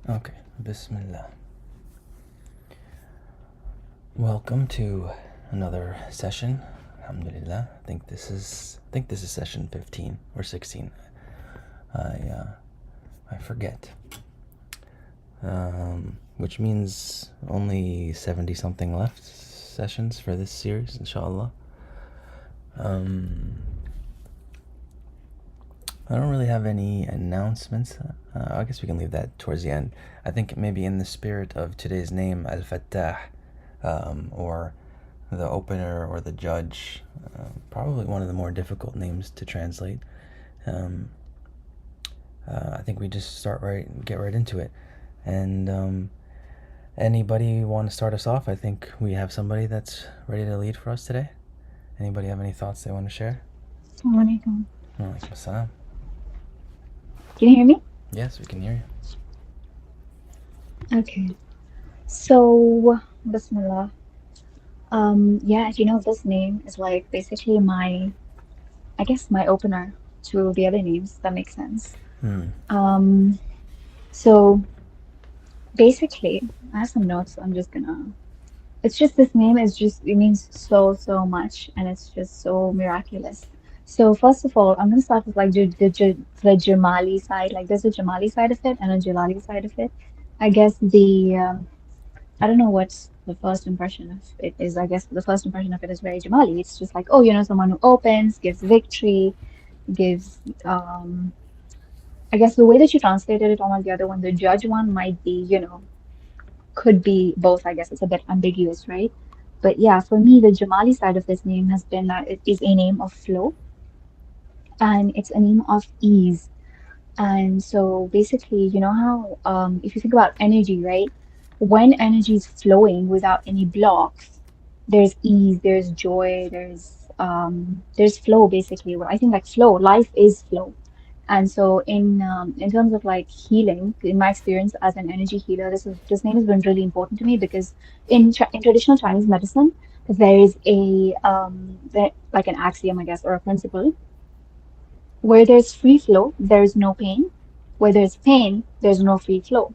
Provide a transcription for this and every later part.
Okay, Bismillah. Welcome to another session. Alhamdulillah. I think this is session 15 or 16. I forget. Which means only 70 something left sessions for this series, inshallah. I don't really have any announcements. I guess we can leave that towards the end. I think maybe in the spirit of today's name, Al-Fattah, or the opener or the judge, probably one of the more difficult names to translate. I think we just get right into it. And anybody want to start us off? I think we have somebody that's ready to lead for us today. Anybody have any thoughts they want to share? Assalamualaikum. Walaikum assalam. Can you hear me? Yes, we can hear Okay. So, Bismillah. Yeah, this name is like basically I guess my opener to the other names. That makes sense. you. Um, so basically, I have some notes. I'm just gonna. It's just this name is just it means so much, and it's just so miraculous. So first of all, I'm gonna start with like the Jamali side. Like there's a Jamali side of it and a Jalali side of it. I guess I don't know what's the first impression of it is. I guess the first impression of it is very Jamali. It's just like, oh, someone who opens, gives victory, gives I guess the way that you translated it on the other one, the judge one might be, could be both. I guess it's a bit ambiguous, right? But yeah, for me, the Jamali side of this name has been that it is a name of flow and it's a name of ease. And so basically, you know how if you think about energy, right? When energy is flowing without any blocks, there's ease, there's joy, there's flow basically. Well, I think like flow, life is flow. And so in terms of like healing, in my experience as an energy healer, this name has been really important to me because in traditional Chinese medicine, there is like an axiom, I guess, or a principle where there's free flow, there is no pain. Where there's pain, there's no free flow.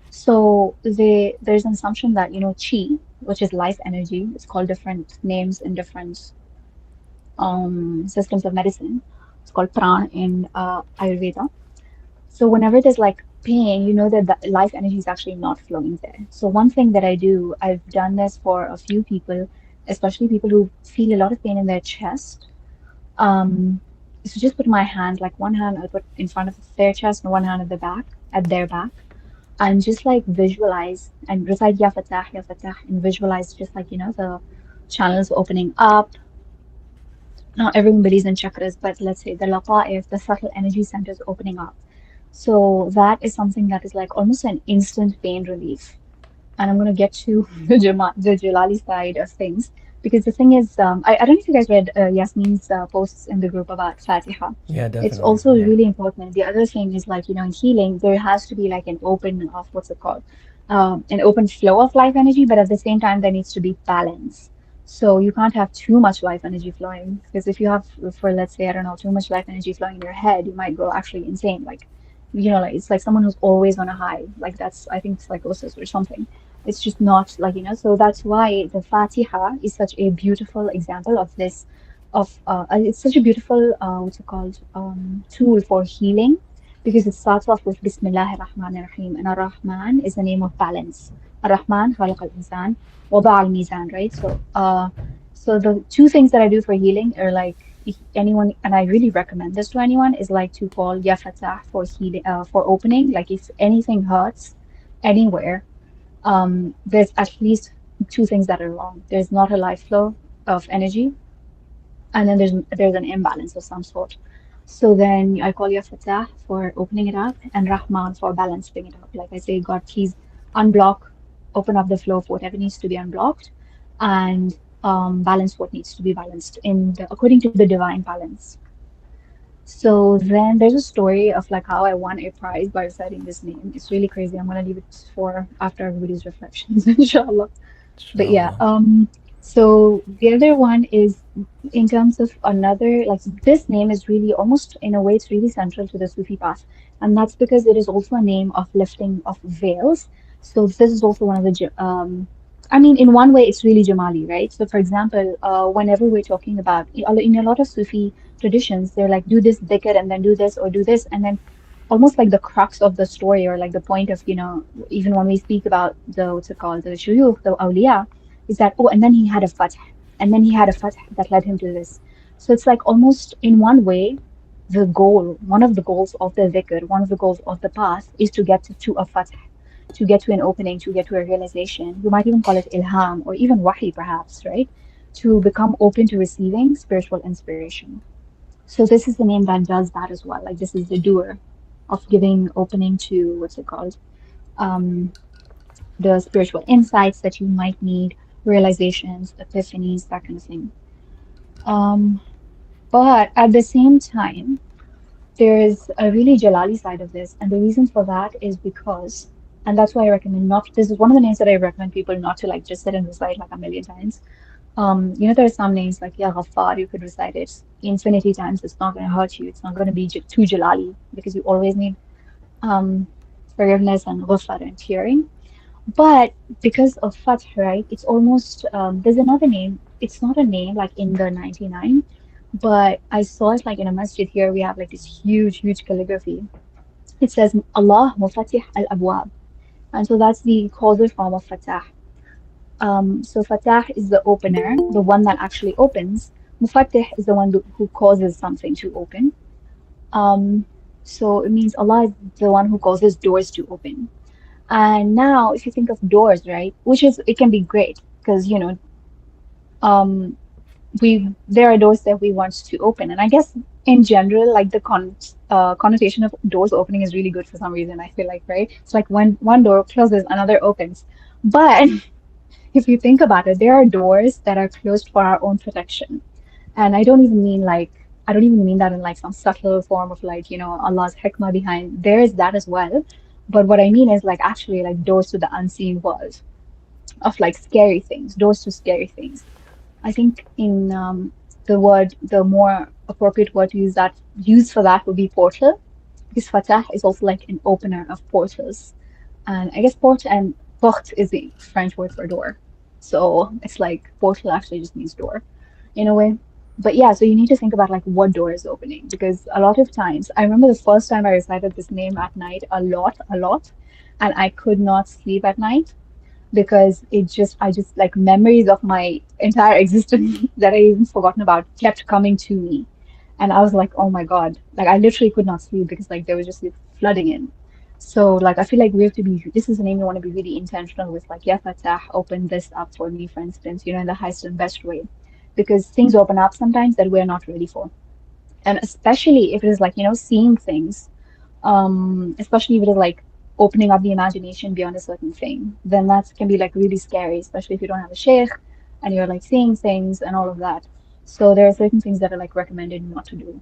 So there's an assumption that, chi, which is life energy, it's called different names in different systems of medicine. It's called pran in Ayurveda. So whenever there's like pain, you know that the life energy is actually not flowing there. So one thing that I do, I've done this for a few people, especially people who feel a lot of pain in their chest. Um, so just put my hand, like one hand I'll put in front of their chest and one hand at their back, and just like visualize and recite Ya Fatah, and visualize just like, the channels opening up. Not everyone believes in chakras, but let's say the lata'if, the subtle energy centers opening up. So that is something that is like almost an instant pain relief. And I'm going to get to the Jalali side of things because the thing is, I don't know if you guys read Yasmin's posts in the group about Fatiha. Yeah, It's definitely. also Yeah. really important. The other thing is like, in healing, there has to be like an open of what's it called? An open flow of life energy, but at the same time, there needs to be balance. So you can't have too much life energy flowing because if you have, for let's say, I don't know, too much life energy flowing in your head, you might go actually insane. Like, like it's like someone who's always on a high. Like that's, I think, psychosis or something. It's just not like, so that's why the Fatiha is such a beautiful example of this, it's such a beautiful, what's it called, tool for healing because it starts off with Bismillah ar-Rahman ar-Rahim, and ar-Rahman is the name of balance. Ar-Rahman, خلق الإنسان, وضع الميزان, right? So the two things that I do for healing are like, if anyone, and I really recommend this to anyone, is like to call Ya Fatah for healing, for opening. Like if anything hurts anywhere, there's at least two things that are wrong. There's not a life flow of energy, and then there's an imbalance of some sort. So then I call Ya Fatah for opening it up, and Rahman for balancing it up. Like I say, God, please unblock, open up the flow of whatever needs to be unblocked, and balance what needs to be balanced according to the divine balance. So then there's a story of like how I won a prize by reciting this name. It's really crazy. I'm gonna leave it for after everybody's reflections, inshallah. But yeah, Inshallah. so the other one is in terms of another, like this name is really almost in a way, it's really central to the Sufi path. and that's because it is also a name of lifting of veils. So this is also one of the, I mean, in one way, it's really Jamali, right? So, for example, whenever we're talking about in a lot of Sufi traditions, they're like, do this dhikr and then do this or do this, and then almost like the crux of the story or like the point of, even when we speak about the what's it called, the shuyukh, the awliya, is that oh, and then he had a fath, and then he had a fath that led him to this. So it's like almost in one way, the goal, one of the goals of the dhikr, one of the goals of the path is to get to a fath, to get to an opening, to get to a realization. You might even call it ilham or even wahi, perhaps, right? To become open to receiving spiritual inspiration. So this is the name that does that as well. Like this is the doer of giving opening to what's it called? Um, the spiritual insights that you might need, realizations, epiphanies, that kind of thing. Um, but at the same time, there is a really Jalali side of this, and the reason for that is because, and that's why I recommend not. This is one of the names that I recommend people not to like just sit and recite like a million times. There are some names like Ya Ghaffar, you could recite it infinity times. It's not going to hurt you. It's not going to be too Jalali because you always need um, forgiveness and ghufar and clearing. But because of Fath, right, it's almost, there's another name. It's not a name like in the 99, but I saw it like in a masjid here. We have like this huge, huge calligraphy. It says Allah Mufatih al Abwab. And so that's the causal form of Fatah. So Fatah is the opener, the one that actually opens. Mufattih is the one who causes something to open. Um, so it means Allah is the one who causes doors to open. And now, if you think of doors, right, which is it can be great because um, we there are doors that we want to open, and I guess in general, like the connotation of doors opening is really good for some reason. I feel like, right? It's like when one door closes, another opens. But if you think about it, there are doors that are closed for our own protection. And I don't even mean that in like some subtle form of like, Allah's hikmah behind. There is that as well. But what I mean is like actually like doors to the unseen world of like scary things, doors to scary things. I think in the more appropriate word to use for that would be portal, because Fatah is also like an opener of portals. And I guess port and porte is the French word for door. So it's like portal actually just means door in a way. But yeah, so you need to think about like what door is opening because a lot of times, I remember the first time I recited this name at night a lot, and I could not sleep at night because I just like memories of my entire existence that I even forgotten about kept coming to me. And I was like, oh my God, like I literally could not sleep because like there was just like, flooding in. So like I feel like we have to be, this is a name you want to be really intentional with, like, yeah, Fatah, open this up for me, for instance, in the highest and best way. Because things open up sometimes that we're not ready for. And especially if it is like, seeing things, especially if it is like opening up the imagination beyond a certain thing, then that can be like really scary, especially if you don't have a sheikh and you're like seeing things and all of that. So there are certain things that are like recommended not to do.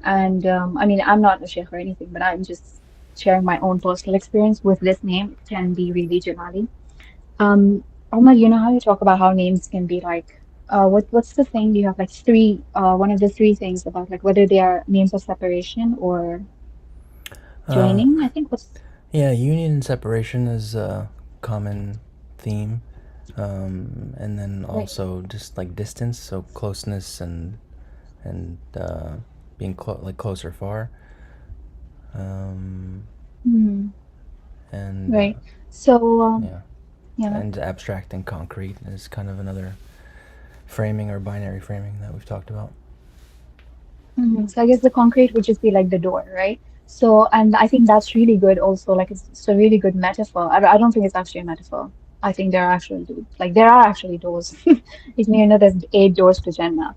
And I mean, I'm not a sheikh or anything, but I'm just sharing my own personal experience with this name. It can be really Jamali. Omar, you know how you talk about how names can be like, what's the thing? You have like one of the three things about like whether they are names of separation or Uh, joining. I think what's yeah, union and separation is a common theme. And then right. also just like distance, so closeness and being like close or far. Um, Hmm. and Right. So, yeah, yeah. and abstract and concrete is kind of another framing or binary framing that we've talked about. So I guess the concrete would just be like the door, right? So, and I think that's really good also. Like it's a really good metaphor. I don't think it's actually a metaphor. I think there are actually like there are actually doors. It means, there's 8 doors to Jannah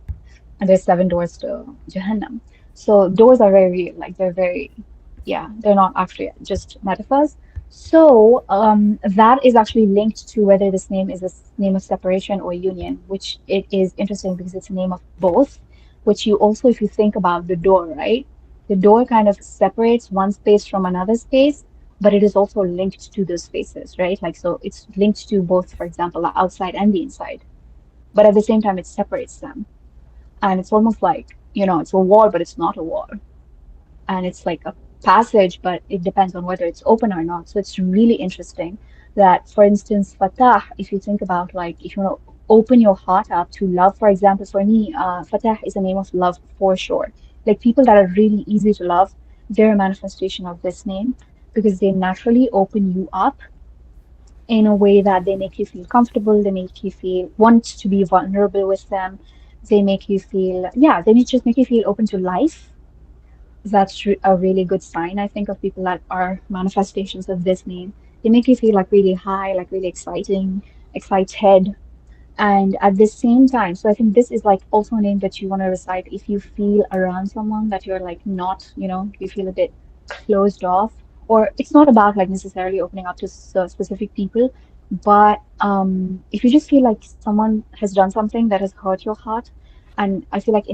and there's 7 doors to Jahannam. So doors are very real. Like they're very, yeah, they're not actually just metaphors. So that is actually linked to whether this name is a name of separation or union, which it is interesting because it's a name of both, which you also, if you think about the door, right? The door kind of separates one space from another space, but it is also linked to those spaces, right? Like, so it's linked to both, for example, the outside and the inside, but at the same time, it separates them. And it's almost like, it's a wall, but it's not a wall. And it's like a passage, but it depends on whether it's open or not. So it's really interesting that, for instance, Fatah, if you think about like if you want to open your heart up to love, for example, for me, Fatah is a name of love for sure. Like people that are really easy to love, they're a manifestation of this name because they naturally open you up in a way that they make you feel comfortable, they make you feel want to be vulnerable with them, they make you feel, yeah, just make you feel open to life. That's a really good sign, I think, of people that are manifestations of this name. They make you feel like really high, like really exciting, excited, and at the same time, so I think this is like also a name that you want to recite if you feel around someone that you're like not, you feel a bit closed off, or it's not about like necessarily opening up to specific people, but if you just feel like someone has done something that has hurt your heart, and I feel like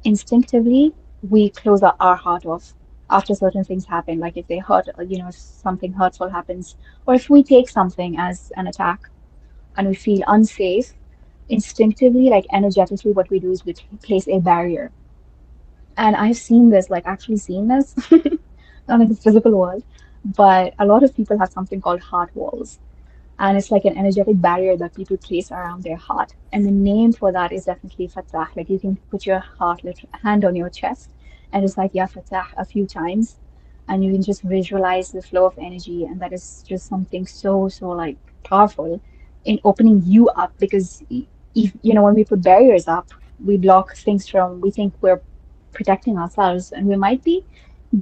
instinctively we close our heart off after certain things happen, like if they hurt, if something hurtful happens, or if we take something as an attack and we feel unsafe, instinctively, like energetically, what we do is we place a barrier. And I've seen this, like actually seen this, not in the physical world, but a lot of people have something called heart walls, and it's like an energetic barrier that people place around their heart. And the name for that is definitely Fatah. Like you can put your hand on your chest and just like Ya Fatah a few times, and you can just visualize the flow of energy, and that is just something so like powerful in opening you up because if when we put barriers up, we block things from we think we're protecting ourselves, and we might be,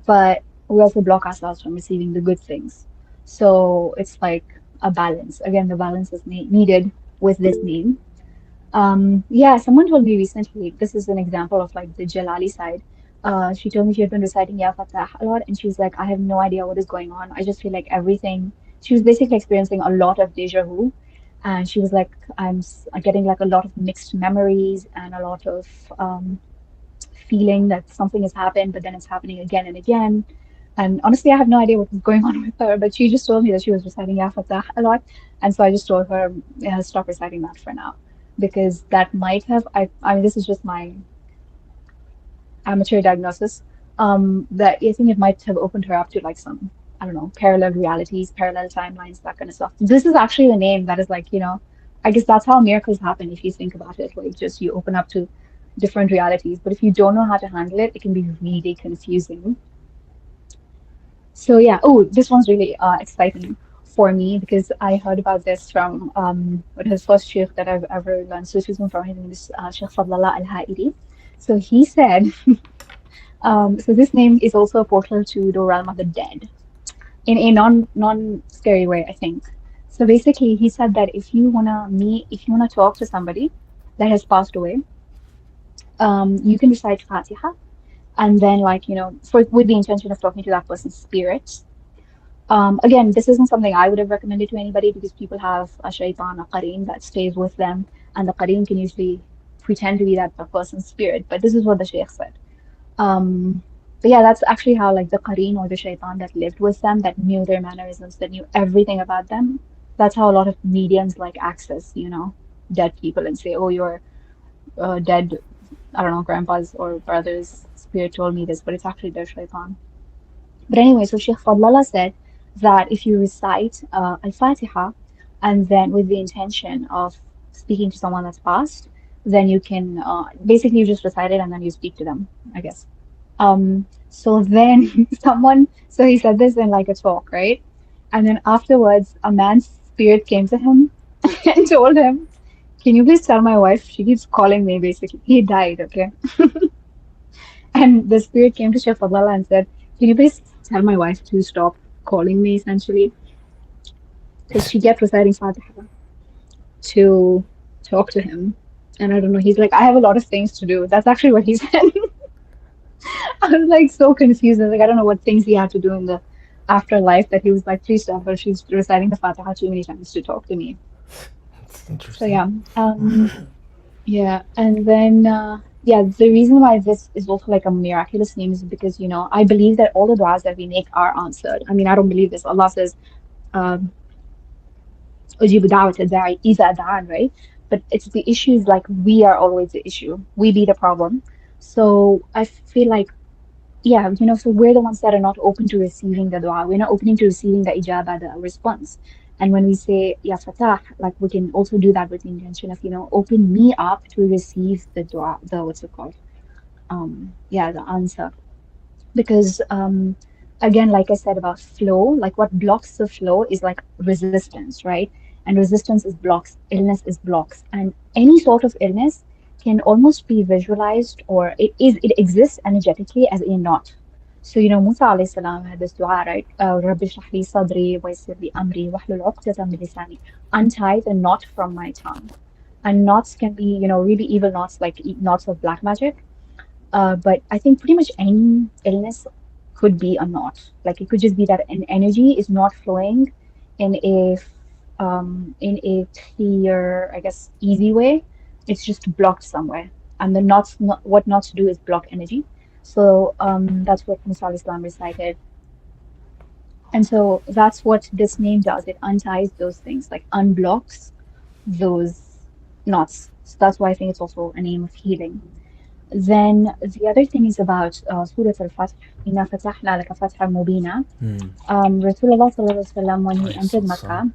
but we also block ourselves from receiving the good things. So it's like a balance. Again, the balance is needed with this name. Yeah, someone told me recently, this is an example of like the Jalali side. She told me she had been reciting Ya Fatah a lot, and she was like, I have no idea what is going on. I just feel like everything. She was basically experiencing a lot of deja vu, and she was like, getting like a lot of mixed memories and a lot of feeling that something has happened, but then it's happening again and again. And honestly, I have no idea what was going on with her, but she just told me that she was reciting Ya Fatah a lot. And so I just told her, yeah, stop reciting that for now. Because that might have, I mean, this is just my amateur diagnosis, that I think it might have opened her up to like some, I don't know, parallel realities, parallel timelines, that kind of stuff. This is actually the name that is like, I guess that's how miracles happen if you think about it. Like just you open up to different realities. But if you don't know how to handle it, it can be really confusing. So yeah, oh, this one's really exciting for me because I heard about this from what his first sheikh that I've ever learned Sufism from. His name is Sheikh Fadlallah Al-Ha'iri. So he said, so this name is also a portal to the realm of the dead in a non scary way, I think. So basically, he said that if you wanna talk to somebody that has passed away, you can recite Fatiha, and then like for with the intention of talking to that person's spirit. Again, this isn't something I would have recommended to anybody because people have a shaitan, a qareen that stays with them, and the qareen can usually pretend to be that person's spirit. But this is what the sheikh said. But yeah, that's actually how like the qareen or the shaitan that lived with them, that knew their mannerisms, that knew everything about them. That's how a lot of mediums like access, dead people and say, "Oh, you're dead." I don't know, grandpa's or brother's spirit told me this, but it's actually their shaitan. But anyway, so Sheikh Fadlallah said that if you recite Al-Fatiha and then with the intention of speaking to someone that's passed, then you can basically you just recite it and then you speak to them, I guess. So then so he said this in like a talk, right? And then afterwards, a man's spirit came to him and told him, can you please tell my wife? She keeps calling me, basically. He died, okay? And the spirit came to Chef Fadlallah and said, can you please tell my wife to stop calling me, essentially? Because she kept reciting Fatiha to talk to him. And I don't know, he's like, I have a lot of things to do. That's actually what he said. I was like so confused. I was like, I don't know what things he had to do in the afterlife that he was like, please stop her. She's reciting the Fatiha too many times to talk to me. It's So interesting. yeah. Yeah, and then yeah, the reason why this is also like a miraculous name is because I believe that all the du'as that we make are answered. I mean, I don't believe this. Allah says, um, "Ujibu da'wat al-da'i iza da'an," right? But it's the issue is like we are always the issue. We be the problem. So I feel like yeah, so we're the ones that are not open to receiving the dua. We're not opening to receiving the ijaba, the response. And when we say ya fatah, like we can also do that with the intention of, open me up to receive the dua, the what's it called? Yeah, the answer. Because again, like I said about flow, like what blocks the flow is like resistance, right? And resistance is blocks, illness is blocks, and any sort of illness can almost be visualized, or it exists energetically as a knot. So Musa alayhi salam had this dua, right? Rabbi shrah li sadri wa yassir li amri wahlul 'uqdatam min lisani. Untie the knot from my tongue. And knots can be, really evil knots, like knots of black magic. But I think pretty much any illness could be a knot. Like it could just be that an energy is not flowing in a clear, I guess, easy way. It's just blocked somewhere, and the knots, not what knots do is block energy. So that's what Musa alayhi Islam recited, and so that's what this name does. It unties those things, like unblocks those knots. So that's why I think it's also a name of healing. Then the other thing is about Surah Al-Fath. Inna fatahna laka fathan mubina. Hmm. Rasulullah sallallahu alaihi wasallam, when he Alayhi entered salam. Makkah,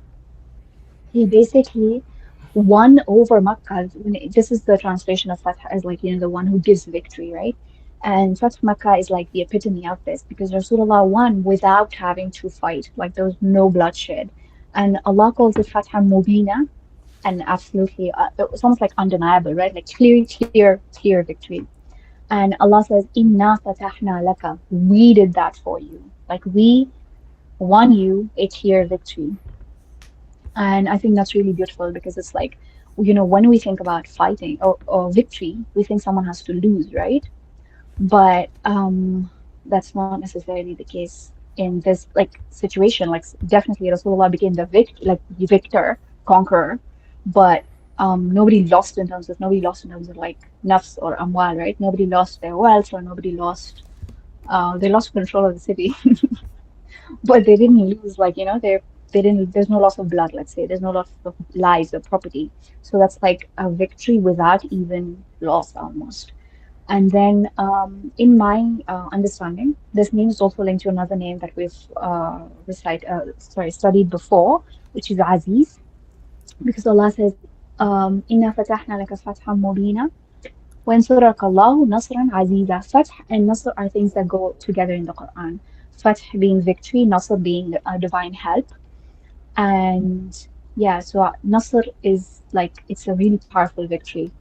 he basically won over Makkah. This is the translation of Fath as like, the one who gives victory, right? And Fath Makkah is like the epitome of this because Rasulullah won without having to fight. Like there was no bloodshed. And Allah calls it Fathan Mubina, and absolutely, it's almost like undeniable, right? Like clear, clear, clear victory. And Allah says, Inna fatahna laka. We did that for you. Like we won you a clear victory. And I think that's really beautiful because it's like, when we think about fighting or victory, we think someone has to lose, right? But that's not necessarily the case in this like situation. Like definitely Rasulullah became the victor, conqueror, but nobody lost in terms of like nafs or amwal, right? Nobody lost their wealth, or nobody lost they lost control of the city. But they didn't lose, like, they didn't, there's no loss of blood, let's say. There's no loss of lives or property. So that's like a victory without even loss almost. And then, in my understanding, this name is also linked to another name that we've studied before, which is Aziz, because Allah says, "Inna fatahna laka fathan mubina, wa yansuraka Allahu nasran aziza." Fath and Nasr are things that go together in the Quran. Fath being victory, Nasr being divine help, and yeah, so Nasr is like it's a really powerful victory.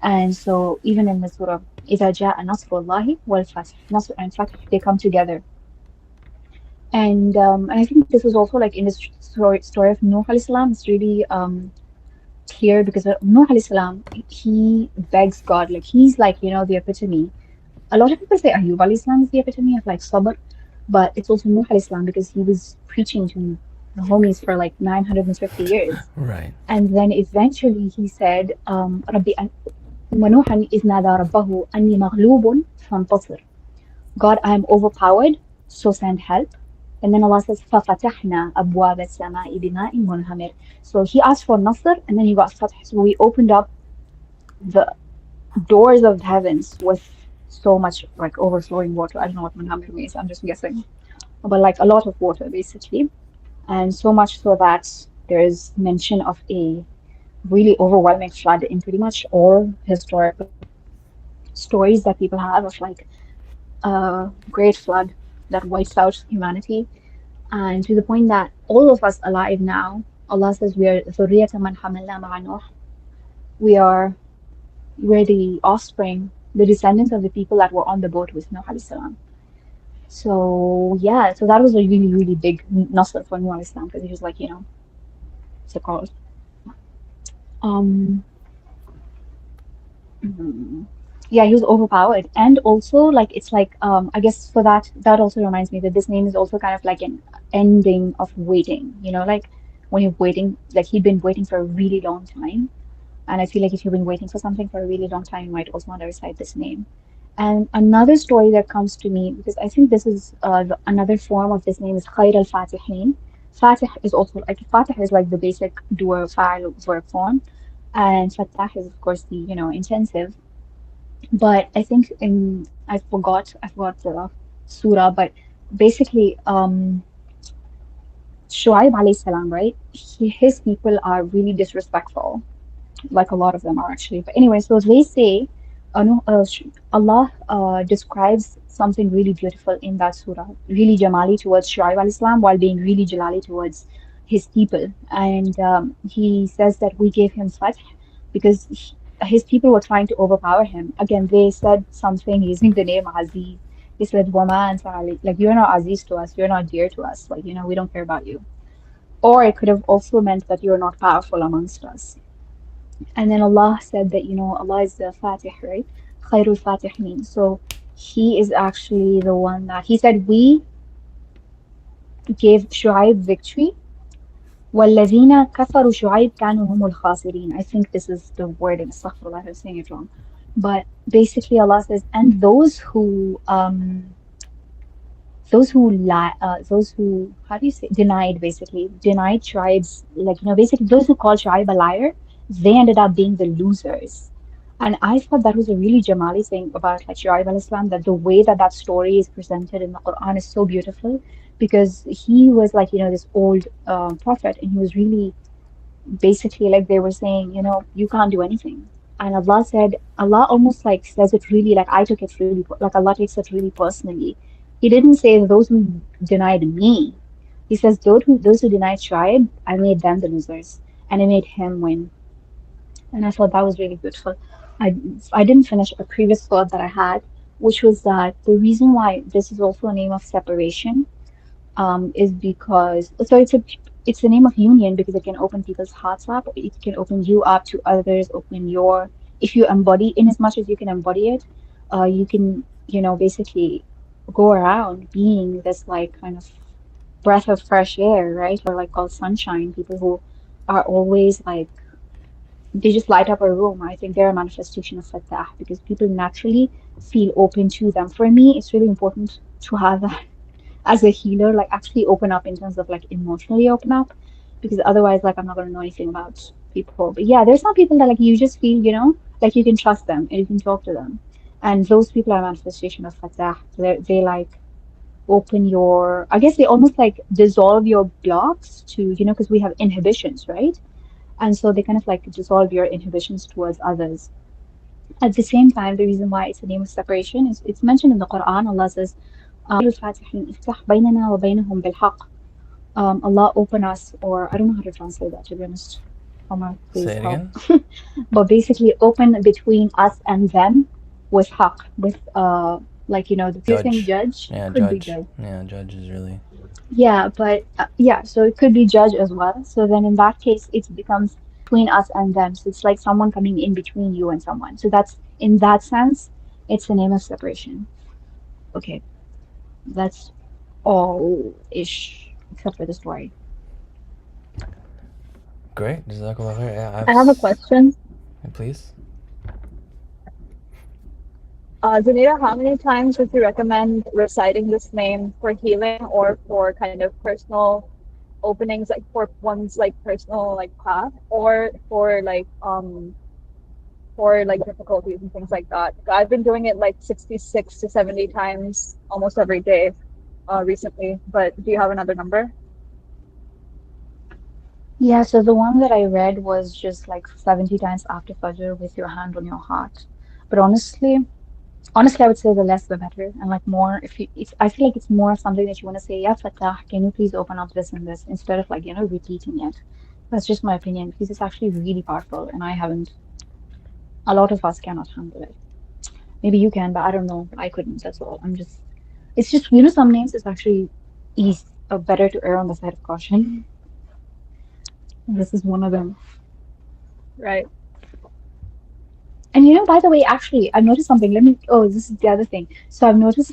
And so even in the surah, إِذَا جَاءَ نَصْرُ اللَّهِ وَالْفَتْحُ, Nasr and Fath, they come together. And I think this is also like in the story of Nuh alayhi salam, it's really clear because Nuh alayhi salam, he begs God, like he's like, the epitome. A lot of people say Ayyub alayhi salam is the epitome of like sabr, but it's also Nuh alayhi salam because he was preaching to the homies for like 950 years. Right. And then eventually he said, Rabbi, ونوحا إذ نادى ربه أني مغلوب فانتصر. God, I am overpowered, so send help. And then Allah says, فَفَتَحْنَا أَبْوَابَ السَّمَاءِ بِمَاءٍ مُنْهَمِرٍ. So he asked for Nasr, and then he got Fath. So we opened up the doors of the heavens with so much like overflowing water. I don't know what Munhamir means, I'm just guessing. But like a lot of water, basically. And so much so that there is mention of a really overwhelming flood in pretty much all historical stories that people have of like a great flood that wipes out humanity, and to the point that all of us alive now, Allah says we are ذُرِّيَّةَ مَنْ حَمَلْنَا مَعَ نُوحٍ. We are we're the offspring, the descendants of the people that were on the boat with Nuh alayhi salam. So yeah, so that was a really, really big nasr for Nuh alayhi salam because he was like, what's it called? Um, mm, yeah, he was overpowered. And also, like, it's like, I guess for that also reminds me that this name is also kind of like an ending of waiting, like when you're waiting, like he'd been waiting for a really long time. And I feel like if you've been waiting for something for a really long time, you might also want to recite this name. And another story that comes to me, because I think this is another form of this name, is Khair al-Fatihin. Fatih is also like, Fatih is like the basic dual file verb form, and Fatah is of course the intensive. But I think I forgot the surah, but basically, Shuaib alayhi salam, right? His people are really disrespectful, like a lot of them are actually. But anyway, so they say, no, Allah describes something really beautiful in that surah, really Jamali towards Shuaib alayhi salam, while being really Jalali towards his people. And he says that we gave him fath because his people were trying to overpower him. Again, they said something using the name Aziz. They said, Wama anta ali, like you're not Aziz to us, you're not dear to us, like we don't care about you. Or it could have also meant that you're not powerful amongst us. And then Allah said that, Allah is the Fatih, right? Khairul Fatihin. So He is actually the one that He said, we gave Shu'aib victory. وَالَّذِينَ كَفَرُوا شُعَيْبَ كَانُوا هُمُ الْخَاسِرِينَ. I think this is the wording. Astaghfirullah, I'm saying it wrong. But basically, Allah says, and those who how do you say denied, basically denied tribes, like basically those who called tribe a liar, they ended up being the losers. And I thought that was a really Jamali thing about like Shu'aib al-Islam, that the way that that story is presented in the Quran is so beautiful, because he was like this old prophet, and he was really basically like they were saying, you can't do anything. And Allah said, Allah almost like says it really like I took it really, like Allah takes it really personally. He didn't say those who denied me. He says those who denied tribe, I made them the losers, and I made him win. And I thought that was really beautiful. I I didn't finish a previous thought that I had, which was that the reason why this is also a name of separation is because it's a name of union because it can open people's hearts up. It can open you up to others. Open your If you embody, in as much as you can embody it, you can basically go around being this like kind of breath of fresh air, right? Or like called sunshine. People who are always like they just light up a room. I think they're a manifestation of Fatah because people naturally feel open to them. For me, it's really important to have that as a healer, like actually open up in terms of like emotionally open up, because otherwise, like I'm not gonna know anything about people. But yeah, there's some people that like you just feel, like you can trust them and you can talk to them, and those people are a manifestation of Fatah. They like open your, I guess they almost like dissolve your blocks to, because we have inhibitions, right? And so they kind of like dissolve your inhibitions towards others. At the same time, the reason why it's a name of separation is it's mentioned in the Quran. Allah says, الفاتحين افتح بيننا وبينهم بالحق. Allah open us, or I don't know how to translate that, to be honest. Omar, please Say it help. again. But basically, open between us and them with haq, with like the piercing Judge. judge. It Yeah, could be judge. judge. Yeah, judge is really. Yeah, but yeah, so it could be judge as well. So then in that case, it becomes between us and them. So it's like someone coming in between you and someone. So that's in that sense, it's the name of separation. Okay, that's all ish, except for the story. Great. Jazakallah khair. Yeah, I have a question. Please. Zanira, how many times would you recommend reciting this name for healing or for kind of personal openings, like for one's like personal like path, or for like difficulties and things like that? I've been doing it like 66 to 70 times almost every day recently. But do you have another number? Yeah, so the one that I read was just like 70 times after Fajr with your hand on your heart. But honestly, I would say the less the better. And like more, if you, it's, I feel like it's more something that you want to say, yeah, Fatah, can you please open up this and this instead of like, repeating it. That's just my opinion because it's actually really powerful and a lot of us cannot handle it. Maybe you can, but I don't know. I couldn't, that's all. It's just, some names it's actually easy, better to err on the side of caution. This is one of them. Right. And by the way, actually, I've noticed something. This is the other thing. So I've noticed,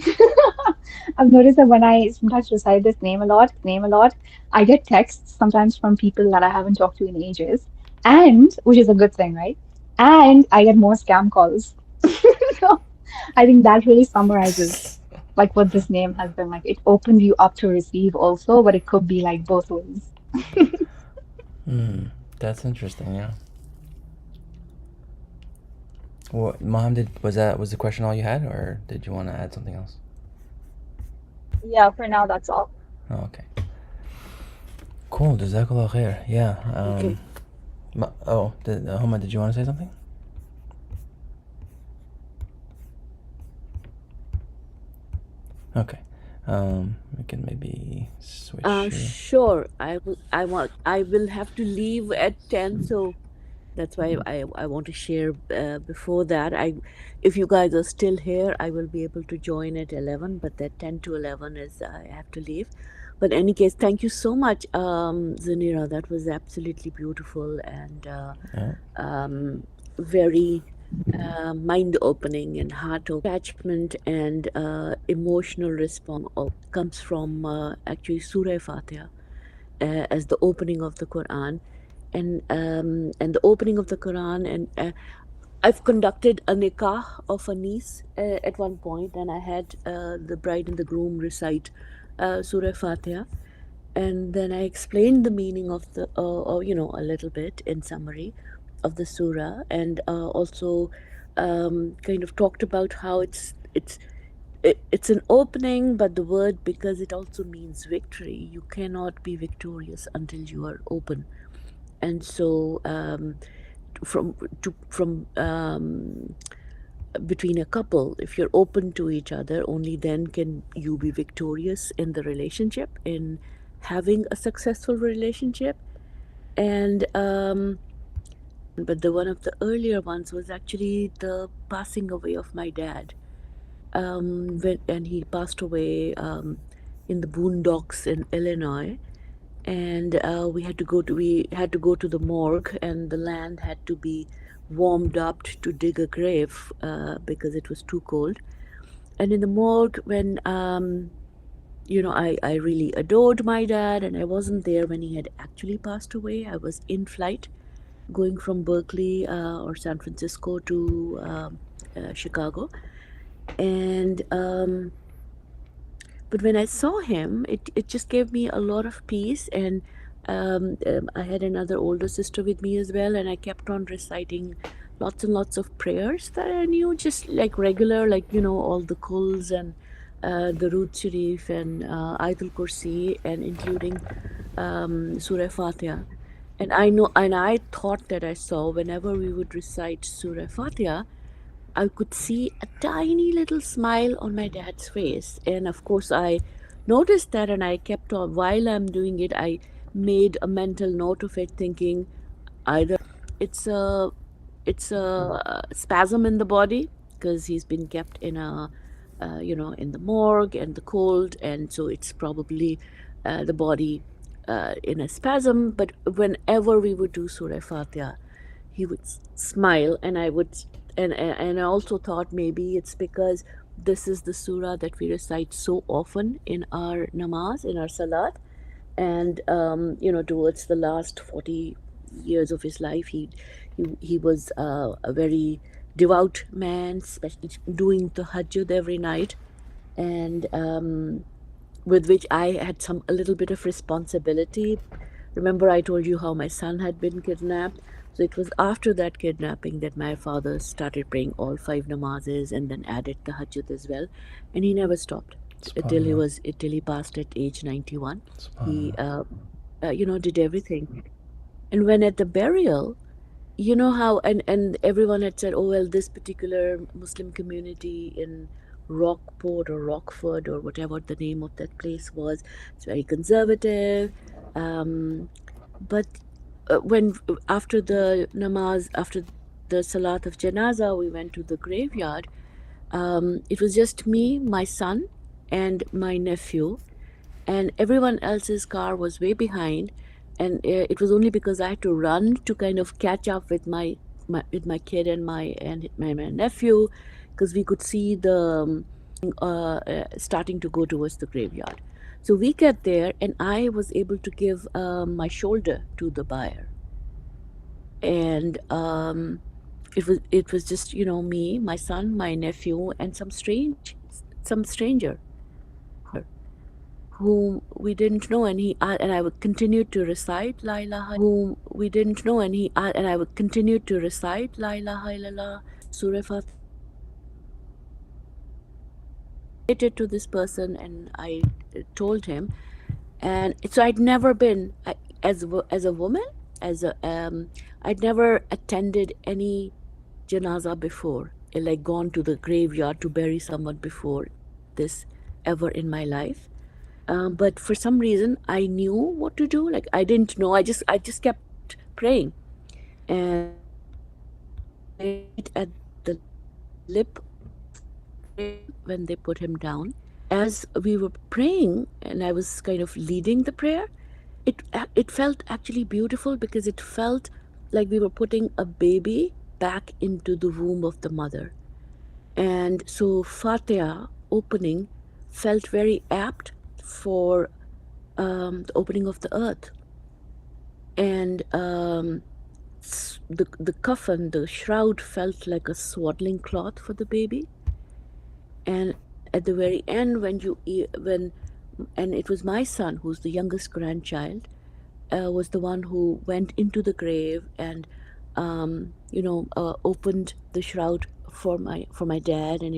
I've noticed that when I sometimes recite this name a lot, I get texts sometimes from people that I haven't talked to in ages, and which is a good thing, right? And I get more scam calls. So I think that really summarizes like what this name has been like. It opens you up to receive also, but it could be like both ways. Hmm. That's interesting. Yeah. What, Mohammed? Was the question all you had, or did you want to add something else? Yeah, for now that's all. Oh, okay. Cool. Jazakallah khair. Yeah. Okay. Homa, did you want to say something? Okay. We can maybe switch here. Sure. I will have to leave at 10, so that's why I want to share before that. If you guys are still here, I will be able to join at 11, but that 10 to 11 is I have to leave. But in any case, thank you so much, Zanira. That was absolutely beautiful and Yeah. very mind opening and heart opening. Attachment and emotional response comes from actually Surah Fatiha as the opening of the Quran, and the opening of the Quran. And I've conducted a nikah of a niece at one point, and I had the bride and the groom recite Surah Fatiha, and then I explained the meaning of the, a little bit in summary of the surah, and also kind of talked about how it's an opening, but the word, because it also means victory. You cannot be victorious until you are open, and so from between a couple, if you're open to each other, only then can you be victorious in the relationship, in having a successful relationship. And but the one of the earlier ones was actually the passing away of my dad. And he passed away in the boondocks in Illinois, and we had to go to the morgue, and the land had to be warmed up to dig a grave because it was too cold. And in the morgue, when I really adored my dad, and I wasn't there when he had actually passed away. I was in flight going from Berkeley or San Francisco to Chicago, and but when I saw him, it just gave me a lot of peace. And I had another older sister with me as well, and I kept on reciting lots and lots of prayers that I knew, just like regular, like, all the kuls and the Root Sharif and Ayatul Kursi, and including Surah Fatiha. And I thought that I saw, whenever we would recite Surah Fatiha, I could see a tiny little smile on my dad's face. And of course, I noticed that, and I kept on, while I'm doing it, I made a mental note of it, thinking either it's a spasm in the body, because he's been kept in in the morgue and the cold, and so it's probably the body in a spasm. But whenever we would do Surah Fatiha, he would smile, and I would, and I also thought maybe it's because this is the surah that we recite so often in our namaz, in our salat. And towards the last 40 years of his life, he was a very devout man, especially doing the tahajjud every night, and with which I had a little bit of responsibility. Remember, I told you how my son had been kidnapped. So it was after that kidnapping that my father started praying all 5 namazes, and then added tahajjud as well, and he never stopped Subhanallah. till he passed at age 91. He Subhanallah. did everything. And when at the burial, how, and everyone had said, oh well, this particular Muslim community in Rockport or Rockford or whatever the name of that place was, it's very conservative. But when after the namaz, after the salat of janaza, we went to the graveyard. It was just me, my son, and my nephew, and everyone else's car was way behind. And it was only because I had to run to kind of catch up with my kid and my nephew, because we could see the starting to go towards the graveyard. So we get there, and I was able to give my shoulder to the buyer, and it was just me, my son, my nephew, and some stranger whom we didn't know, and I would continue to recite La ilaha, whom we didn't know, and I would continue to recite La ilaha illallah, Surah Fatiha, related to this person, and I told him. And so I'd never been as a woman, as a I'd never attended any janaza before, like gone to the graveyard to bury someone before this ever in my life. But for some reason, I knew what to do. Like I didn't know. I just kept praying, and right at the lip of the grave when they put him down, as we were praying, and I was kind of leading the prayer, it felt actually beautiful because it felt like we were putting a baby back into the womb of the mother. And so Fatiha opening felt very apt for the opening of the earth. And the coffin, the shroud, felt like a swaddling cloth for the baby. And at the very end, and it was my son, who's the youngest grandchild, was the one who went into the grave and opened the shroud for my dad, and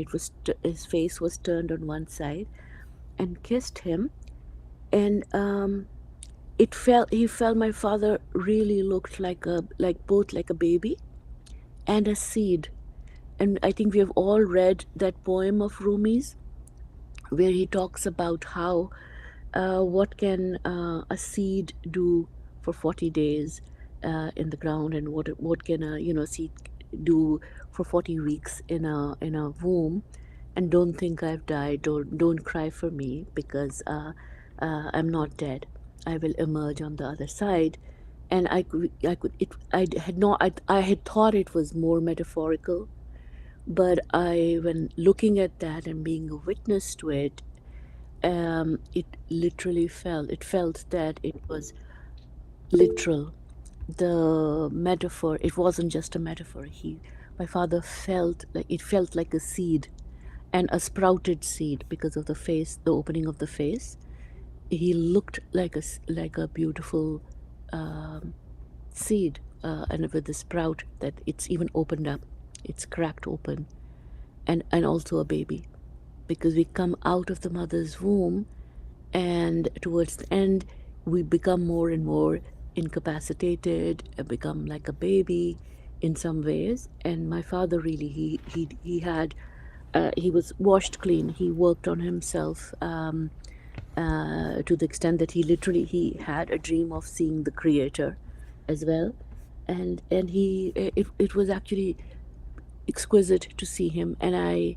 his face was turned on one side, and kissed him. And he felt my father really looked both like a baby and a seed. And I think we have all read that poem of Rumi's where he talks about how what can a seed do for 40 days in the ground, and what can a seed do for 40 weeks in a womb. And don't think I've died, don't cry for me, because I'm not dead. I will emerge on the other side. And I could it I had not I had thought it was more metaphorical, but when looking at that and being a witness to it, it literally felt that it was literal. The metaphor, it wasn't just a metaphor. My father felt like a seed, and a sprouted seed, because of the opening of the face. He looked like a beautiful seed, and with the sprout that it's even opened up, it's cracked open, and also a baby, because we come out of the mother's womb, and towards the end we become more and more incapacitated, become like a baby in some ways. And my father really, he had he was washed clean. He worked on himself to the extent that he had a dream of seeing the creator as well. And it was actually exquisite to see him. And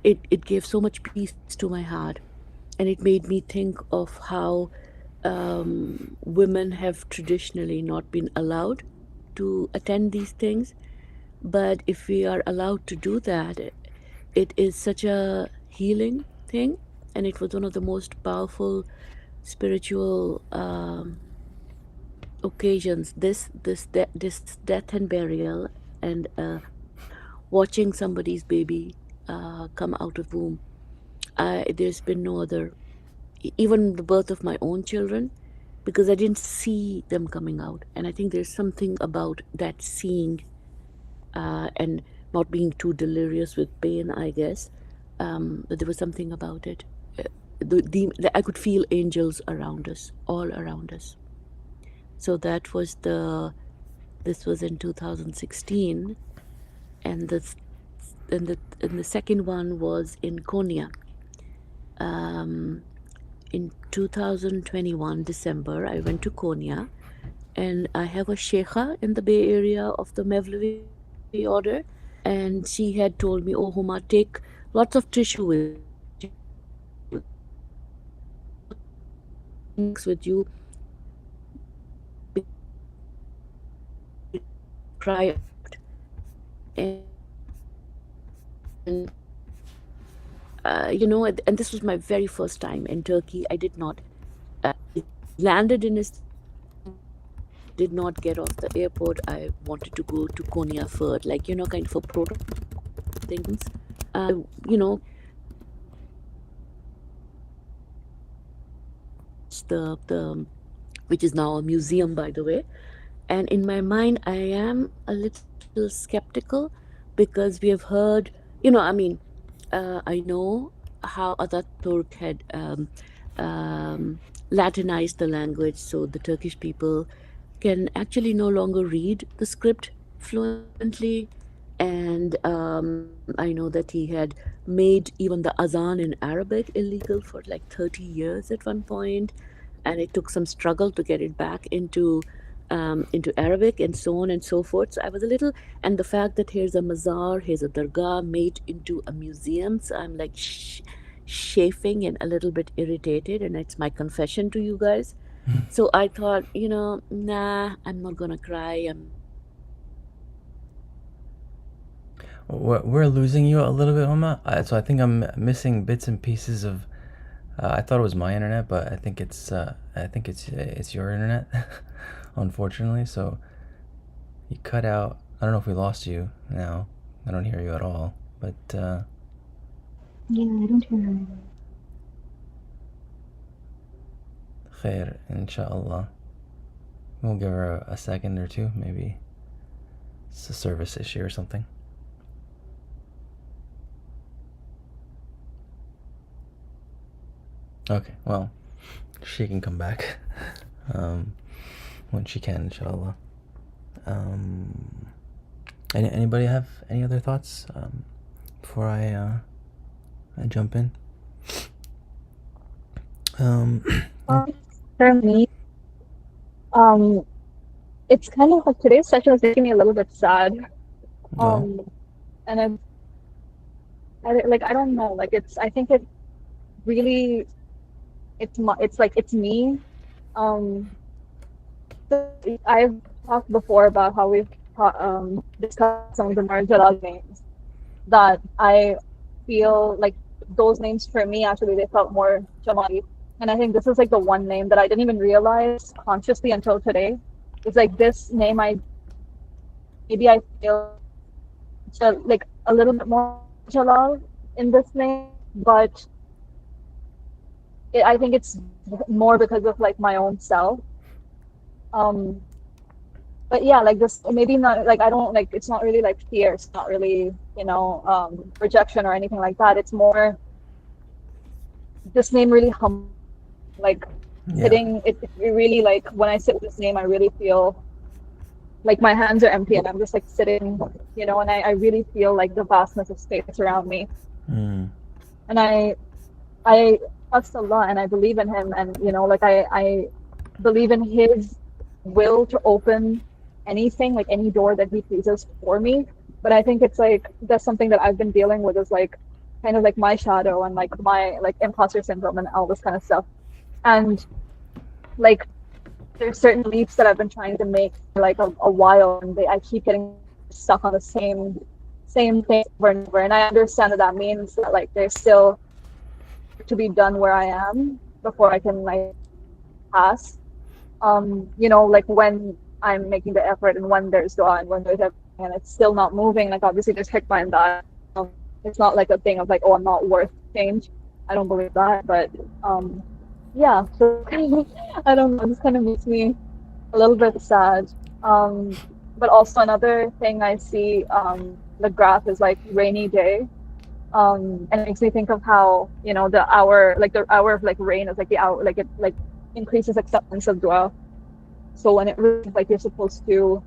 it gave so much peace to my heart. And it made me think of how women have traditionally not been allowed to attend these things. But if we are allowed to do that, it is such a healing thing. And it was one of the most powerful spiritual occasions, this death and burial, and watching somebody's baby come out of womb. There's been no other, even the birth of my own children, because I didn't see them coming out. And I think there's something about that seeing, and not being too delirious with pain, I guess. But there was something about it. I could feel angels around us, all around us. So this was in 2016, and the second one was in Konya. In 2021 December, I went to Konya, and I have a sheikha in the Bay Area of the Mevlevi order, and she had told me, "Oh, Huma, take lots of tissue with you, because when you go to Konya, things with you, cry out." And and this was my very first time in Turkey. I did not landed in Istanbul, did not get off the airport. I wanted to go to Konya first, like kind of a protocol things. The which is now a museum, by the way. And in my mind, I am a little skeptical, because we have heard, I know how Ataturk had Latinized the language so the Turkish people can actually no longer read the script fluently. And I know that he had made even the azan in Arabic illegal for like 30 years at one point, and it took some struggle to get it back into Arabic and so on and so forth. So I was a little, and the fact that here's a mazar, here's a dargah made into a museum, so I'm like chafing and a little bit irritated, and it's my confession to you guys. So I thought, nah, I'm not gonna cry. I'm not gonna We're losing you a little bit, Homa. So I think I'm missing bits and pieces of. I thought it was my internet, but I think it's your internet, unfortunately. So you cut out. I don't know if we lost you now. I don't hear you at all. But Yeah, I don't hear her. khair, inshallah. We'll give her a second or two. Maybe it's a service issue or something. Okay, well, she can come back when she can, inshallah. Anybody have any other thoughts before I jump in? For me, um, it's kind of like today's session is making me a little bit sad. Well, And I don't know, like I think it really, it's like it's me. Um, so I've talked before about how we've discussed some of the Marjalal names that I feel like those names for me actually they felt more Jamali. And I think this is like the one name that I didn't even realize consciously until today. It's like this name maybe I feel like a little bit more Jalal in this name, but I think it's more because of like my own self. Um, but yeah, like this maybe not like I don't like it's not really like fear, it's not really, rejection or anything like that. It's more this name really like yeah. sitting it really like when I sit with this name I really feel like my hands are empty and I'm just like sitting, and I really feel like the vastness of space around me. Mm. And I trust Allah and I believe in him and like I believe in his will to open anything, like any door that he pleases for me. But I think it's like that's something that I've been dealing with is like kind of like my shadow and like my like imposter syndrome and all this kind of stuff. And like there's certain leaps that I've been trying to make for like a while and I keep getting stuck on the same thing over and over. And I understand that means that like there's still to be done where I am before I can like pass. Like when I'm making the effort and when there's dua and when there's everything and it's still not moving, like obviously there's hikmah in that. It's not like a thing of like, oh, I'm not worth change. I don't believe that, but yeah, so I don't know, it just kind of makes me a little bit sad. But also another thing I see, the graph is like rainy day. And it makes me think of how, the hour of like rain is like the hour, like it like increases acceptance of dua. So when it rains, like you're supposed to,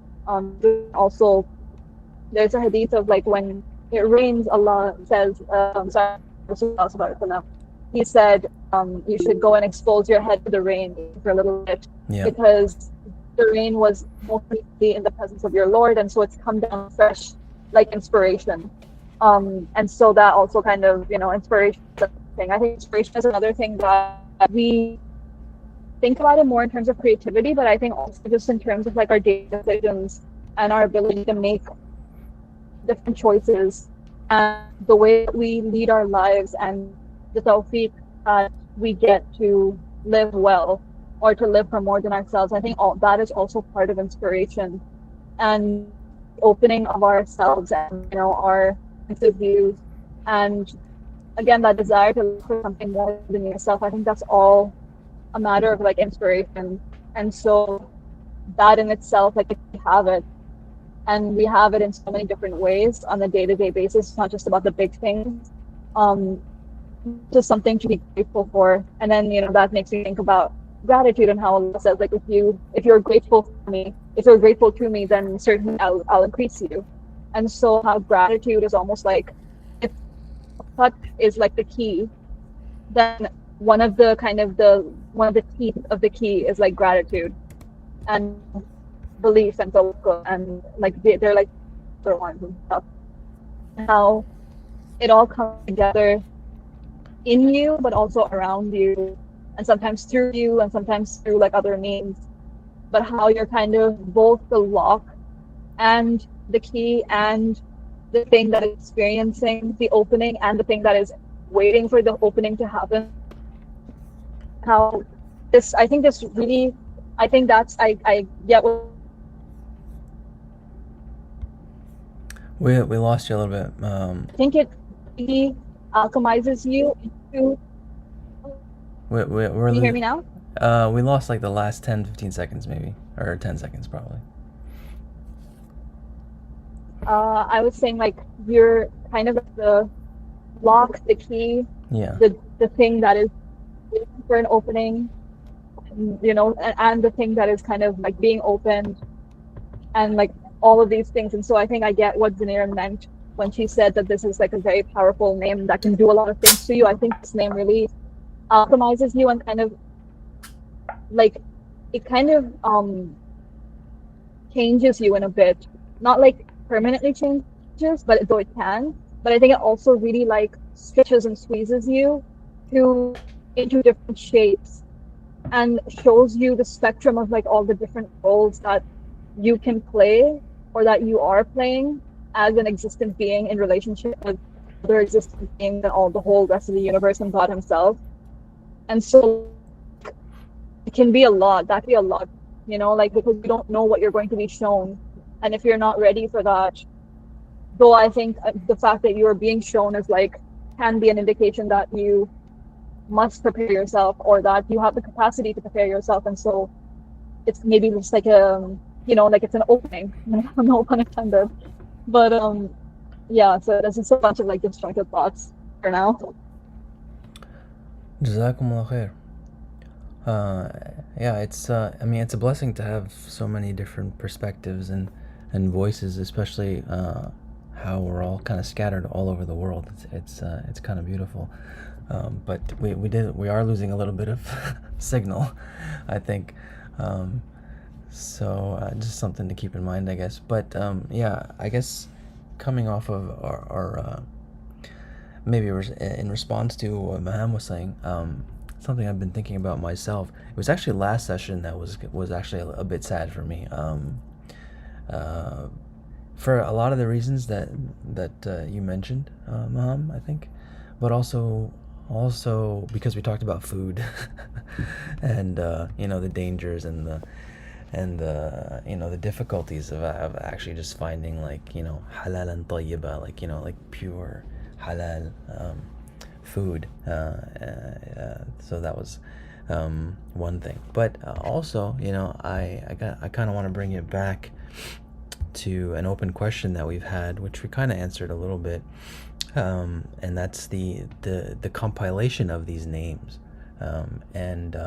also there's a hadith of like when it rains, Allah says, he said, you should go and expose your head to the rain for a little bit, because the rain was mostly in the presence of your Lord, and so it's come down fresh, like inspiration. And so that also kind of, inspiration is a thing. I think inspiration is another thing that we think about it more in terms of creativity, but I think also just in terms of like our daily decisions and our ability to make different choices and the way that we lead our lives and the tawfiq that we get to live well or to live for more than ourselves. I think all that is also part of inspiration and opening of ourselves and our points of views, and again that desire to look for something more than yourself. I think that's all a matter of like inspiration. And so that in itself, like we have it, and we have it in so many different ways on a day-to-day basis. It's not just about the big things. just something to be grateful for. And then, that makes me think about gratitude and how Allah says, like, if you're grateful for me, if you're grateful to me, then certainly I'll increase you. And so how gratitude is almost like, if touch is like the key, then one of the teeth of the key is like gratitude and belief and tawakkul, and like they're like the ones and stuff. How it all comes together in you, but also around you, and sometimes through you, and sometimes through like other means. But how you're kind of both the lock and the key and the thing that is experiencing the opening and the thing that is waiting for the opening to happen. How I think I get what. We lost you a little bit. I think it really alchemizes you into. We're Can you hear me now? We lost like the last 10-15 seconds maybe, or 10 seconds probably. I was saying, like, you're kind of the lock, the key, Yeah. the thing that is waiting for an opening, and the thing that is kind of like being opened, and like all of these things. And so I think I get what Zanira meant when she said that this is like a very powerful name that can do a lot of things to you. I think this name really alchemizes you and kind of like it kind of changes you in a bit, not like permanently changes, but though it can. But I think it also really like stretches and squeezes you into different shapes and shows you the spectrum of like all the different roles that you can play or that you are playing as an existent being in relationship with other existent beings and all the whole rest of the universe and God himself. And so it can be a lot. That can be a lot, like, because you don't know what you're going to be shown. And if you're not ready for that, though I think the fact that you're being shown is like, can be an indication that you must prepare yourself or that you have the capacity to prepare yourself. And so it's maybe just like like it's an opening, no pun intended. But yeah, so there's just a bunch of like disjointed thoughts for now. Jazakumullah khair. Yeah, it's I mean, it's a blessing to have so many different perspectives and voices, especially how we're all kind of scattered all over the world. It's kind of beautiful. But we are losing a little bit of signal, I think. So just something to keep in mind, I guess. But yeah, I guess coming off of our maybe in response to what Maham was saying, something I've been thinking about myself. It was actually last session that was actually a bit sad for me. For a lot of the reasons that you mentioned, Maham, I think, but also because we talked about food and the dangers and the difficulties of actually just finding like halal and tayyiba, like pure halal food. So that was one thing. But also, I kind of want to bring it back to an open question that we've had, which we kind of answered a little bit, and that's the compilation of these names. And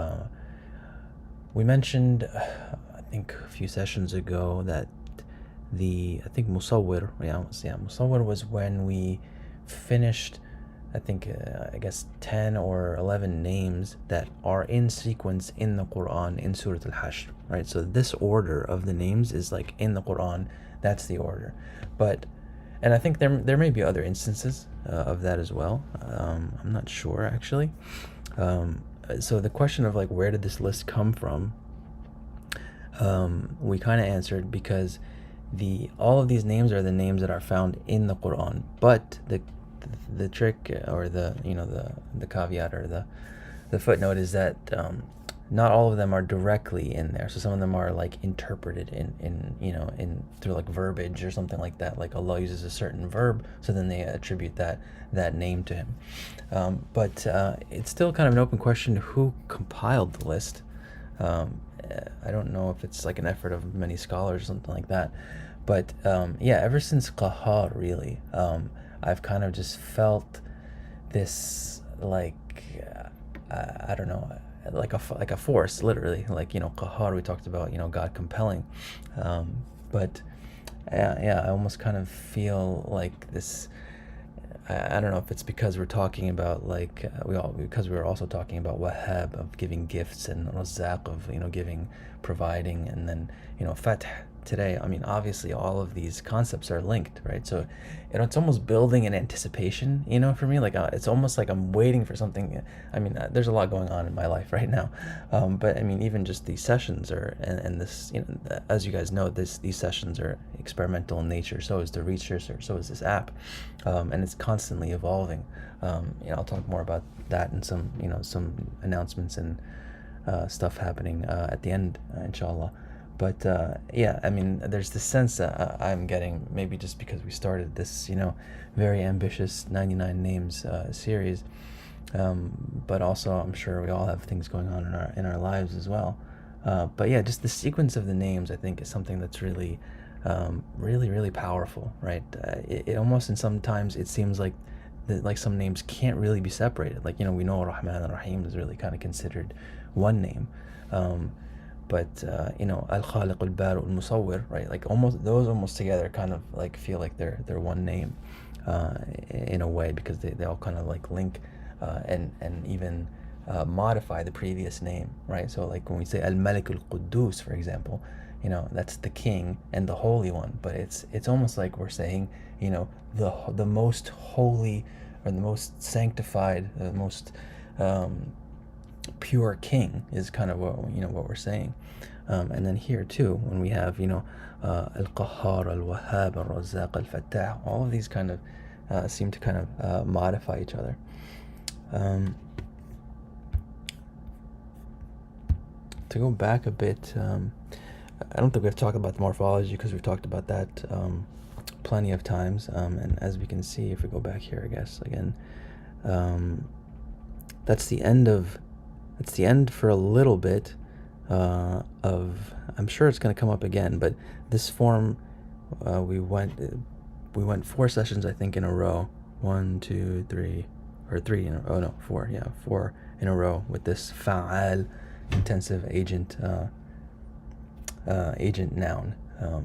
we mentioned, I think a few sessions ago, that I think Musawwir, Musawwir was when we finished, I think, I guess 10 or 11 names that are in sequence in the Quran in Surah Al-Hashr, right? So this order of the names is like in the Quran, that's the order. And I think there may be other instances of that as well. I'm not sure, actually. So the question of like, where did this list come from? We kind of answered because all of these names are the names that are found in the Quran, but the trick or the caveat or the footnote is that not all of them are directly in there. So some of them are like interpreted in through like verbiage or something like that. Like Allah uses a certain verb, so then they attribute that name to him. But it's still kind of an open question who compiled the list. I don't know if it's like an effort of many scholars or something like that. But yeah, ever since Qahar, really, I've kind of just felt this like I don't know, like a force, literally. Like, qahar, we talked about, God compelling. But yeah, I almost kind of feel like this. I don't know if it's because we're talking about like because we're also talking about wahab, of giving gifts, and razaq, of giving, providing, and then fath today. I mean, obviously all of these concepts are linked, right? So it's almost building an anticipation, for me. Like it's almost like I'm waiting for something. I mean, there's a lot going on in my life right now, but I mean, even just these sessions are, and this, as you guys know, these sessions are experimental in nature. So is the research, or so is this app, and it's constantly evolving. I'll talk more about that and some announcements and stuff happening at the end, inshallah. But yeah, I mean, there's this sense that I'm getting, maybe just because we started this, very ambitious 99 names series, but also I'm sure we all have things going on in our lives as well. But yeah, just the sequence of the names, I think, is something that's really, really, really powerful, right? It almost, and sometimes it seems like like some names can't really be separated. Like, we know Rahman and Rahim is really kind of considered one name. But Al-Khaliq, Al-Bari, Al-Musawwir, right? Like almost together kind of like feel like they're one name, in a way, because they all kind of like link, and even modify the previous name, right? So like when we say Al-Malik Al-Quddus, for example, that's the king and the holy one, but it's almost like we're saying, the most holy, or the most sanctified, the most pure king is kind of what we're saying. And then here too, when we have Al-Qahhar, Al-Wahhab, Al-Razzaq, Al-Fattah, all of these kind of seem to kind of modify each other. To go back a bit, I don't think we have to talk about the morphology, because we've talked about that plenty of times. And as we can see, if we go back here, I guess again, that's the end for a little bit of. I'm sure it's going to come up again, but this form, we went 4 sessions, I think, in a row. 1, 2, 3, or 3 in a, oh no, 4, yeah, 4 in a row with this fa'al, intensive agent noun.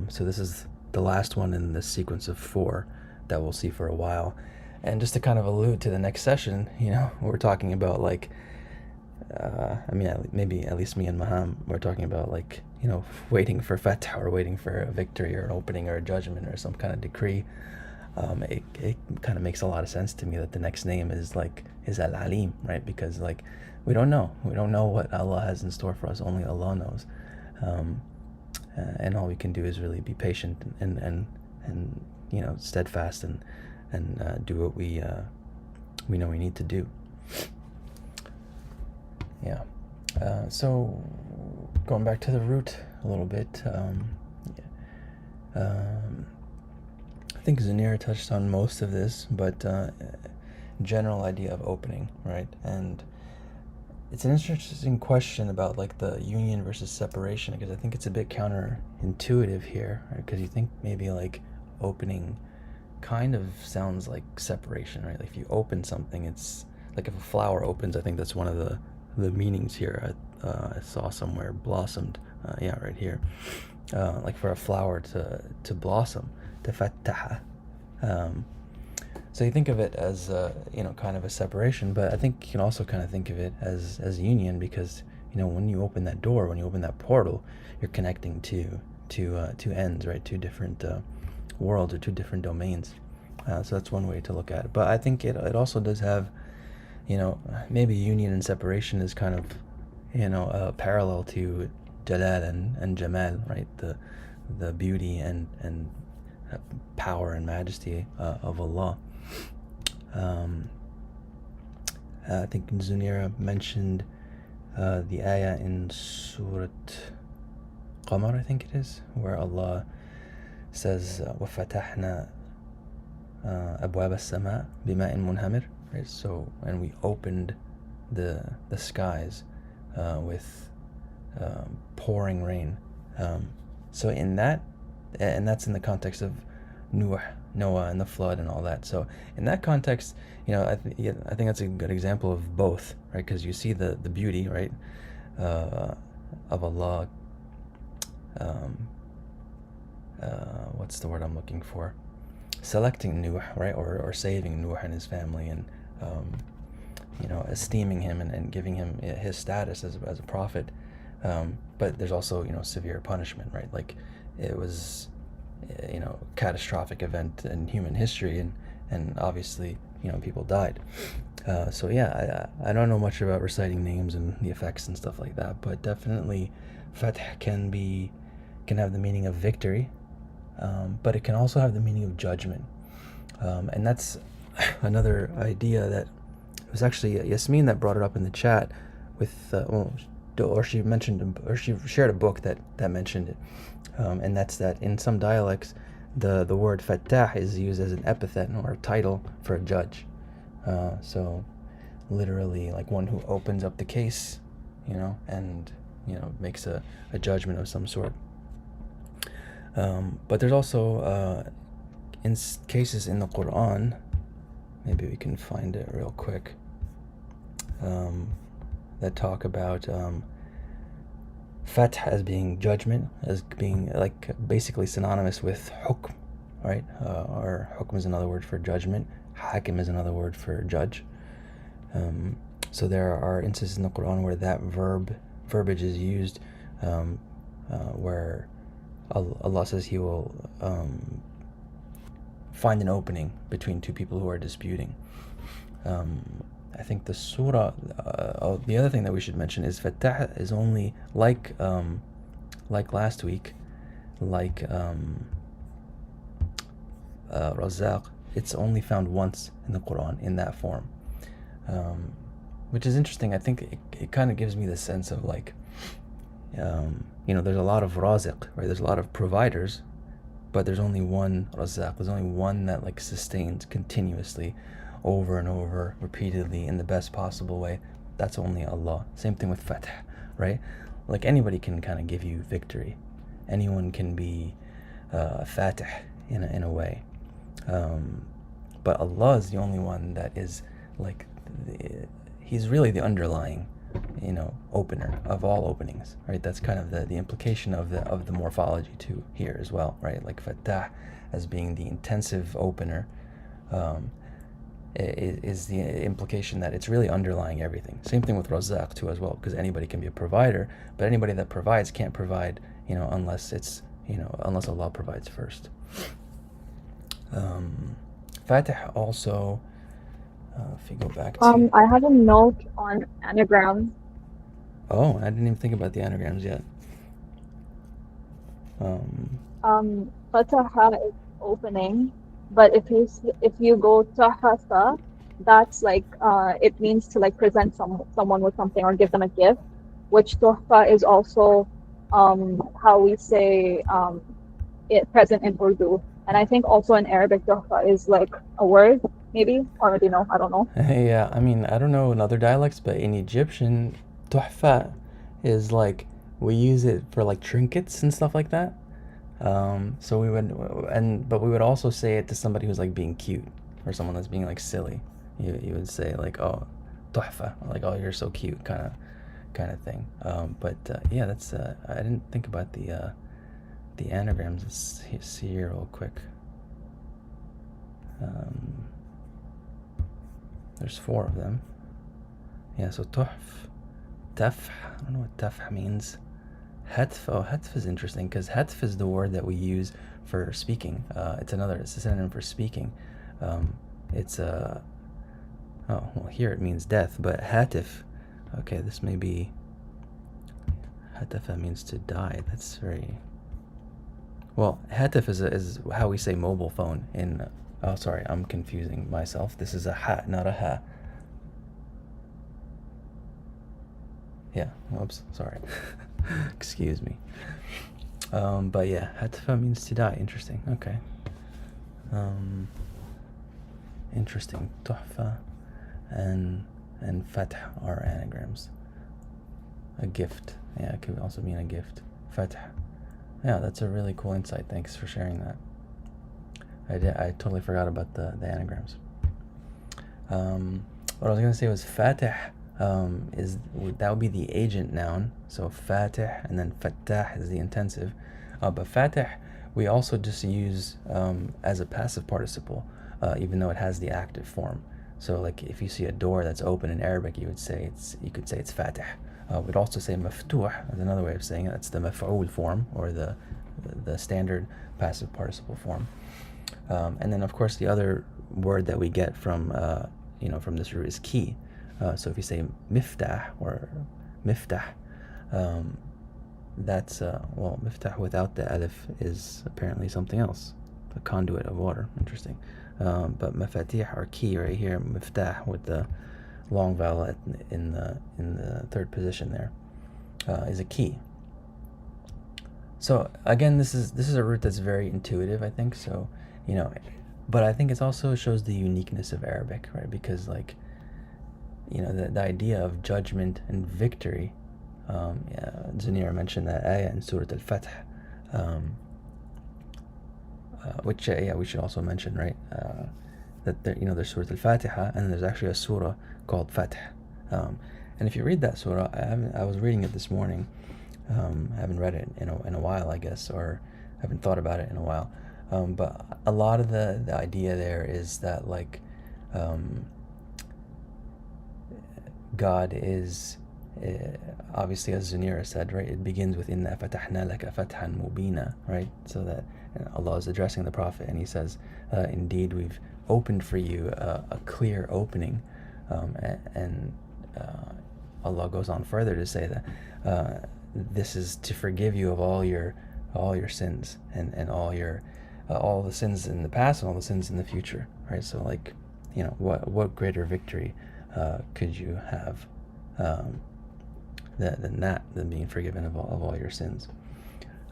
So this is the last one in this sequence of 4 that we'll see for a while. And just to kind of allude to the next session, we're talking about like, I mean, maybe at least me and Maham, we're talking about like, waiting for fatah, or waiting for a victory, or an opening, or a judgment, or some kind of decree. It kind of makes a lot of sense to me that the next name is Al-Alim, right? Because like, we don't know what Allah has in store for us. Only Allah knows. And all we can do is really be patient and steadfast, and do what we know we need to do. Yeah. So going back to the root a little bit, I think Zanira touched on most of this, but general idea of opening, right? And it's an interesting question about like the union versus separation, because I think it's a bit counterintuitive here, right? Because you think maybe like opening kind of sounds like separation, right? Like if you open something, it's like if a flower opens, I think that's one of the meanings here. I saw somewhere, blossomed, yeah, right here. Like for a flower to blossom, tafattaha. So you think of it as kind of a separation, but I think you can also kind of think of it as union, because when you open that door, when you open that portal, you're connecting to two ends, right? 2 different worlds, or 2 different domains. So that's one way to look at it. But I think it also does have, maybe union and separation is kind of parallel to jalal and jamal, right? The beauty and power and majesty of Allah. I think Zunira mentioned the ayah in Surah Qamar, I think it is, where Allah says, وَفَتَحْنَا أَبْوَابَ السَّمَاءِ بِمَاءٍ مُنْهَمِرٍ, right? So, and we opened the skies with pouring rain. So in that, and that's in the context of Nuh Noah and the flood and all that. So in that context, I think that's a good example of both, right? Because you see the beauty, right, of Allah. Um, what's the word I'm looking for? Selecting Nuh, right, or saving Nuh and his family, and esteeming him and giving him his status as a prophet. But there's also severe punishment, right? Like it was catastrophic event in human history, and obviously people died. So yeah, I don't know much about reciting names and the effects and stuff like that, but definitely Fath can have the meaning of victory, but it can also have the meaning of judgment. And that's another idea that it was actually Yasmin that brought it up in the chat with, or she mentioned, or she shared a book that mentioned it. And that's that in some dialects, the word fattah is used as an epithet or a title for a judge. So literally like one who opens up the case, and makes a judgment of some sort. But there's also in cases in the Quran, maybe we can find it real quick, that talk about fath as being judgment, as being like basically synonymous with hukm, right? Or hukm is another word for judgment. Hakim is another word for judge. So there are instances in the Quran where that verbiage is used, where Allah says He will find an opening between two people who are disputing. I think the surah. The other thing that we should mention is Fattah is only like last week, like Razaq. It's only found once in the Quran in that form, which is interesting. I think it kind of gives me the sense of like, there's a lot of Raziq, right? There's a lot of providers, but there's only one Razaq. There's only one that like sustains continuously, over and over, repeatedly, in the best possible way. That's only Allah. Same thing with Fath, right? Like anybody can kind of give you victory. Anyone can be Fatih in a way. But Allah is the only one that is like, He's really the underlying, opener of all openings, right? That's kind of the implication of the morphology too here as well, right? Like Fattah as being the intensive opener, is the implication that it's really underlying everything. Same thing with Razaq too as well, because anybody can be a provider, but anybody that provides can't provide, unless it's, unless Allah provides first. Fatih also, if you go back to... I have a note on anagrams. Oh, I didn't even think about the anagrams yet. Fataha is opening, but if you go tahasa, that's like it means to like present someone with something or give them a gift, which tuhfa is also how we say it present in Urdu, and I think also in Arabic tuhfa is like a word, maybe, or maybe no, I don't know. Yeah, I mean, I don't know in other dialects, but in Egyptian, tuhfa is like, we use it for like trinkets and stuff like that. So we would also say it to somebody who's like being cute, or someone that's being like silly. You would say like, oh, tuhfa, like, oh, you're so cute, kind of thing. Yeah, that's I didn't think about the anagrams. Let's see here real quick. There's 4 of them. Yeah, so taf, I don't know what taf means. Hatf is interesting, because hatf is the word that we use for speaking. It's a synonym for speaking. It's here it means death, but hatif, okay, this may be, hatafa means to die. That's very, well, hatif is how we say mobile phone in, oh, sorry, I'm confusing myself. This is a ha, not a ha. Yeah, whoops, sorry. Excuse me. But yeah, hatafa means to die. Interesting. Okay. Interesting. Tuhfa and fath are anagrams. A gift. Yeah, it could also mean a gift. Fath. Yeah, that's a really cool insight. Thanks for sharing that. I totally forgot about the anagrams. What I was gonna say was fatih, that would be the agent noun. So fatih, and then fattah is the intensive. But fatih we also just use as a passive participle, even though it has the active form. So like if you see a door that's open in Arabic, you could say it's fatih. We'd also say maftuh is another way of saying it. That's the maf'ul form, or the standard passive participle form. And then of course the other word that we get from from this root is key. So if you say miftah or miftah, that's miftah without the alif is apparently something else, a conduit of water. Interesting. But mafatih, or key, right here, miftah with the long vowel in the third position there, is a key. So again, this is a root that's very intuitive, I think. So but I think it also shows the uniqueness of Arabic, right? Because the idea of judgment and victory. Zanira mentioned that ayah in Surah Al-Fath, which we should also mention, right? That there's Surah Al-Fatiha, and there's actually a surah called Fath. And if you read that surah, I was reading it this morning. I haven't read it in a while, I guess, or haven't thought about it in a while. But a lot of the idea there is that God is, obviously, as Zanira said, right, it begins with inna fatahna laka fathan mubina, right? So that Allah is addressing the Prophet, and he says, indeed we've opened for you a clear opening. And Allah goes on further to say that this is to forgive you of all your sins, and all the sins in the past and all the sins in the future, right? So what greater victory could you have than being forgiven of all your sins?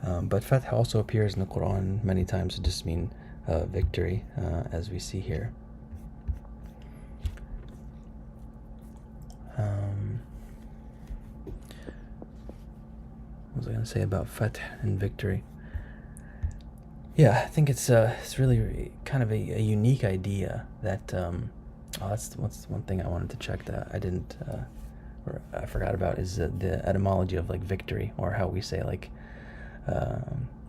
But Fath also appears in the Quran many times to just mean victory, as we see here. What was I going to say about Fath and victory? Yeah, I think it's really kind of a unique idea that that's one thing I wanted to check that I didn't or I forgot about, is the etymology of victory, or how we say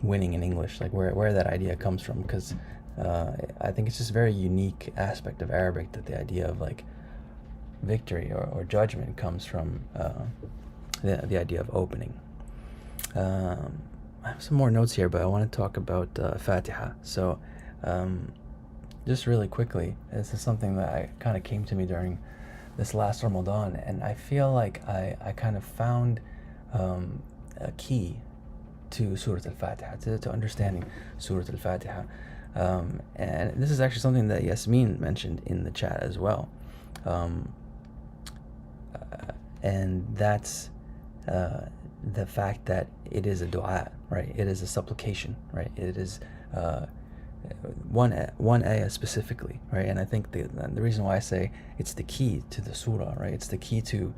winning in English, where that idea comes from, because I think it's just a very unique aspect of Arabic that the idea of victory or judgment comes from the idea of opening. I have some more notes here, but I want to talk about Fatiha. So just really quickly, this is something that kind of came to me during this last Ramadan, and I feel like I kind of found a key to Surah Al-Fatiha, to understanding Surah Al-Fatiha. And this is actually something that Yasmin mentioned in the chat as well. And that's the fact that it is a dua, right? It is a supplication, right? It is one ayah specifically, right? And I think the reason why I say it's the key to the surah, right? It's the key to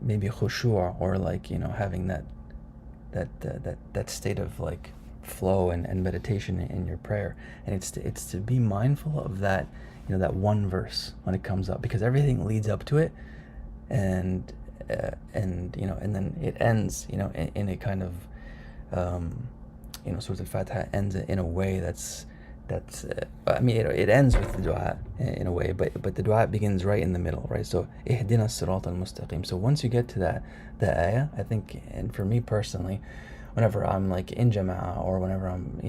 maybe khushu', or having that state of flow and meditation in your prayer. And it's to be mindful of that, that one verse when it comes up, because everything leads up to it, and then it ends in a kind of Surah Al-Fatiha ends in a way that's it ends with the dua in a way, but the dua begins right in the middle, right? So ihdina as-sirat al-mustaqim. So once you get to the ayah, I think, and for me personally, whenever I'm in jama'ah, or whenever I'm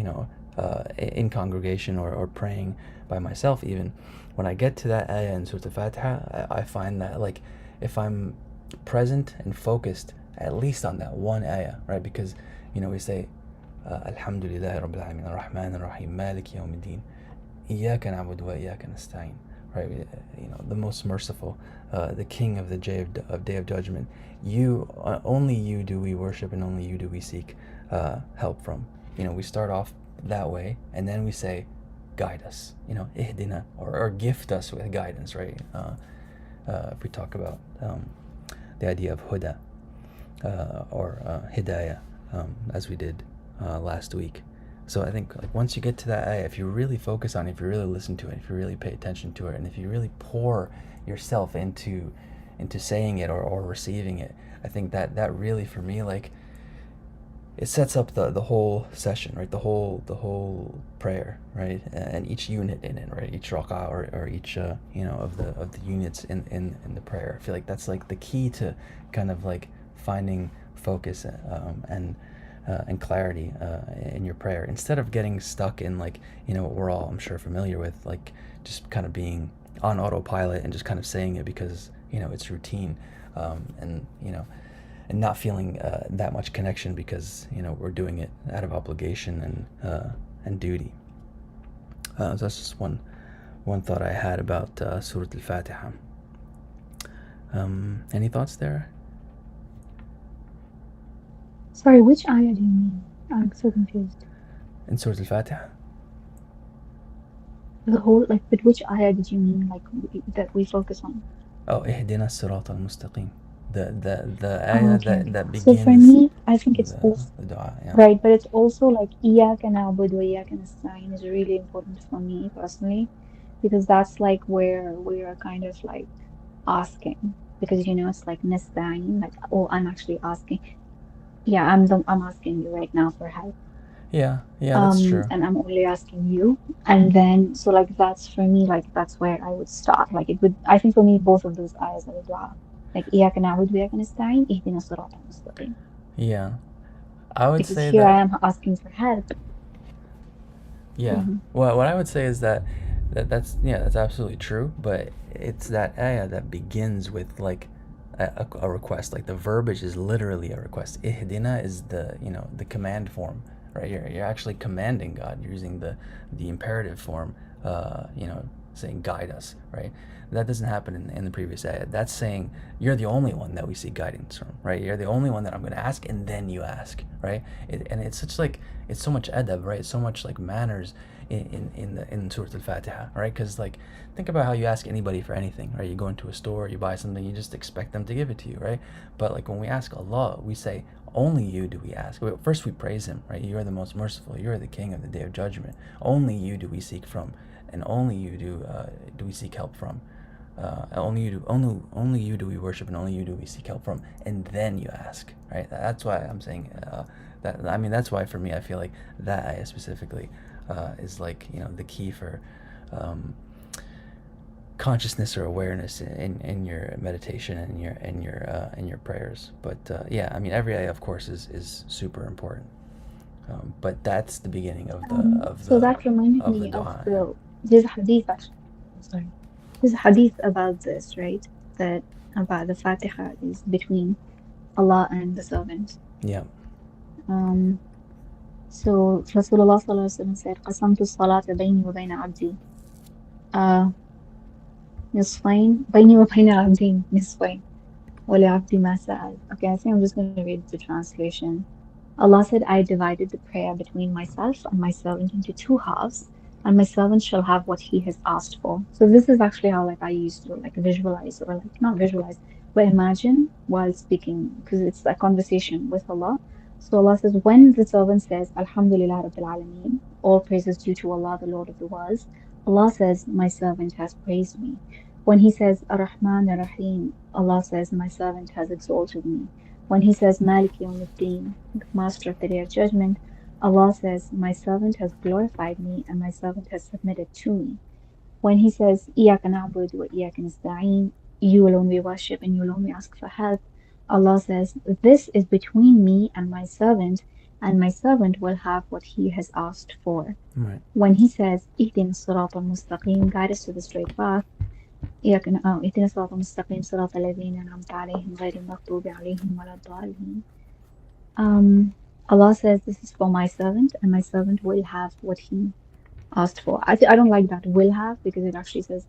in congregation, or praying by myself, even when I get to that ayah in Surah Al-Fatiha, I find that if I'm present and focused at least on that one ayah, right? Because we say Alhamdulillahi Rabbil Alamin Ar-Rahman Ar-Rahim Maliki Yawmiddin Iyyaka na'budu wa iyyaka nasta'in, right? The most merciful, the king of the day of judgment. Only you do we worship, and only you do we seek help from. We start off that way, and then we say, guide us, ihdina, or gift us with guidance, right? If we talk about the idea of huda, or hidayah, as we did last week. So I think like once you get to that ayah, if you really focus on it, if you really listen to it, if you really pay attention to it, and if you really pour yourself into saying it or receiving it, I think that really for me like it sets up the whole session, right? The whole prayer, right? And each unit in it, right? Each rak'ah or each of the units in the prayer. I feel like that's like the key to kind of like finding focus and clarity in your prayer instead of getting stuck in like what we're all I'm sure familiar with, like just kind of being on autopilot and just kind of saying it because it's routine, and not feeling that much connection because we're doing it out of obligation and duty. So that's just one thought I had about Surah Al-Fatiha. Any thoughts there? Sorry, which ayah do you mean? I'm so confused. In Surah Al-Fatiha? The whole, like, but which ayah did you mean, like, that we focus on? Oh, Ihdina Sirat al-Mustaqim. The Oh, ayah okay, okay. that So for begins me, I think it's also, the dua. Yeah. right, but it's also like إياك نعبد وإياك نستعين is really important for me personally, because that's like where we are kind of like asking, because it's like nasta'in, like, oh, I'm actually asking. Yeah, I'm asking you right now for help. Yeah, that's true. And I'm only asking you. And then, so like that's for me, like that's where I would start. Like it would, I think for me, both of those ayahs are a dua. Like إياك نعبد وإياك نستعين اهدنا الصراط المستقيم. Yeah, I would Because say here I that. am asking for help. Yeah. Hmm. Well, what I would say is that's absolutely true, but it's that ayah that begins with like a request. Like the verbiage is literally a request. Ihdina is the command form, right? You're actually commanding God. You're using the imperative form, saying guide us, right? That doesn't happen in the previous ayah. That's saying you're the only one that we seek guidance from, right? You're the only one that I'm going to ask, and then you ask, right? And it's such like it's so much adab, right? It's so much like manners in Surah Al-Fatiha, right? Because like think about how you ask anybody for anything, right? You go into a store, you buy something, you just expect them to give it to you, right? But like when we ask Allah, we say only you do we ask. First we praise Him, right? You are the most merciful. You are the King of the Day of Judgment. Only you do we seek from, and only you do we seek help from. Only you do we worship, and only you do we seek help from, and then you ask, right? That's why I'm saying that. I mean, that's why for me, I feel like that ayah specifically is like the key for consciousness or awareness in your meditation and in your prayers. But yeah, I mean, every ayah, of course, is super important. But that's the beginning of So that reminded the me of dua. Yeah. there's a hadith actually. Sorry. There's a hadith about this, right? That about the Fatiha is between Allah and the servant. Yeah. Um, so Rasulullah sallallahu alaihi wasallam said, قسمت الصلاة بيني وبين عبدي نصفين بيني وبين عبدي نصفين ولعبدي ما سأل. Okay, I think I'm just going to read the translation. Allah said, I divided the prayer between myself and my servant into two halves, and my servant shall have what he has asked for. So this is actually how like I used to like visualize, or like not visualize, but imagine while speaking, because it's a conversation with Allah. So Allah says, when the servant says, Alhamdulillah Rabbil Alameen, all praises due to Allah, the Lord of the worlds, Allah says, my servant has praised me. When he says, Ar-Rahman Ar-Rahim, Allah says, my servant has exalted me. When he says, Malik Yawmiddin, the master of the day of judgment, Allah says, my servant has glorified me and my servant has submitted to me. When he says, إِيَّاكَ نَعْبُدُ وَإِيَّاكَ نَسْتَعِينُ, you alone we worship and you alone we ask for help, Allah says, this is between me and my servant will have what he has asked for. Right. When he says, اهدنا الصراط المستقيم, guide us to the straight path, اهدنا الصراط المستقيم صراط الذين أنعمت عليهم غير المغضوب عليهم ولا الضالين. Allah says, this is for my servant, and my servant will have what he asked for. I don't like that will have, because it actually says,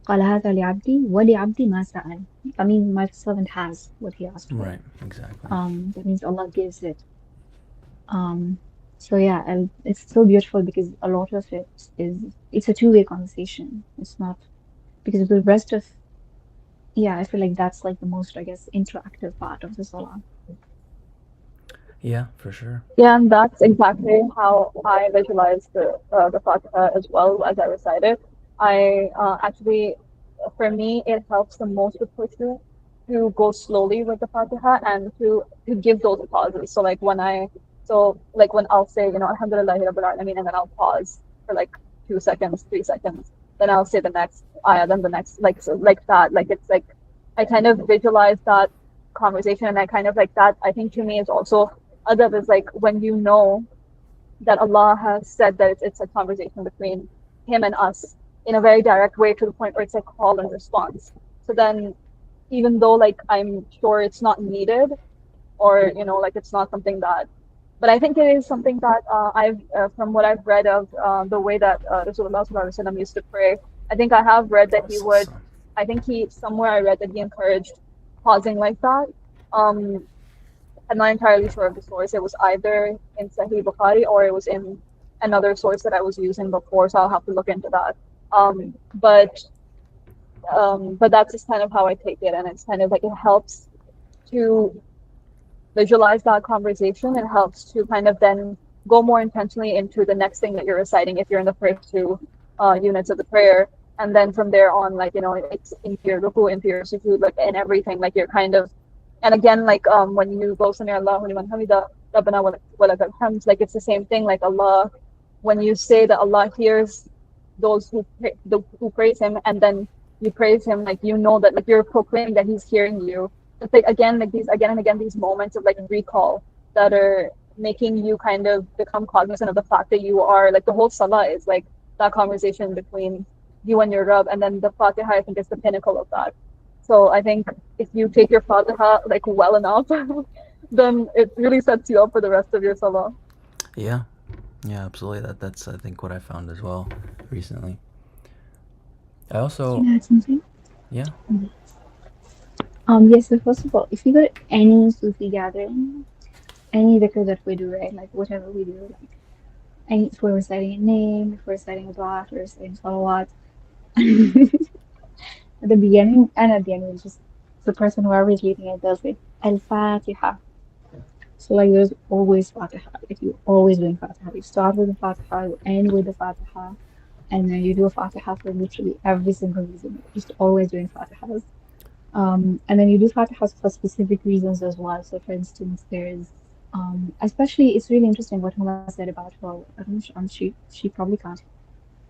قال هذا لعبدي ولعبدي ما سأل. I mean, my servant has what he asked for. Right. Exactly. That means Allah gives it. So yeah, and it's so beautiful because a lot of it it's a two-way conversation. It's not, because the rest of, yeah, I feel like that's like the most, I guess, interactive part of the salah. Yeah, for sure. Yeah, and that's exactly how I visualize the Fatiha as well as I recite it. I actually, for me, it helps the most with khushu to go slowly with the Fatiha and to give those pauses. So like when I'll say, Alhamdulillahi Rabbil Alameen, and then I'll pause for like 2 seconds, 3 seconds, then I'll say the next ayah, then the next, like so, like that. Like it's like I kind of visualize that conversation, and I kind of like that. I think to me is also adab is like when you know that Allah has said that it's a conversation between Him and us in a very direct way to the point where it's like call and response. So then, even though like I'm sure it's not needed or like it's not something that, but I think it is something that I've from what I've read of the way that Rasulullah Sallallahu Alaihi Wasallam used to pray. I think I have read that he would. Awesome. I think he somewhere I read that he encouraged pausing like that. Um, I'm not entirely sure of the source. It was either in Sahih Bukhari or it was in another source that I was using before, so I'll have to look into that. Um, but but that's just kind of how I take it, and it's kind of like it helps to visualize that conversation. It helps to kind of then go more intentionally into the next thing that you're reciting if you're in the first two units of the prayer. And then from there on, like, it's into your ruku, into your sujood, like, and everything. Like, you're kind of, and again, like, when you go Sami Allahu liman hamida, Rabbana wa lakal hamd, like, it's the same thing. Like, Allah, when you say that Allah hears those who praise Him, and then you praise Him, like, that, like, you're proclaiming that He's hearing you. It's like again, like these again and again these moments of like recall that are making you kind of become cognizant of the fact that you are like the whole salah is like that conversation between you and your Rabb, and then the Fatiha I think is the pinnacle of that. So I think if you take your Fatiha like well enough, then it really sets you up for the rest of your salah. Yeah, yeah, absolutely. That's I think what I found as well recently. I Can also I add something? yeah. Yes, so first of all, if you go to any Sufi gathering, any dhikr that we do, right, like whatever we do, like if we're reciting a name, if we're reciting a dua, if we're reciting salawat, at the beginning and at the end, it's just the person whoever is leading it does it. Al-Fatiha. So like there's always Fatiha. Like you always doing Fatiha. You start with the Fatiha, you end with the Fatiha, and then you do a Fatiha for literally every single reason. You're just always doing Fatihas. And then you do Fatihas for specific reasons as well. So for instance, there's especially it's really interesting what Huma said about her. I don't know, she probably can't.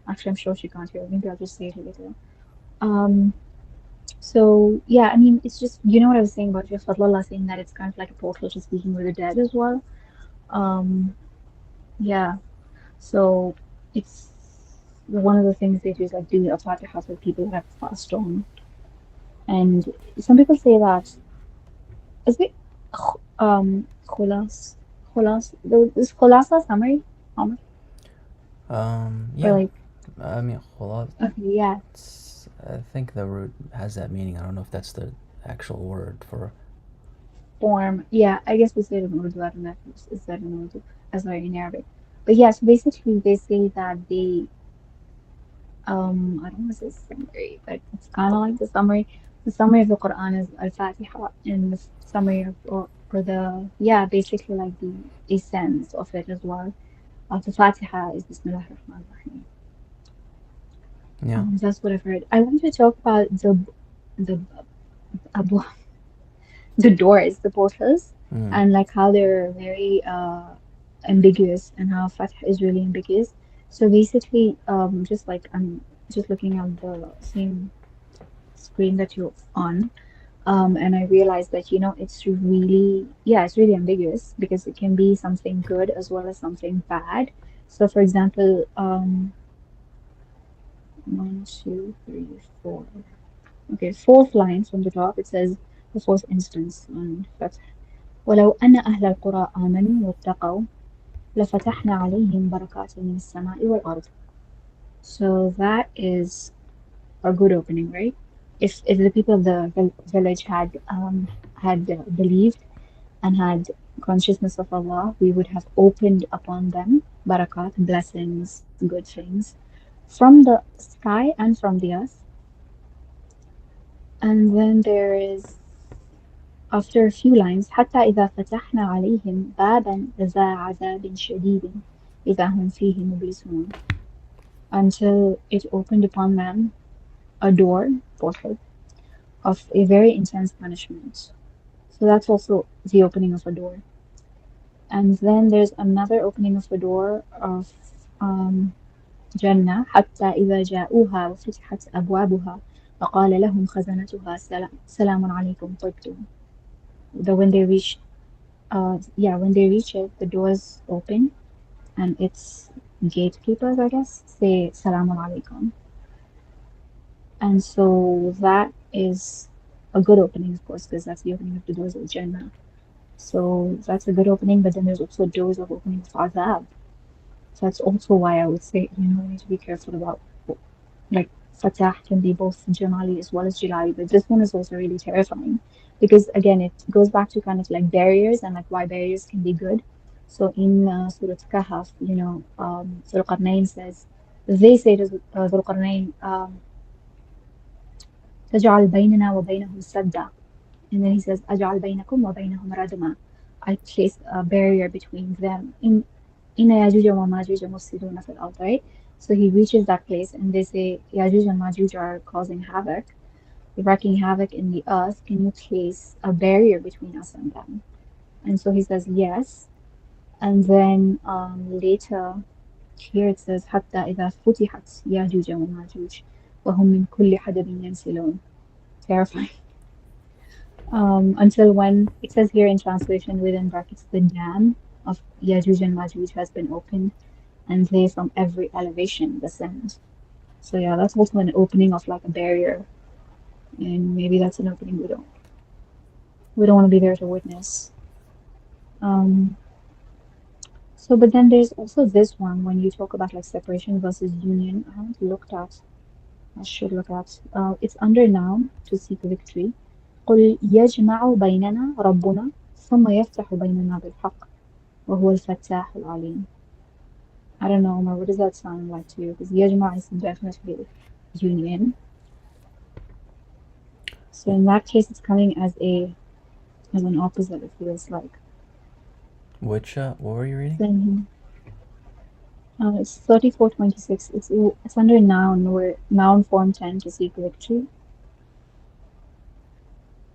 Actually, I'm sure she can't hear. Maybe I'll just say it later. Um, so yeah, I mean, it's just what I was saying about your Fadlallah saying that it's kind of like a portal to speaking with the dead as well. Um, yeah, so it's one of the things they do is like do a Fatiha for people that have passed on, and some people say that is it khulas khulas is khulasa summary Omar? Or Yeah. like I mean, khulas. okay yeah I think the root has that meaning. I don't know if that's the actual word for. form yeah I guess we say it in Urdu. I don't know if it's said in Urdu as well in Arabic, but yeah, so basically they say that they I don't want to say summary, but it's kind of like the summary. The summary of the Quran is Al-Fatiha, and the summary of or the yeah, basically like the essence of it as well. The Fatiha is Bismillah ar-Rahman ar-Rahim. Yeah. That's what I've heard. I want to talk about the abu- the doors, the portals, Mm. and like how they're very ambiguous and how Fatiha is really ambiguous. So basically, just like I'm just looking at the same screen that you're on. And I realized that, it's really, yeah, it's really ambiguous because it can be something good as well as something bad. So, for example, one, two, three, four. Okay, fourth line from the top, it says the fourth instance on Fath. ولو أن أهل القرى آمنوا واتقوا لفتحنا عليهم بركات من السماء والأرض. So that is a good opening, right? If the people of the village had believed and had consciousness of Allah, we would have opened upon them barakat, blessings, good things from the sky and from the earth. And then there is after a few lines حتى إذا فتحنا عليهم بابا ذا عذاب شديد إذا هم فيه مبلسون, until it opened upon them a door, portal, of a very intense punishment. So that's also the opening of a door. And then there's another opening of the door of Jannah حتى إذا جاءوها وفتحت أبوابها وقال لهم خزنتها سلام عليكم طبتم. When they reach, when they reach it, the doors open and its gatekeepers, I guess, say Salamun Alaikum. And so that is a good opening, of course, because that's the opening of the doors of Jannah. So that's a good opening, but then there's also doors of opening of Azab. So that's also why I would say, we need to be careful about, like, Fatah can be both Jamali as well as Jilali, but this one is also really terrifying because, again, it goes back to kind of like barriers and like why barriers can be good. So in Surah Kahf, Surah Qarnayn says, they say to Dhul Qarnayn, تجعل بيننا وبينهم سدا. And then he says, أجعل بينكم وبينهم ردما. I place a barrier between them. إن ياجوج وماجوج مفسدون في الأرض, right? So he reaches that place and they say, Yajuj and Majuj are causing havoc, wreaking havoc in the earth. Can you place a barrier between us and them? And so he says, yes. And then later, here it says, حتى إذا فتحت ياجوج وماجوج وهم من كل حدب ينسلون. Terrifying. Until when, it says here in translation within brackets, the dam of Yajuj and Majuj has been opened and they from every elevation descend. So yeah, that's also an opening of like a barrier, and maybe that's an opening we don't want to be there to witness. So but then there's also this one when you talk about like separation versus union. I should look at. It's under noun to seek victory. قل يجمع بيننا ربنا ثم يفتح بيننا بالحق وهو الفتاح العليم. I don't know, Omar, what does that sound like to you? Because yajma is definitely union. So in that case, it's coming as an opposite, it feels like. Which, what were you reading? Then, it's 3426. It's under noun, where noun form 10 to seek victory.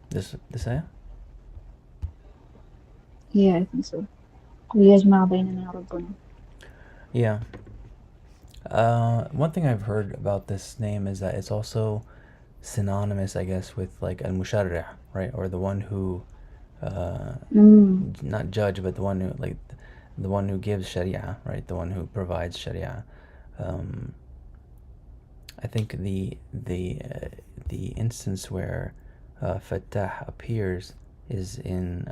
This ayah? Yeah, I think so. يجمع بيننا ربنا. Yeah. One thing I've heard about this name is that it's also synonymous, I guess, with like al-musharri', right? Or the one who, not judge, but the one who gives sharia, right? The one who provides sharia. I think the instance where Fattah appears is in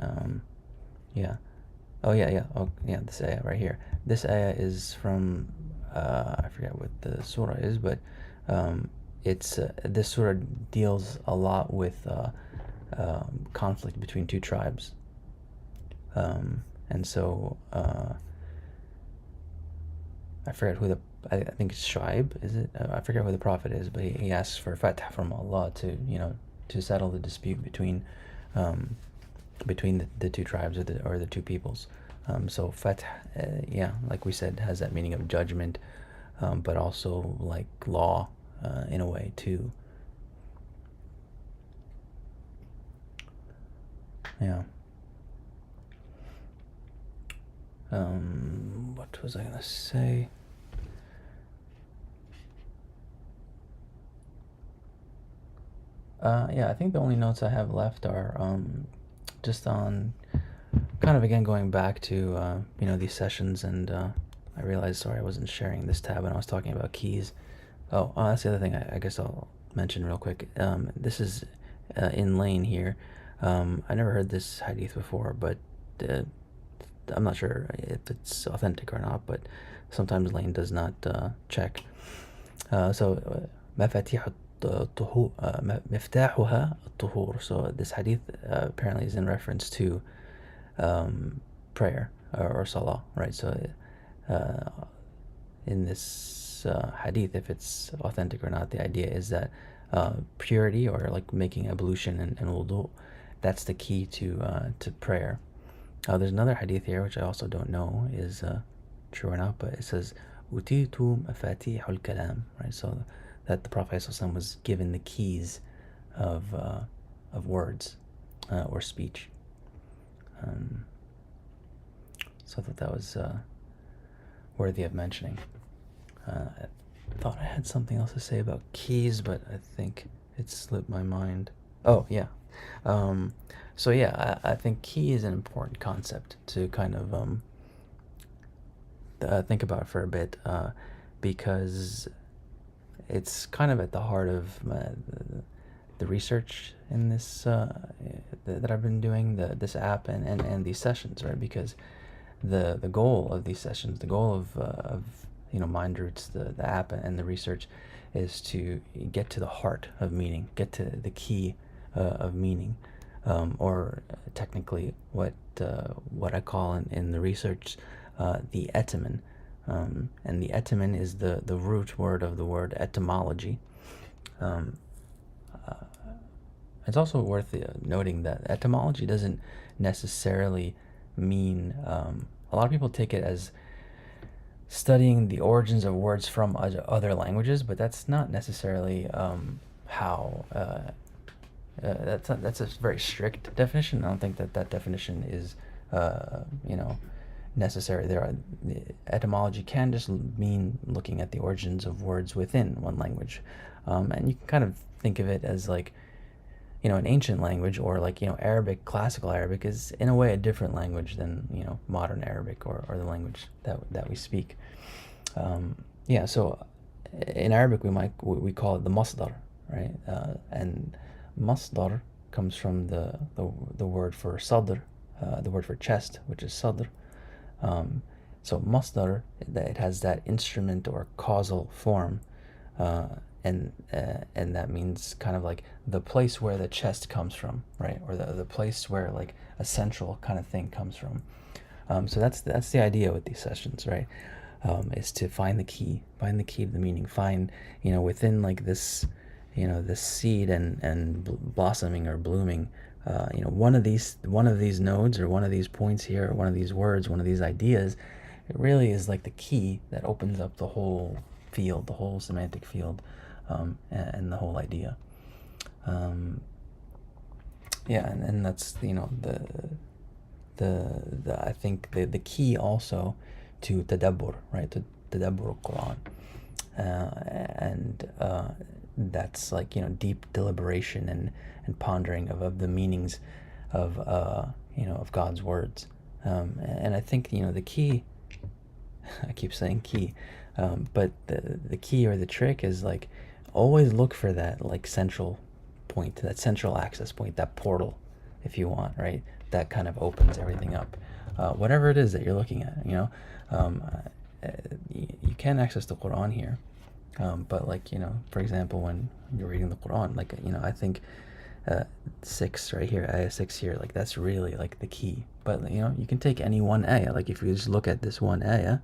this ayah right here. This ayah is from I forget what the surah is, but it's this surah deals a lot with conflict between two tribes, and so I forget who I think it's Shu'aib, is it? I forget who the prophet is, but he asks for fatah from Allah to settle the dispute between the two tribes or the two peoples. So fatah, like we said, has that meaning of judgment, but also like law in a way too. Yeah. What was I gonna say? I think the only notes I have left are just on kind of again going back to these sessions, and I realized, sorry, I wasn't sharing this tab when I was talking about keys. That's the other thing I guess I'll mention real quick. This is in Lane here. I never heard this hadith before, but I'm not sure if it's authentic or not, but sometimes Lane does not check. So مفتاحها الطهور. So this hadith apparently is in reference to prayer or salah, right? So in this hadith, if it's authentic or not, the idea is that purity, or like making ablution and wudu, that's the key to prayer. There's another hadith here which I also don't know is true or not, but it says utitu mafatihul kalam, right? So that the Prophet ﷺ was given the keys of words or speech. So I thought that was worthy of mentioning. I thought I had something else to say about keys, but I think it slipped my mind. Oh, yeah. So yeah, I think key is an important concept to kind of think about for a bit, because it's kind of at the heart of the research in this that I've been doing, this app and these sessions, right? Because the goal of these sessions, the goal of Mind Roots, the app and the research, is to get to the heart of meaning, get to the key of meaning, or technically what I call in the research the etymon, and the etymon is the root word of the word etymology. It's also worth noting that etymology doesn't necessarily mean, a lot of people take it as studying the origins of words from other languages, but that's not necessarily how. That's a very strict definition. I don't think that definition is, necessary. Etymology can just mean looking at the origins of words within one language, and you can kind of think of it as like, an ancient language, or like, Arabic, classical Arabic is in a way a different language than, modern Arabic or the language that we speak. Yeah, so in Arabic we call it the masdar, right? And masdar comes from the word for sadr, the word for chest, which is sadr. So masdar, it has that instrument or causal form, and that means kind of like the place where the chest comes from, right? Or the place where like a central kind of thing comes from. So that's the idea with these sessions, right? Is to find the key to the meaning, find, within like this, this seed and blossoming or blooming, one of these nodes, or one of these points here, or one of these words, one of these ideas, it really is like the key that opens up the whole field, the whole semantic field, and the whole idea. Yeah, and that's the I think the key also to tadabbur, right? To tadabbur Quran, and that's like, deep deliberation and pondering of the meanings of of God's words, and I think the key. I keep saying key, but the key or the trick is like always look for that like central point, that central access point, that portal, if you want, right? That kind of opens everything up, whatever it is that you're looking at. You can access the Quran here, but like, for example, when you're reading the Quran, like, I think 6 right here, ayah 6 here, like that's really like the key. But you can take any one ayah, like if you just look at this one ayah,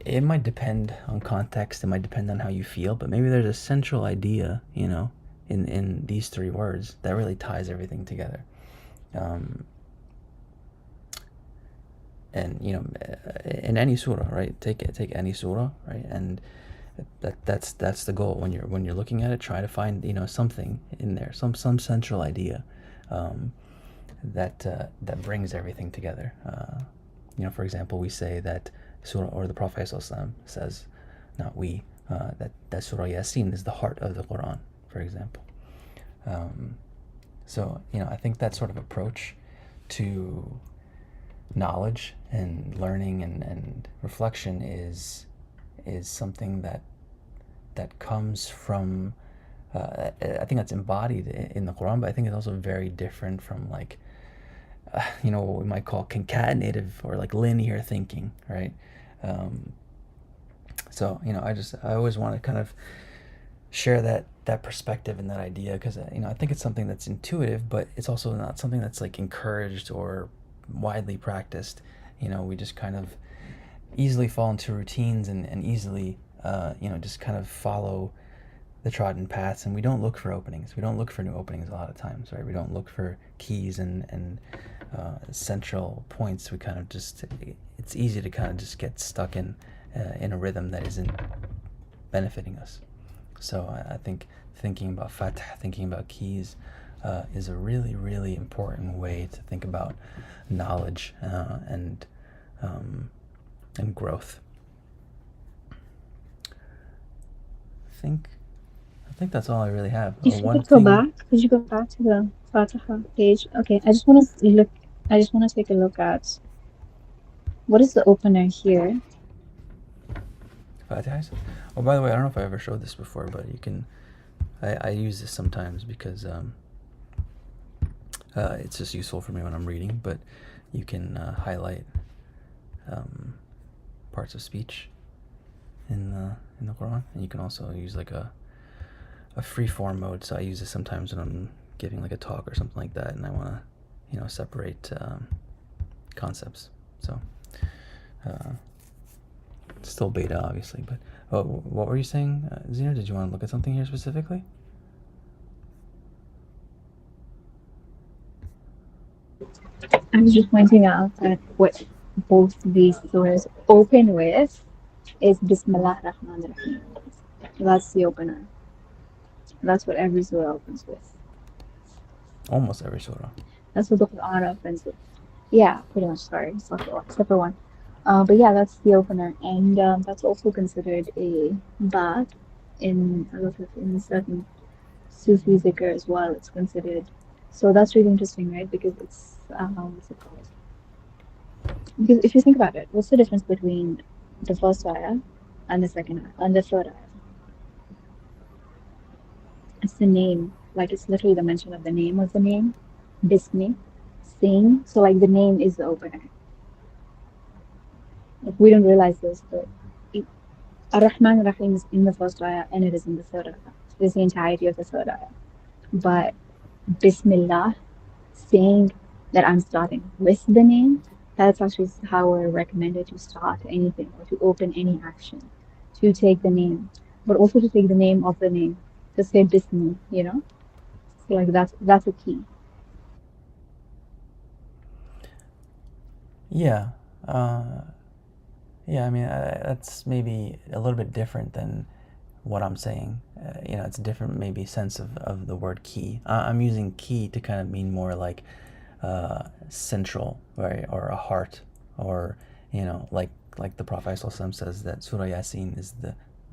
it might depend on context, it might depend on how you feel, but maybe there's a central idea, in these 3 words that really ties everything together. And in any surah, right? Take any surah, right? And that's the goal when you're looking at it. Try to find something in there, some central idea, that brings everything together. For example, we say that surah, or the Prophet ﷺ says, not we, that Surah Yasin is the heart of the Quran, for example. So I think that sort of approach to knowledge and learning and reflection is something that comes from, I think that's embodied in the Quran, but I think it's also very different from like, what we might call concatenative or like linear thinking, right? So I always want to kind of share that perspective and that idea, because I think it's something that's intuitive, but it's also not something that's like encouraged or widely practiced. We just kind of easily fall into routines and easily just kind of follow the trodden paths, and we don't look for openings. We don't look for new openings a lot of times, right? We don't look for keys and central points. We kind of just, it's easy to kind of just get stuck in a rhythm that isn't benefiting us. So I think thinking about fath, thinking about keys, is a really, really important way to think about knowledge, and growth. I think that's all I really have. If you One could go thing. back, could you go back to the Fatiha page? Okay, I just want to look. I just want to take a look at what is the opener here. Fatiha. Oh, by the way, I don't know if I ever showed this before, but you can. I use this sometimes because it's just useful for me when I'm reading. But you can highlight parts of speech in the Quran, and you can also use like a free form mode. So I use this sometimes when I'm giving like a talk or something like that, and I want to separate concepts. So still beta, obviously. But what were you saying, Zena? Did you want to look at something here specifically? I was just pointing out that what both these surahs open with is Bismillah Rahman Rahim. That's the opener. That's what every surah opens with. Almost every surah. That's what the Quran opens with. Yeah, pretty much. Sorry, except for one. But yeah, that's the opener, and that's also considered a bad in a lot of in certain Sufi zikr as well. It's considered. So that's really interesting, right? Because it's what's it called? Because if you think about it, what's the difference between the first ayah and the second ayah and the third ayah? It's the name. Like it's literally the mention of the name of the name. Bismi, saying. So like the name is the opener. Like we don't realize this, but Ar-Rahman Ar-Rahim is in the first ayah and it is in the third ayah. It's the entirety of the third ayah. But Bismillah, saying that I'm starting with the name, that's actually how we're recommended to start anything or to open any action, to take the name, but also to take the name of the name, to say Bismi, So like that's a key. Yeah. Yeah, I mean, that's maybe a little bit different than what I'm saying. It's a different maybe sense of the word key. I'm using key to kind of mean more like central, right, or a heart, or like the Prophet ﷺ says that Surah Yasin is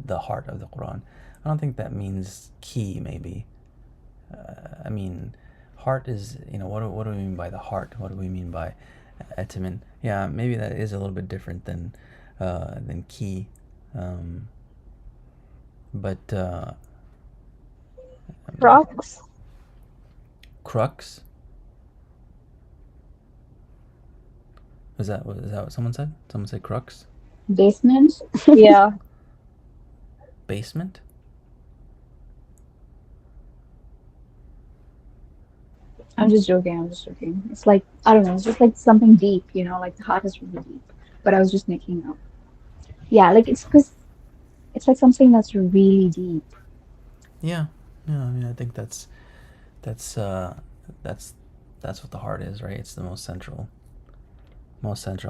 the heart of the Quran. I don't think that means key. Maybe. I mean, heart is what do we mean by the heart? What do we mean by etamin? Yeah, maybe that is a little bit different than key. But Rocks. crux. Is that what someone said? Someone said crux? Basement. Yeah. Basement? I'm just joking. It's like, I don't know, it's just like something deep, like the heart is really deep. But I was just making up. Yeah, like it's because it's like something that's really deep. Yeah. Yeah, I mean, I think that's that's what the heart is, right? It's the most central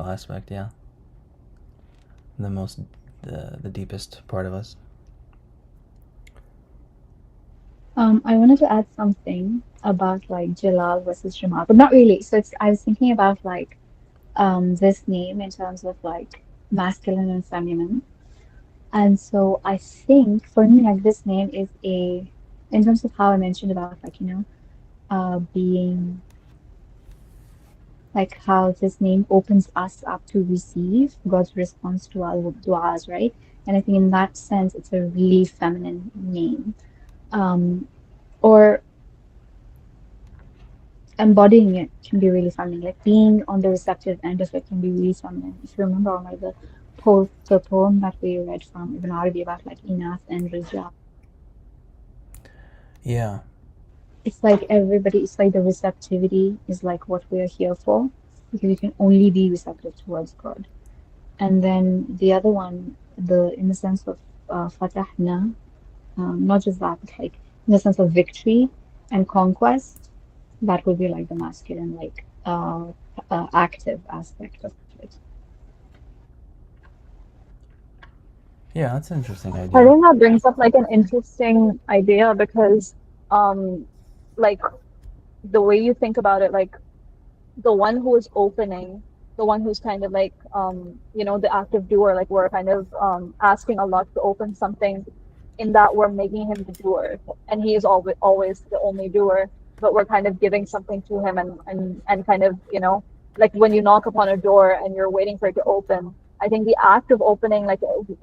aspect, yeah. The deepest part of us. I wanted to add something about like Jalal versus Jamal, but not really. So I was thinking about like this name in terms of like masculine and feminine. And so I think for me, like this name is in terms of how I mentioned about like, being like how this name opens us up to receive God's response to our du'as, right? And I think in that sense, it's a really feminine name. Or embodying it can be really feminine. Like being on the receptive end of it can be really feminine. If you remember, Omar, the poem that we read from Ibn Arabi about like Inath and Rijal. Yeah. It's like it's like the receptivity is like what we're here for, because you can only be receptive towards God. And then the other one, in the sense of Fatahna, Not just that, but like in the sense of victory and conquest, that would be like the masculine, like active aspect of it. Yeah, that's an interesting I idea. think that brings up like an interesting idea because, um, like the way you think about it, like the one who is opening, the one who's kind of like, the active doer, like we're kind of asking Allah to open something, in that we're making him the doer, and he is always the only doer, but we're kind of giving something to him, and kind of, like when you knock upon a door and you're waiting for it to open. I think the act of opening, like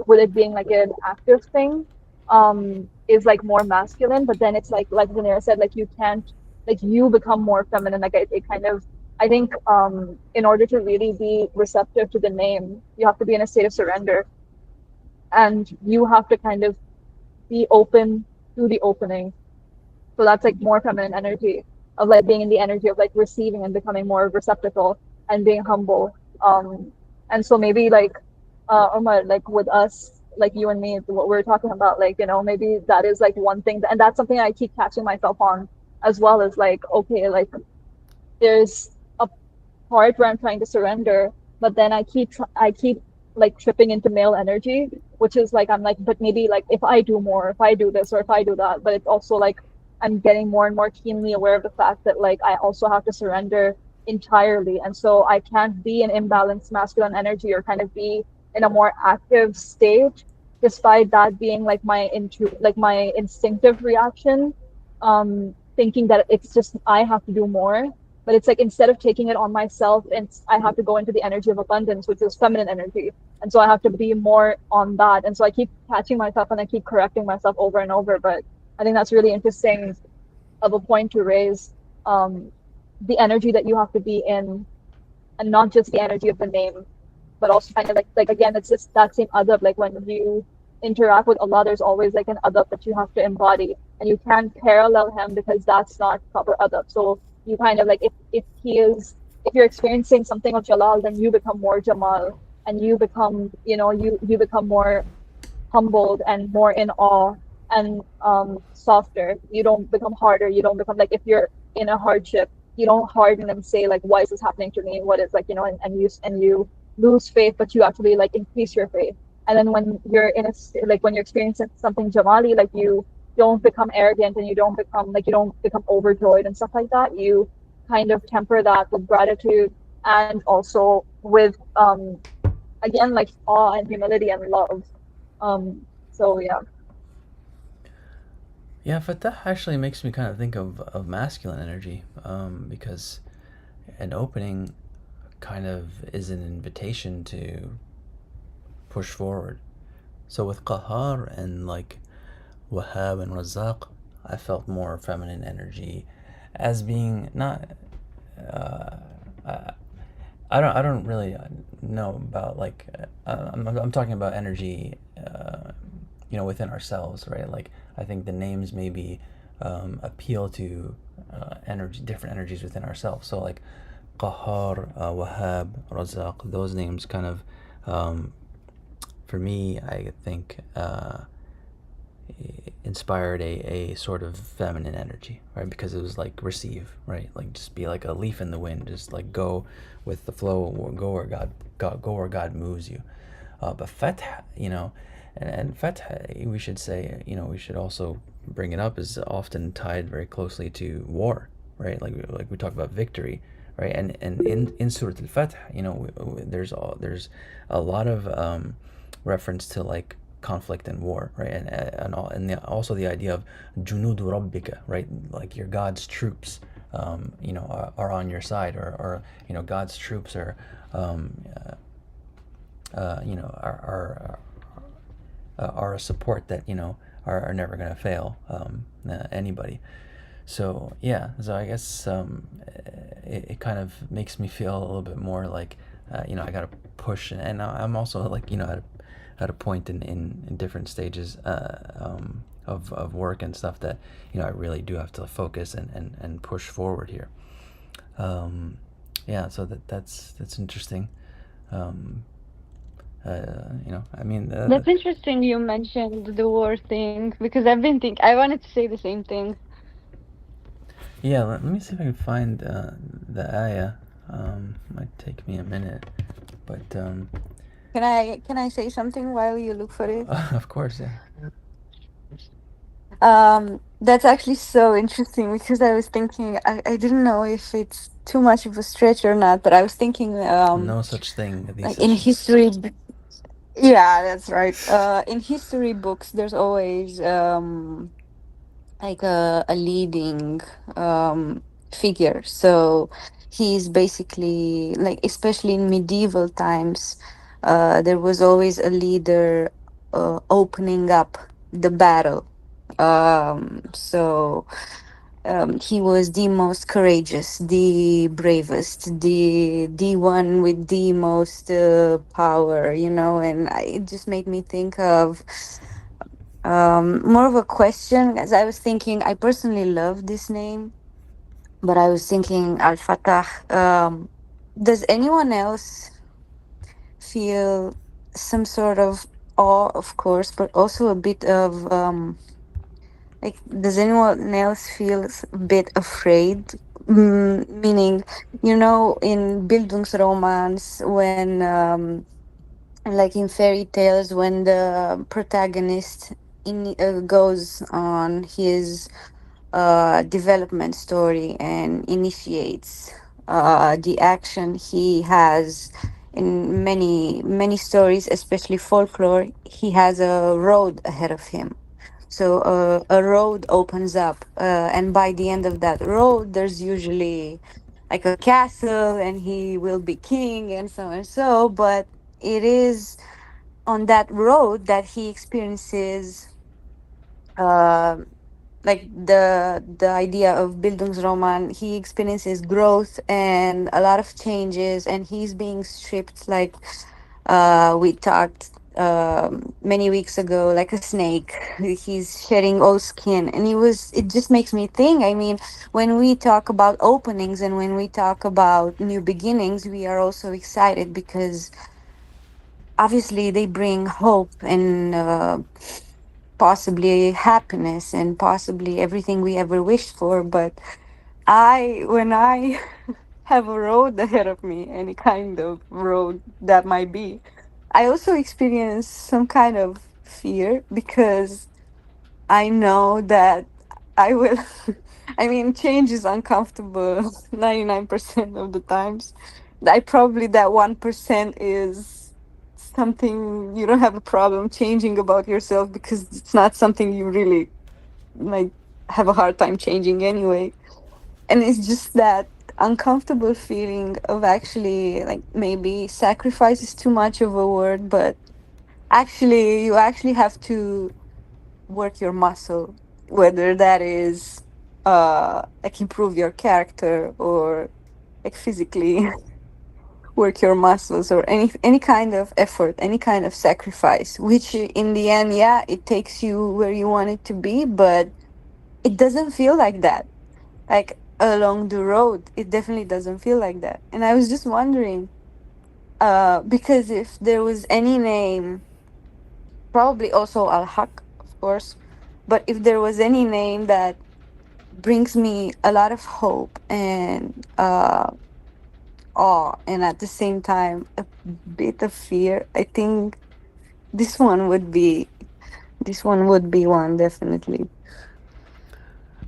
with it being like an active thing, is like more masculine, but then it's like Zanira said, like you can't, like you become more feminine, like it kind of, I think, in order to really be receptive to the name, you have to be in a state of surrender, and you have to kind of be open to the opening. So that's like more feminine energy of like being in the energy of like receiving and becoming more receptacle and being humble. And so maybe like Omar, like with us, like you and me, what we're talking about, like, maybe that is like one thing, and that's something I keep catching myself on as well, as like, okay, like there's a part where I'm trying to surrender, but then I keep like tripping into male energy, which is like I'm like, but maybe like if I do more, if I do this or if I do that, but it's also like I'm getting more and more keenly aware of the fact that like I also have to surrender entirely. And so I can't be an imbalanced masculine energy or kind of be in a more active state, despite that being like my instinctive reaction, thinking that it's just I have to do more. But it's like instead of taking it on myself, and I have to go into the energy of abundance, which is feminine energy, and so I have to be more on that. And so I keep catching myself and I keep correcting myself over and over. But I think that's really interesting of a point to raise, um, the energy that you have to be in, and not just the energy of the name, but also kind of like again, it's just that same adab. Like when you interact with Allah, there's always like an adab that you have to embody, and you can't parallel him because that's not proper adab. So you kind of like, if you're experiencing something of Jalal, then you become more Jamal, and you become, you become more humbled and more in awe, and softer. You don't become harder. You don't become like, if you're in a hardship, you don't harden and say like, why is this happening to me? What is, like, and you lose faith, but you actually like increase your faith. And then when you're like when you're experiencing something Jamali, like you don't become arrogant, and you don't become overjoyed and stuff like that. You kind of temper that with gratitude, and also with, again, like awe and humility and love. So yeah. Yeah, Fatah actually makes me kind of think of masculine energy, because an opening kind of is an invitation to push forward. So with Qahar and like Wahab and Razaq, I felt more feminine energy as being not. Uh, I don't really know about like I'm talking about energy, within ourselves, right? Like I think the names maybe appeal to energy, different energies within ourselves. So like Qahar, Wahab, Razaq, those names kind of, for me, I think inspired a sort of feminine energy, right? Because it was like receive, right? Like just be like a leaf in the wind, just like go with the flow, go where go where God moves you. But Fath, and Fath, we should say, we should also bring it up, is often tied very closely to war, right? Like we talk about victory, right? And in Surah Al-Fath, there's a lot of reference to like conflict and war, right? Also the idea of junudu rabbika, right? Like your God's troops, are on your side, or God's troops are, are a support that are never going to fail anybody. So yeah, so I guess it kind of makes me feel a little bit more like I got to push, and I'm also like at a point in different stages of work and stuff that I really do have to focus and push forward here. Yeah, so that's interesting. I mean, That's interesting you mentioned the war thing because I wanted to say the same thing. yeah. Let me see if I can find the ayah. Might take me a minute, but Can I say something while you look for it? of course, yeah. That's actually so interesting because I was thinking I didn't know if it's too much of a stretch or not, but I was thinking No such thing. These like in such. history. Yeah, that's right. In history books, there's always like a leading figure. So he's basically like, especially in medieval times, there was always a leader opening up the battle. He was the most courageous, the bravest, the one with the most power, and it just made me think of more of a question. As I was thinking, I personally love this name, but I was thinking Al Fatah. Does anyone else feel some sort of awe, of course, but also a bit of like, does anyone else feel a bit afraid? Meaning, in Bildungsromans, when like in fairy tales, when the protagonist goes on his development story and initiates the action he has in many stories, especially folklore. He has a road ahead of him, so a road opens up, and by the end of that road there's usually like a castle, and he will be king and so and so. But it is on that road that he experiences uh, like the idea of Bildungsroman. He experiences growth and a lot of changes, and he's being stripped, like we talked many weeks ago, like a snake. He's shedding all skin, and it just makes me think. I mean, when we talk about openings and when we talk about new beginnings, we are also excited because obviously they bring hope and possibly happiness and possibly everything we ever wished for. But when I have a road ahead of me, any kind of road that might be, I also experience some kind of fear because I know that I will. I mean, change is uncomfortable 99% of the times. I probably, that 1% is something you don't have a problem changing about yourself because it's not something you really like have a hard time changing anyway. And it's just that uncomfortable feeling of actually, like, maybe sacrifice is too much of a word, but actually you actually have to work your muscle, whether that is like improve your character or like physically work your muscles, or any kind of effort, any kind of sacrifice, which in the end, yeah, it takes you where you want it to be, but it doesn't feel like that. Like along the road, it definitely doesn't feel like that. And I was just wondering, because if there was any name, probably also Al Haq, of course, but if there was any name that brings me a lot of hope and awe, and at the same time a bit of fear, I think this one would be one, definitely.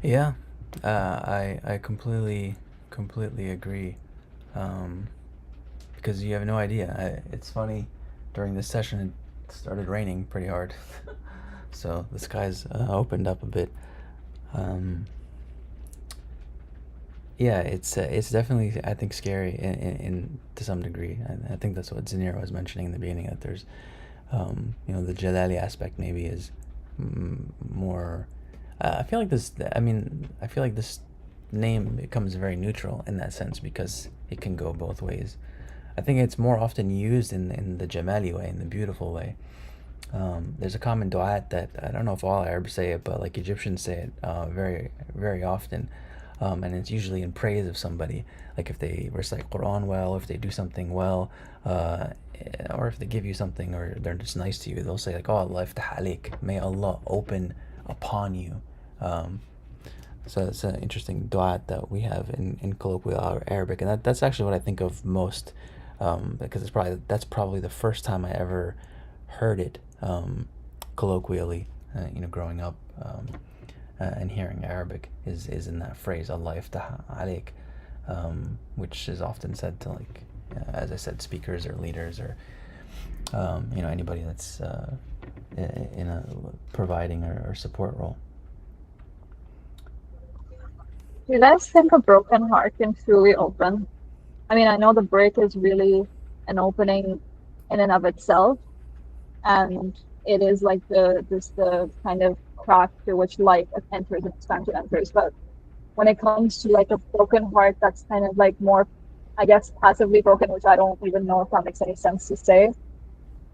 Yeah, I completely agree. Um, because you have no idea. It's funny. During this session, it started raining pretty hard, so the skies opened up a bit. Um, yeah, it's definitely, I think, scary in to some degree. I think that's what Zanir was mentioning in the beginning, that there's the Jalali aspect maybe is more. I feel like this. I mean, I feel like this name becomes very neutral in that sense because it can go both ways. I think it's more often used in the Jamali way, in the beautiful way. There's a common du'at that I don't know if all Arabs say it, but like Egyptians say it very, very often. and it's usually in praise of somebody. Like if they recite Quran well, if they do something well, uh, or if they give you something, or they're just nice to you, they'll say like, "Oh, Allah iftah alik," may Allah open upon you. Um, so it's an interesting dua that we have in colloquial Arabic, and that's actually what I think of most, because that's probably the first time I ever heard it colloquially. Growing up and hearing Arabic is in that phrase, Allah iftah alik, which is often said to, like, as I said, speakers or leaders, or anybody that's in a providing or support role. Do you guys think a broken heart can truly open? I mean, I know the break is really an opening in and of itself, and it is like the kind of crack through which light enters and expansion enters. But when it comes to like a broken heart, that's kind of like more, I guess, passively broken, which I don't even know if that makes any sense to say.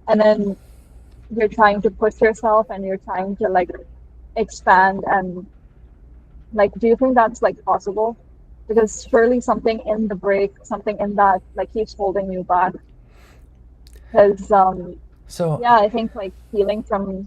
And then you're trying to push yourself and you're trying to like expand, and like, do you think that's like possible? Because surely something in the break, something in that like keeps holding you back. Because So yeah, I think like healing from,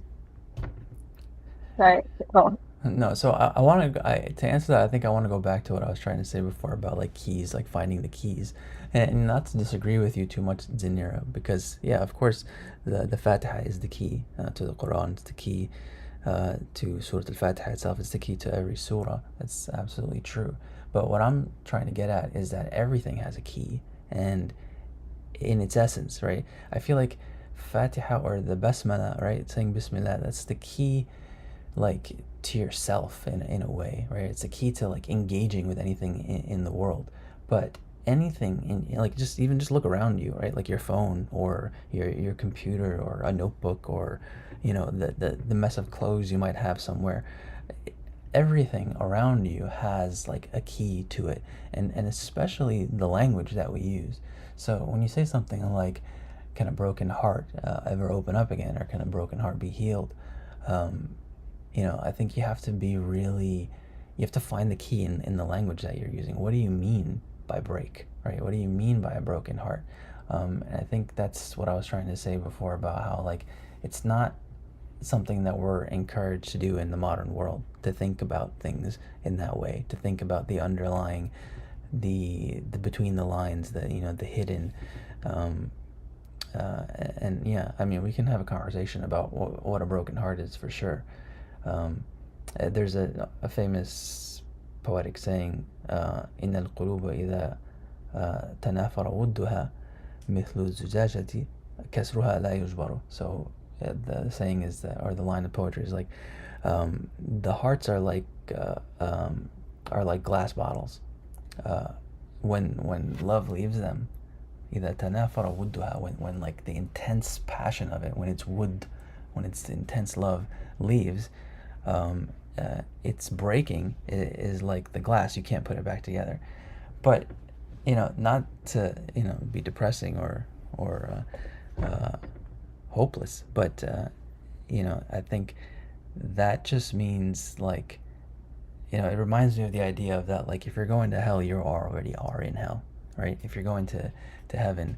sorry, oh, no, so I want to answer that. I think I want to go back to what I was trying to say before about like keys, like finding the keys, and not to disagree with you too much, Zinira, because yeah, of course, the Fatiha is the key to the Quran. It's the key to Surah Al-Fatiha itself. It's the key to every surah. That's absolutely true. But what I'm trying to get at is that everything has a key, and in its essence, right? I feel like Fatiha or the Basmala, right? Saying Bismillah, that's the key, like, to yourself in a way, right? It's a key to like engaging with anything in the world. But anything in, like, just look around you, right? Like your phone or your computer or a notebook, or the mess of clothes you might have somewhere. Everything around you has like a key to it, and especially the language that we use. So when you say something like, "Can a broken heart ever open up again?" or "Can a broken heart be healed?" um, I think you have to find the key in the language that you're using. What do you mean by break, right? What do you mean by a broken heart? And I think that's what I was trying to say before about how, like, it's not something that we're encouraged to do in the modern world, to think about things in that way, to think about the underlying, the between the lines, the hidden. Um, and yeah, I mean, we can have a conversation about what a broken heart is for sure. There's a famous poetic saying, إن القلوب إذا تنافر ودها مثل الزجاجة كسرها لا يجبر. So the saying is that, or the line of poetry is like, the hearts are like glass bottles. When love leaves them, إذا تنافر ودها, when like the intense passion of it, when it's the intense love leaves, its breaking is like the glass. You can't put it back together. But not to be depressing or hopeless, but I think that just means, like, it reminds me of the idea of that, like, if you're going to hell, you already are in hell, right? If you're going to heaven,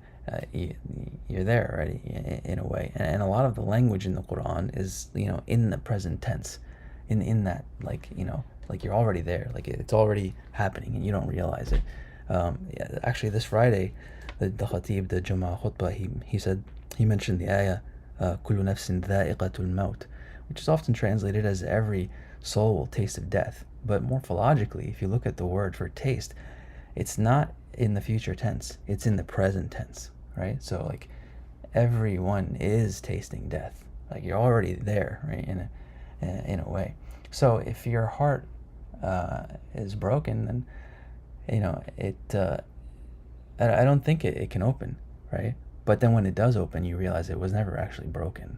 you're there already in a way. And a lot of the language in the Quran is in the present tense, in that, like, like you're already there, like it's already happening and you don't realize it. Yeah, actually this Friday, the Khatib, the Jummah khutbah, he mentioned the ayah, كل نفس ذائقة الموت, which is often translated as every soul will taste of death. But morphologically, if you look at the word for taste, it's not in the future tense, it's in the present tense, right? So like everyone is tasting death, like you're already there, right? In a way. So if your heart is broken, then I don't think it can open, right? But then when it does open, you realize it was never actually broken.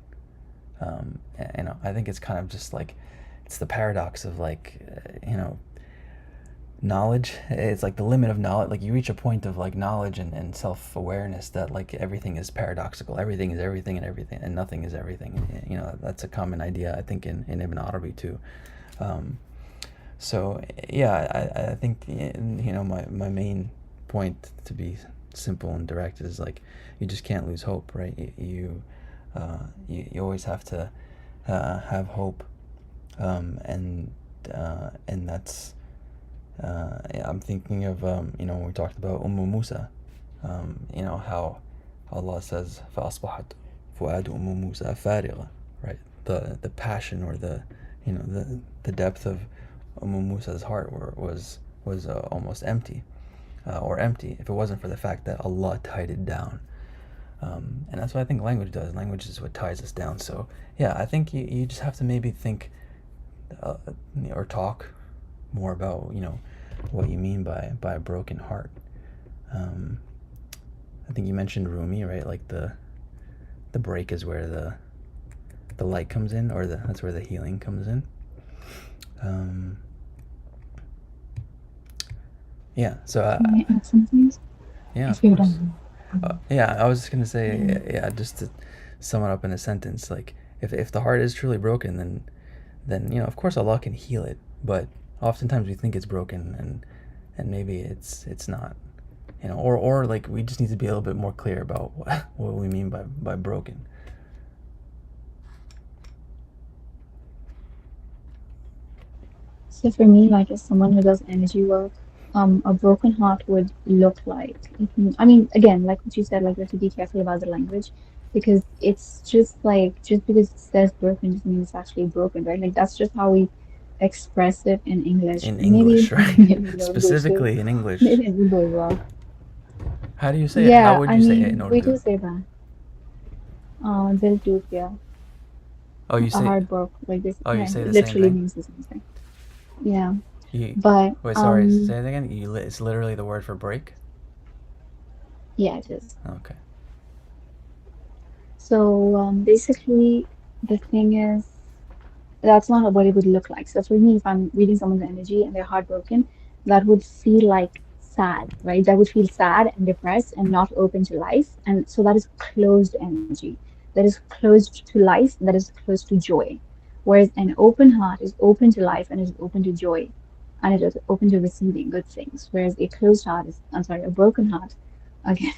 I think it's kind of just like, it's the paradox of, like, knowledge. It's like the limit of knowledge. Like you reach a point of like knowledge and self-awareness that like everything is paradoxical. Everything is everything, and nothing is everything. That's a common idea, I think, in Ibn Arabi too. So yeah, I think my main point, to be simple and direct, is like you just can't lose hope, right? You always have to have hope, and that's I'm thinking of when we talked about Musa, how Allah says فأصبحت فؤاد موسى فارغة, right? The passion, or the depth of Musa's heart was almost empty, or empty, if it wasn't for the fact that Allah tied it down. And that's what I think language does. Language is what ties us down. So yeah, I think you just have to maybe think, uh, or talk more about what you mean by a broken heart. Um, I think you mentioned Rumi, right? Like the break is where the light comes in, or that's where the healing comes in. Um, yeah. So Can I add something? yeah, If of you're course. done. Yeah, I was just gonna say, Yeah. yeah, just to sum it up in a sentence, like if the heart is truly broken, then of course Allah can heal it, but oftentimes we think it's broken, and maybe it's not, or like we just need to be a little bit more clear about what we mean by broken. So for me, like as someone who does energy work, a broken heart would look like. I mean, again, like what you said, like we have to be careful about the language, because it's just like just because it says broken doesn't mean it's actually broken, right? Like that's just how we express it in English. In Maybe English, right? maybe in Urdu too. Specifically in English. Maybe in Urdu as well. How do you say it? How Yeah, would I you say it in mean we Urdu? do say that. Dil toot gaya, Oh, you a say. heart broke, like this. Oh, you Yeah, say it the same literally thing. means the same thing. Yeah, You but wait. Sorry. Say it again. It's literally the word for break. yeah, it is. Okay. So basically, the thing is, that's not what it would look like. So for me, if I'm reading someone's energy and they're heartbroken, that would feel like sad, right? That would feel sad and depressed and not open to life. And so that is closed energy. That is closed to life, that is closed to joy. Whereas an open heart is open to life and is open to joy and it is open to receiving good things. Whereas a closed heart is, I'm sorry, a broken heart, again,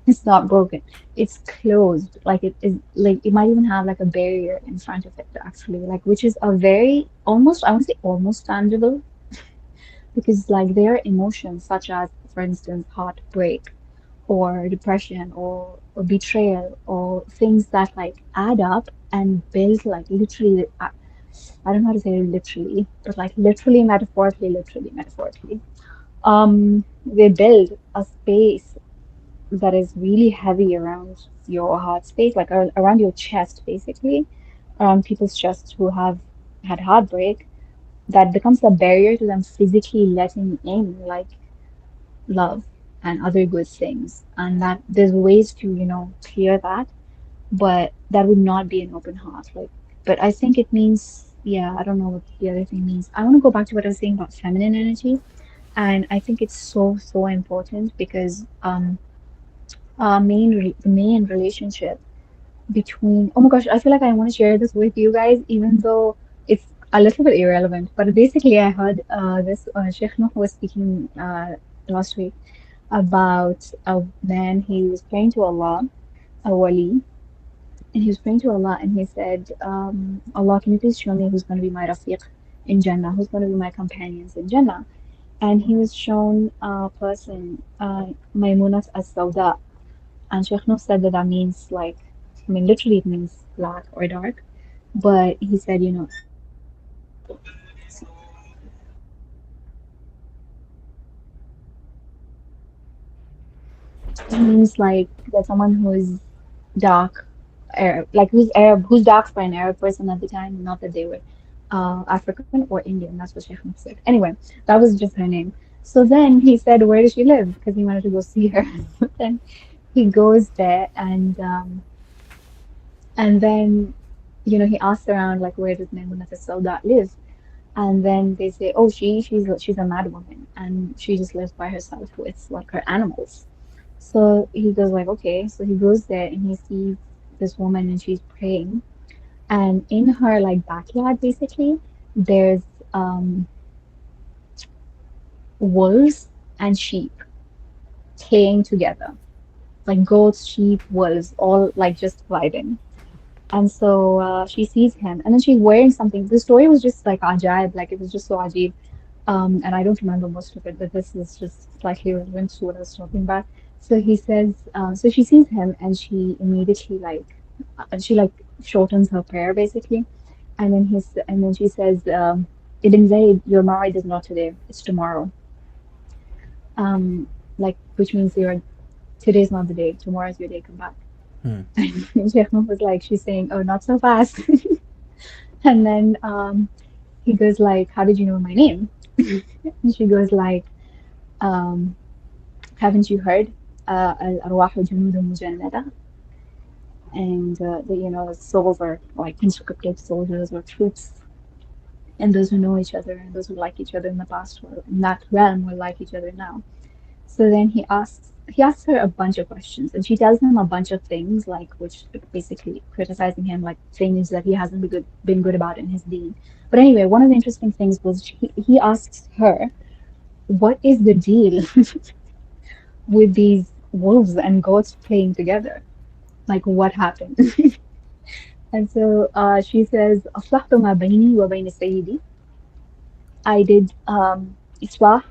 it's not broken. It's closed. Like it is like it might even have like a barrier in front of it actually, like which is a very almost I would say almost tangible because like there are emotions such as for instance heartbreak or depression or betrayal or things that like add up and build like literally I don't know how to say it literally, but like literally metaphorically. They build a space that is really heavy around your heart space, like around your chest, basically, around people's chests who have had heartbreak, that becomes a barrier to them physically letting in like love and other good things. And that there's ways to, clear that, but that would not be an open heart. Like, but I think it means, yeah, I don't know what the other thing means. I want to go back to what I was saying about feminine energy. And I think it's so, so important because the main relationship between oh my gosh, I feel like I want to share this with you guys even though it's a little bit irrelevant, but basically I heard this Sheikh Nuh was speaking last week about a man. He was praying to Allah, a wali, and he was praying to Allah and he said, Allah, can you please show me who's going to be my rafiq in Jannah, who's going to be my companions in Jannah? And he was shown a person, Maimunat as-Sawda. And Sheikh Nur said that that means like, I mean, literally it means black or dark. But he said, it means like that someone who is dark, Arab, like who's Arab, who's dark for an Arab person at the time, not that they were African or Indian. That's what Sheikh Nur said. Anyway, that was just her name. So then he said, where does she live? Because he wanted to go see her. Then he goes there and then he asks around like where does Maimunat as-Sauda live? And then they say, oh, she's a mad woman and she just lives by herself with like her animals. So he goes like, okay. So he goes there and he sees this woman and she's praying. And in her like backyard, basically, there's um, wolves and sheep playing together, like goats, sheep, wolves, all like just vibing. And so she sees him, and then she's wearing something. The story was just like ajaib, like it was just so ajib. And I don't remember most of it, but this is just slightly relevant to what I was talking about. So he says, so she sees him, and she immediately she like shortens her prayer basically, and then she says, Ibn Zayd, your married is not today, it's tomorrow. Like which means today's not the day, tomorrow's your day, come back. Hmm. And Sheikh was like, she's saying, oh, not so fast. And then he goes like, how did you know my name? And she goes like, um, haven't you heard? Al-arwahu junudun mujannada, and the souls are like conscripted soldiers or troops, and those who know each other and those who like each other in the past or in that realm will like each other now. So then he asks her a bunch of questions, and she tells him a bunch of things, like which basically criticizing him, like things that he hasn't been good about in his deed. But anyway, one of the interesting things was he asks her, "What is the deal with these wolves and goats playing together? Like, what happened?" And so she says, "أصلحت ما بيني وبين سيدي." I did islah,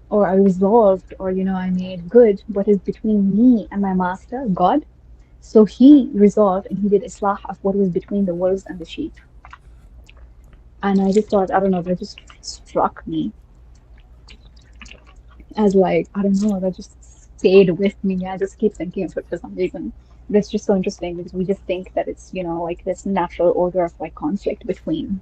or I resolved, or I made good what is between me and my master, God. So he resolved and he did islah of what was between the wolves and the sheep. And I just thought, I don't know, that just struck me as like, I don't know, that just stayed with me. I just keep thinking of it for some reason. But it's just so interesting because we just think that it's, like this natural order of like conflict between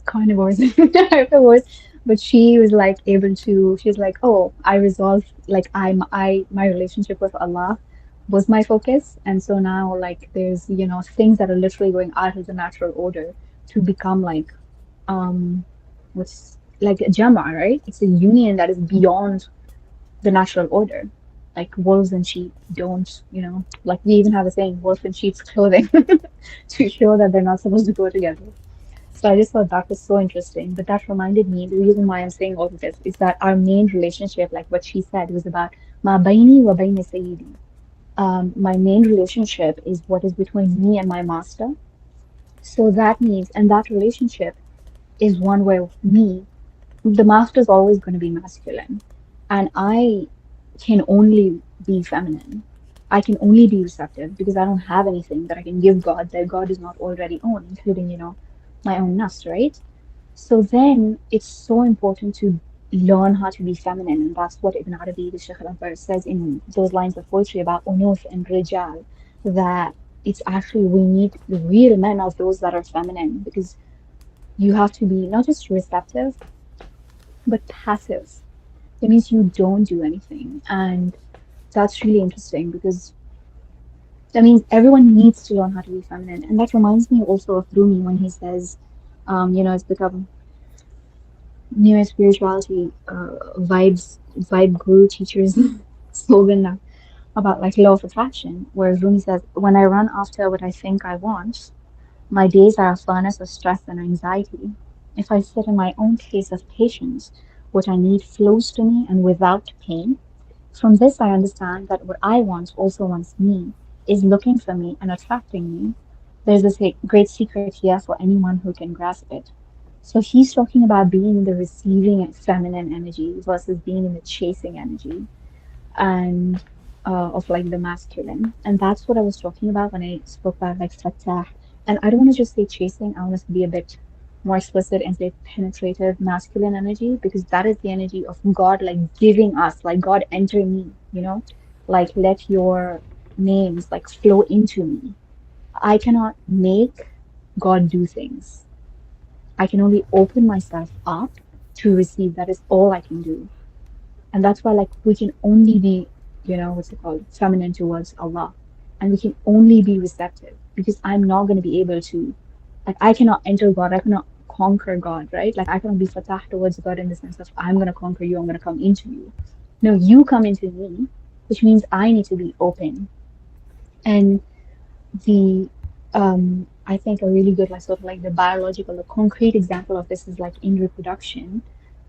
carnivores and herbivores. But she was like able to, she's like, oh, I resolved, like my relationship with Allah was my focus. And so now like there's, things that are literally going out of the natural order to become like, what's like a jama, right? It's a union that is beyond the natural order. Like wolves and sheep don't, like we even have a saying, wolf in sheep's clothing, to show that they're not supposed to go together. So I just thought that was so interesting. But that reminded me, the reason why I'm saying all of this is that our main relationship, like what she said, was about ma baini wa baini sayyidi. My main relationship is what is between me and my master. So that means, and that relationship is one where the master is always going to be masculine, and I can only be feminine. I can only be receptive because I don't have anything that I can give God that God is not already own, including, my own nafs, right? So then it's so important to learn how to be feminine, and that's what Ibn Arabi, the Shaykh al-Akbar, says in those lines of poetry about unuf and rijal, that it's actually we need the real men of those that are feminine, because you have to be not just receptive but passive. It means you don't do anything, and that's really interesting because that means everyone needs to learn how to be feminine. And that reminds me also of Rumi when he says, it's become New Age spirituality vibe guru teachers slogan now about like law of attraction, where Rumi says, "When I run after what I think I want, my days are a furnace of stress and anxiety. If I sit in my own place of patience, what I need flows to me and without pain. From this, I understand that what I want also wants me, is looking for me and attracting me. There's this great secret here for anyone who can grasp it." So he's talking about being in the receiving feminine energy versus being in the chasing energy, and of like the masculine. And that's what I was talking about when I spoke about like fatah. And I don't want to just say chasing, I want us to be a bit more explicit and say penetrative masculine energy, because that is the energy of God, like giving us, like God enter me, like let your names like flow into me. I cannot make God do things. I can only open myself up to receive. That is all I can do. And that's why like we can only be, what's it called, feminine towards Allah. And we can only be receptive because I'm not going to be able to, like, I cannot enter God, I cannot conquer God, right? Like I cannot be fatah towards God in the sense of I'm going to conquer you, I'm going to come into you. No, you come into me, which means I need to be open. And the I think a really good, like sort of like the biological, the concrete example of this is like in reproduction,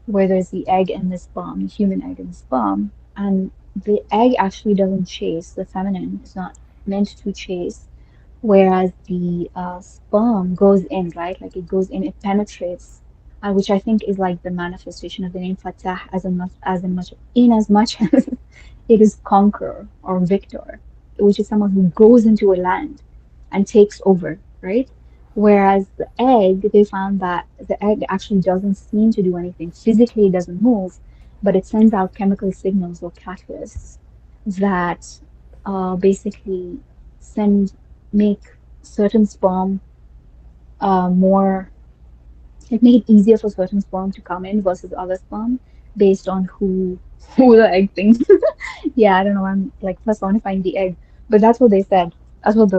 where there's the egg and the sperm, the human egg and the sperm, and the egg actually doesn't chase. The feminine is not meant to chase, whereas the sperm goes in, right? Like it goes in, it penetrates, which I think is like the manifestation of the name Fatah, as much as it is conqueror or victor, which is someone who goes into a land and takes over, right? Whereas the egg, they found that the egg actually doesn't seem to do anything. Physically, it doesn't move, but it sends out chemical signals or catalysts that basically send make certain sperm more it made it easier for certain sperm to come in versus other sperm based on who the egg thinks. Yeah, I don't know. I'm like personifying the egg, but that's what they said. That's what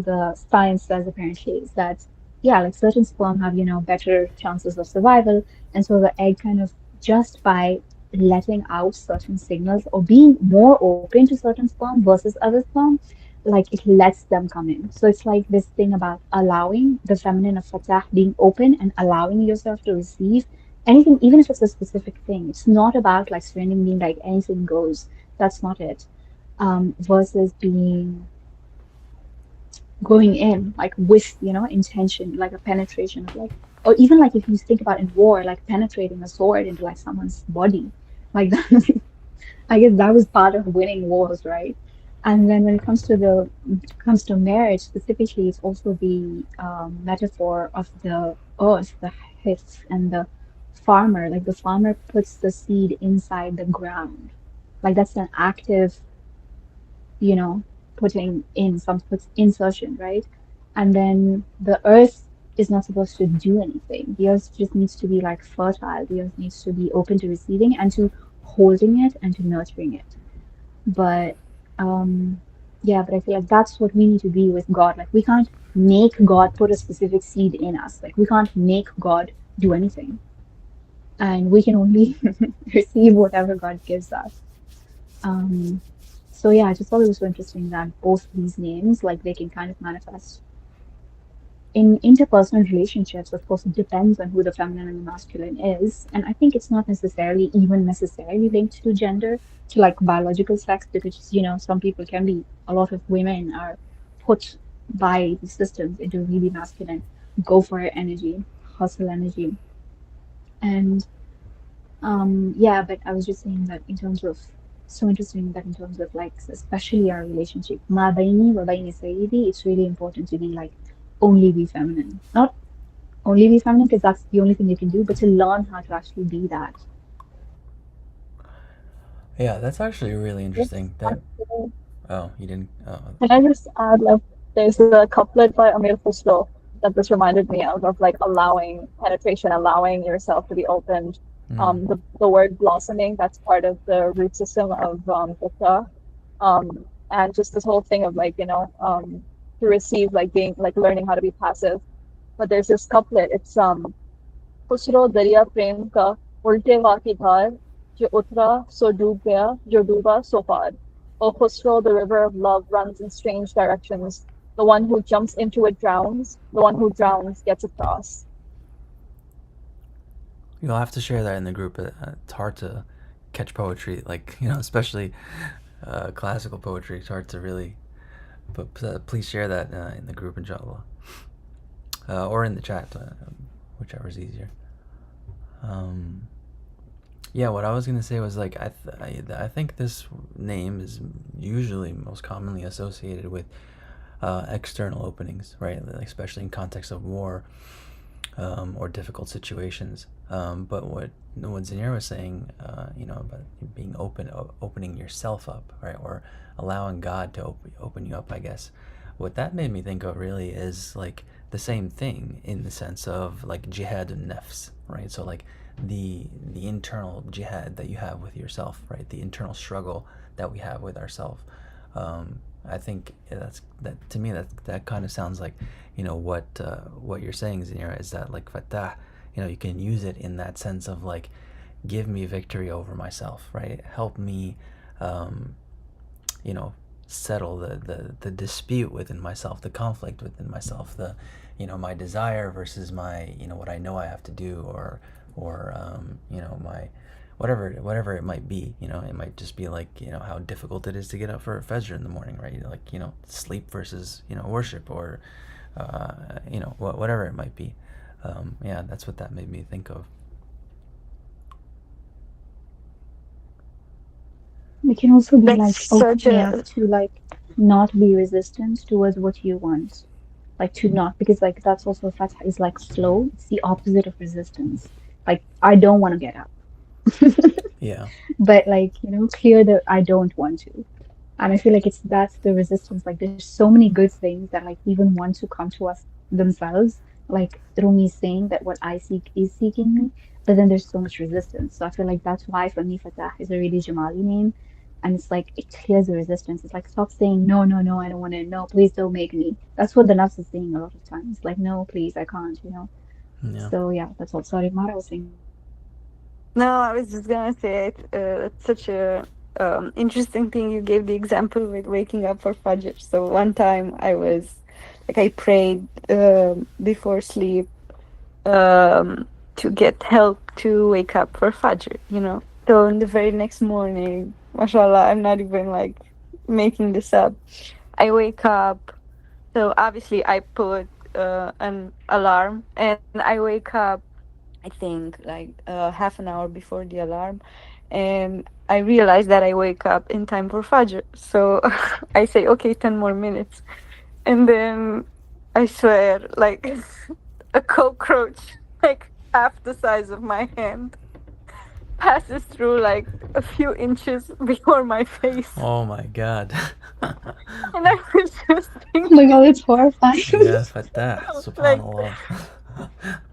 the science says apparently is that yeah, like certain sperm have better chances of survival, and so the egg kind of just by letting out certain signals or being more open to certain sperm versus other sperm, like it lets them come in. So it's like this thing about allowing the feminine of Fatah, being open and allowing yourself to receive anything, even if it's a specific thing. It's not about like surrendering, being like anything goes. That's not it. Versus being going in like with intention, like a penetration of like, or even like if you think about in war, like penetrating a sword into like someone's body, like that. I guess that was part of winning wars, right? And then when it comes to marriage specifically, it's also the metaphor of the earth, the hith, and the farmer. Like the farmer puts the seed inside the ground. Like that's an active, you know, putting in some puts insertion, right? And then the earth is not supposed to do anything. The earth just needs to be like fertile. The earth needs to be open to receiving and to holding it and to nurturing it. But um yeah, but I feel like that's what we need to be with God. Like we can't make God put a specific seed in us. Like we can't make God do anything. And we can only receive whatever God gives us. Um so yeah, I just thought it was so interesting that both these names, like they can kind of manifest in interpersonal relationships. Of course, it depends on who the feminine and the masculine is. And I think it's not necessarily linked to gender, to like biological sex, because, some people can be, a lot of women are put by the systems into really masculine, go for it energy, hustle energy. And yeah, but I was just saying that in terms of, so interesting that in terms of like, especially our relationship, ma baini wa baini sayyidi, it's really important to be like, only be feminine. Not only be feminine because that's the only thing you can do, but to learn how to actually be that. Yeah, that's actually really Yes, interesting. That actually. oh, you didn't. Oh, Can I just add, like, there's a couplet by Amir Khusro that this reminded me of like allowing penetration, allowing yourself to be opened. mm, The word blossoming, that's part of the root system of Buddha. And just this whole thing of like, to receive, like being, like learning how to be passive. But there's this couplet, it's Khusro दरिया प्रेम का उल्टे वा की धार जो उतरा सो डूब गया जो डूबा सो पार. O Khusro, the river of love runs in strange directions. The one who jumps into it drowns. The one who drowns gets across. you'll have to share that in the group. It's hard to catch poetry, like especially classical poetry. It's hard to really. But please share that in the group, inshallah, or in the chat, whichever is easier. Um, yeah, what I was gonna say was like I think this name is usually most commonly associated with external openings, right? Like, especially in context of war or difficult situations. But what Zinir was saying, about being opening yourself up, right, or allowing God to open you up, I guess. What that made me think of really is like the same thing in the sense of like jihad and nafs, right? So like the internal jihad that you have with yourself, right? The internal struggle that we have with ourselves. I think that to me that kind of sounds like what you're saying, Zinira, is that like fatah, you can use it in that sense of like give me victory over myself, right? Help me, um, you know, settle the dispute within myself, the conflict within myself, the my desire versus my what I know I have to do, or my whatever it might be. It might just be like how difficult it is to get up for Fajr in the morning, right? Like sleep versus worship, or whatever it might be. Yeah, that's what that made me think of. It can also be That's like such opening up a to like not be resistant towards what you want. Like to not, because like that's also fatha is like flow. It's the opposite of resistance. Like I don't want to get up. Yeah. But like, clear the I don't want to. And I feel like that's the resistance. Like there's so many good things that like even want to come to us themselves. Like Rumi is saying that what I seek is seeking me, but then there's so much resistance. So I feel like that's why for me Fatah is a really Jamali name. And it's like it clears the resistance. It's like stop saying no, no, no, I don't want to. No, please don't make me. That's what the nafs is saying a lot of times. Like no, please, I can't. Yeah. So yeah, that's all. Sorry, Mara was saying. No, I was just gonna say it's such a interesting thing. You gave the example with waking up for Fajr. So one time I was like I prayed before sleep to get help to wake up for Fajr. So in the very next morning, mashallah, I'm not even like making this up. I wake up. So obviously I put an alarm, and I wake up I think like half an hour before the alarm, and I realize that I wake up in time for Fajr. So I say, okay, 10 more minutes. And then I swear, like a cockroach, like half the size of my hand, passes through like a few inches before my face. Oh my God. And I was just Oh my thinking, God, it's horrifying. Yeah, Fatah, like, subhanallah.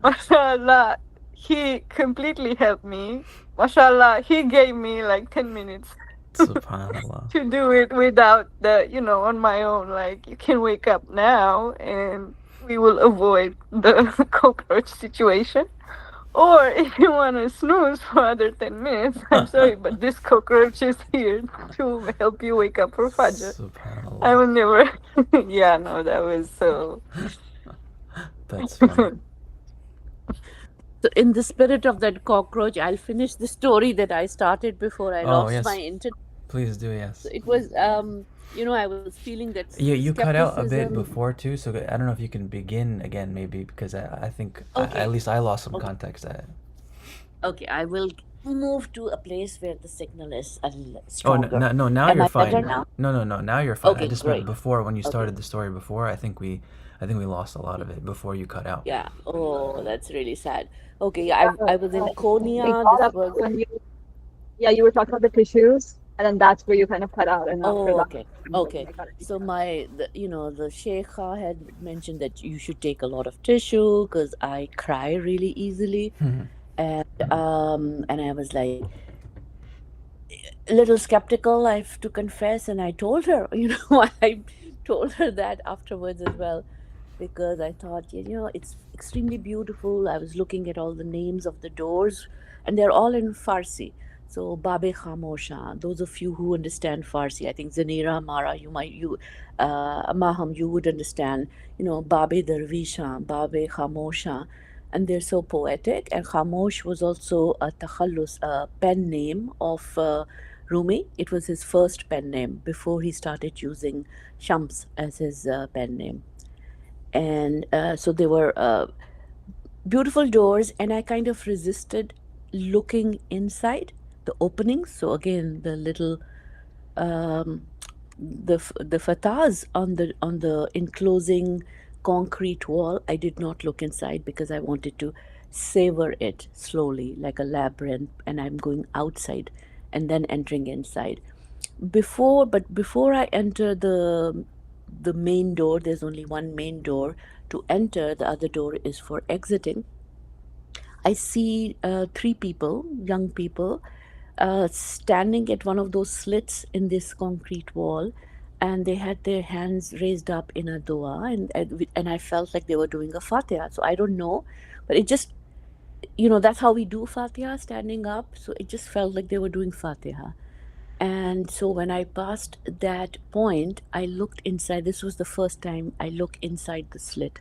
mashallah, he completely helped me. Mashallah, he gave me like 10 minutes Subhanallah. to do it without on my own. Like, you can wake up now and we will avoid the cockroach situation. Or if you want to snooze for other 10 minutes, I'm sorry, but this cockroach is here to help you wake up for Fajr. I Subhanallah. will never. Yeah, no, that was so. That's funny. So, in the spirit of that cockroach, I'll finish the story that I started before I Oh, lost my yes. internet. Please do, So yes. it was, I was feeling that You cut out a bit skepticism. before too, so I don't know if you can begin again maybe, because I think at Okay, least I lost some okay, context. okay. I will move to a place where the signal is a little Oh, no, stronger. no, no, now Am you're I better fine. now? No, no, no, now you're fine. I Okay, just meant great. before, when you Okay. started the story before, I think we lost a lot of it before you cut out. Yeah. Oh, that's really sad. Okay. Yeah, I was in We Konya. caught This up was. when you were talking about the tissues, and then that's where you kind of cut out, and after Oh, that, okay. I Okay. got it. So the sheikha had mentioned that you should take a lot of tissue because I cry really easily, and I was like a little skeptical, I have to confess, and I told her, I told her that afterwards as well, because I thought, it's extremely beautiful. I was looking at all the names of the doors, and they're all in Farsi. So Babe Khamosha, those of you who understand Farsi, I think Zanira, Mara, Maham, you would understand, Babe Darvisha, Babe Khamosha, and they're so poetic. And Khamosh was also a takhallus, a pen name of Rumi. It was his first pen name before he started using Shams as his pen name. And so they were beautiful doors, and I kind of resisted looking inside the openings. So again, the little um, the fatahs on the enclosing concrete wall. I did not look inside because I wanted to savor it slowly, like a labyrinth, and I'm going outside and then entering inside. Before I enter the main door, there's only one main door to enter. The other door is for exiting. I see three people, young people, standing at one of those slits in this concrete wall, and they had their hands raised up in a dua, and I felt like they were doing a fatiha. So I don't know, but it just, that's how we do fatiha, standing up. So it just felt like they were doing fatiha. And so when I passed that point, I looked inside. This was the first time I looked inside the slit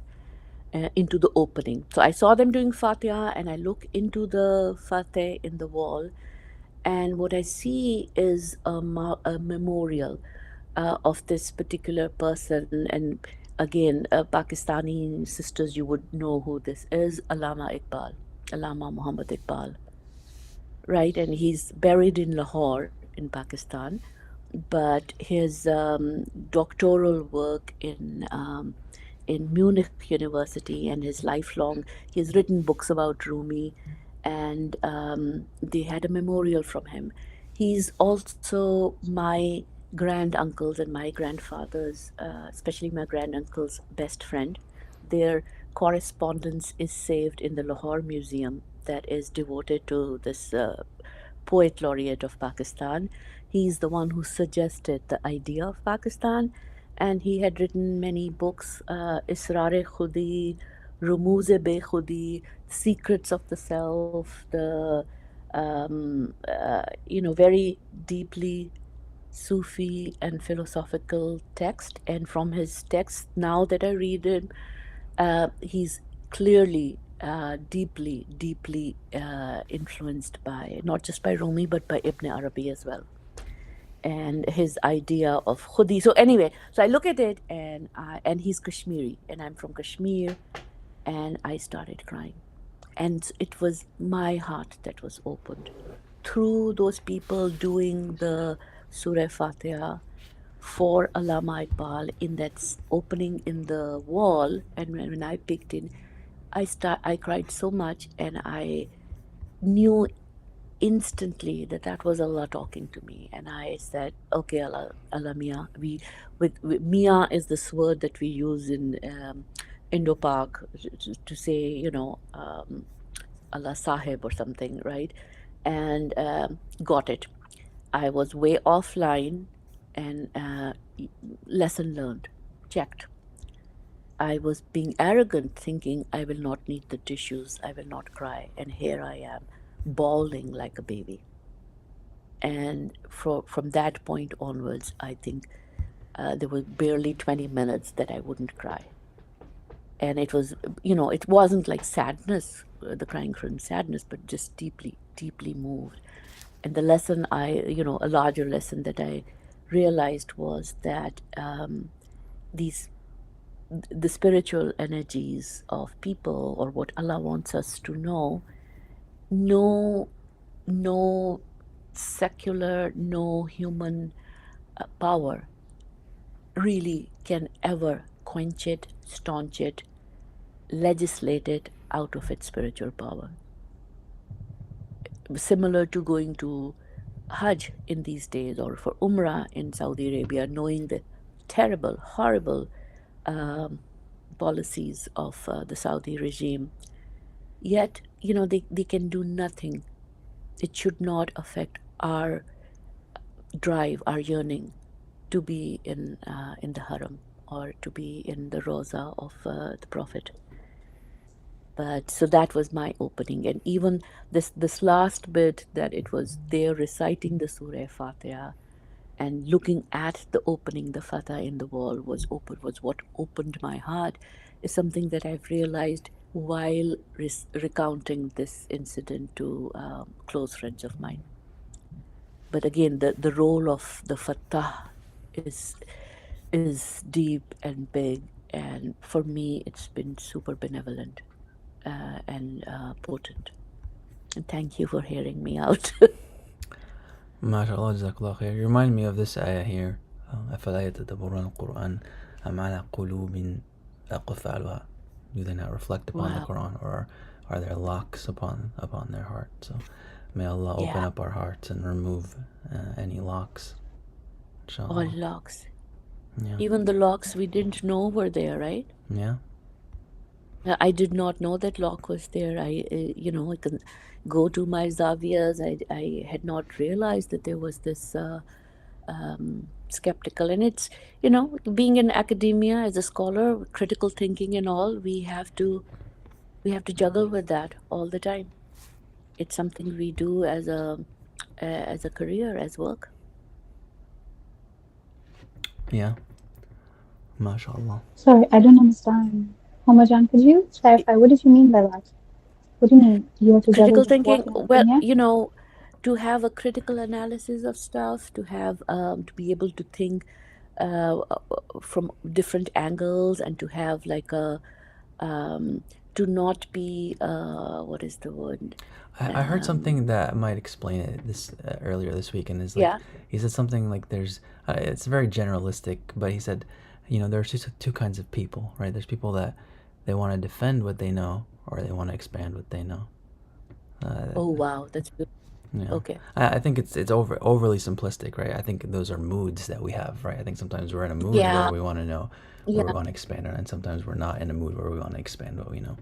into the opening. So I saw them doing Fatiha, and I look into the Fateh in the wall, and what I see is a memorial of this particular person. And again, Pakistani sisters, you would know who this is, Allama Muhammad Iqbal, right? And he's buried in Lahore in Pakistan, but his doctoral work in Munich University and his lifelong, he's written books about Rumi, and they had a memorial from him. He's also my granduncle's and my grandfather's, especially my granduncle's best friend. Their correspondence is saved in the Lahore Museum that is devoted to this poet laureate of Pakistan. He's the one who suggested the idea of Pakistan, and he had written many books, Israr-e Khudi, Rumuz-e Be-Khudi, Secrets of the Self, the very deeply Sufi and philosophical text. And from his text, now that I read it, he's clearly deeply influenced by not just by Rumi but by Ibn Arabi as well, and his idea of khudi. So anyway, so I look at it, and he's Kashmiri, and I'm from Kashmir, and I started crying, and it was my heart that was opened through those people doing the Surah Fatiha for Allama Iqbal in that opening in the wall. And when I picked in, I cried so much, and I knew instantly that that was Allah talking to me. And I said, okay, Allah Mia. With Mia is this word that we use in Indo-Pak to say, Allah Sahib or something, right? And got it. I was way offline, and lesson learned, checked. I was being arrogant, thinking I will not need the tissues, I will not cry, and here I am, bawling like a baby. And from that point onwards, I think there was barely 20 minutes that I wouldn't cry. And it was, it wasn't like sadness, the crying from sadness, but just deeply moved. And the lesson a larger lesson that I realized was that these the spiritual energies of people, or what Allah wants us to know, no secular, no human power really can ever quench it, staunch it, legislate it out of its spiritual power. Similar to going to Hajj in these days, or for Umrah in Saudi Arabia, knowing the terrible, horrible policies of the Saudi regime. Yet, they can do nothing. It should not affect our drive, our yearning to be in the Haram, or to be in the Rosa of the Prophet. But so that was my opening, and even this last bit, that it was there reciting the Surah Fatiha and looking at the opening, the Fatah in the wall was what opened my heart, is something that I've realized while recounting this incident to close friends of mine. But again, the role of the Fatah is deep and big, and for me, it's been super benevolent and potent. And thank you for hearing me out. MashaAllah, Jazakallah khair. You remind me of this ayah here. أَفَلَا يَتَدَبَّرُونَ الْقُرْآنَ أَمْ عَلَى قُلُوبٍ أَقْفَالُهَا. Do they not reflect upon the Wow. Quran, or are there locks upon their heart? So may Allah open Yeah. up our hearts and remove any locks. All Inshallah. locks. Yeah. Even the locks we didn't know were there, right? Yeah. I did not know that lock was there. I can go to my zaviyas. I had not realized that there was this skeptical. And it's, being in academia as a scholar, critical thinking and all, we have to juggle with that all the time. It's something we do as a career, as work. Yeah, mashallah. Sorry, I don't understand. Hamajan, could you clarify? What did you mean by that? What do you mean? You have to juggle Critical with thinking, what and well, everything, yeah? to have a critical analysis of stuff, to have to be able to think from different angles, and to have like a um, to not be what is the word? I heard something um, that might explain it this earlier this week, and is like yeah. he said something like there's it's very generalistic, but he said, you know, there's just two kinds of people, right? There's people that they want to defend what they know, or they want to expand what they know. Uh, Oh wow, that's good. yeah, Okay. I think it's overly simplistic, right? I think those are moods that we have, right? I think sometimes we're in a mood where Yeah. we want to know, where we Yeah. want to expand on, and sometimes we're not in a mood where we want to expand what we know.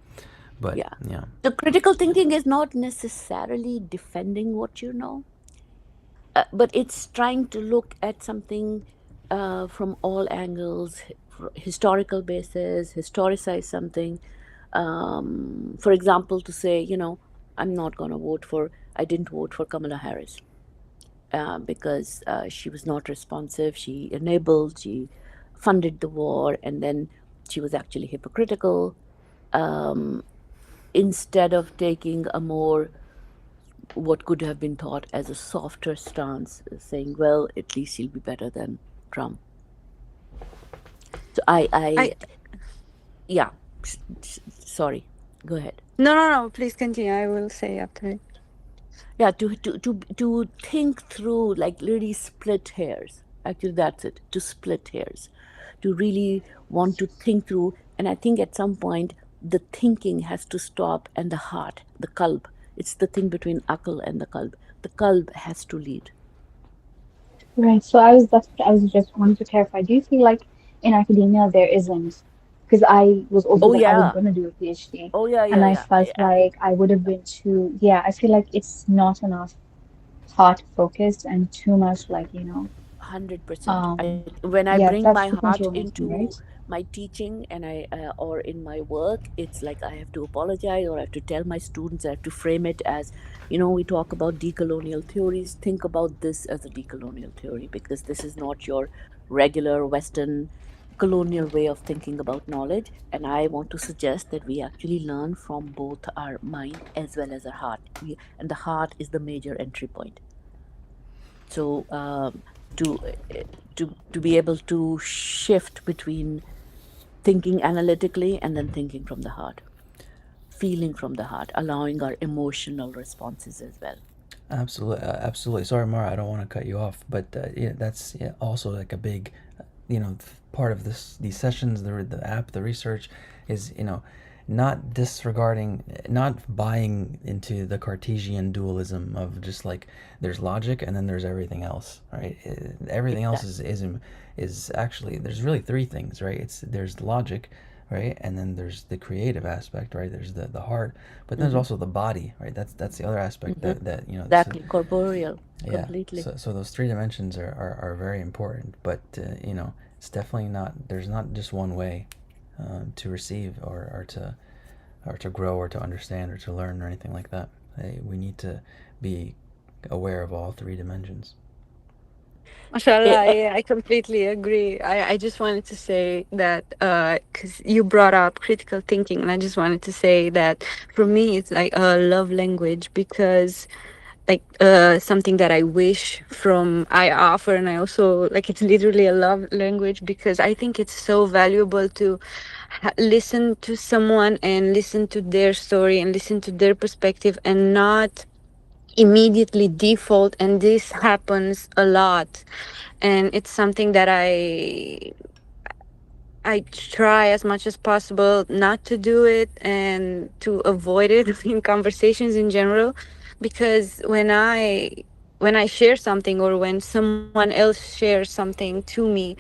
But Yeah. yeah, The critical thinking is not necessarily defending what you know, but it's trying to look at something from all angles, historical basis, historicize something. For example, to say, I'm not going to vote for, I didn't vote for Kamala Harris because she was not responsive. She enabled, she funded the war, and then she was actually hypocritical. Um, Instead of taking a more, what could have been thought as a softer stance, saying, well, at least he'll be better than Trump. So I yeah, sorry, go ahead. no, please continue. I will say after it. Yeah, to think through, like really split hairs. Actually, that's it, to split hairs, to really want to think through. And I think at some point, the thinking has to stop, and the heart, the qalb, it's the thing between akal and the qalb has to lead. Right. So that's what I was just wanting to clarify. Do you feel like in academia there isn't? Because I was also Oh I was yeah. gonna do a PhD, Oh yeah, and yeah, I yeah. felt like I would have been too, yeah, I feel like it's not enough heart focused and too much like, 100%. um, When I yeah, bring my that's the heart point you were making, into right? my teaching, and I or in my work, it's like I have to apologize, or I have to tell my students, I have to frame it as, we talk about decolonial theories, think about this as a decolonial theory, because this is not your regular Western colonial way of thinking about knowledge. And I want to suggest that we actually learn from both our mind as well as our heart. And the heart is the major entry point. So to to be able to shift between thinking analytically and then thinking from the heart, feeling from the heart, allowing our emotional responses as well. absolutely, absolutely. Sorry, Mara, I don't want to cut you off, but yeah, that's, yeah, also like a big, part of these sessions, the app, the research, is, not disregarding, not buying into the Cartesian dualism of just like there's logic and then there's everything else, right? Everything else Exactly. is actually, there's really three things, right? There's logic, right, and then there's the creative aspect, right? There's the heart, but then there's Mm-hmm. also the body, right? That's the other aspect Mm-hmm. that so, Exactly. Corporeal. yeah, Completely. so those three dimensions are very important, but it's definitely not, there's not just one way to receive, or to grow, or to understand, or to learn, or anything like that. We need to be aware of all three dimensions. Eh, Mashallah, eh, yeah, I completely agree. I just wanted to say that because you brought up critical thinking, and I just wanted to say that for me, it's like a love language because like something that I wish from I offer, and I also like it's literally a love language because I think it's so valuable to listen to someone and listen to their story and listen to their perspective and not immediately default, and this happens a lot, and it's something that I try as much as possible not to do it and to avoid it in conversations in general, because when I share something or when someone else shares something to me,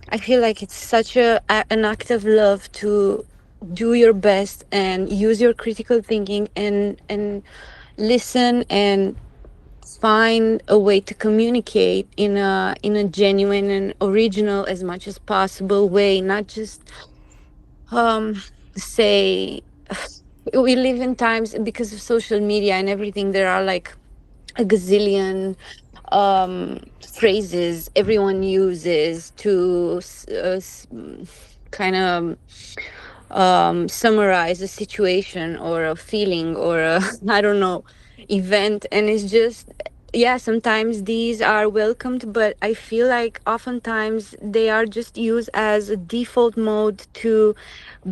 I feel like it's such an act of love to do your best and use your critical thinking and listen and find a way to communicate in a genuine and original as much as possible way, not just um say we live in times because of social media and everything. There are like a gazillion phrases everyone uses to kind of summarize a situation or a feeling or a I don't know event, and it's just yeah. Sometimes these are welcomed, but I feel like oftentimes they are just used as a default mode to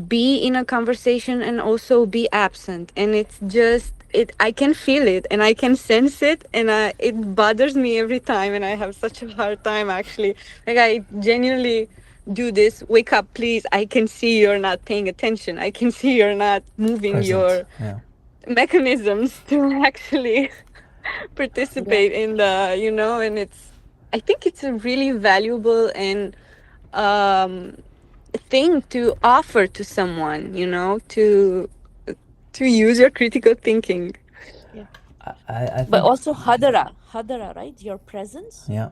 be in a conversation and also be absent, and it's just it I can feel it and I can sense it, and it bothers me every time, and I have such a hard time actually. Like I genuinely do this. Wake up, please. I can see you're not paying attention. I can see you're not moving Present. your Yeah. mechanisms to actually Yeah. participate in the, and I think it's a really valuable and um thing to offer to someone, to use your critical thinking. Yeah. I But think. also hadara, right? Your presence Yeah.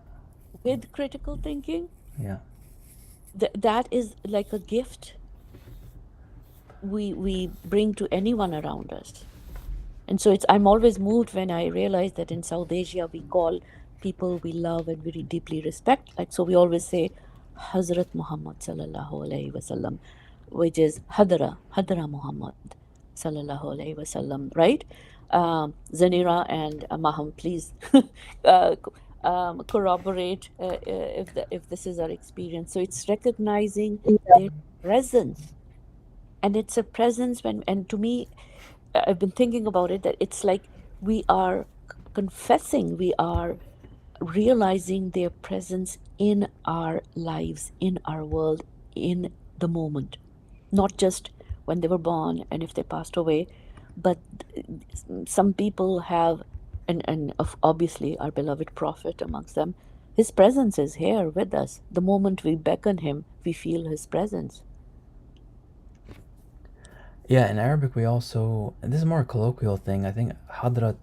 with critical thinking, Yeah. that is like a gift we bring to anyone around us. And so I'm always moved when I realize that in South Asia we call people we love and very deeply respect. Like so we always say Hazrat Muhammad sallallahu alaihi wasallam, which is Hadra Muhammad sallallahu alaihi wasallam, right? Zanira and Maham, please corroborate if this is our experience. So it's recognizing their presence, and it's a presence when, and to me, I've been thinking about it, that it's like we are confessing, we are realizing their presence in our lives, in our world, in the moment, not just when they were born and if they passed away, but some people have, and obviously our beloved prophet amongst them, his presence is here with us. The moment we beckon him, we feel his presence. Yeah, in Arabic we also, and this is more a colloquial thing. I think Hadrat,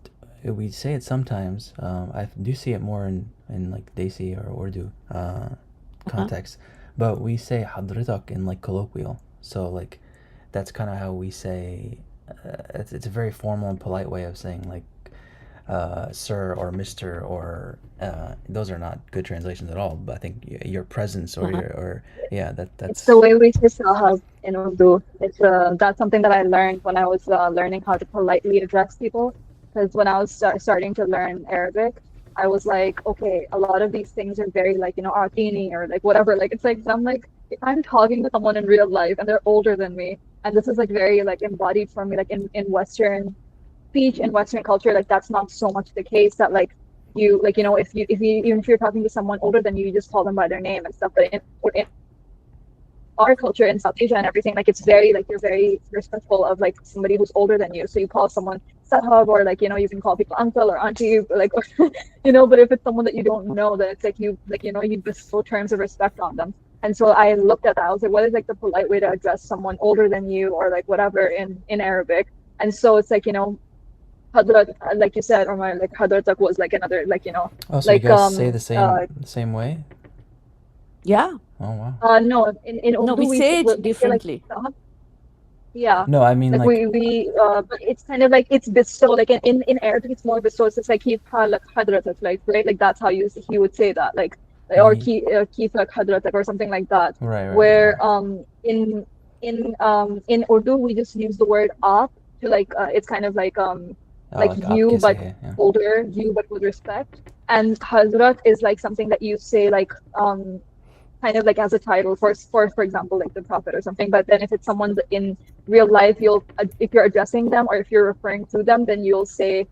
we say it sometimes. I do see it more in like Desi or Urdu Uh-huh. context, but we say Hadratak in like colloquial. So like, that's kind of how we say. It's a very formal and polite way of saying like, sir or Mister, or those are not good translations at all. But I think your presence or Uh-huh. your or yeah, It's the that's way we say sahab in Urdu. It's that's something that I learned when I was learning how to politely address people. Because when I was starting to learn Arabic, I was like, okay, a lot of these things are very like, artini or like whatever. Like it's like I'm like if I'm talking to someone in real life and they're older than me, and this is like very like embodied for me, like in Western speech and Western culture, like that's not so much the case that like you like if you even if you're talking to someone older than you, you just call them by their name and stuff. But in our culture in South Asia and everything, like it's very like you're very respectful of like somebody who's older than you. So you call someone sahab, or like you can call people uncle or auntie, like but if it's someone that you don't know, then it's like you bestow terms of respect on them. And so I looked at that. I was like, what is like the polite way to address someone older than you or like whatever in Arabic? And so it's like hadrat, like you said, or my like hadratak was like another like oh, so you like guys say the same way? Yeah. Oh wow. no, in No, Urdu we say we it say like differently. yeah, No, I mean like like but it's kind of like it's bestow, like in Arabic it's more bestow. So it's like keep like hadratak, like right, like that's how he would say that, like or he, keep like hadratak or something like that. right, Where yeah. in Urdu we just use the word aap to like it's kind of Oh, like like aap you kaise but hai, yeah. older, you but with respect. And hazrat is like something that you say like kind of like as a title for example like the prophet or something. But then if it's someone in real life, you'll if you're addressing them or if you're referring to them, then you'll say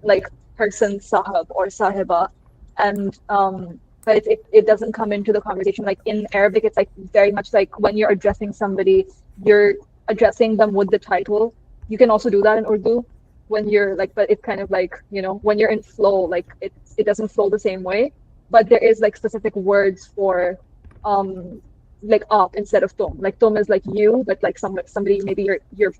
like person sahab or sahiba. And but it doesn't come into the conversation. Like in Arabic it's like very much like when you're addressing somebody, you're addressing them with the title. You can also do that in Urdu when you're like, but it's kind of like when you're in flow, like it doesn't flow the same way. But there is like specific words for like up instead of tum. Like tum is like you, but like somebody maybe your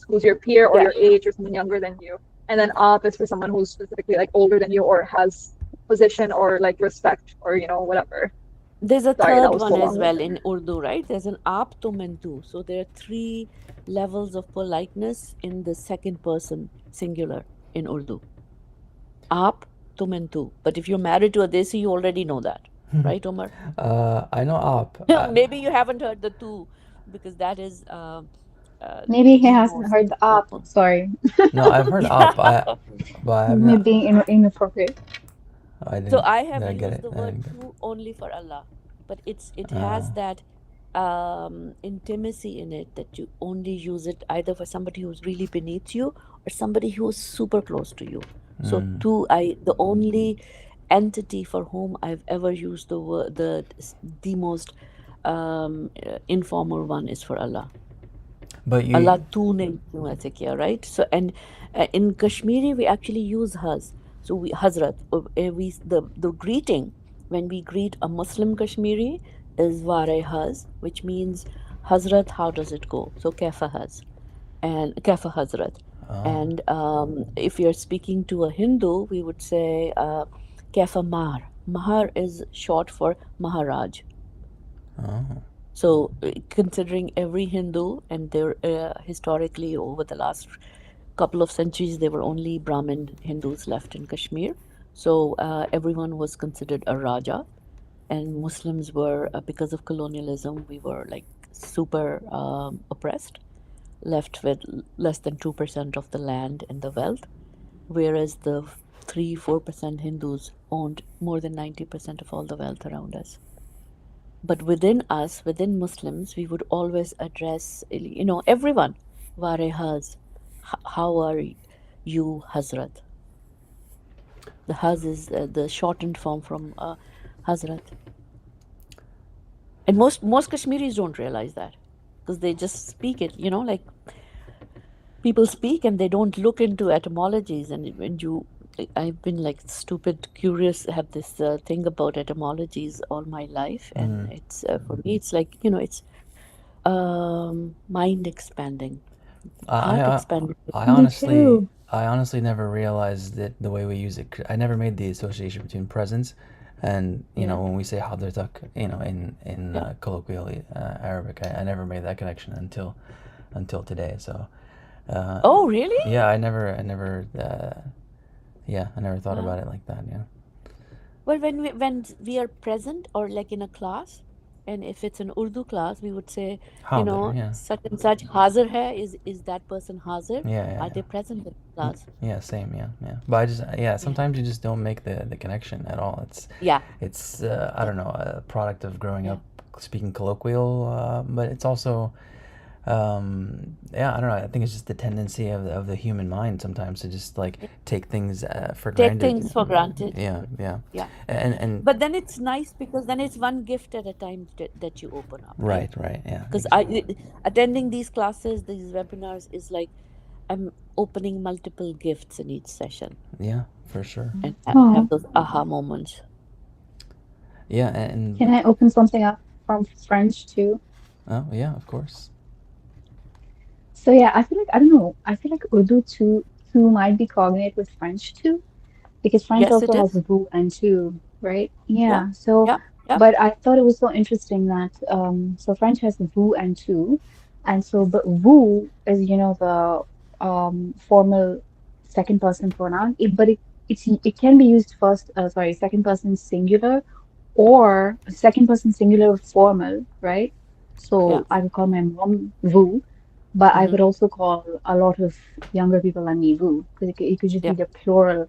who's your peer or Yeah. your age or someone younger than you. And then up is for someone who's specifically like older than you or has position or like respect or whatever. There's a Sorry, that third was one so as long. well in Urdu, right? There's an aap, tum, and tu. So there are three levels of politeness in the second person singular in Urdu. Aap, tum and tu. But if you're married to a Desi, you already know that, right, Omar? I know op. Maybe you haven't heard the tu, because that is Maybe he the hasn't most heard the up. formal. Sorry. No, I've heard op. But I have Me not. being inappropriate. I So didn't. I Did have I get used it? the I word didn't get. tu only for Allah, but it Uh, has that intimacy in it, that you only use it either for somebody who's really beneath you or somebody who's super close to you. So mm. tu, I the only entity for whom I've ever used the word, the most informal one is for Allah. But Allah you. तूने क्यों ऐसे किया, right? So, and in Kashmiri we actually use haz. So we Hazrat, we the greeting when we greet a Muslim Kashmiri is Ware Haz, which means Hazrat, how does it go? So Kafa Haz and Kafa Hazrat. Oh. And if you're speaking to a Hindu, we would say Kafa Mahar. Mahar is short for Maharaj. Oh. So, considering every Hindu, and there historically over the last couple of centuries, there were only Brahmin Hindus left in Kashmir. So, everyone was considered a Raja, and Muslims were, because of colonialism, we were like super oppressed, left with less than 2% of the land and the wealth, whereas the 3-4% Hindus owned more than 90% of all the wealth around us. But within us, within Muslims, we would always address, everyone. Ware Haz. How are you, Hazrat? The Haz is the shortened form from Hazrat. And most Kashmiris don't realize that, because they just speak it, like people speak and they don't look into etymologies. And when you, I've been like stupid curious, have this thing about etymologies all my life, and Mm. it's for me, it's like, it's mind expanding, I, heart I expanding. I Me honestly too. I honestly never realized that the way we use it. I never made the association between presence and Yeah, when we say hadratak, in yeah. colloquial Arabic. I never made that connection until today. So uh, Oh, really? yeah, I never thought Wow. about it like that. Yeah. Well, when we are present, or like in a class, and if it's an Urdu class, we would say, Hadr. Yeah. such and such hazir hai, is that person hazir? Yeah. Are Yeah. they present in Yeah. class? Yeah, same, yeah, yeah. But I just, yeah, Yeah. sometimes you just don't make the connection at all. Yeah. It's I don't know, a product of growing Yeah. up speaking colloquial, but it's also, yeah, I don't know. I think it's just the tendency of the human mind sometimes to just like Yeah. take things for Take granted. things for granted. Yeah, yeah, Yeah. and But then it's nice because then it's one gift at a time that you open up, right? right, right, yeah, Because attending these classes, these webinars is like I'm opening multiple gifts in each session, yeah, for sure. and have Oh, those aha moments. Yeah, and can I open something up from French too? oh yeah, of course. So yeah, I feel like I don't know. I feel like Urdu too might be cognate with French too, because French Yes, also it has is. vous and tu, right? Yeah, Yeah. So, yeah, yeah, but I thought it was so interesting that so French has vous and tu, and so but vous is the formal second person pronoun. It can be used first. Sorry, second person singular or second person singular formal, right? yeah. So I would call my mom vous, but I Mm-hmm. would also call a lot of younger people than me vous, because it could just be Yeah, the plural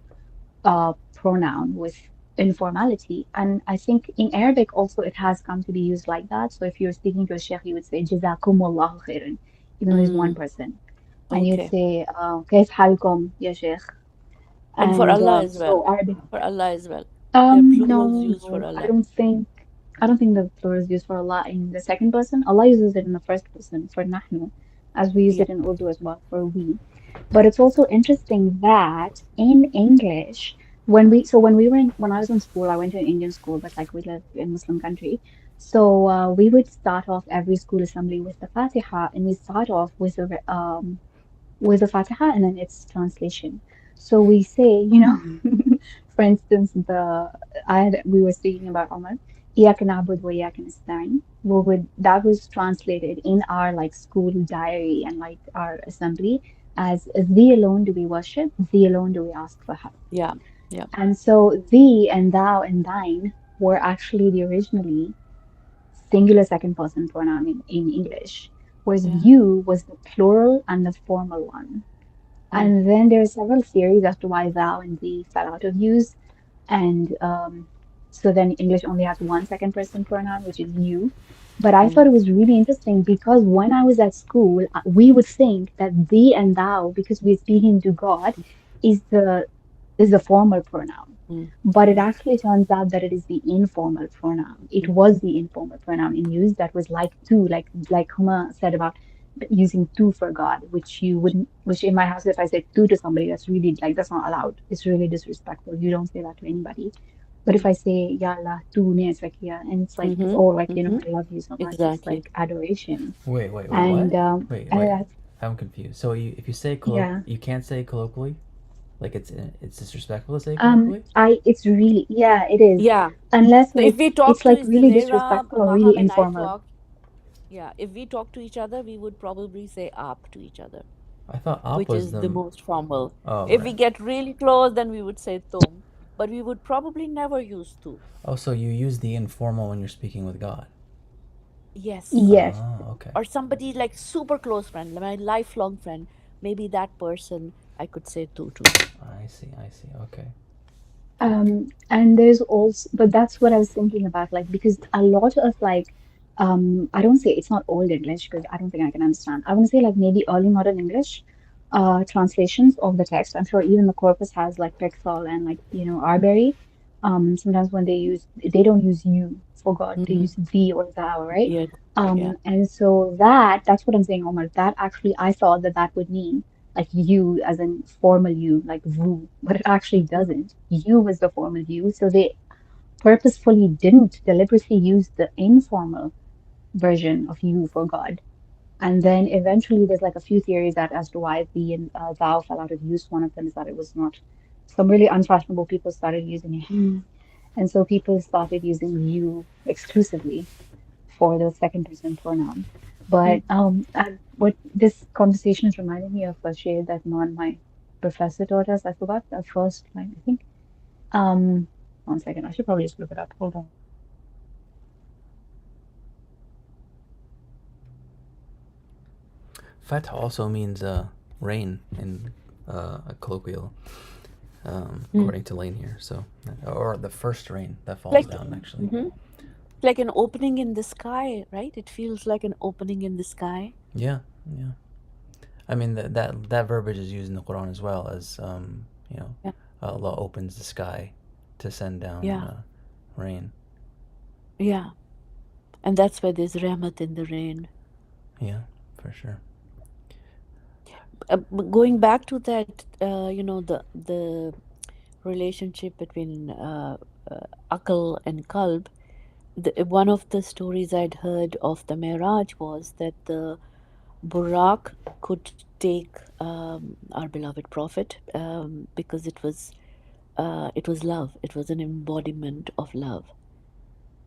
pronoun with informality. And I think in Arabic also it has come to be used like that. So if you're speaking to a sheikh, you would say Jazakumullahu khairan, even though he's one mm, person. And you'd okay. say كيف حالكم يا sheikh. And for And Allah as well. so Arabic. For Allah as well. There are plurals No, used for no, Allah. I don't think the plural is used for Allah in the second person. Allah uses it in the first person for nahnu, as we use Yeah, it in Urdu as well for we. But it's also interesting that in English, when I was in school, I went to an Indian school, but like we live in Muslim country. So we would start off every school assembly with the Fatiha, and we start off with the Fatiha and then its translation. So we say, for instance, the ayah we were speaking about Omar, إياك نعبد وإياك نستعين. That was translated in our like school diary and like our assembly as thee alone do we worship, thee alone do we ask for help. yeah, Yeah. And so thee and thou and thine were actually the originally singular second person pronoun in English, whereas Yeah. you was the plural and the formal one. Mm. And then there are several theories as to why thou and thee fell out of use. And so then English only has one second person pronoun, which is you. But I thought Mm. it was really interesting because when I was at school, we would think that thee and thou, because we're speaking to God, is the formal pronoun. Mm. But it Mm. actually turns out that it is the informal pronoun. It Mm. was the informal pronoun in use that was like to, like Huma said about using to for God, which you wouldn't, which in my house, if I say to somebody, that's really like, that's not allowed. It's really disrespectful. You don't say that to anybody. But if Mm. I say, Ya Allah, tu ne, it's like, yeah, and it's like, it's Mm-hmm. all like, Mm-hmm. I love you so much. It's Exactly. like adoration. Wait, And, what? Wait. I, I'm confused. So if you say yeah. you can't say colloquially? Like it's disrespectful to say colloquially? It's really, yeah, it is. Yeah. Unless So if like, we talk it's to like is really Zainab, disrespectful or really Maham, and I informal. talk, yeah, if we talk to each other, we would probably say up to each other, I thought op which was is the the. most formal. Oh, If we right. get really close, then we would say tum, but we would probably never use tu. Oh, so you use the informal when you're speaking with God. Yes. Yes. Oh, okay. Or somebody like super close friend, my lifelong friend, maybe that person I could say tu to. I see. Okay. And there's also, but that's what I was thinking about, like, because a lot of like, I don't say it's not old English because I don't think I can understand. I want to say like maybe early modern English, translations of the text. I'm sure even the corpus has like Pickthall and like, Arbery. Sometimes when they don't use you for God, they Mm-hmm. use thee or thou, right? Yeah. Yeah. And so that's what I'm saying, Omar. That actually, I thought that would mean like you as in formal you, like vous, but it actually Mm-hmm. doesn't. You is the formal you. So they purposefully didn't deliberately use the informal version of you for God. And then eventually there's like a few theories that as to why the and thou fell out of use. One of them is that it was not, some really unfashionable people started using it. And so people started using you exclusively for the second person pronoun. But what this conversation is reminding me of a share that my professor taught us. I forgot the first line. I think. Um, One second. I should probably just look it up. Hold on. Fath also means rain in a colloquial, Mm. according to Lane here. So, or the first rain that falls Like, down, actually. mhm, like an opening in the sky, right? It feels like an opening in the sky. Yeah, yeah. I mean that verbiage is used in the Quran as well as Yeah. Allah opens the sky to send down Yeah. rain. Yeah. And that's why there's rahmat in the rain. Yeah, for sure. Going back to that, the relationship between akal and kalb. One of the stories I'd heard of the Miraj was that the Burak could take our beloved Prophet because it was love. It was an embodiment of love,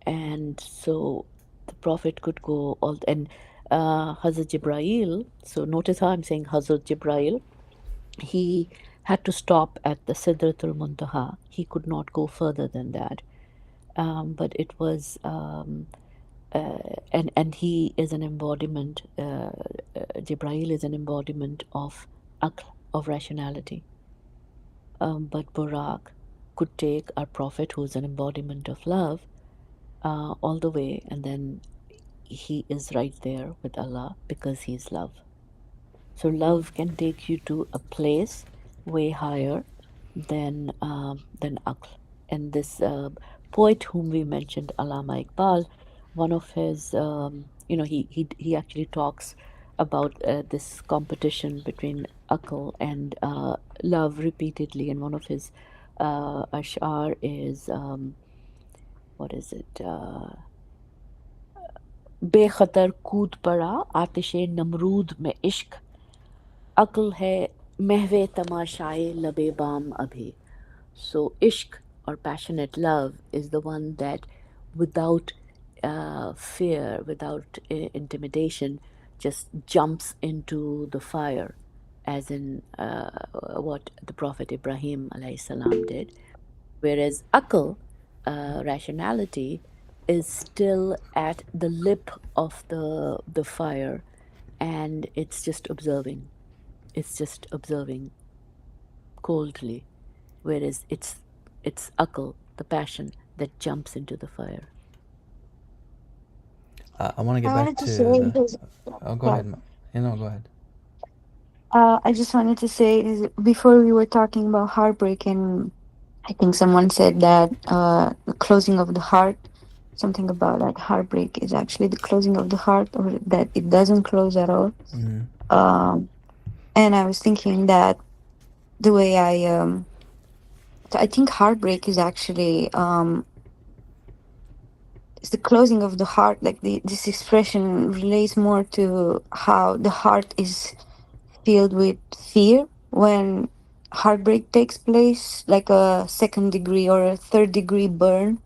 and so the Prophet could go all and Hazrat Jibrail. So notice how I'm saying Hazrat Jibrail. He had to stop at the Sidratul Muntaha. He could not go further than that. But it was and he is an embodiment. Jibrail is an embodiment of aql, of rationality. But Burak could take our Prophet, who is an embodiment of love, all the way, and then he is right there with Allah because he is love. So love can take you to a place way higher than aql. And this poet whom we mentioned, Allama Iqbal, one of his, he actually talks about this competition between aql and love repeatedly. And one of his ashar is, what is it? बेखतर कूद पड़ा आतिशे नमरूद में इश्क अक्ल है महवे तमाशाए लबे balm abhi. So, ishq or passionate love is the one that, without fear, without intimidation, just jumps into the fire, as in what the Prophet Ibrahim alayhi salam did. whereas akal, rationality, is still at the lip of the fire, and it's just observing. It's just observing coldly, whereas it's akal, the passion, that jumps into the fire. I want to get I back wanted to say to the. because, Oh, go sorry. ahead. You know, go ahead. I just wanted to say is before we were talking about heartbreak, and I think someone said that the closing of the heart, something about that heartbreak is actually the closing of the heart, or that it doesn't close at all. Mm-hmm. Um, and I was thinking that the way I think heartbreak is actually it's the closing of the heart. Like this expression relates more to how the heart is filled with fear when heartbreak takes place, like a second degree or a third degree burn.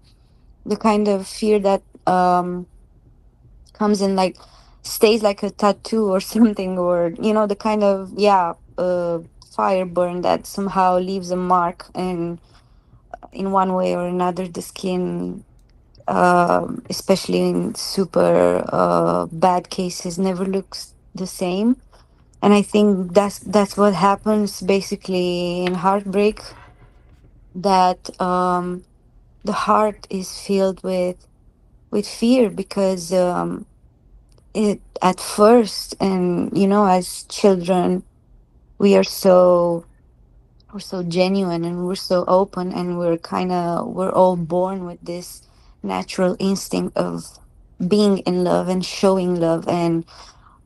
The kind of fear that comes in, like, stays like a tattoo or something, or the kind of, yeah, fire burn that somehow leaves a mark, and in one way or another the skin, especially in super bad cases, never looks the same. And I think that's what happens basically in heartbreak, that the heart is filled with fear, because it at first, and as children, we are so we're so genuine, and we're so open, and we're all born with this natural instinct of being in love and showing love. And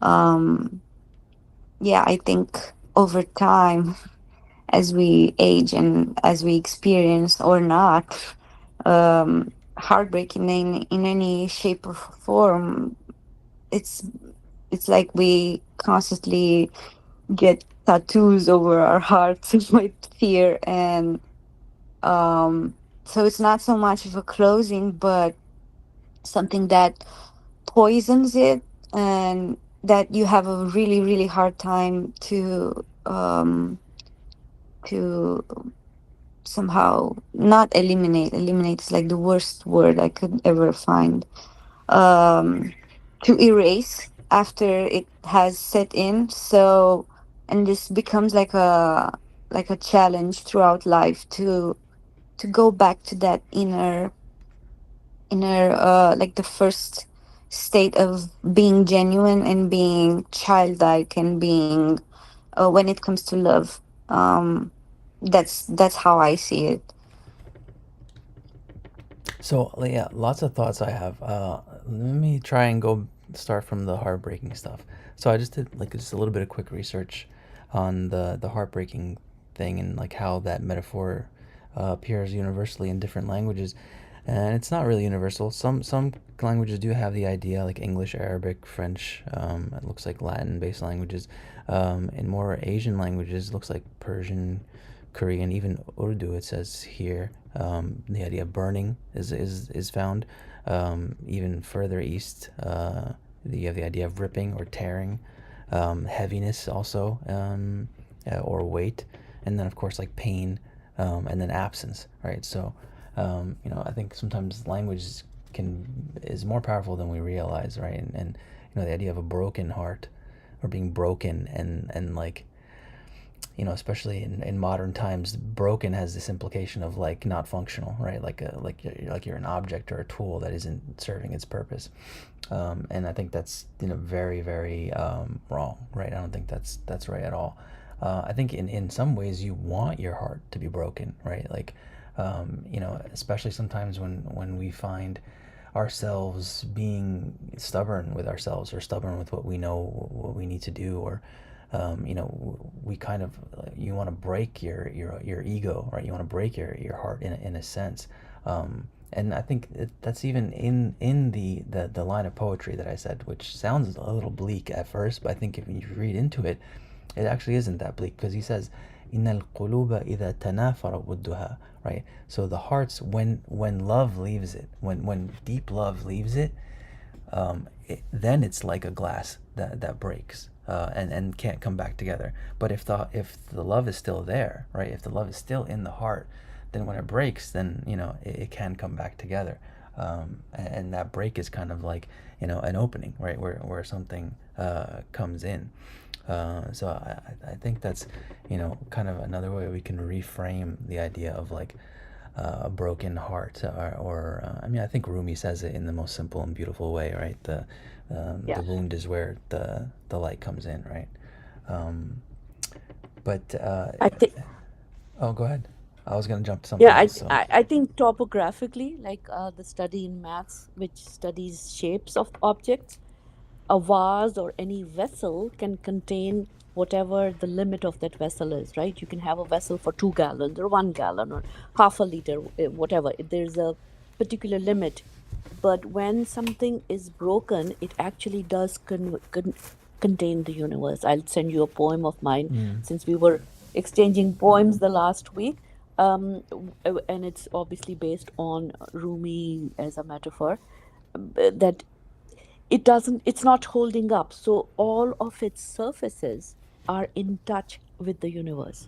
um yeah, I think over time, as we age and as we experience or not heartbreak in any shape or form, it's it's like we constantly get tattoos over our hearts with fear. And so it's not so much of a closing, but something that poisons it, and that you have a really really hard time to somehow not eliminate is like the worst word I could ever find, um to erase after it has set in. So, and this becomes like a challenge throughout life to go back to that inner like the first state of being genuine and being childlike, and being when it comes to love. That's how I see it. So yeah, lots of thoughts I have. Let me try and go start from the heartbreaking stuff. So I just did like just a little bit of quick research on the heartbreaking thing, and like how that metaphor appears universally in different languages, and it's not really universal. Some languages do have the idea, like English, Arabic, French. It looks like Latin-based languages. In more Asian languages, it looks like Persian, Korean, even Urdu. It says here the idea of burning is found. Even further east, you have the idea of ripping or tearing, heaviness also, or weight, and then of course like pain, and then absence. Right. So I think sometimes language is more powerful than we realize. Right. And the idea of a broken heart, or being broken, and like especially in modern times, broken has this implication of like not functional, right? Like you're an object or a tool that isn't serving its purpose, and I think that's very very wrong, right? I don't think that's right at all. I think in some ways you want your heart to be broken, right? Like, especially sometimes when we find ourselves being stubborn with ourselves, or stubborn with what we know, what we need to do, or we kind of, you want to break your ego, right? You want to break your heart in a sense. And I think that's even in the line of poetry that I said, which sounds a little bleak at first, but I think if you read into it, it actually isn't that bleak, because he says, "Inna al-quluba idha tanafara wudduha," right? So the hearts, when love leaves it, when deep love leaves it, then it's like a glass that breaks, and can't come back together. But if the love is still there, right? If the love is still in the heart, then when it breaks, then it can come back together. And that break is kind of like an opening, right, where something comes in. So I think that's kind of another way we can reframe the idea of like a broken heart, or I mean, I think Rumi says it in the most simple and beautiful way, right? The Yeah. wound is where the light comes in, right? Um, but I think, oh, go ahead. I was gonna jump to yeah, something else. So I think topographically, like the study in maths, which studies shapes of objects, a vase or any vessel can contain whatever the limit of that vessel is, right? You can have a vessel for 2 gallons or 1 gallon or half a liter, whatever. There's a particular limit. But when something is broken, it actually does contain the universe. I'll send you a poem of mine since we were exchanging poems the last week. And it's obviously based on Rumi as a metaphor, that it's not holding up, so all of its surfaces are in touch with the universe.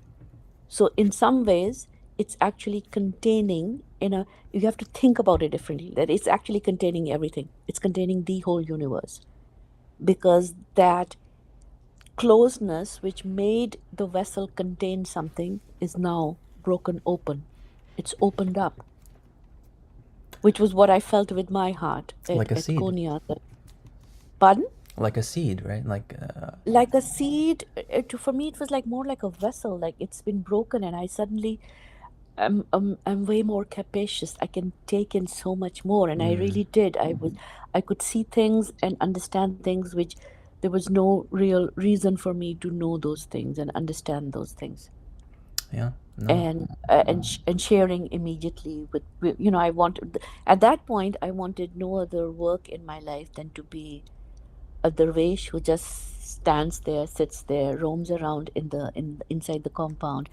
So in some ways it's actually containing, you have to think about it differently, that it's actually containing everything. It's containing the whole universe, because that closeness which made the vessel contain something is now broken open. It's opened up, which was what I felt with my heart like a at seed, Konya. Pardon? like a seed, right? Like Like a seed. For me it was like more like a vessel, like it's been broken, and I suddenly I'm way more capacious. I can take in so much more, and I really did. I could see things and understand things which there was no real reason for me to know those things and understand those things. yeah, no, And sharing immediately with I wanted, at that point I wanted no other work in my life than to be a dervish who just stands there, sits there, roams around inside the compound,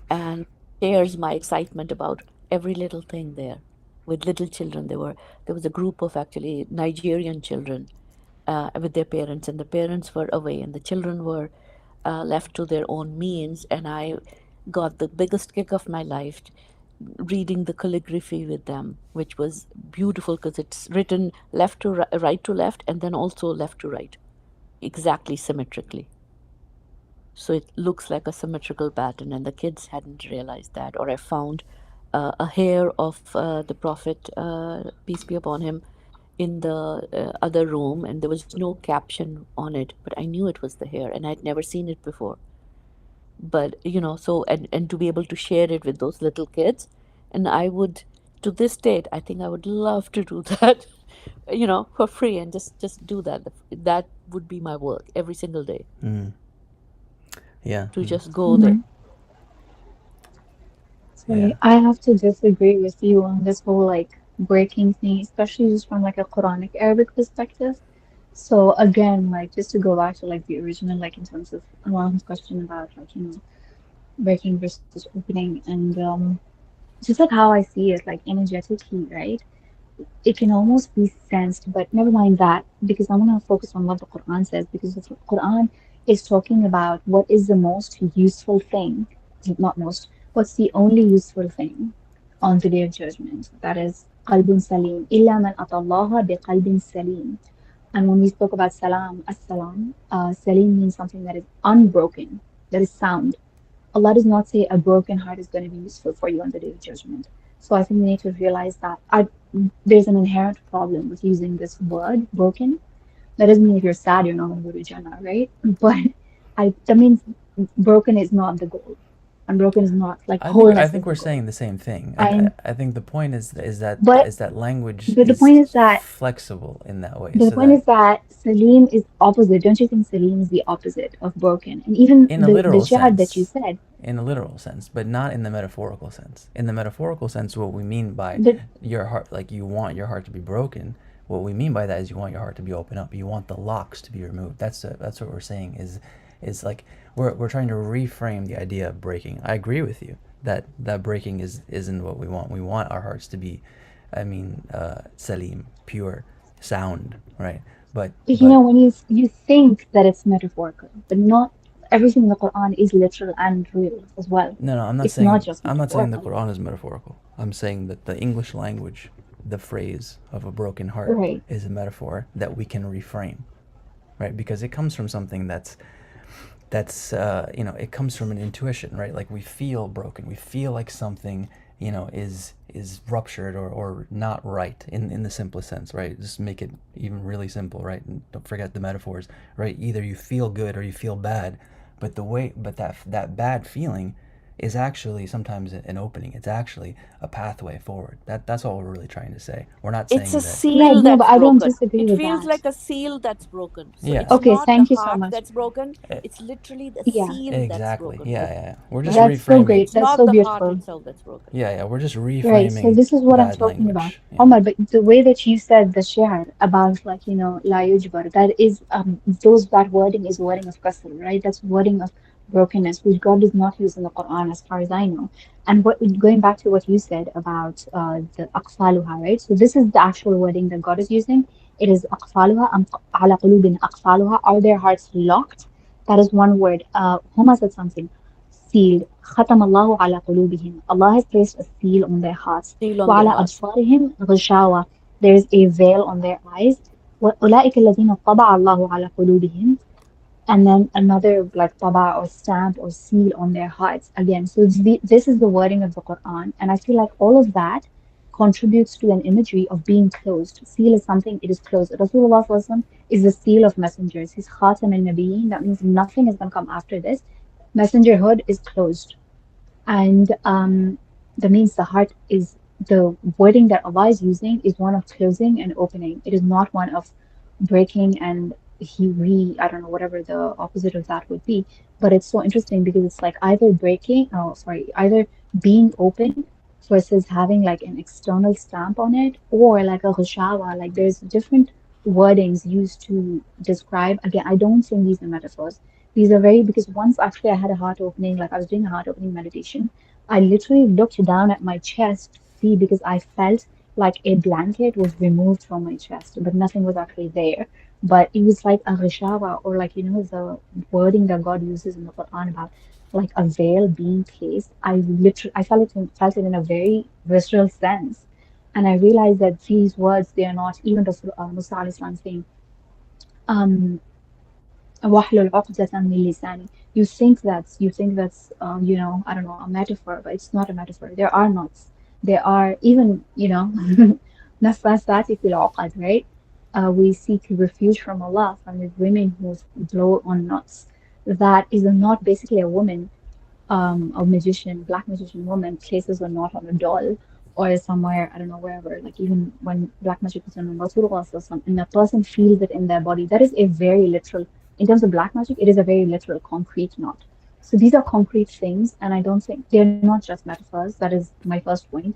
and shares my excitement about every little thing there with little children. There was a group of actually Nigerian children with their parents, and the parents were away, and the children were left to their own means. And I got the biggest kick of my life reading the calligraphy with them, which was beautiful because it's written left to right to left, and then also left to right, exactly symmetrically. So it looks like a symmetrical pattern, and the kids hadn't realized that. Or I found a hair of the Prophet, peace be upon him, in the other room, and there was no caption on it, but I knew it was the hair, and I'd never seen it before. But so, and to be able to share it with those little kids, and I would, to this date, I think I would love to do that, for free, and just do that. That would be my work every single day, yeah, to just go there. Mhm. yeah. Sorry, I have to disagree with you on this whole like breaking thing, especially just from like a Quranic Arabic perspective. So again, like just to go back to like the original, like in terms of Anwar's question about like, breaking versus opening, and just like how I see it, like energetically, right? It can almost be sensed, but never mind that, because I want to focus on what the Quran says, because the Quran is talking about what is the most useful thing, not most, what's the only useful thing on the day of judgment. That is qalbun salim, illa man atallaha bi qalbin salim. And when we spoke about salam, as-salam, salim means something that is unbroken, that is sound. Allah does not say a broken heart is going to be useful for you on the day of judgment. So I think we need to realize that there's an inherent problem with using this word, broken. That doesn't mean if you're sad, you're not going to go to Jannah, right? But that means broken is not the goal. And broken is not like I wholeness think is the we're goal. saying the same thing. And I think the point but is that language but the is point is that flexible in that way, But the so point that is that Salim is opposite. Don't you think Salim is the opposite of broken? And even in a the literal jihad that you sense, said, but not in the metaphorical sense. In the metaphorical sense, what we mean by but your heart, like you want your heart to be broken, what we mean by that is you want your heart to be open up. You want the locks to be removed. That's what we're saying is like we're trying to reframe the idea of breaking. I agree with you that breaking isn't what we want. We want our hearts to be, I mean, salim, pure, sound, right? But when you think that it's metaphorical, but not everything in the Quran is literal and real as well. No, no, It's not just I'm not saying the metaphorical. Quran is metaphorical. I'm saying that the English language, the phrase of a broken heart, Right. is a metaphor that we can reframe, right? Because it comes from something that's it comes from an intuition, right? Like we feel broken, we feel like something is ruptured or not right in the simplest sense, right? Just make it even really simple, right? And don't forget the metaphors, right? Either you feel good or you feel bad, but that bad feeling is actually sometimes an opening. It's actually a pathway forward. That's all we're really trying to say. We're not It's a saying that. Right. seal No, but that's I don't broken. disagree It with feels that. like a seal that's broken. So Yeah. it's Okay, not the thank you so heart much. that's broken, Eh, it's literally the Yeah, seal that's exactly. broken, Yeah, yeah, yeah. We're just right? that's so reframing. great. It's That's not so the heart beautiful. itself that's broken. Yeah, yeah. We're just Right, so reframing this is what I'm bad talking about. language. Yeah. Omar, but the way that you said the shi'r about like, la yujbar, that is that wording is wording of qasr, right? That's wording of brokenness, which God does not use in the Quran as far as I know. And what going back to what you said about the aqfaluha, right? So this is the actual wording that God is using. It is aqfaluha am ala qulubin aqfaluha. Are their hearts locked? That is one word. Huma said something sealed. ختم الله على قلوبهم. Allah has placed a seal on their hearts. Seal on their وعلى hearts. أبصارهم غشاوة. There is a veil on their eyes. وأولئك الذين طبع الله على قلوبهم. And then another like taba or stamp or seal on their hearts again. So this is the wording of the Quran, and I feel like all of that contributes to an imagery of being closed. Seal is something, it is closed. Rasulullah sallallahu alaihi wasallam is the seal of messengers. He's Khatam al-Nabiyyin. That means nothing is going to come after this. Messengerhood is closed. And that means the heart is the wording that Allah is using is one of closing and opening. It is not one of breaking and I don't know, whatever the opposite of that would be. But it's so interesting because it's like either breaking, oh, sorry, either being open versus having like an external stamp on it, or like a ghashawa. Like there's different wordings used to describe. Again, I don't think these are metaphors. These are very, because once actually I had a heart opening, like I was doing a heart opening meditation. I literally looked down at my chest to see because I felt like a blanket was removed from my chest, but nothing was actually there. But it was like a rishawa, or like, the wording that God uses in the Quran about like a veil being placed. I felt it in a very visceral sense. And I realized that these words, they are not even Rasul Musa alayhi salam saying, um, وَاحْلُلْ عُقْدَةً مِنْ لِسَانِي. You think that's I don't know, a metaphor, but it's not a metaphor. There are knots. There are even, نَفَّثَاتِ فِي الْعُقَدِ, right? We seek refuge from Allah from the women who blow on knots. That is a knot, basically a woman, a magician, black magician woman places a knot on a doll or somewhere, I don't know, wherever, like even when black magic is done on Rasulullah and a person feels it in their body, that is a very literal, in terms of black magic, it is a very literal concrete knot. So these are concrete things, and I don't think they're not just metaphors. That is my first point.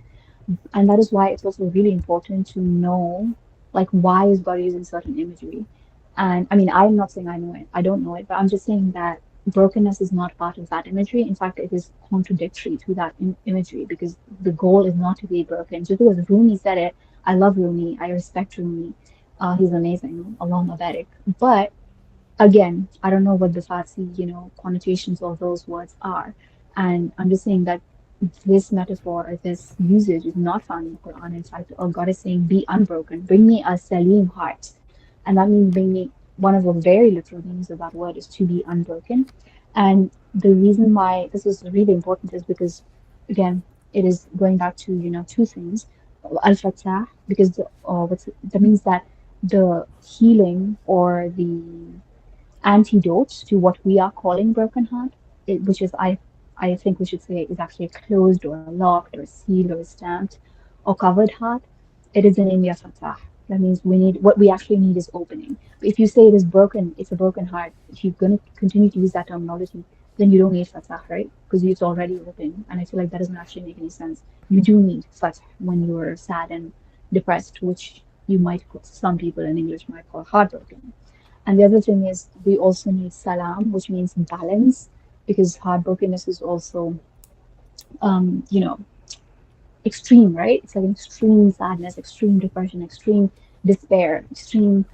And that is why it's also really important to know, like, why is God using certain imagery. And I mean, I'm not saying I know it, I don't know it, but I'm just saying that brokenness is not part of that imagery. In fact, it is contradictory to that imagery, because the goal is not to be broken. Just because Rumi said it, I love Rumi, I respect Rumi, he's amazing, Allah Mabarak. But again, I don't know what the Farsi, connotations of those words are. And I'm just saying that this metaphor or this usage is not found in the Quran. In fact, God is saying, be unbroken, bring me a Salim heart. And that means bring me, one of the very literal meanings of that word is to be unbroken. And the reason why this is really important is because, again, it is going back to, two things. Al-Fatah, because that means that the healing or the antidotes to what we are calling broken heart, which is I think we should say is actually closed or locked or sealed or stamped or covered heart. It is an India Fatah. That means what we actually need is opening. But if you say it is broken, it's a broken heart. If you're going to continue to use that terminology, then you don't need Fatah, right? Because it's already open. And I feel like that doesn't actually make any sense. You do need Fatah when you're sad and depressed, which some people in English might call heartbroken. And the other thing is we also need salam, which means balance, because heartbrokenness is also, um, you know, extreme, right? It's like an extreme sadness, extreme depression, extreme despair, extreme.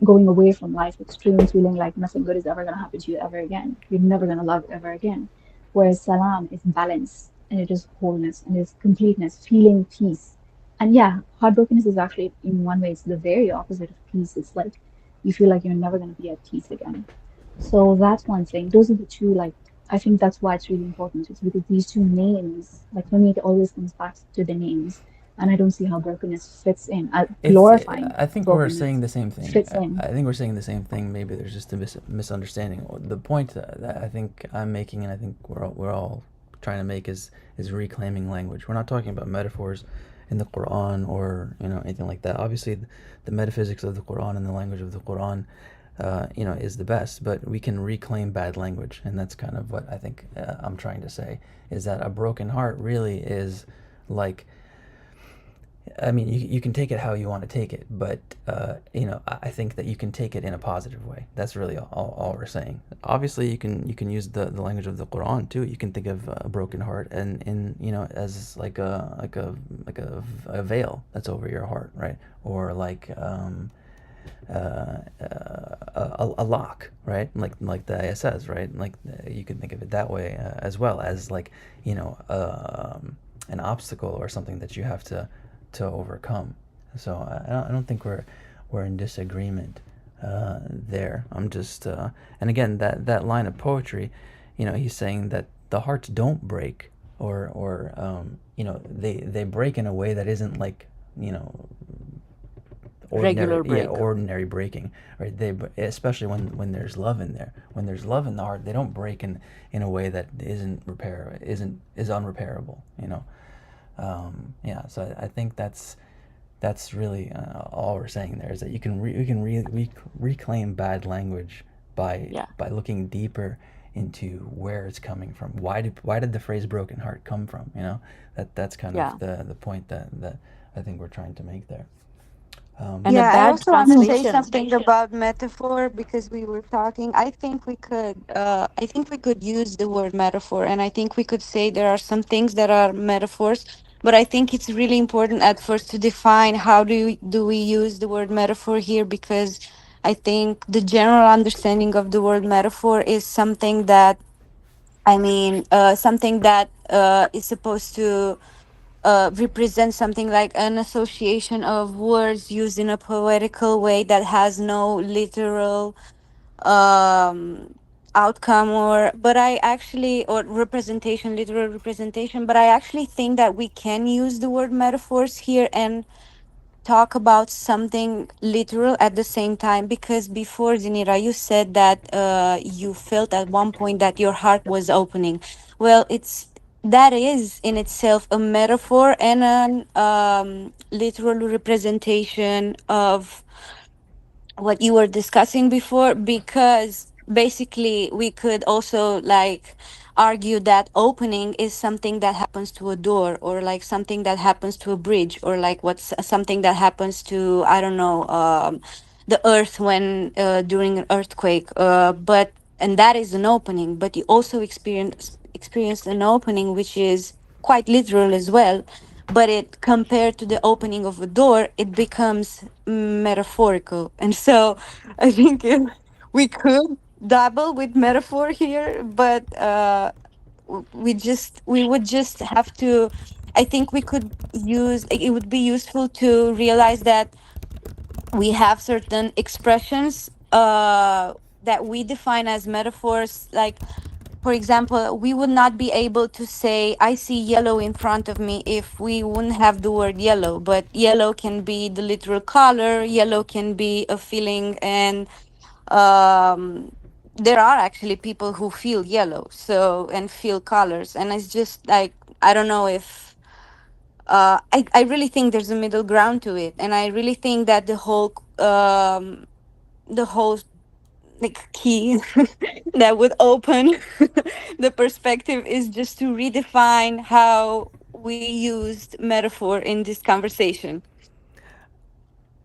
going away from life, extremes, feeling like nothing good is ever going to happen to you ever again. You're never going to love ever again. Whereas salam is balance and it is wholeness and it is completeness, feeling peace. And yeah, heartbrokenness is actually, in one way, it's the very opposite of peace. It's like you feel like you're never going to be at peace again. So that's one thing. Those are the two, like, I think that's why it's really important. It's because these two names, like for me, it always comes back to the names. And I don't see how brokenness fits in. It's. Glorifying I think we're saying brokenness the same thing. fits in. I think we're saying the same thing. Maybe there's just a misunderstanding. The point that I think I'm making, and I think we're all trying to make, is reclaiming language. We're not talking about metaphors in the Quran or anything like that. Obviously, the metaphysics of the Quran and the language of the Quran, is the best. But we can reclaim bad language, and that's kind of what I think I'm trying to say. Is that a broken heart really is like, I mean, you can take it how you want to take it, but I think that you can take it in a positive way. That's really all we're saying. Obviously, you can use the language of the Quran too. You can think of a broken heart and in as like a veil that's over your heart, right? Or like a lock, right? Like the ayah says, right? Like you can think of it that way as well as like an obstacle or something that you have to overcome. So I don't think we're in disagreement there. I'm just and again that line of poetry, he's saying that the hearts don't break or they break in a way that isn't like ordinary, Regular yeah, break. ordinary breaking, right? They, especially when there's love in there, when there's love in the heart, they don't break in a way that is unrepairable, yeah. So I think that's really all we're saying there, is that we can reclaim bad language by Yeah, by looking deeper into where it's coming from. Why did the phrase broken heart come from? That's kind yeah. of the point that I think we're trying to make there. And a Yeah, I bad also want to say translation. something about metaphor because we were talking. I think we could use the word metaphor, and I think we could say there are some things that are metaphors. But I think it's really important at first to define how do we use the word metaphor here, because I think the general understanding of the word metaphor is something that, something that is supposed to represent something like an association of words used in a poetical way that has no literal um outcome, or representation, literal representation. But I actually think that we can use the word metaphors here and talk about something literal at the same time, because before, Zinira, you said that you felt at one point that your heart was opening. Well, that is in itself a metaphor and an literal representation of what you were discussing before, because basically we could also like argue that opening is something that happens to a door, or like something that happens to a bridge, or like what's something that happens to, I don't know, the earth when during an earthquake, but and that is an opening. But you also experienced an opening which is quite literal as well, but it, compared to the opening of a door, it becomes metaphorical. And so I think we could dabble with metaphor here, but we would just have to, I think we could use, it would be useful to realize that we have certain expressions that we define as metaphors. Like, for example, we would not be able to say, I see yellow in front of me, if we wouldn't have the word yellow. But yellow can be the literal color, yellow can be a feeling, and um, there are actually people who feel yellow, so, and feel colors. And it's just like, I don't know if. I really think there's a middle ground to it. And I really think that the whole like key that would open the perspective is just to redefine how we used metaphor in this conversation.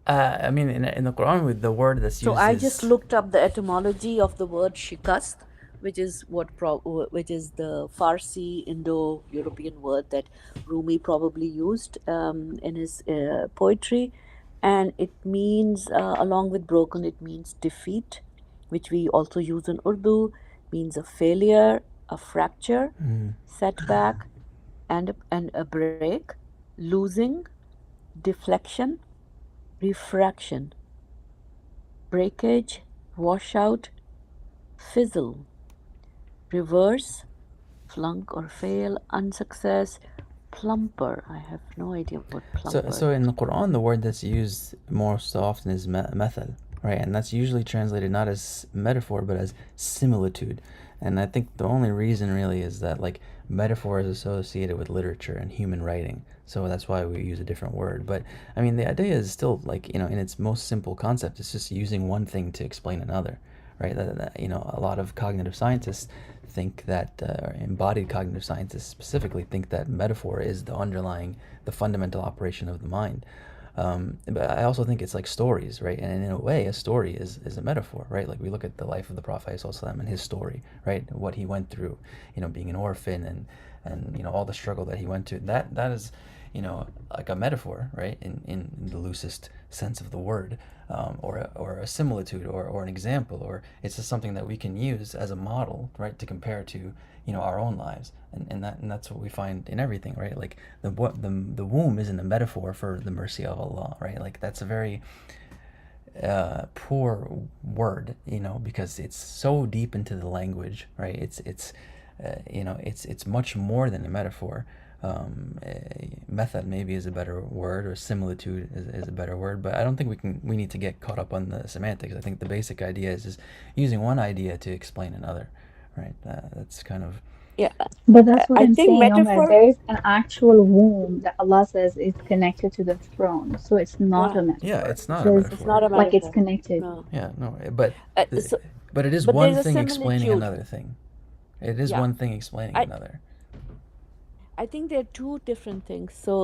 I mean, in the Quran, with the word that's So used I just is. looked up the etymology of the word shikast, which is the Farsi Indo-European word that Rumi probably used in his poetry, and it means, along with broken, it means defeat, which we also use in Urdu, means a failure, a fracture, setback, and a break, losing, deflection, refraction, breakage, washout, fizzle, reverse, flunk or fail, unsuccess, plumper. I have no idea what plumper. So in the Quran, the word that's used most often is mathal, right? And that's usually translated not as metaphor, but as similitude. And I think the only reason really is that like metaphor is associated with literature and human writing. So that's why we use a different word. But I mean, the idea is still like, you know, in its most simple concept, it's just using one thing to explain another, right? You know, a lot of cognitive scientists think that, embodied cognitive scientists specifically think that metaphor is the underlying, the fundamental operation of the mind. But I also think it's like stories, right? And in a way, a story is a metaphor, right? Like we look at the life of the Prophet ﷺ and his story, right? What he went through, you know, being an orphan and you know all the struggle that he went to. That is, you know, like a metaphor, right? In the loosest sense of the word, or a similitude, or an example, or it's just something that we can use as a model, right, to compare to, you know, our own lives, and that's what we find in everything, right? Like the womb isn't a metaphor for the mercy of Allah, right? Like that's a very poor word, you know, because it's so deep into the language, right? It's you know, it's much more than a metaphor. Method maybe is a better word, or similitude is a better word, but I don't think we need to get caught up on the semantics. I think the basic idea is using one idea to explain another, right? That's kind of Yeah, But that's what I I'm think saying, Omar. metaphor. There is an actual womb that Allah says is connected to the throne. So it's not Yeah, a yeah, metaphor. it's It not a says it's metaphor. not a like it's metaphor. connected. No. Yeah, no, So, but it is but one there's a thing explaining similitude. another thing. It is Yeah, one thing explaining I another. I think they're two different things. So,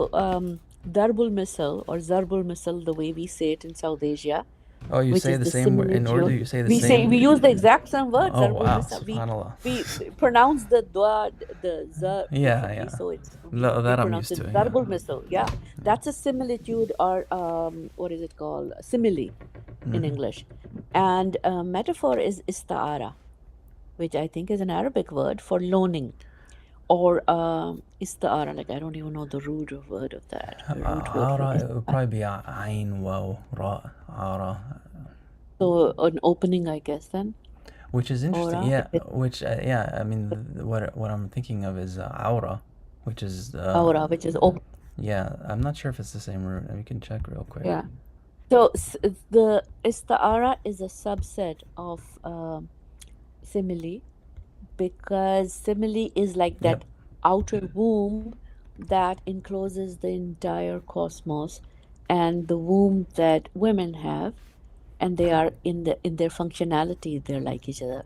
darbul misal or zarbul misal, the way we say it in South Asia, Oh, you which say is the the same word in Urdu. similitude. You say the We same. use the exact same word, Oh zarbul wow, misal. subhanallah. We pronounce the dua, the za Yeah, differently. yeah. So it's we That I'm pronounce used it to. Yeah. darbul misal. Yeah, that's a similitude, or what is it called? Simile in English. And metaphor is ista'ara, which I think is an Arabic word for loaning, or ista'ara. Like I don't even know the root of word of that. The root word for Ara, it would ista'ara. probably be ayn, waw, ra, ara, So an opening, I guess, then. which is interesting. Aura, Yeah, if it's which yeah, I mean, what I'm thinking of is aura, which is aura, which is open. yeah. I'm not sure if it's the same root. We can check real quick. Yeah. So the ista'ara is a subset of simile, because simile is like Yep. that outer womb that encloses the entire cosmos, and the womb that women have, and they are in their functionality, they're like each other.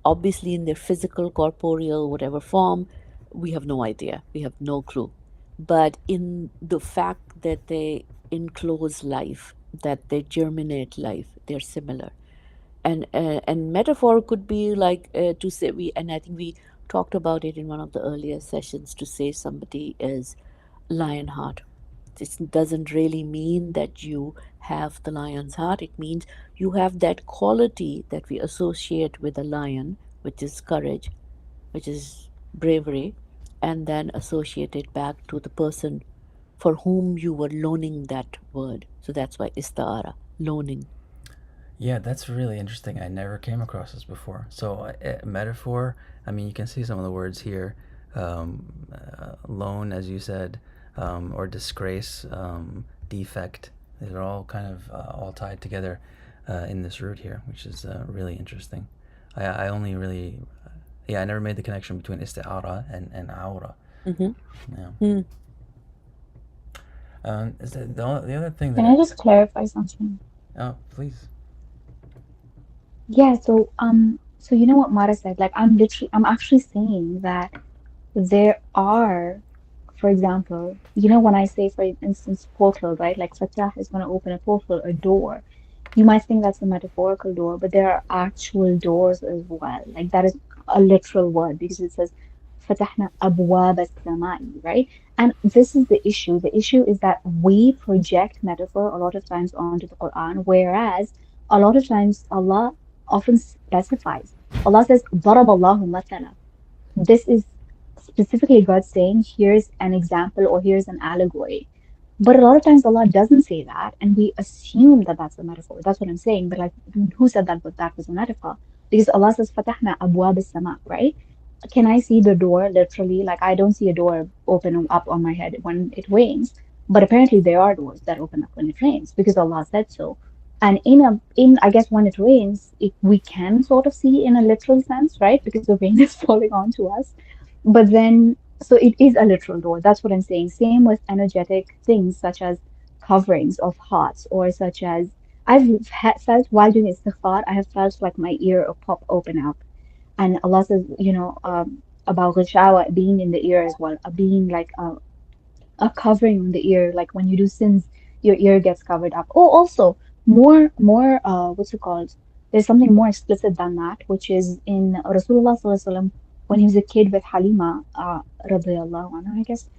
Obviously, in their physical, corporeal, whatever form, we have no idea. We have no clue. But in the fact that they enclose life, that they germinate life, they're similar. And metaphor could be like, to say, we and I think we talked about it in one of the earlier sessions, to say somebody is lion heart. This doesn't really mean that you have the lion's heart. It means you have that quality that we associate with a lion, which is courage, which is bravery, and then associate it back to the person for whom you were loaning that word. So that's why istara, loaning. Yeah, that's really interesting. I never came across this before. So, metaphor, I mean, you can see some of the words here. Loan, as you said, or disgrace, defect. These are all kind of all tied together in this root here, which is really interesting. I only really, yeah, I never made the connection between isti'ara and aura. Mm-hmm. Yeah. Mm. Is that the other thing Can that I just clarify something? oh, please. Yeah, so you know what Mara said? Like I'm actually saying that there are, for example, you know when I say, for instance, portal, right? Like Fatah is going to open a portal, a door. You might think that's a metaphorical door, but there are actual doors as well. Like that is a literal word because it says فتحنا أبواب السماء, right? And this is the issue. The issue is that we project metaphor a lot of times onto the Quran, whereas a lot of times Allah often specifies. Allah says, ضرب الله مثلا. This is specifically God saying, here's an example or here's an allegory. But a lot of times Allah doesn't say that, and we assume that that's a metaphor. That's what I'm saying. But like, who said that? But that was a metaphor because Allah says, "Fatahna abwab as-sama," right? Can I see the door literally? Like, I don't see a door open up on my head when it rains, but apparently there are doors that open up when it rains because Allah said so. And in I guess when it rains, we can sort of see in a literal sense, right? Because the rain is falling onto us. But then, so it is a literal door. That's what I'm saying. Same with energetic things such as coverings of hearts, or such as felt while doing istighfar, I have felt like my ear pop open up. And Allah says, about ghishawa being in the ear as well, being like a covering on the ear. Like when you do sins, your ear gets covered up. Oh, also more what's it called? There's something more explicit than that, which is in Rasulullah Sallallahu Alaihi Wasallam when he was a kid with Halima, radiyallahu anha, I guess.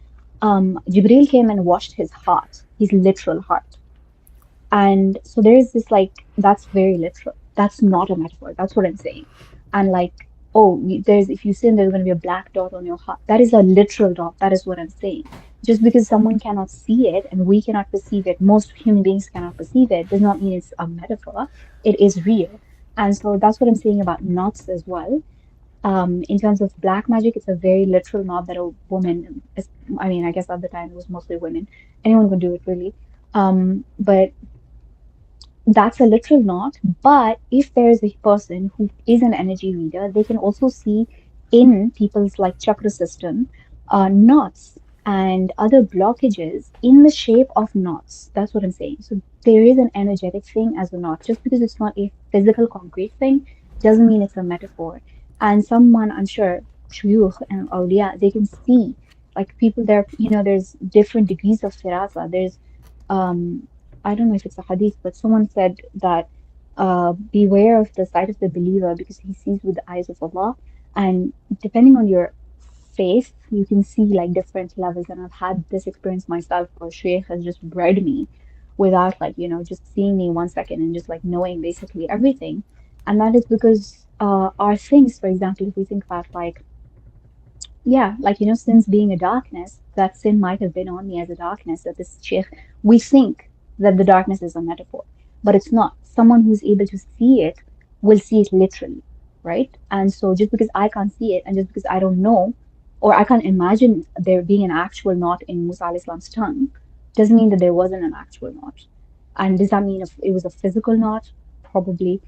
Jibril came and washed his heart, his literal heart. And so there is this like, that's very literal. That's not a metaphor. That's what I'm saying. And like, oh, there's, if you sin, there's going to be a black dot on your heart. That is a literal dot. That is what I'm saying. Just because someone cannot see it and we cannot perceive it, most human beings cannot perceive it, does not mean it's a metaphor. It is real. And so that's what I'm saying about knots as well. In terms of black magic, it's a very literal knot that a woman, I mean, I guess at the time it was mostly women. Anyone could do it really. But that's a literal knot. But if there is a person who is an energy reader, they can also see in people's like chakra system knots and other blockages in the shape of knots. That's what I'm saying. So there is an energetic thing as a knot. Just because it's not a physical concrete thing doesn't mean it's a metaphor. And someone, I'm sure, shuyukh and awliya, they can see like people there, there's different degrees of firasa. There's um I don't know if it's a hadith, but someone said that beware of the sight of the believer because he sees with the eyes of Allah. And depending on your faith, you can see like different levels. And I've had this experience myself where Shaykh has just bred me without like, just seeing me 1 second and just like knowing basically everything. And that is because our things, for example, if we think about like, yeah, like, sins being a darkness, that sin might have been on me as a darkness, that this sheikh, we think that the darkness is a metaphor, but it's not. Someone who's able to see it will see it literally, right? And so just because I can't see it and just because I don't know, or I can't imagine there being an actual knot in Musa alayhi salam's tongue, doesn't mean that there wasn't an actual knot. And does that mean if it was a physical knot? Probably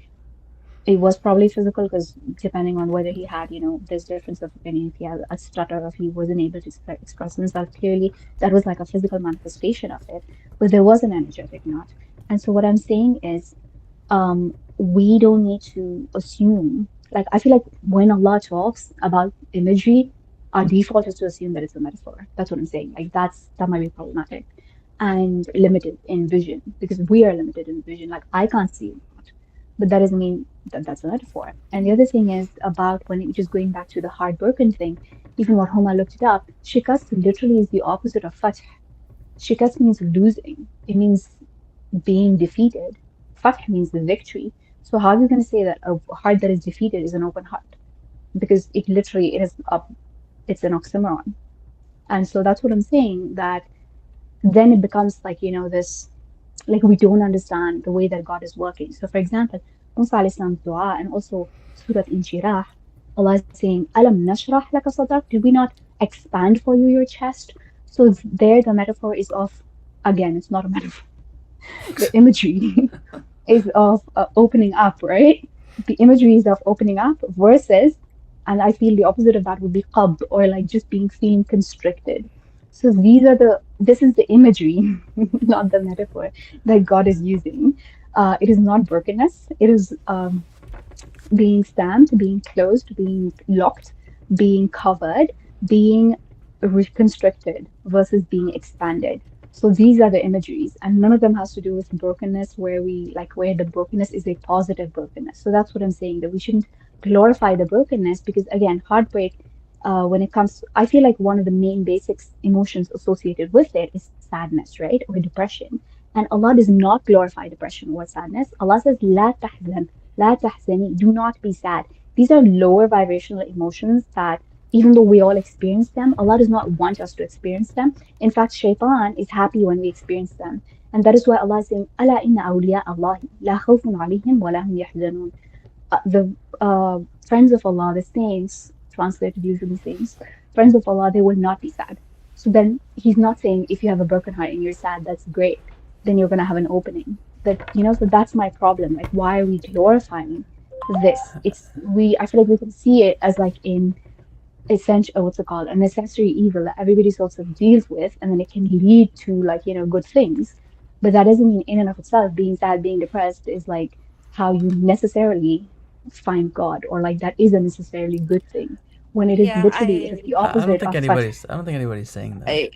it was probably physical because depending on whether he had, there's difference of opinion. If he had a stutter, if he wasn't able to express himself clearly, that was like a physical manifestation of it. But there was an energetic knot. And so what I'm saying is, we don't need to assume. Like I feel like when Allah talks about imagery, our default is to assume that it's a metaphor. That's what I'm saying. Like that might be problematic and limited in vision because we are limited in vision. Like I can't see it, but that doesn't mean that that's a metaphor. And the other thing is about when it, just going back to the heartbroken thing, even what Homa looked it up, shikast literally is the opposite of fath. Shikast means losing. It means being defeated. Fath means the victory. So how are you going to say that a heart that is defeated is an open heart? Because it literally it is up. It's an oxymoron. And so that's what I'm saying. That then it becomes like this, like we don't understand the way that God is working. So for example, Musa alayhi salam's dua and also Surah Inshirah, Allah is saying, Alam nashrah laka sadrak? Did we not expand for you your chest? So there the metaphor is of, again, it's not a metaphor. The imagery is of opening up, right? The imagery is of opening up versus, and I feel the opposite of that would be qab, or like just feeling constricted. So this is the imagery, not the metaphor that God is using. It is not brokenness. It is being stamped, being closed, being locked, being covered, being reconstructed versus being expanded. So these are the imageries, and none of them has to do with brokenness, where the brokenness is a positive brokenness. So that's what I'm saying, that we shouldn't glorify the brokenness because again, heartbreak when it comes, I feel like one of the main basic emotions associated with it is sadness, right? Or depression. And Allah does not glorify depression or sadness. Allah says, لا تحزن, لا تحزني, do not be sad. These are lower vibrational emotions that, even though we all experience them, Allah does not want us to experience them. In fact, shaitan is happy when we experience them. And that is why Allah is saying, ألا إن أولياء الله لا خوف عليهم ولا هم يحزنون. The friends of Allah, the saints, translated usually saints, friends of Allah, they will not be sad. So then he's not saying if you have a broken heart and you're sad, that's great. Then you're gonna have an opening. So that's my problem. Like, why are we glorifying this? I feel like we can see it as like in essential, what's it called, a necessary evil that everybody sort of deals with, and then it can lead to like, good things. But that doesn't mean in and of itself being sad, being depressed is like how you necessarily find God, or like that is a necessarily good thing. When Yeah, it is the I don't opposite think of such. anybody's. I don't think anybody's saying that. I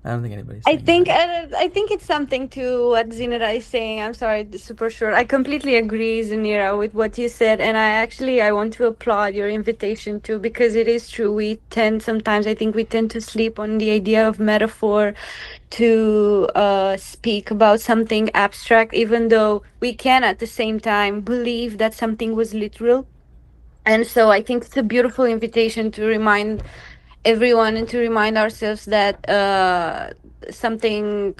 I don't think anybody's I saying think that. I think it's something to what Zinara is saying. I'm sorry, it's super short. I completely agree, Zinira, with what you said, and I want to applaud your invitation too, because it is true. We tend sometimes, I think we tend to sleep on the idea of metaphor, to speak about something abstract, even though we can at the same time believe that something was literal. And so I think it's a beautiful invitation to remind everyone and to remind ourselves that something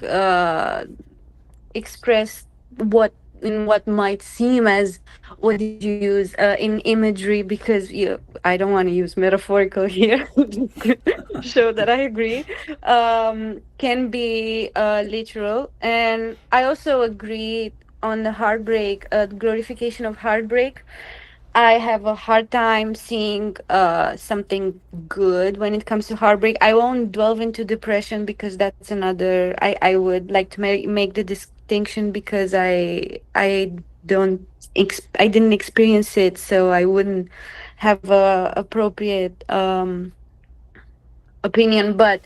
expressed what in what might seem as, what did you use in imagery, because I don't want to use metaphorical here, just to show that I agree, can be literal. And I also agree on the heartbreak, glorification of heartbreak. I have a hard time seeing something good when it comes to heartbreak. I won't delve into depression because that's another. I would like to make the distinction because I didn't experience it, so I wouldn't have a appropriate opinion. But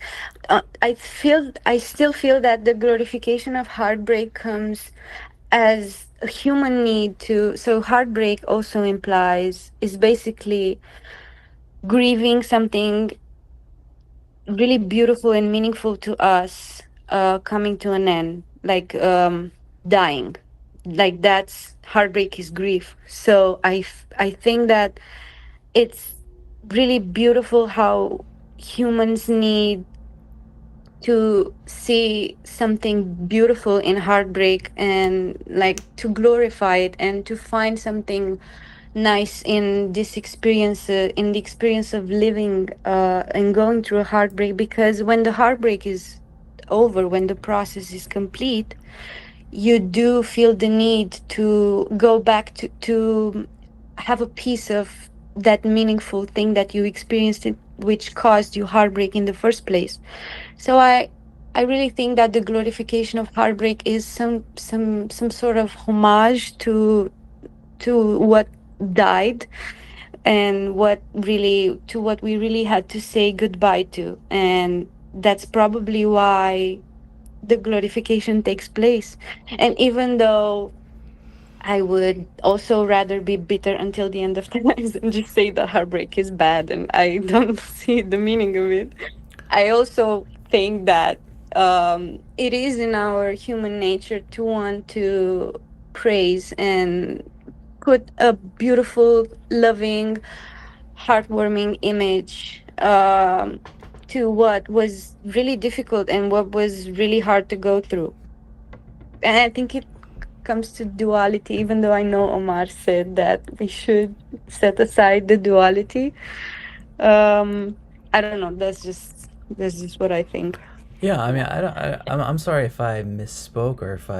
I still feel that the glorification of heartbreak comes as a human need to. So heartbreak also implies, is basically grieving something really beautiful and meaningful to us, coming to an end, like dying. Like, that's heartbreak, is grief. So I think that it's really beautiful how humans need to see something beautiful in heartbreak, and like to glorify it, and to find something nice in this experience, in the experience of living and going through a heartbreak. Because when the heartbreak is over, when the process is complete, you do feel the need to go back to have a piece of that meaningful thing that you experienced, it, which caused you heartbreak in the first place. So I really think that the glorification of heartbreak is some sort of homage to what died, and what we really had to say goodbye to. And that's probably why the glorification takes place. And even though I would also rather be bitter until the end of times and just say that heartbreak is bad and I don't see the meaning of it, I also think that it is in our human nature to want to praise and put a beautiful, loving, heartwarming image to what was really difficult and what was really hard to go through. And I think it comes to duality, even though I know Omar said that we should set aside the duality. I don't know. That's just what I think. Yeah, I mean, I don't. I'm sorry if I misspoke or if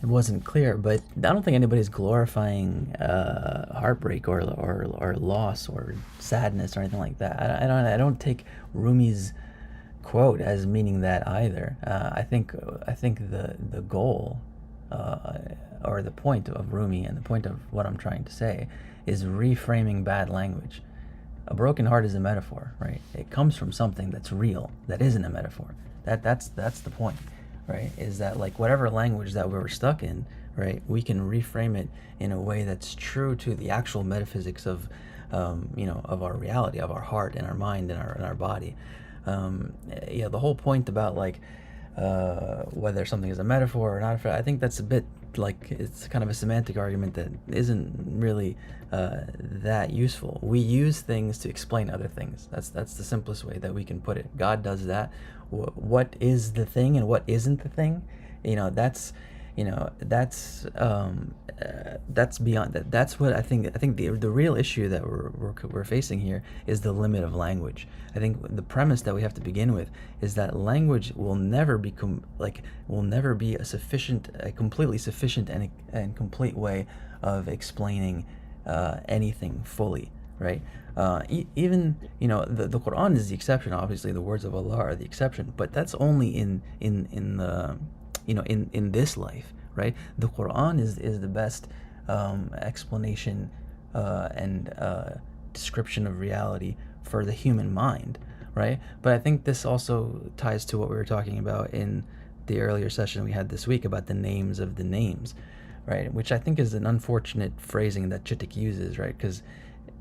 it wasn't clear, but I don't think anybody's glorifying heartbreak or loss or sadness or anything like that. I don't take Rumi's quote as meaning that either. I think the goal or the point of Rumi and the point of what I'm trying to say is reframing bad language. A broken heart is a metaphor, right? It comes from something that's real, that isn't a metaphor. That's the point, right? Is that like whatever language that we're stuck in, right? We can reframe it in a way that's true to the actual metaphysics of our reality, of our heart and our mind and our body. Yeah, the whole point about like whether something is a metaphor or not, I think that's a bit like it's kind of a semantic argument that isn't really that useful. We use things to explain other things. That's the simplest way that we can put it. God does that. What is the thing and what isn't the thing? That's that's beyond that. That's what I think. I think the real issue that we're facing here is the limit of language. I think the premise that we have to begin with is that language will never become will never be a completely sufficient and complete way of explaining anything fully, right? Even the Quran is the exception. Obviously, the words of Allah are the exception, but that's only in the in this life, right? The Quran is the best explanation and description of reality for the human mind, right? But I think this also ties to what we were talking about in the earlier session we had this week about the names of the names, right? Which I think is an unfortunate phrasing that Chitik uses, right? Because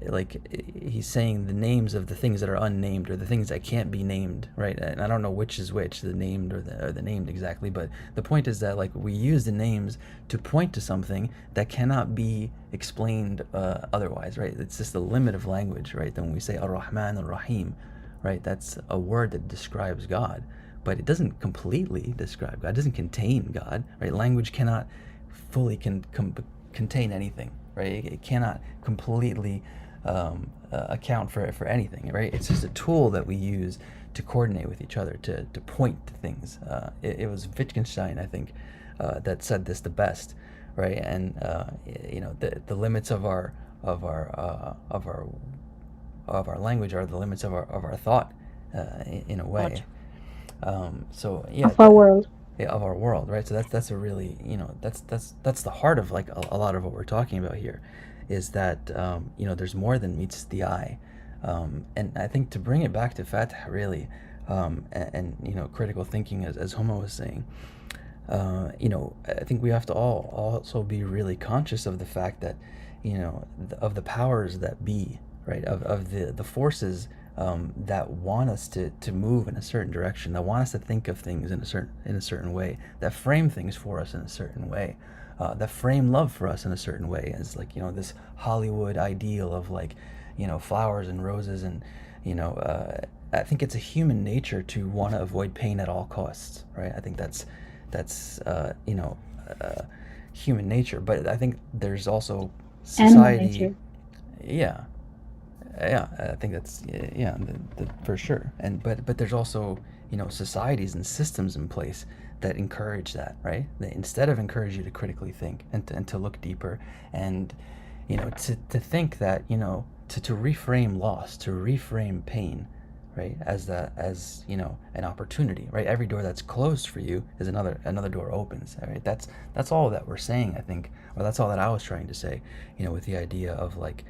like he's saying the names of the things that are unnamed or the things that can't be named, right? And I don't know which is which, the named or the named exactly, but the point is that like we use the names to point to something that cannot be explained otherwise, right? It's just the limit of language, right? Then when we say Ar-Rahman Ar-Rahim, right? That's a word that describes God, but it doesn't completely describe God. It doesn't contain God, right? Language cannot fully contain anything, right? It cannot completely account for anything, right? It's just a tool that we use to coordinate with each other, to point to things. It was Wittgenstein, I think, that said this the best, right? And the limits of our language are the limits of our thought, in a way. So yeah, Of our world. yeah, of our world, right? So that's a really that's the heart of like a lot of what we're talking about here, is that there's more than meets the eye, and I think to bring it back to Fath really, and critical thinking as Homa was saying, I think we have to all also be really conscious of the fact that of the powers that be, right? Of the forces that want us to move in a certain direction, that want us to think of things in a certain way, that frame things for us in a certain way, that frame love for us in a certain way, as like this Hollywood ideal of like flowers and roses, and I think it's a human nature to want to avoid pain at all costs, right? I think that's human nature, but I think there's also Animal society. nature. Yeah, I think that's for sure. And but there's also societies and systems in place that encourage that, right? They instead of encourage you to critically think and to look deeper, and to think that to reframe loss, to reframe pain, right, as an opportunity, right? Every door that's closed for you is another door opens, right? That's all that we're saying, I think, or that's all that I was trying to say, with the idea of like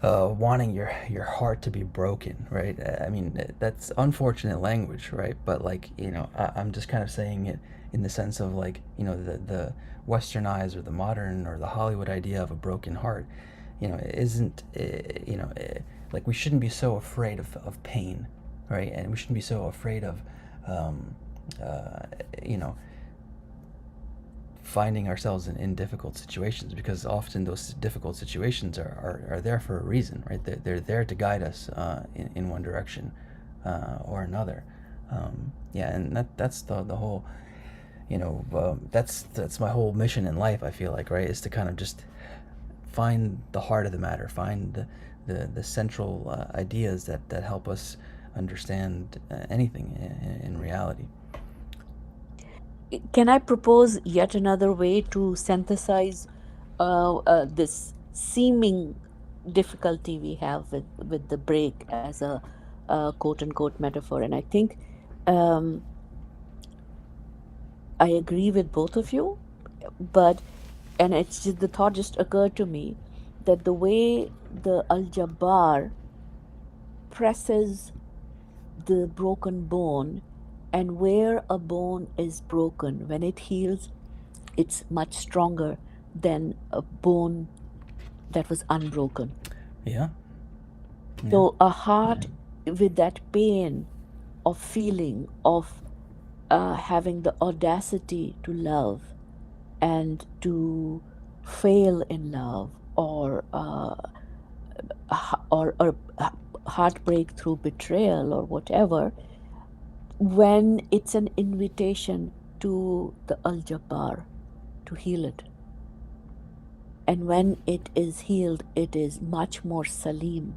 wanting your heart to be broken, right? I mean, that's unfortunate language, right? But like I'm just kind of saying it in the sense of like the westernized or the modern or the Hollywood idea of a broken heart, isn't like we shouldn't be so afraid of pain, right? And we shouldn't be so afraid of you know finding ourselves in difficult situations, because often those difficult situations are there for a reason, right? They're there to guide us in one direction or another. Yeah, and that's the whole, that's my whole mission in life, I feel like, right? Is to kind of just find the heart of the matter, find the central ideas that help us understand anything in reality. Can I propose yet another way to synthesize this seeming difficulty we have with the break as a quote unquote metaphor? And I think I agree with both of you, and it's just, the thought just occurred to me that the way the Al-Jabbar presses the broken bone, and where a bone is broken, when it heals, it's much stronger than a bone that was unbroken. Yeah. Yeah. So a heart with that pain of feeling, of having the audacity to love and to fail in love, or heartbreak through betrayal or whatever, when it's an invitation to the Al Jabbar to heal it. And when it is healed, it is much more salim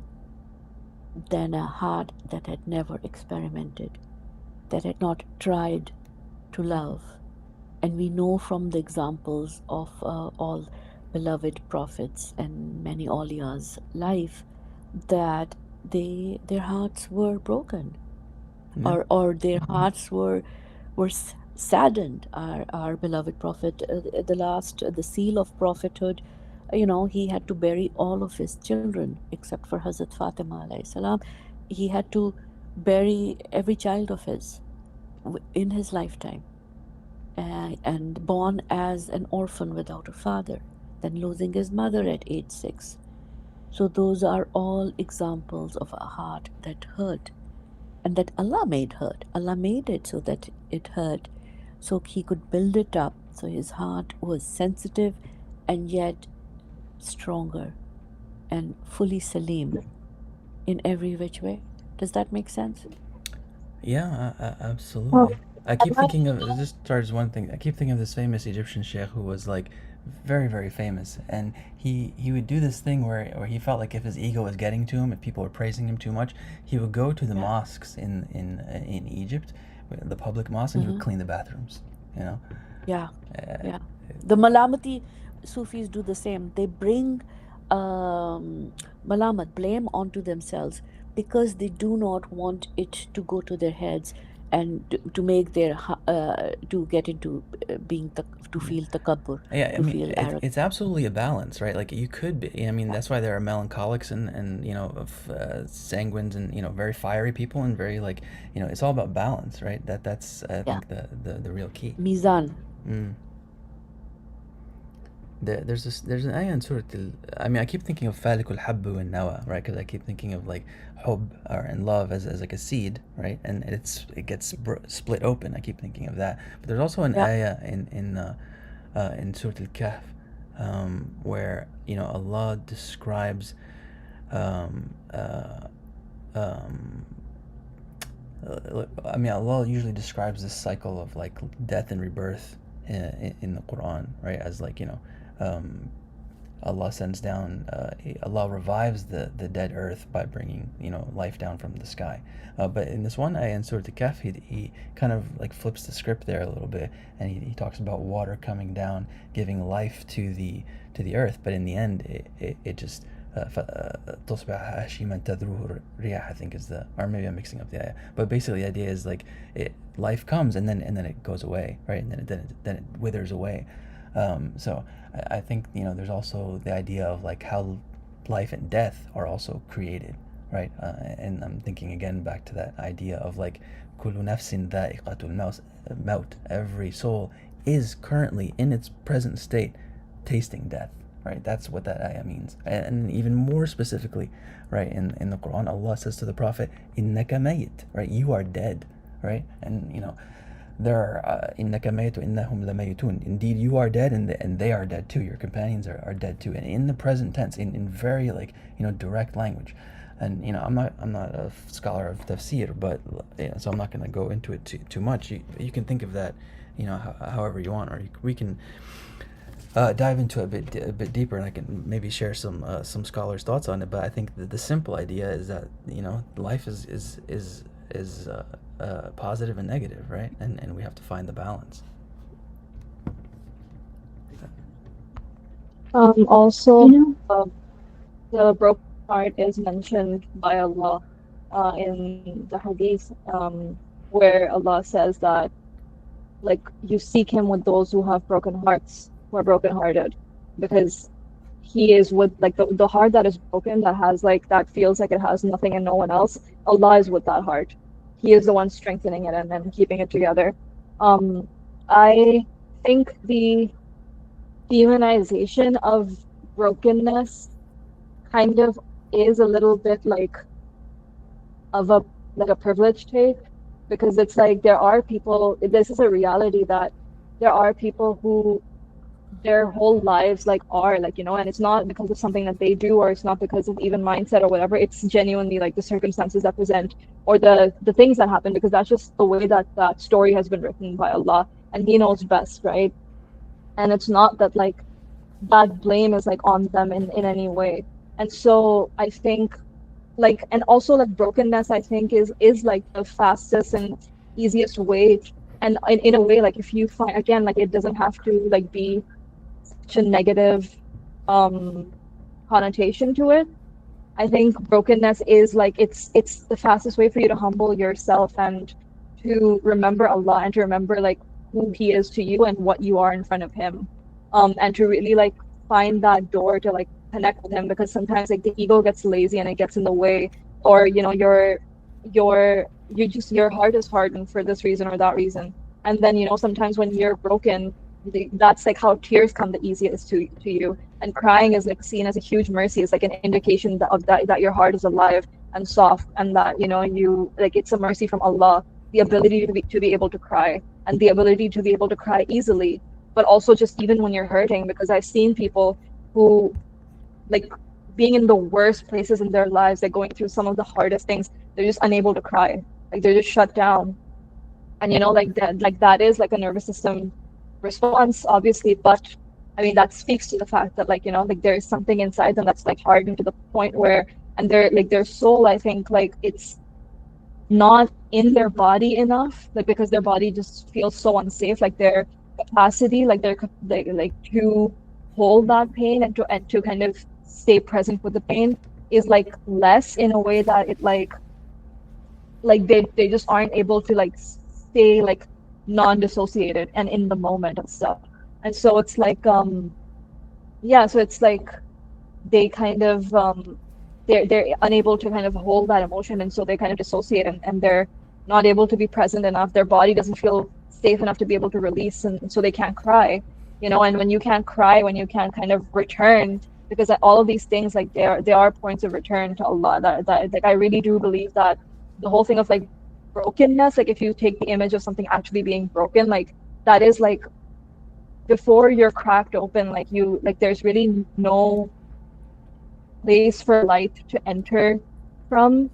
than a heart that had never experimented, that had not tried to love. And we know from the examples of all beloved prophets and many awliyas' life that their hearts were broken, Yeah. or their hearts were saddened. Our beloved prophet, the last, the seal of prophethood, he had to bury all of his children except for Hazrat Fatima alayhi salam. He had to bury every child of his in his lifetime, and born as an orphan without a father, then losing his mother at age 6. So those are all examples of a heart that hurt, and that Allah made hurt. Allah made it so that it hurt, so He could build it up. So his heart was sensitive and yet stronger and fully Salim in every which way. Does that make sense? Yeah, Well, absolutely. I I'm keep not thinking of just starts one thing. I keep thinking of this famous Egyptian sheikh who was like very very famous, and he would do this thing where he felt like if his ego was getting to him, if people were praising him too much, he would go to the Yeah. mosques in Egypt, the public mosques, and he would Mm-hmm. clean the bathrooms. You know. Yeah. Uh, Yeah. The Malamati Sufis do the same. They bring Malamat, blame, onto themselves because they do not want it to go to their heads and to make to get into to feel takabbur, Yeah, I to mean, feel arrogant. it's absolutely a balance, right? Like you could be. I mean, that's why there are melancholics and of sanguines and very fiery people and very like it's all about balance, right? That's I Yeah. think the real key. Mizan. Mm. There's an ayah in Surah I mean, I keep thinking of Falikul Habbu and Nawa, right? Because I keep thinking of like hub or and love as like a seed, right? And it gets split open. I keep thinking of that. But there's also an Yeah. ayah in Surah Al-Kahf, where Allah describes um, uh, um, I mean, Allah usually describes this cycle of like death and rebirth in the Quran, right? As like um, Allah sends down, Allah revives the dead earth by bringing life down from the sky. But in this one ayah in Surah Al-Kahf, he kind of like flips the script there a little bit, and he talks about water coming down, giving life to the earth. But in the end, it just تصبح هشيما تذروه الرياح, I think is or maybe I'm mixing up the ayah. But basically, the idea is like life comes and then it goes away, right? And then it withers away. So I think there's also the idea of like how life and death are also created, right? And I'm thinking again back to that idea of like كل نفس ذائقة الموت. Every soul is currently in its present state tasting death, right? That's what that ayah means. And even more specifically, right, in the Quran, Allah says to the Prophet, إِنَّكَ مَيِّت, right? You are dead, right? And there are إِنَّكَ مَيِّتُ إِنَّهُمْ لَمَيِّتُونَ. Indeed, you are dead, and they are dead too. Your companions are dead too. And in the present tense, in very like direct language. And I'm not a scholar of tafsir, but so I'm not going to go into it too much. You can think of that, however you want, or we can dive into it a bit deeper, and I can maybe share some scholars' thoughts on it. But I think the simple idea is that life is positive and negative, right? And we have to find the balance. Also, You know, the broken heart is mentioned by Allah in the Hadith, where Allah says that like you seek Him with those who have broken hearts, who are brokenhearted, because He is with like the heart that is broken, that has like that feels like it has nothing and no one else. Allah is with that heart. He is the one strengthening it and then keeping it together. I think the demonization of brokenness kind of is a little bit like of a privileged take, because it's like there are people, this is a reality that there are people who their whole lives like are like, and it's not because of something that they do, or it's not because of even mindset or whatever. It's genuinely like the circumstances that present, or the things that happen, because that's just the way that that story has been written by Allah, and He knows best, right? And it's not that like that blame is like on them in any way. And so I think like, and also like brokenness, I think is like the fastest and easiest way and in a way, like if you find, again, like it doesn't have to like be such a negative um connotation to it. I think brokenness is like it's the fastest way for you to humble yourself and to remember Allah and to remember like who He is to you and what you are in front of Him. And to really like find that door to like connect with Him, because sometimes like the ego gets lazy and it gets in the way, or you just your heart is hardened for this reason or that reason. And then sometimes when you're broken, that's like how tears come the easiest to you, and crying is like seen as a huge mercy. It's like an indication that your heart is alive and soft, and that you like it's a mercy from Allah, the ability to be able to cry, and the ability to be able to cry easily, but also just even when you're hurting. Because I've seen people who like being in the worst places in their lives, like going through some of the hardest things, they're just unable to cry, like they're just shut down. And like that is like a nervous system response, obviously, but I mean that speaks to the fact that like like there is something inside them that's like hardened to the point where, and their soul, I think, like it's not in their body enough, like because their body just feels so unsafe, like their capacity, like like to hold that pain and to kind of stay present with the pain is like less, in a way that it like they just aren't able to like stay like non-dissociated and in the moment and stuff. And so it's like yeah, so it's like they kind of they're unable to kind of hold that emotion, and so they kind of dissociate, and they're not able to be present enough. Their body doesn't feel safe enough to be able to release, and so they can't cry, and when you can't cry, when you can't kind of return, because all of these things, like they are points of return to Allah, that like I really do believe that the whole thing of like brokenness, like if you take the image of something actually being broken, like that is like before you're cracked open, like you like there's really no place for light to enter from,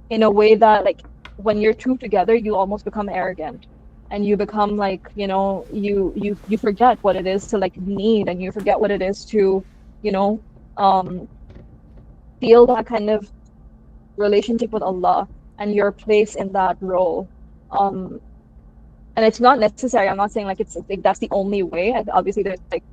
in a way that like when you're two together, you almost become arrogant, and you become like you forget what it is to like need, and you forget what it is to you know um feel that kind of relationship with Allah and your place in that role. um and it's not necessary, I'm not saying like it's like that's the only way. Obviously there's like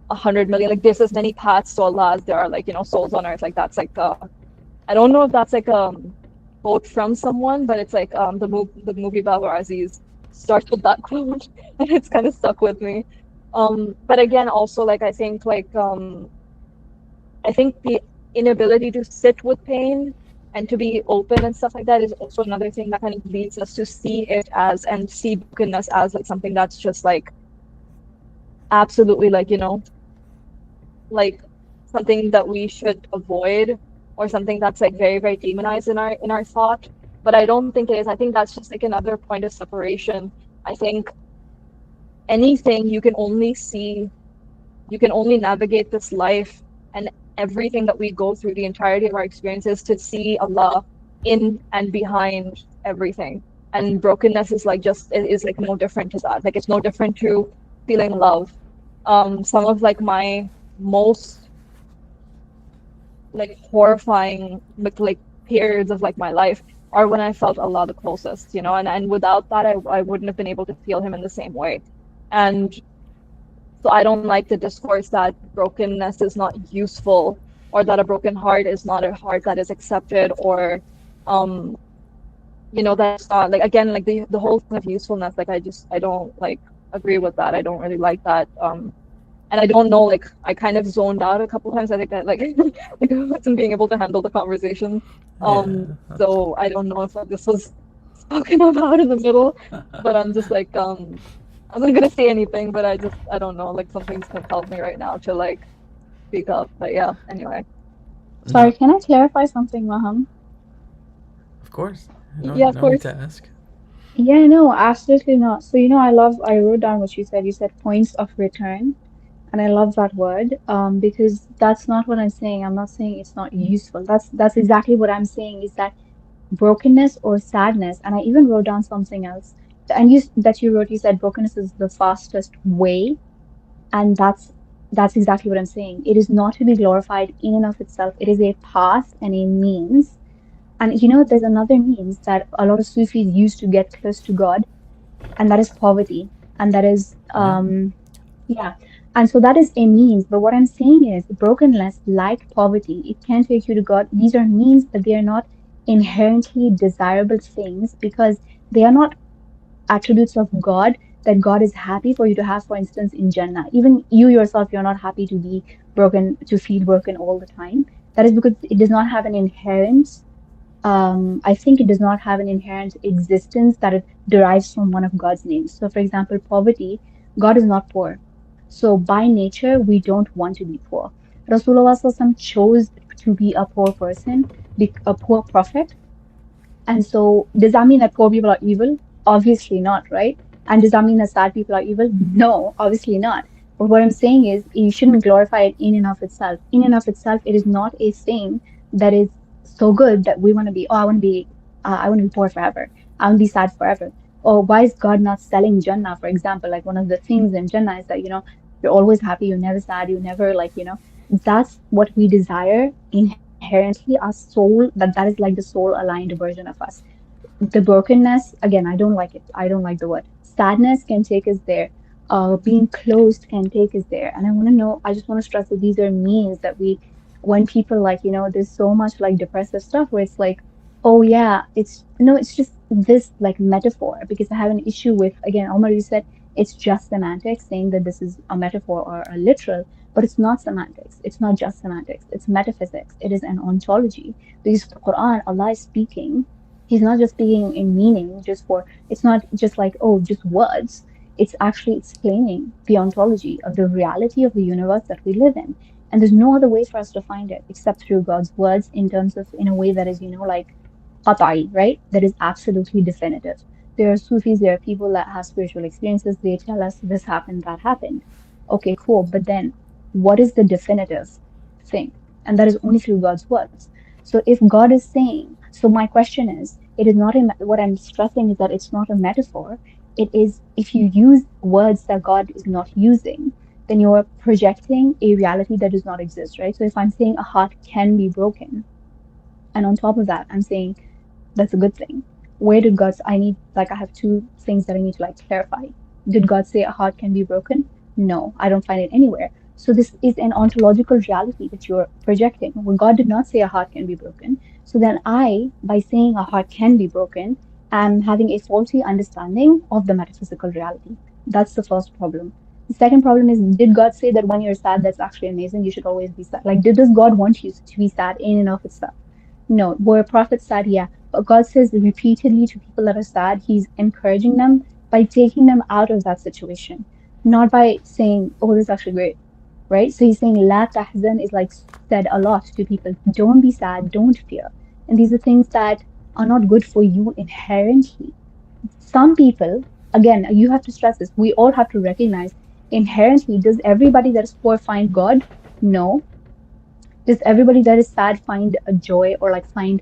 100 million, like there's as many paths to Allah as there are like souls on earth. Like that's like I don't know if that's like quote from someone, but it's like the movie Babar Aziz starts with that quote, and it's kind of stuck with me. But again, also like I think the inability to sit with pain and to be open and stuff like that is also another thing that kind of leads us to see it as, and see brokenness as like something that's just like absolutely like like something that we should avoid, or something that's like very, very demonized in our thought. But I don't think it is. I think that's just like another point of separation. I think anything you can only navigate this life and everything that we go through, the entirety of our experiences, to see Allah in and behind everything. And brokenness is like is like no different to that. Like it's no different to feeling love. Some of like my most like horrifying like periods of like my life are when I felt Allah the closest, and without that I wouldn't have been able to feel Him in the same way. And so I don't like the discourse that brokenness is not useful, or that a broken heart is not a heart that is accepted, or um that's not like, again, like the whole thing of usefulness, like I don't like agree with that. I don't really like that. And I don't know, like I kind of zoned out a couple times. I think that like like I wasn't being able to handle the conversation. Yeah. So I don't know if like this was spoken about in the middle, but I'm just like I'm not gonna say anything, but I don't know, like something's compelled me right now to like speak up. But yeah, anyway. Sorry, No, can I clarify something, Maham? of course. No, Yeah, of no need course. to ask. Yeah, no, absolutely not. So, I wrote down what you said. You said points of return. And I love that word, because that's not what I'm saying. I'm not saying it's not useful. That's exactly what I'm saying is that brokenness or sadness. And I even wrote down something else. And you said brokenness is the fastest way. And that's exactly what I'm saying. It is not to be glorified in and of itself. It is a path and a means. And there's another means that a lot of Sufis use to get close to God, and that is poverty. And that is Yeah, yeah. And so that is a means. But what I'm saying is brokenness, like poverty, it can take you to God. These are means, but they are not inherently desirable things because they are not attributes of God that God is happy for you to have, for instance, in Jannah. Even you yourself, you're not happy to be broken, to feel broken all the time. That is because it does not have an inherent, I think it does not have an inherent existence that it derives from one of God's names. So, for example, poverty, God is not poor. So, by nature, we don't want to be poor. Rasulullah SAW chose to be a poor person, be a poor prophet, and so, does that mean that poor people are evil? Obviously not, right? And does that mean that sad people are evil? No, obviously not. But what I'm saying is, you shouldn't glorify it in and of itself. In and of itself, it is not a thing that is so good that we want to be. Oh, I want to be poor forever. I want to be sad forever. Or why is God not selling Jannah, for example? Like one of the things in Jannah is that you're always happy, you're never sad, you never that's what we desire inherently. Our soul, that is like the soul aligned version of us. The brokenness, again, I don't like it. I don't like the word. Sadness can take us there. Being closed can take us there. And I just want to stress that these are means that when people there's so much like depressive stuff where it's like, oh yeah, it's no, it's just this like metaphor, because I have an issue with, again, Omar, you said it's just semantics, saying that this is a metaphor or a literal, but it's not semantics. It's not just semantics. It's metaphysics. It is an ontology. Because the Quran, Allah is speaking. He's not just speaking in meaning, it's not just like, oh, just words. It's actually explaining the ontology of the reality of the universe that we live in. And there's no other way for us to find it except through God's words, in a way that is, like qat'i, right? That is absolutely definitive. There are Sufis, there are people that have spiritual experiences. They tell us this happened, that happened. Okay, cool. But then what is the definitive thing? And that is only through God's words. So if God is saying, so my question is, it is not what I'm stressing is that it's not a metaphor. It is, if you use words that God is not using, then you're projecting a reality that does not exist, right? So if I'm saying a heart can be broken, and on top of that, I'm saying that's a good thing. Where did God, I have two things that I need to like clarify. Did God say a heart can be broken? No, I don't find it anywhere. So this is an ontological reality that you're projecting. When God did not say a heart can be broken, so then by saying a heart can be broken, am having a faulty understanding of the metaphysical reality. That's the first problem. The second problem is, did God say that when you're sad, that's actually amazing? You should always be sad. Like, does God want you to be sad in and of itself? No. Were prophets sad? Yeah. But God says repeatedly to people that are sad, He's encouraging them by taking them out of that situation, not by saying, oh, this is actually great, right? So He's saying, La tahzan is like said a lot to people. Don't be sad, don't fear. And these are things that are not good for you inherently. Some people, again, you have to stress this, we all have to recognize inherently, does everybody that is poor find God? No. Does everybody that is sad find a joy or like find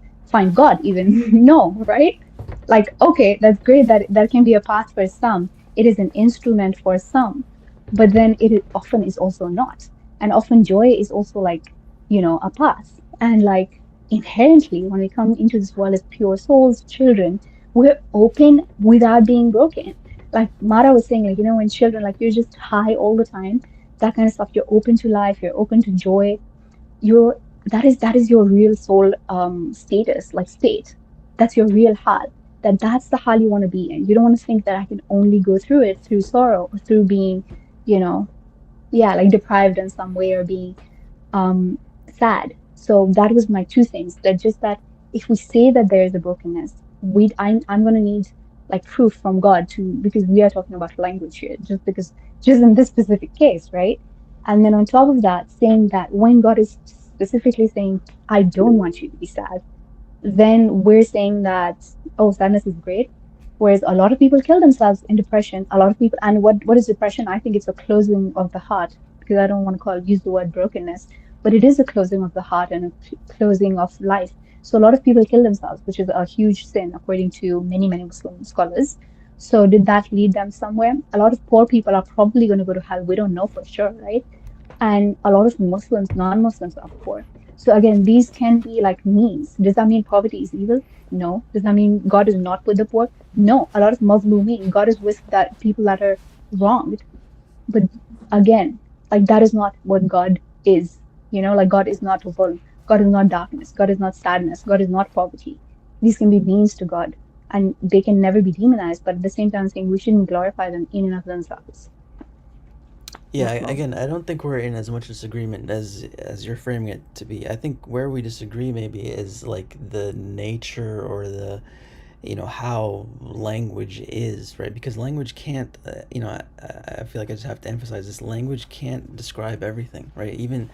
God even? No, right? Like, okay, that's great that can be a path for some. It is an instrument for some, but then often is also not. And often joy is also like, a path. And like inherently, when we come into this world as pure souls, children, we're open without being broken. Like Mara was saying, like, when children, like you're just high all the time, that kind of stuff, you're open to life, you're open to joy, your that is your real soul status, like state. That's your real hal. That's the hal you want to be in. You don't want to think that I can only go through it through sorrow or through being, you know yeah, like deprived in some way or being um sad. So that was my two things, that if we say that there is a brokenness, I'm going to need like proof from God, to because we are talking about language here, just in this specific case, right? And then on top of that, saying that when God is specifically saying, I don't want you to be sad, then we're saying that, oh, sadness is great. Whereas a lot of people kill themselves in depression. A lot of people, and what is depression? I think it's a closing of the heart, because I don't want to use the word brokenness, but it is a closing of the heart and a closing of life. So a lot of people kill themselves, which is a huge sin according to many Muslim scholars. So did that lead them somewhere? A lot of poor people are probably going to go to hell. We don't know for sure, right? And a lot of Muslims, non-Muslims are poor. So again, these can be like means. Does that mean poverty is evil? No. Does that mean God is not with the poor? No. A lot of Mazlumin, God is with that people that are wronged. But again, like that is not what God is. Like God is not dhulm. God is not darkness. God is not sadness. God is not poverty. These can be means to God, and they can never be demonized. But at the same time, saying we shouldn't glorify them in and of themselves. Yeah, That's all. again, I don't think we're in as much disagreement as you're framing it to be. I think where we disagree maybe is like the nature or the, how language is, right? Because language can't, I feel like I just have to emphasize this: language can't describe everything, right? Even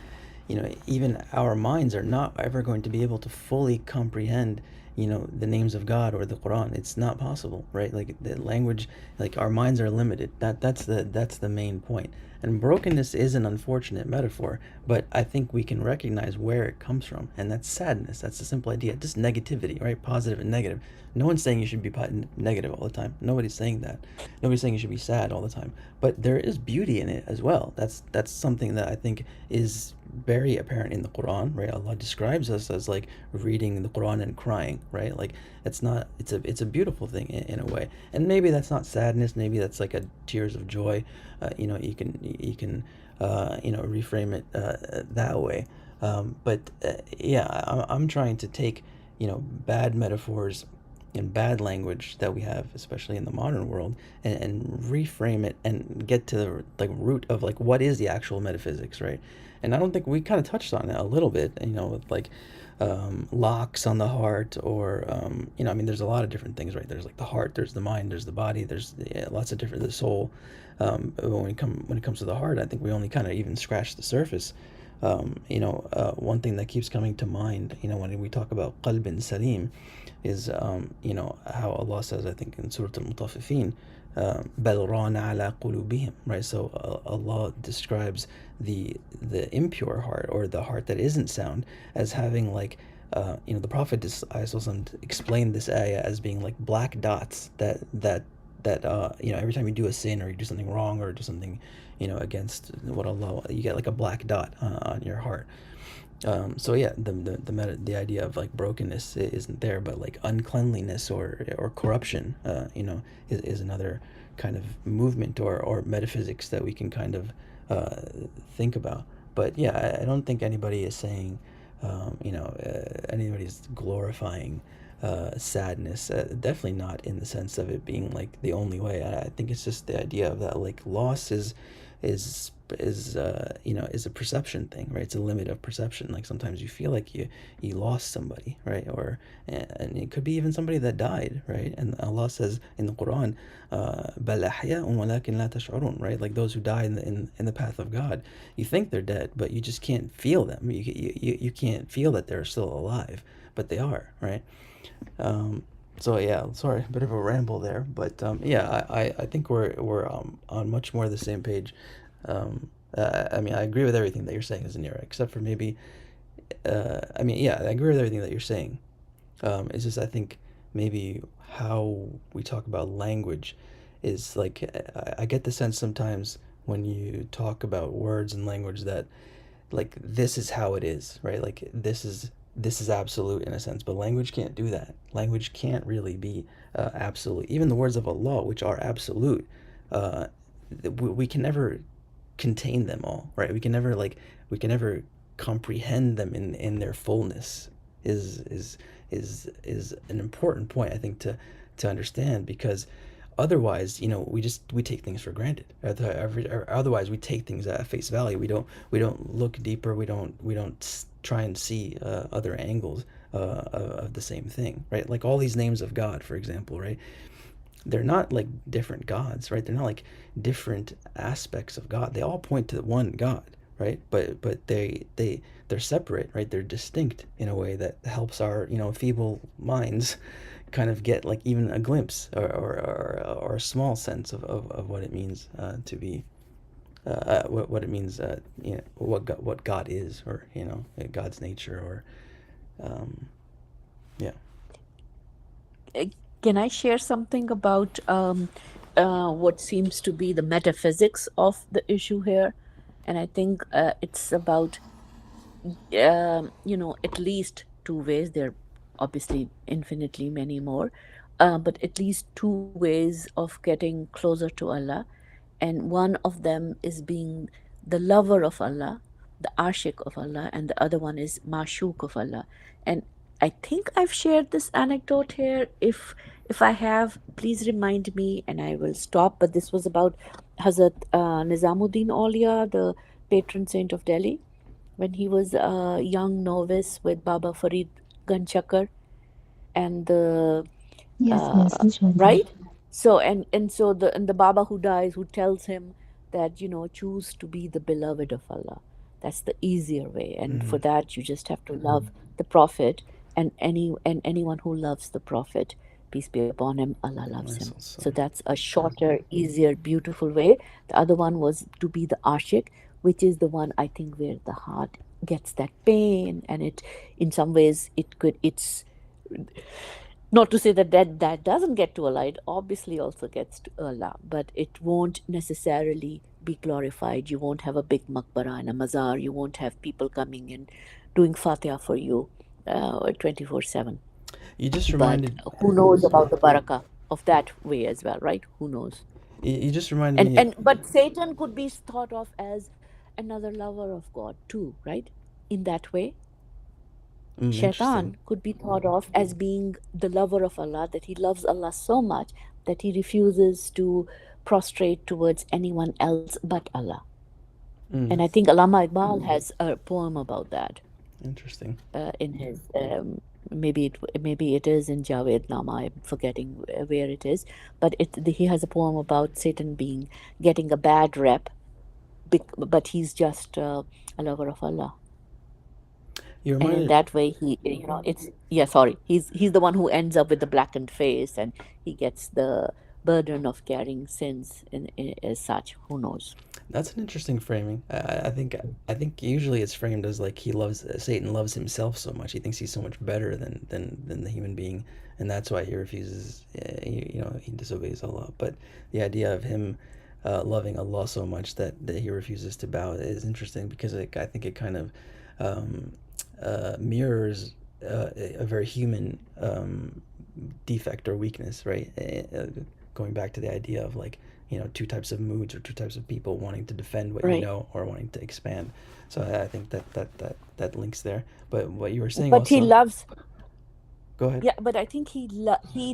our minds are not ever going to be able to fully comprehend, the names of God or the Quran. It's not possible, right? Like the language, like our minds are limited. That's the main point. And brokenness is an unfortunate metaphor, but I think we can recognize where it comes from, and that's sadness. That's the simple idea. Just negativity, right? Positive and negative. No one's saying you should be negative all the time. Nobody's saying that. Nobody's saying you should be sad all the time. But there is beauty in it as well. That's something that I think is very apparent in the Quran, right? Allah describes us as like reading the Quran and crying, right? Like it's a beautiful thing in a way. And maybe that's not sadness. Maybe that's like a tears of joy. You can reframe it that way. But yeah, I'm trying to take bad metaphors and bad language that we have, especially in the modern world, and reframe it and get to the like root of like what is the actual metaphysics, right? And I don't think we kind of touched on it a little bit, with like locks on the heart, or I mean, there's a lot of different things, right? There's like the heart, there's the mind, there's the body, there's lots of different, the soul. But when it comes to the heart, I think we only kind of even scratch the surface. One thing that keeps coming to mind, when we talk about qalbin salim, is how Allah says, I think in Surah Al-Mutaffifin, بَلْ رَانَ عَلَى قُلُوبِهِمْ, right? So Allah describes the impure heart, or the heart that isn't sound, as having like the Prophet explained this ayah as being like black dots that every time you do a sin, or you do something wrong, or do something against what Allah, you get like a black dot on your heart. So yeah, the idea of like brokenness isn't there, but like uncleanliness or corruption, is another kind of movement or metaphysics that we can kind of think about. But yeah, I don't think anybody is saying, anybody's glorifying sadness. Definitely not in the sense of it being like the only way. I think it's just the idea of that like loss is a perception thing, right? It's a limit of perception. Like sometimes you feel like you lost somebody, right? And it could be even somebody that died, right? And Allah says in the Quran, بَلْ أَحْيَاءٌ وَلَكِنْ لَا تَشْعُرُونَ, right? Like those who die in the path of God, you think they're dead, but you just can't feel them. You can't feel that they're still alive, but they are, right? So yeah, sorry, a bit of a ramble there, but yeah, I think we're on much more the same page. I mean, I agree with everything that you're saying, Zanira, except for maybe, I mean, yeah, I agree with everything that you're saying. It's just, I think maybe how we talk about language is like, I get the sense sometimes when you talk about words and language that like this is how it is, right? Like this is absolute in a sense, but language can't do that. Language can't really be absolute. Even the words of Allah, which are absolute, uh, we can never contain them all, right? We can never comprehend them in their fullness. Is an important point, I think, to understand, because otherwise, we take things for granted. Or otherwise, we take things at face value. We don't look deeper. We don't try and see other angles of the same thing, right? Like all these names of God, for example, right? They're not like different gods, right? They're not like different aspects of God. They all point to one God, right? But they're separate, right? They're distinct in a way that helps our feeble minds kind of get like even a glimpse or a small sense of what it means to be what it means what God is, or God's nature, or um, yeah. Uh, Can I share something about what seems to be the metaphysics of the issue here? And I think it's about, at least two ways. There are obviously infinitely many more, but at least two ways of getting closer to Allah. And one of them is being the lover of Allah, the ashik of Allah, and the other one is mashuk of Allah. And I think I've shared this anecdote here. If I have, please remind me and I will stop. But this was about Hazrat Nizamuddin Aulia, the patron saint of Delhi, when he was a young novice with Baba Farid Ganchakar, and the Yes, yes, he shared that. right. So and the Baba who dies, who tells him that, choose to be the beloved of Allah. That's the easier way, and Mm-hmm. for that you just have to love the Prophet, and anyone who loves the Prophet, peace be upon him, Allah loves Nice him. also. So that's a shorter, easier, beautiful way. The other one was to be the ashik, which is the one I think where the heart gets that pain, and it, in some ways, it's not to say that that doesn't get to Allah. It obviously also gets to Allah, but it won't necessarily be glorified. You won't have a big maqbara and a mazar. You won't have people coming and doing Fatiha for you 24/7. You just But reminded who knows about the barakah of that way as well, right? Who knows? you just reminded And me. and but Satan could be thought of as another lover of God too, right? In that way, Interesting. Shaitan could be thought of as being the lover of Allah, that he loves Allah so much that he refuses to prostrate towards anyone else but Allah. And Mm, I think Allama Iqbal has a poem about that interesting. in his maybe it is in Javed Nama. I'm forgetting where it is, but he has a poem about Satan being getting a bad rep, but he's just a lover of Allah. You And in reminded. that way he, it's, yeah, sorry, he's the one who ends up with the blackened face, and he gets the burden of carrying sins as such. Who knows? That's an interesting framing. I think usually it's framed as like he loves Satan loves himself so much. He thinks he's so much better than the human being, and that's why he refuses. He disobeys Allah. But the idea of him loving Allah so much that he refuses to bow is interesting, because I think it kind of um, mirrors a very human defect or weakness, right? Going back to the idea of like two types of moods or two types of people wanting to defend what you Right. know or wanting to expand. So I think that links there. But what you were saying But he also. loves, Go ahead. yeah, but I think he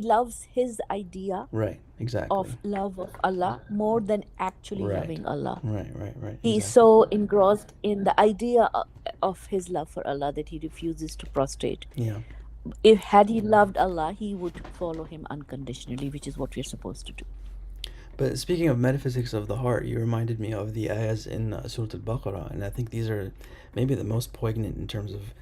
loves his idea Right. Exactly. of love of Allah more than actually Right. loving Allah. Right. Right. Right. He's Exactly. so engrossed in the idea of his love for Allah that he refuses to prostrate. Yeah. If had he loved Allah, he would follow him unconditionally, which is what we're supposed to do. But speaking of metaphysics of the heart, you reminded me of the ayahs in Surah Al-Baqarah, and I think these are maybe the most poignant in terms of,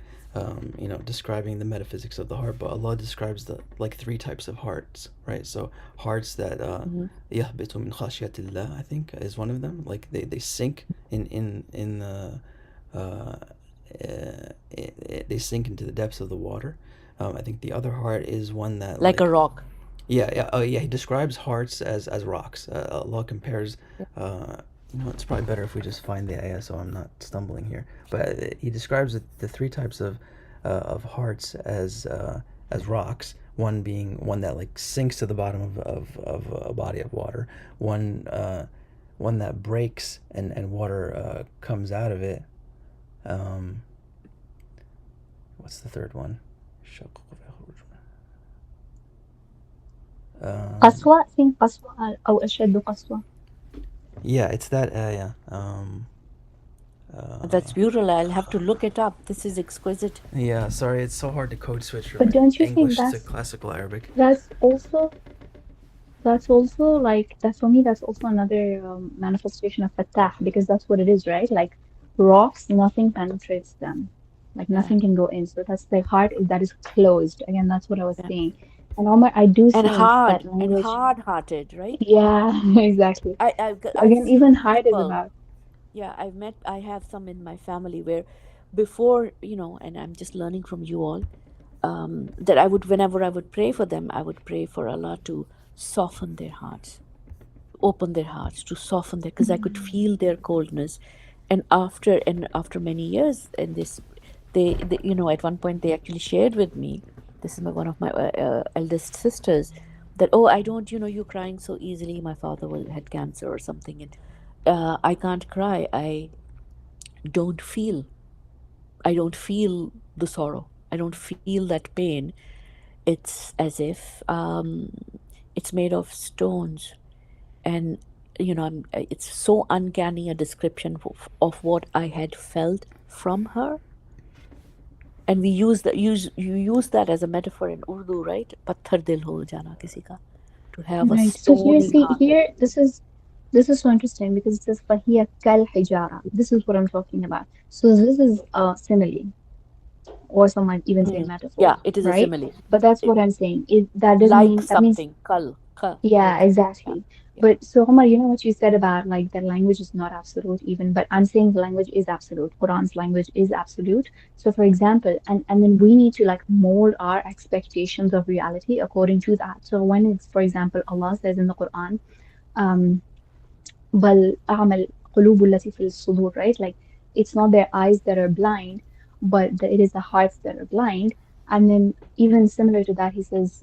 describing the metaphysics of the heart. But Allah describes the like three types of hearts, right? So hearts that Hmm. يهبط من خشية الله, I think, is one of them. Like they sink in the uh, they sink into the depths of the water. I think the other heart is one that Like a like. rock. Yeah, yeah, oh yeah. He describes hearts as rocks. Allah compares. It's probably better if we just find the ayah so I'm not stumbling here. But he describes the three types of hearts as rocks. One being one that like sinks to the bottom of a body of water. One that breaks and water comes out of it. Um, what's the third one? Um, قسوة I think قسوة أو أشد قسوة. Yeah, it's that yeah. That's beautiful. I'll have to look it up. This is exquisite. Yeah, sorry, it's so hard to code switch from But don't you think English to classical Arabic. that's also like that for me, that's also another manifestation of Fattah, because that's what it is, right? Like Rocks, nothing penetrates them. Like Yeah, nothing can go in. So that's the heart that is closed. Again, that's what I was yeah. saying. And Omar, I do And think that language, hard-hearted, right? yeah, exactly. So I've again, even seen heart is people. about, Yeah, I have some in my family where before, and I'm just learning from you all, that whenever I would pray for them, I would pray for Allah to soften their hearts, open their hearts, to soften their, because I could feel their coldness. And after many years in this, they at one point they actually shared with me, this is one of my eldest sisters, that, oh, I don't, you crying so easily, my father had cancer or something, and I can't cry, don't feel I don't feel the sorrow, I don't feel that pain. It's as if it's made of stones. And it's so uncanny a description of what I had felt from her. And you use that as a metaphor in Urdu, right? Patthar dil ho jana kisi ka, to have a right. So here, stony see, heart. here, this is so interesting because it says فَهِيَ كَالْحِجَارَةِ. This is what I'm talking about. So this is a simile, or some might even say Mm. metaphor, Yeah, it is a right? simile. But that's It- what I'm saying. That doesn't like mean, that means, something, kal, ka, yeah, like, yeah, exactly. yeah. But so, Omar, you know what you said about like that language is not absolute even, but I'm saying the language is absolute. Quran's language is absolute. So, for example, and then we need to like mold our expectations of reality according to that. So when it's, for example, Allah says in the Quran, um, بل أعمى القلوب التي في الصدور, right? Like it's not their eyes that are blind, but it is the hearts that are blind. And then even similar to that, he says,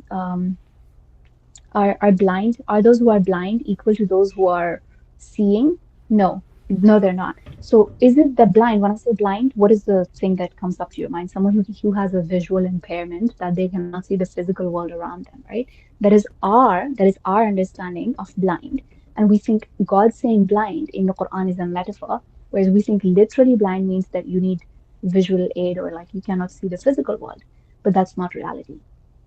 are blind, are those who are blind equal to those who are seeing? No, no, they're not. So is it the blind? When I say blind, what is the thing that comes up to your mind? Someone who has a visual impairment that they cannot see the physical world around them, right? That is our understanding of blind. And we think God saying blind in the Quran is a metaphor, whereas we think literally blind means that you need visual aid or like you cannot see the physical world. But that's not reality.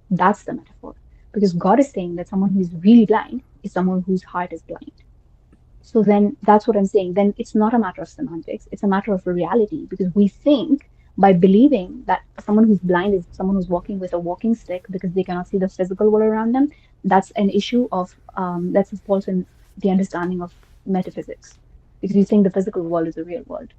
That's the metaphor. Because God is saying that someone who is really blind is someone whose heart is blind. So then that's what I'm saying. Then it's not a matter of semantics, it's a matter of reality. Because we think by believing that someone who's blind is someone who's walking with a walking stick because they cannot see the physical world around them, that's an issue of, that's a fault in the understanding of metaphysics. Because you think the physical world is the real world.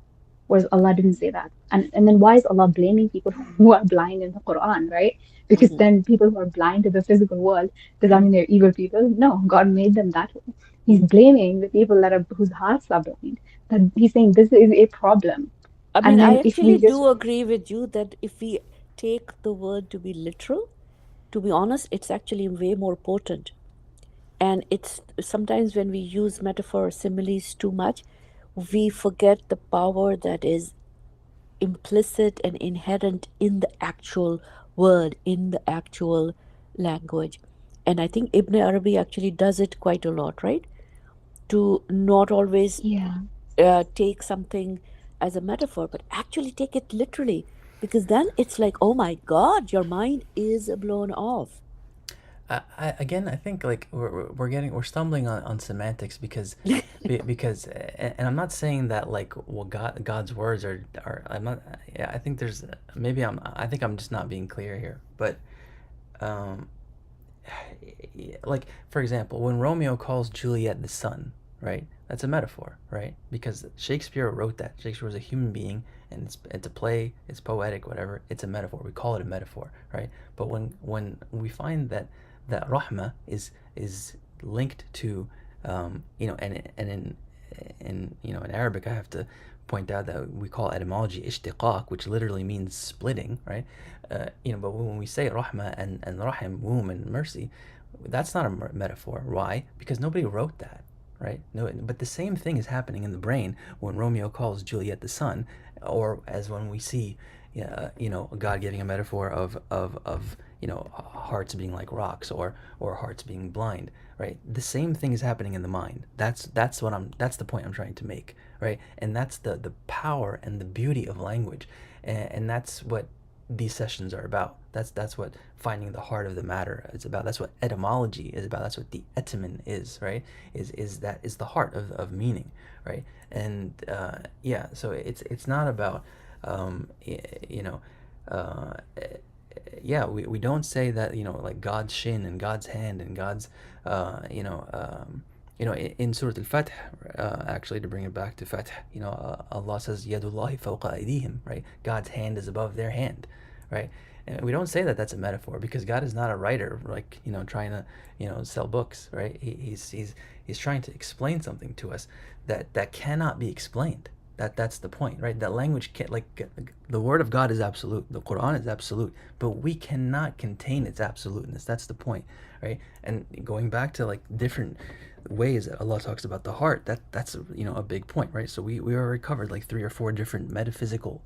Whereas Allah didn't say that. And then why is Allah blaming people who are blind in the Quran, right? Because Hmm. then people who are blind to the physical world, does that mean they're evil people? No, God made them that way. He's Hmm. blaming the people that are whose hearts are blind. That he's saying this is a problem. I mean, And I then if we actually just, do agree with you that if we take the word to be literal, to be honest, it's actually way more potent. And it's sometimes when we use metaphor or similes too much, we forget the power that is implicit and inherent in the actual word, in the actual language. And I think Ibn Arabi actually does it quite a lot, right? To not always yeah. take something as a metaphor, but actually take it literally. Because then it's like, oh my God, your mind is blown off. Again, I think like we're stumbling on semantics because and I'm not saying that like well God's words are I'm not, yeah, I think there's maybe I think I'm just not being clear here, but um like for example, when Romeo calls Juliet the sun, right? That's a metaphor, right? Because Shakespeare wrote that. Shakespeare was a human being, and it's a play, it's poetic, whatever. It's a metaphor. We call it a metaphor, right? But when we find that rahma is linked to and in in Arabic, I have to point out that we call etymology ishtiqaq, which literally means splitting, right? But when we say rahma and rahim, womb and mercy, that's not a metaphor. Why? Because nobody wrote that, right? No, but the same thing is happening in the brain when Romeo calls Juliet the sun, or as when we see, God giving a metaphor of hearts being like rocks or hearts being blind, right? The same thing is happening in the mind. That's the point I'm trying to make, right? And that's the power and the beauty of language, and that's what these sessions are about. That's what finding the heart of the matter is about. That's what etymology is about. That's what the etymon is, right? Is the heart of meaning, right? And yeah, so it's not about you know yeah, we don't say that, like God's shin and God's hand and God's in Surah Al-Fath, actually, to bring it back to Fath, Allah says yadullahi fawqa aydihim, right? God's hand is above their hand, right? And we don't say that that's a metaphor, because God is not a writer, like, trying to, sell books, right? He's trying to explain something to us that cannot be explained. That's the point, right? That language can't, like, the word of God is absolute, the Quran is absolute, but we cannot contain its absoluteness. That's the point, right? And going back to, like, different ways that Allah talks about the heart, that's a big point, right? So we already covered like 3 or 4 different metaphysical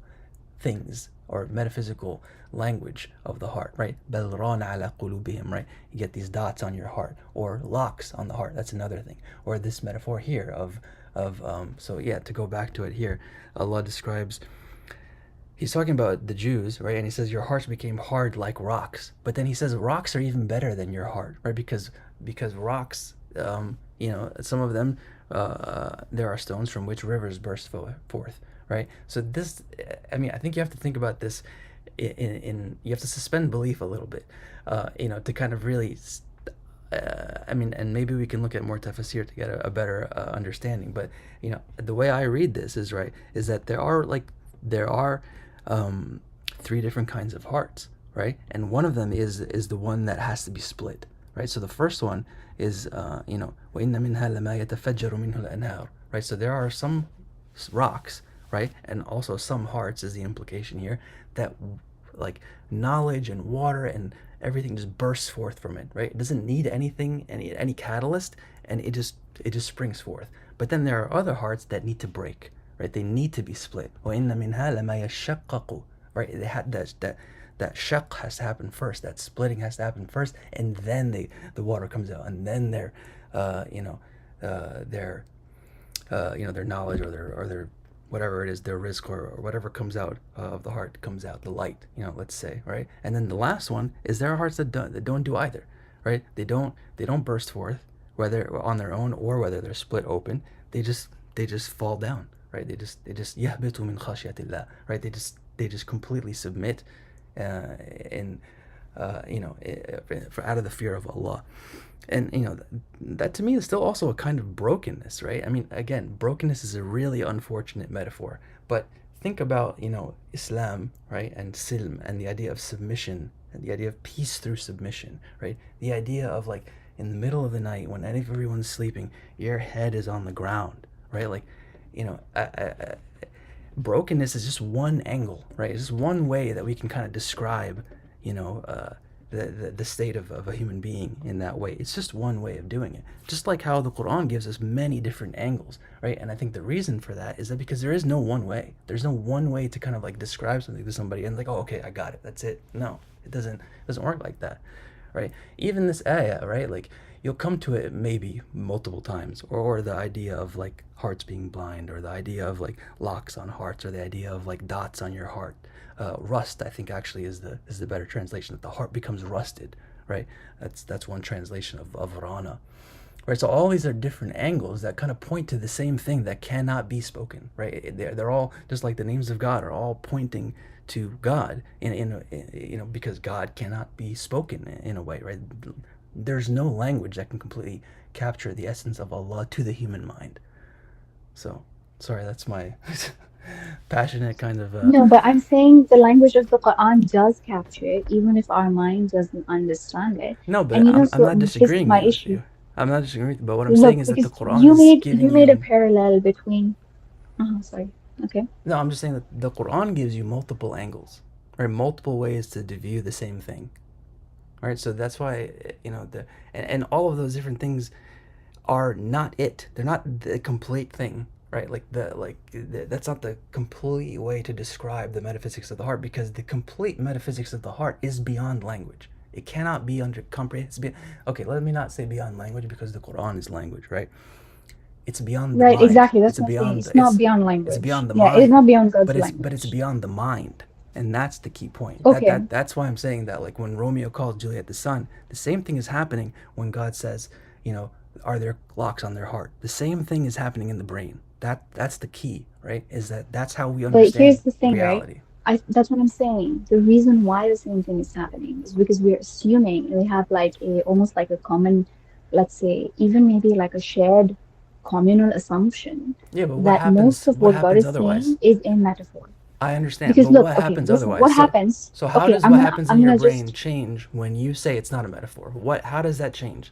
things, or metaphysical language of the heart, right? بَلْ رَانَ عَلَى قُلُوبِهِمْ, right? You get these dots on your heart, or locks on the heart. That's another thing. Or this metaphor here of so yeah, to go back to it here, Allah describes, he's talking about the Jews, right? And he says your hearts became hard like rocks. But then he says rocks are even better than your heart, right? Because rocks, some of them, there are stones from which rivers burst forth, right? So this, I think you have to think about this in you have to suspend belief a little bit, to kind of really, and maybe we can look at more tafsir to get a better understanding. But the way I read this is that there are 3 different kinds of hearts, right? And one of them is the one that has to be split, right? So the first one is وَإِنَّ مِنْهَا لَمَا يَتَفَجَّرُ مِنْهُ الْأَنْهَارُ, right? So there are some rocks, right, and also some hearts is the implication here, that like knowledge and water and everything just bursts forth from it, right? It doesn't need anything, any catalyst, and it just springs forth. But then there are other hearts that need to break, right? They need to be split. وَإِنَّ مِنْهَا لَمَا يَشَّقَّقُ, right? That shaq has to happen first. That splitting has to happen first, and then the water comes out, and then their knowledge, or their whatever it is, their rizq, or whatever comes out of the heart comes out, the light, let's say, right? And then the last one is there are hearts that don't do either, right? They don't burst forth, whether on their own or whether they're split open. They just fall down, right? They just yahbitu min khashyatillah, right? They just completely submit, for out of the fear of Allah. And that to me is still also a kind of brokenness, right? Again, brokenness is a really unfortunate metaphor, but think about Islam, right, and silm, and the idea of submission, and the idea of peace through submission, right? The idea of, like, in the middle of the night when everyone's sleeping, your head is on the ground, right? Like, brokenness is just one angle, right? It's just one way that we can kind of describe, the state of a human being in that way. It's just one way of doing it. Just like how the Quran gives us many different angles, right? And I think the reason for that is that because there is no one way. There's no one way to kind of like describe something to somebody and like, oh, okay, I got it. That's it. No, it doesn't work like that, right? Even this ayah, right? Like, you'll come to it maybe multiple times, or the idea of like hearts being blind, or the idea of like locks on hearts, or the idea of like dots on your heart. Rust, I think, actually is the better translation, that the heart becomes rusted, right? That's one translation of Rana, right? So all these are different angles that kind of point to the same thing that cannot be spoken, right? They're all just like the names of God are all pointing to God in because God cannot be spoken in a way, right? There's no language that can completely capture the essence of Allah to the human mind. So, sorry, that's my passionate kind of. No, but I'm saying the language of the Quran does capture it, even if our mind doesn't understand it. No, but And I'm so not this is disagreeing my with issue. you. I'm not disagreeing with you, but what I'm Look, saying is that the because Quran is giving you made a you. parallel between. Sorry. Okay. No, I'm just saying that the Quran gives you multiple angles, right? Multiple ways to view the same thing, right? So that's why and all of those different things are not it. They're not the complete thing, right? That's not the complete way to describe the metaphysics of the heart, because the complete metaphysics of the heart is beyond language. It cannot be under comprehensive. Okay, let me not say beyond language, because the Quran is language, right? It's beyond the Right, mind. exactly. That's It's what I'm saying. beyond. It's not beyond It's language. beyond the Yeah, mind. it's not beyond God's But it's language. beyond the mind, And that's the key point. Okay, That's why I'm saying that, like, when Romeo calls Juliet the sun, the same thing is happening when God says, you know, are there locks on their heart? The same thing is happening in the brain. That's the key, right? Is that that's how we but understand here's the thing, right? reality. That's what I'm saying. The reason why the same thing is happening is because we're assuming we have like a almost like a common, let's say, even maybe like a shared communal assumption Yeah, but what that most happens? of What what God happens is otherwise? saying is a metaphor. I understand, Because but look, what okay, happens listen, otherwise? what happens? So how Okay, does what happens in I'm your gonna brain just change when you say it's not a metaphor? What? How does that change?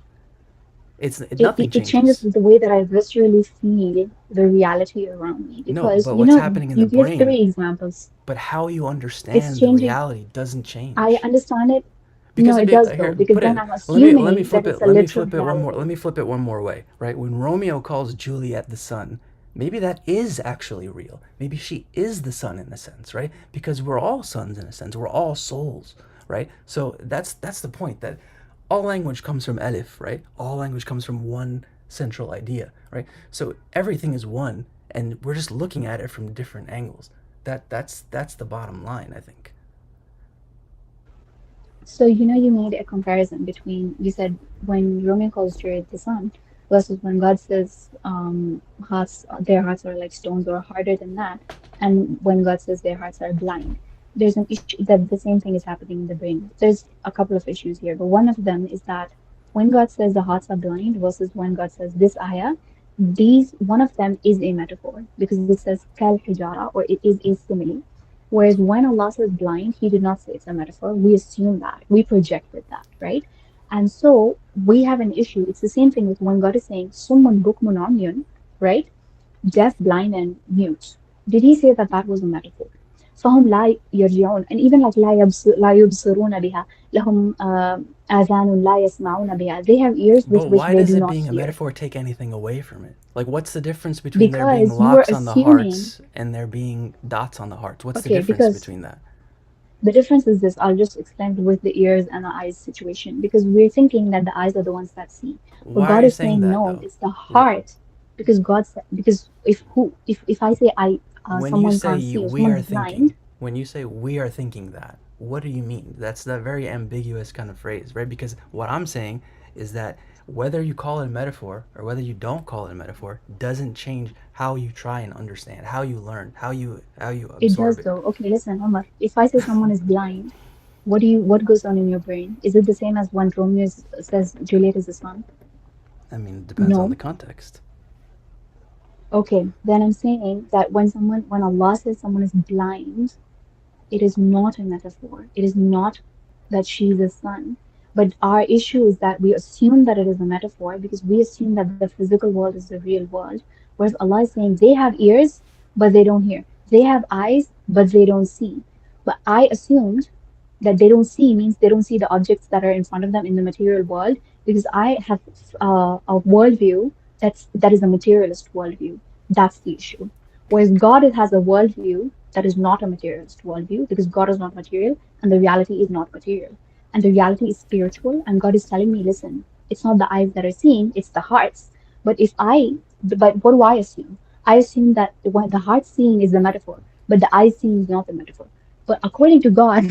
it, Nothing it changes changes. the way that I viscerally feel the reality around me. No, Because but what's happening in the you gave brain? three examples. But how you It's understand the changing. reality doesn't I change. understand it. Because No, if it you does though, here because put then it, I'm let me assuming flip that it. it's a Let me literal flip it one more. Let reality. me flip it one more way. Right, when Romeo calls Juliet the sun, maybe that is actually real. Maybe she is the sun in a sense, right? Because we're all sons in a sense. We're all souls, right? So that's the point, that all language comes from Elif, right? All language comes from one central idea, right? So everything is one, and we're just looking at it from different angles. That's the bottom line, I think. So, you made a comparison between, you said when Romeo calls Jared the son versus when God says their hearts are like stones or harder than that, and when God says their hearts are blind. There's an issue that the same thing is happening in the brain. There's a couple of issues here, but one of them is that when God says the hearts are blind versus when God says this ayah, one of them is a metaphor because it says kal hijara, or it is a simile. Whereas when Allah says blind, He did not say it's a metaphor. We assume that. We projected that, right? And so we have an issue. It's the same thing with when God is saying summun bukmun umyun, right? Deaf, blind, and mute. Did He say that that was a metaphor? فهم لا يرجعون, and even like لا يبصرون بها لهم آذان لا يسمعون بها. They have ears with But which why they does do it not being a hear. metaphor take anything away from it? Like, what's the difference between there being Because you are locks on the assuming, hearts and there being dots on the hearts? What's the okay, difference because between that? the difference is this. I'll just explain with the ears and the eyes situation because we're thinking that the eyes are the ones that see, but Why are God you is saying saying that no, though? it's the heart. Because God said, because if I say When you someone can't say see or we someone's are thinking, blind, when you say we are thinking that, what do you mean? That's that very ambiguous kind of phrase, right? Because what I'm saying is that whether you call it a metaphor or whether you don't call it a metaphor doesn't change how you try and understand, how you learn, how you it absorb does it. though. Okay, listen, Omar. If I say someone is blind, what goes on in your brain? Is it the same as when says Juliet is the son? I mean, it depends on the No. context. Okay, then I'm saying that when Allah says someone is blind, it is not a metaphor. It is not that she's a son. But our issue is that we assume that it is a metaphor because we assume that the physical world is the real world. Whereas Allah is saying they have ears, but they don't hear. They have eyes, but they don't see. But I assumed that they don't see means they don't see the objects that are in front of them in the material world because I have a worldview that is a materialist worldview. That's the issue. Whereas God has a worldview that is not a materialist worldview because God is not material and the reality is not material. And the reality is spiritual. And God is telling me, listen, it's not the eyes that are seeing, it's the hearts. But what do I assume? I assume that what the heart seeing is the metaphor, but the eye seeing is not the metaphor. But according to God,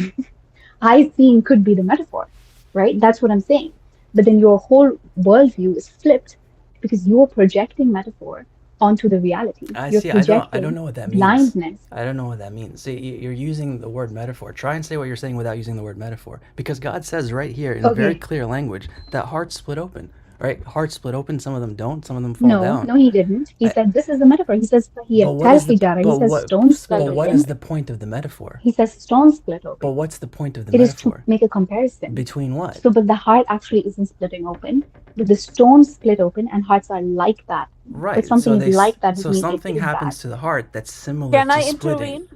eye seeing could be the metaphor, right? That's what I'm saying. But then your whole worldview is flipped because you're projecting metaphor onto the reality. I You're see. I don't projecting know what that means. blindness. I don't know what that means. See, you're using the word metaphor. Try and say what you're saying without using the word metaphor. Because God says right here in very Okay, clear language that hearts split open. Right? Hearts split open. Some of them don't. Some of them fall no, down. no, he didn't. He I, said this is a metaphor. He says but here, what kal is the hijara. He but says what stones but split what open. is the point of the metaphor? He says stones split But open. what's the point of the It is to metaphor? make a comparison. Between what? So, but the heart actually isn't splitting open, but the stones split open, and hearts are like that. But Right. something is like that doesn't So mean it something is that. happens to the heart that's similar Can to I splitting. intervene?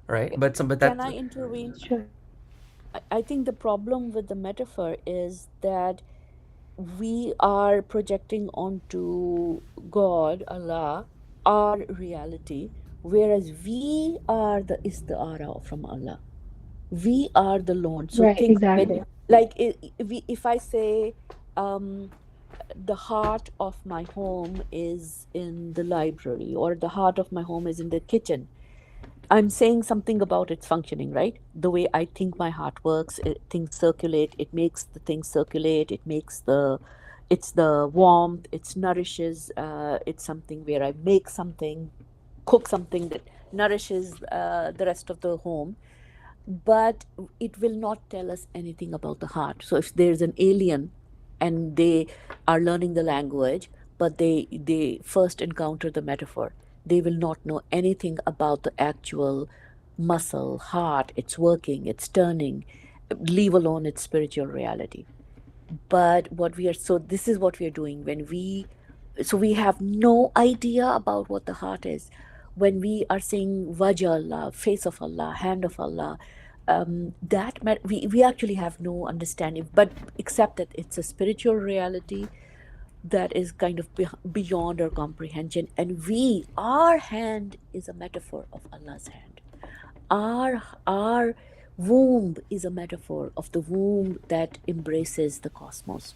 Right? But Can that I intervene? Sure. I think the problem with the metaphor is that we are projecting onto God, Allah, our reality, whereas we are the istiara from Allah. We are the Lord. So Right, think when, exactly. like, if I say, um, the heart of my home is in the library, or the heart of my home is in the kitchen, I'm saying something about its functioning, right? The way I think my heart works, things circulate, it makes the things circulate, it's the warmth, it nourishes, it's something where I make something, cook something that nourishes the rest of the home, but it will not tell us anything about the heart. So if there's an alien and they are learning the language, but they first encounter the metaphor, they will not know anything about the actual muscle, heart, it's working, it's turning, leave alone its spiritual reality. But what we are, so this is what we are doing when we, so we have no idea about what the heart is when we are saying wajah Allah, face of Allah, hand of Allah. We actually have no understanding, but except that it's a spiritual reality that is kind of beyond our comprehension, and our hand is a metaphor of Allah's hand. Our womb is a metaphor of the womb that embraces the cosmos.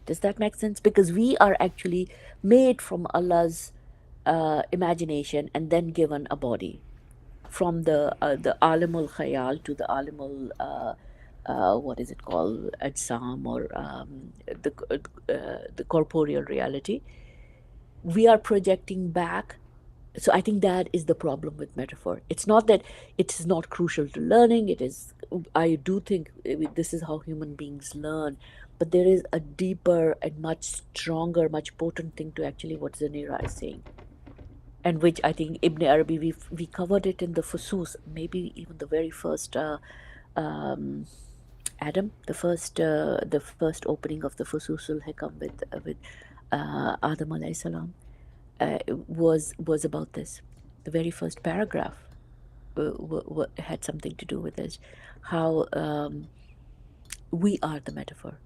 Does that make sense? Because we are actually made from Allah's imagination and then given a body. From the alimul khayal to the alimul what is it called, ajsam, or the corporeal reality, we are projecting back. So I think that is the problem with metaphor. It's not that it is not crucial to learning. It is. I do think this is how human beings learn, but there is a deeper and much stronger, much potent thing to actually what Zanira is saying, and which I think Ibn Arabi, we covered it in the Fusus, maybe even the very first um, Adam, the first opening of the Fususul Hikam with Adam alayhi salam, was about this. The very first paragraph had something to do with this, how we are the metaphor.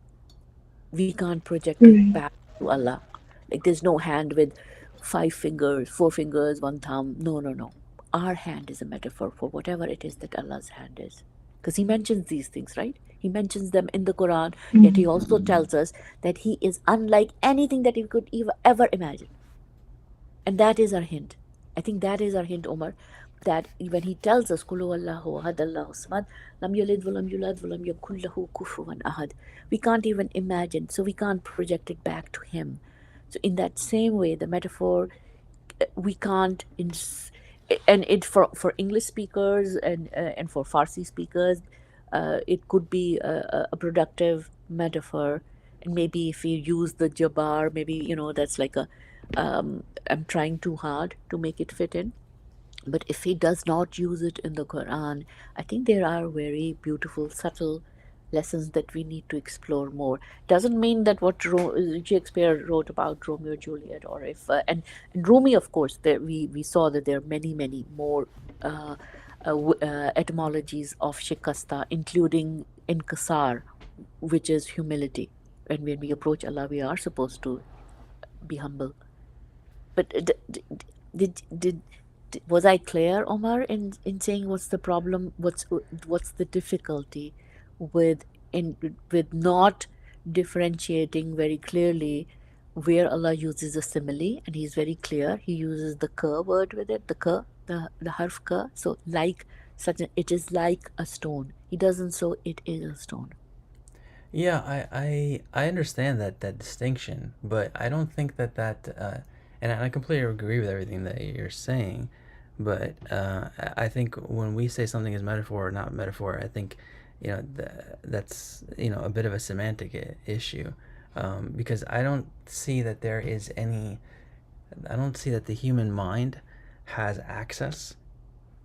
We can't project it Right. back to Allah. Like there's no hand with 5 fingers, 4 fingers, one thumb. No, no, no. Our hand is a metaphor for whatever it is that Allah's hand is. Because He mentions these things, right? He mentions them in the Quran, yet He also tells us that He is unlike anything that we could ever imagine. And that is our hint. I think that is our hint, Omar, that when he tells us, Qul huwallahu ahad, Allahu samad, lam yalid walam yulad walam yakul lahu kufuwan ahad, we can't even imagine, so we can't project it back to him. So in that same way, the metaphor, we can't, and it for English speakers and for Farsi speakers, it could be a productive metaphor. And maybe if you use the jabar, maybe that's like a I'm trying too hard to make it fit in. But if he does not use it in the Quran, I think there are very beautiful, subtle lessons that we need to explore more. Doesn't mean that what Shakespeare wrote about Romeo and Juliet, or if and Rumi, of course, there we saw that there are many more etymologies of shikasta, including inkasar, which is humility. And when we approach Allah, we are supposed to be humble. But did was I clear, Omar, in saying what's the problem? What's the difficulty with with not differentiating very clearly where Allah uses a simile, and He's very clear. He uses the ka word with it, the harf ka. So like it is like a stone. He doesn't. So it is a stone. Yeah, I understand that distinction, but I don't think and I completely agree with everything that you're saying, but I think when we say something is metaphor or not metaphor, I think that's a bit of a semantic issue, because I don't see that I don't see that the human mind has access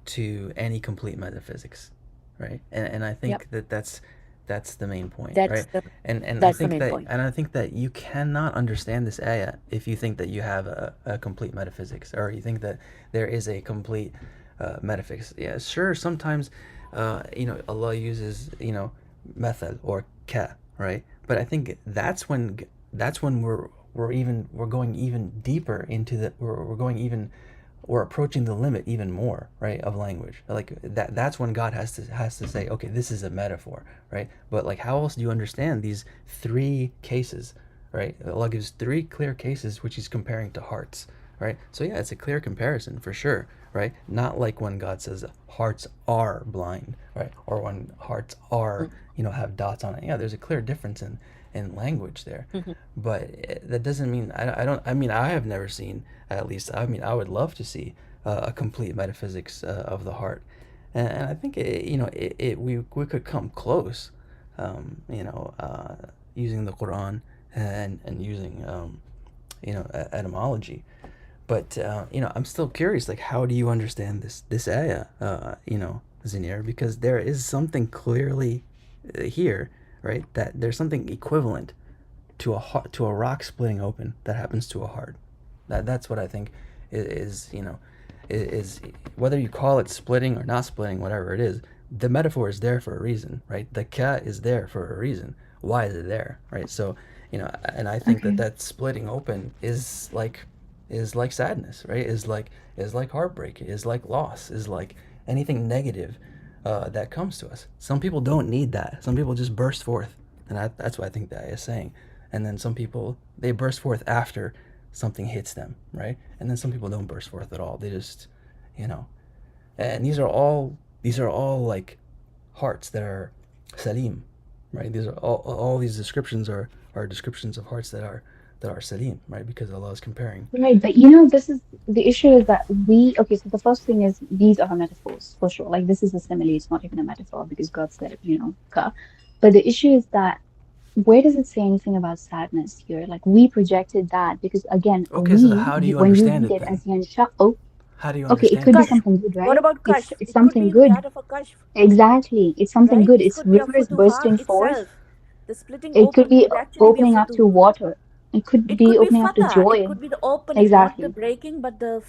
to any complete metaphysics, right? And I Yep, think that's the main point, that's right? the And that's the main point. I think that you cannot understand this ayah if you think that you have a complete metaphysics, or you think that there is a complete metaphysics. Yeah, sure. Sometimes, Allah uses method or ka, right? But I think that's when we're going even deeper into we're going even we're approaching the limit even more, right, of language. Like that's when God has to say, okay, this is a metaphor, right? But like, how else do you understand these three cases, right? Allah gives three clear cases which He's comparing to hearts, right? So yeah, it's a clear comparison for sure. right? Not like when God says hearts are blind, right? Or when hearts are, have dots on it. Yeah, there's a clear difference in language there. Mhm. But that doesn't mean I don't. I mean, I have never seen, at least. I mean, I would love to see a complete metaphysics of the heart, and I think we could come close, using the Quran and using etymology. But I'm still curious. Like, how do you understand this ayah, Zinir? Because there is something clearly here, right? That there's something equivalent to a rock splitting open that happens to a heart. That's what I think is whether you call it splitting or not splitting, whatever it is. The metaphor is there for a reason, right? The ka is there for a reason. Why is it there, right? So, and I think that Okay. that splitting open is like sadness, right? Is like heartbreak, is like loss, is like anything negative that comes to us. Some people don't need that. Some people just burst forth, and that's what I think that is saying. And then some people, they burst forth after something hits them, right? And then some people don't burst forth at all. They just, you know, and these are all like hearts that are salim, right? These are all these descriptions are descriptions of hearts that are salim, right? Because Allah is comparing. Right, but this is the issue is that okay, so the first thing is these are metaphors for sure. Like this is a simile, it's not even a metaphor because God said, ka. But the issue is that where does it say anything about sadness here? Like we projected that because again, Okay, so how do you when you understand read it it then? as yansha'u, How do you okay, it understand could it be then? Kashf. something good, What right? about It's kashf? it's It could something be good. that of a kashf, Exactly. It's something right? good. This It's could be a rivers futuhat bursting forth. itself. The splitting It could open be could actually be a opening up futu. to water. It could It be could be opening up to fatah. It joy. could be the opening, not the Exactly. breaking, but the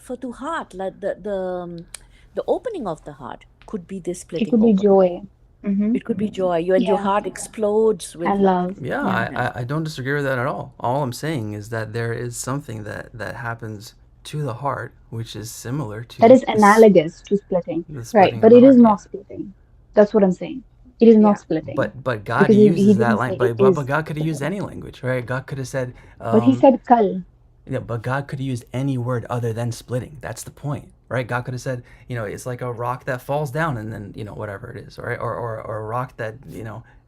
futuhat, like the opening of the heart could be this It splitting could be open. joy. Mm-hmm. It could be joy. And your Yeah. heart explodes with And love. love. Yeah, Yeah. I don't disagree with that at all. All I'm saying is that there is something that happens to the heart, which is similar That to is this analogous to splitting. the Right. splitting of But the it is heart. Yeah, not splitting. That's what I'm saying. It is not Yeah. splitting. but God Because he uses that didn't language. say it But is God could have used splitting. any language, right? God could have said, But he said kal. yeah, but God could have used any word other than splitting. That's the point, right? God could have said, it's like a rock that falls down and then, whatever it is, right? Or a rock that,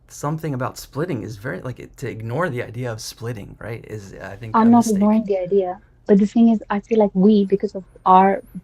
something about splitting is very, like, to ignore the idea of splitting, right, is, I think, a I'm not mistake. ignoring the idea. But the thing is, I feel like we, because of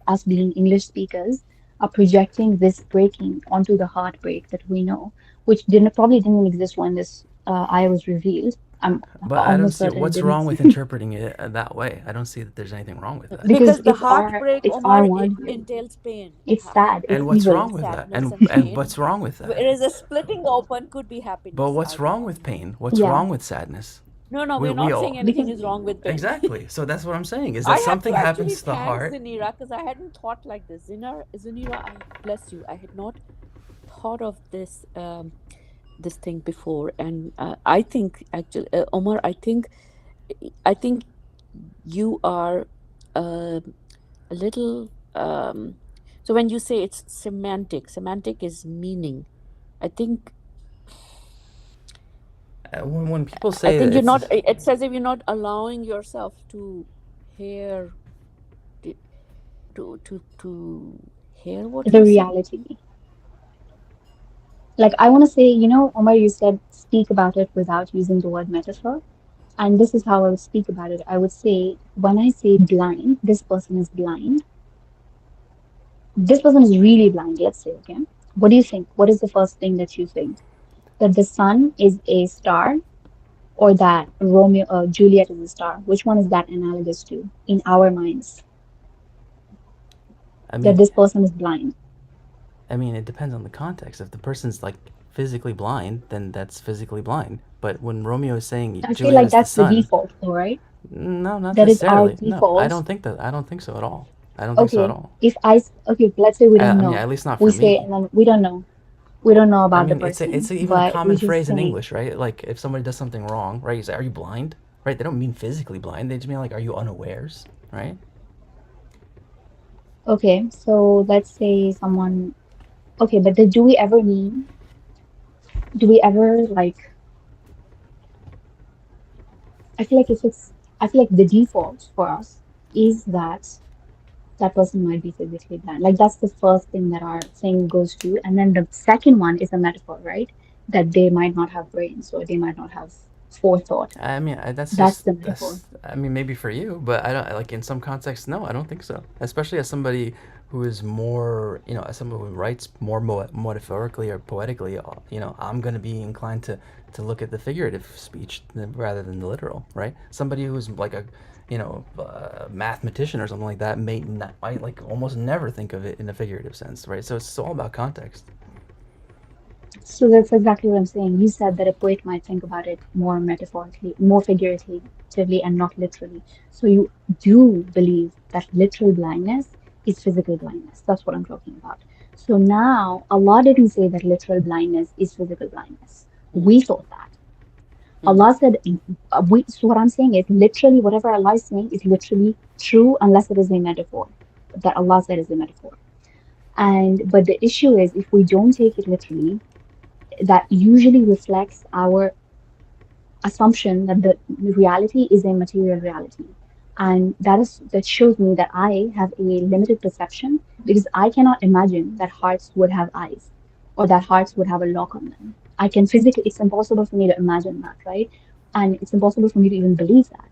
us being English speakers, are projecting this breaking onto the heartbreak that we know, which probably didn't even exist when this I was revealed. I'm But I don't almost see certain it what's didn't wrong with exist interpreting it that way. I don't see that there's anything wrong with that. because Because the heartbreak, it's our Omar, it worldview. entails pain. It's sad. It's And what's evil. wrong with that? Sadness And and and pain. what's wrong with that? Whereas a splitting open could be But happiness, what's I would wrong with argue. pain? What's Yeah, wrong with sadness? No, no, We we're we not saying all anything because is wrong with pain. exactly. So that's what I'm saying is that I have something to actually happens to the thank heart. Zinira because I hadn't thought like this. Zinira, I bless you. I had not thought of this thing before, and I think actually, Omar, I think you are a little. So when you say it's semantic is meaning. I think When people I say think you're not. it's It's as if you're not allowing yourself to hear to hear what the he's saying. reality. Like I want to say, Omar, you said speak about it without using the word metaphor. And this is how I would speak about it. I would say, when I say blind, this person is blind. This person is really blind, let's say, okay? What do you think? What is the first thing that you think? That the sun is a star or that Juliet is a star? Which one is that analogous to in our minds? I That mean this person is blind. it depends on the context. If the person's like physically blind, then that's physically blind. But when Romeo is saying I feel Juliet like is the that's the sun, default, though, right? no, not That is our necessarily. No, I default. don't think that. I don't think so at all. I don't think so at Okay, all. okay, let's say we don't know. At least not We for say, me. and then we don't know. We don't know I about the mean, it's person, even a but we common just phrase in saying, English, right? Like if somebody does something wrong, right? You say, "Are you blind?" Right? They don't mean physically blind. They just mean like, "Are you unawares?" Right? okay, so let's say someone, okay, but do we ever like, I feel like I feel like the default for us is that that person might be physically blind. Like that's the first thing that our thing goes to. And then the second one is a metaphor, right? That they might not have brains or they might not have forethought. I mean, That's the metaphor. I mean, maybe for you, but I don't like in some contexts. No, I don't think so. Especially as somebody who is more, as someone who writes more metaphorically or poetically, I'm going to be inclined to look at the figurative speech rather than the literal, right? Somebody who's like a mathematician or something like that might like almost never think of it in a figurative sense, right? So it's all about context. So that's exactly what I'm saying. You said that a poet might think about it more metaphorically, more figuratively, and not literally. So you do believe that literal blindness is physical blindness. That's what I'm talking about. So now Allah didn't say that literal blindness is physical blindness. Mm-hmm. We thought that. Mm-hmm. Allah said, so what I'm saying is literally whatever Allah is saying is literally true unless it is a metaphor. That Allah said is a metaphor. But the issue is if we don't take it literally, that usually reflects our assumption that the reality is a material reality. And that shows me that I have a limited perception because I cannot imagine that hearts would have eyes or that hearts would have a lock on them. I can physically, it's impossible for me to imagine that, right? And it's impossible for me to even believe that.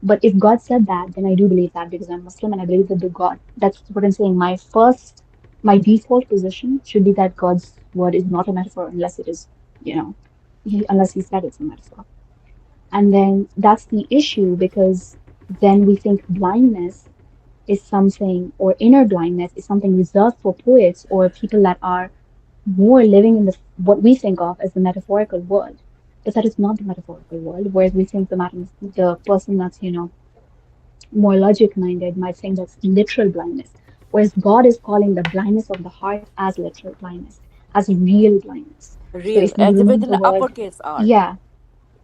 But if God said that, then I do believe that because I'm Muslim and I believe that the God, that's what I'm saying. My default position should be that God's word is not a metaphor unless it is, you know, unless He said it's a metaphor. And then that's the issue because then we think blindness is something, or inner blindness is something reserved for poets or people that are more living in the what we think of as the metaphorical world. But that is not the metaphorical world, whereas we think the person that's, more logic minded might think that's literal blindness. Whereas God is calling the blindness of the heart as literal blindness, as real blindness. So Real, if we as with remove an the word, uppercase R. yeah,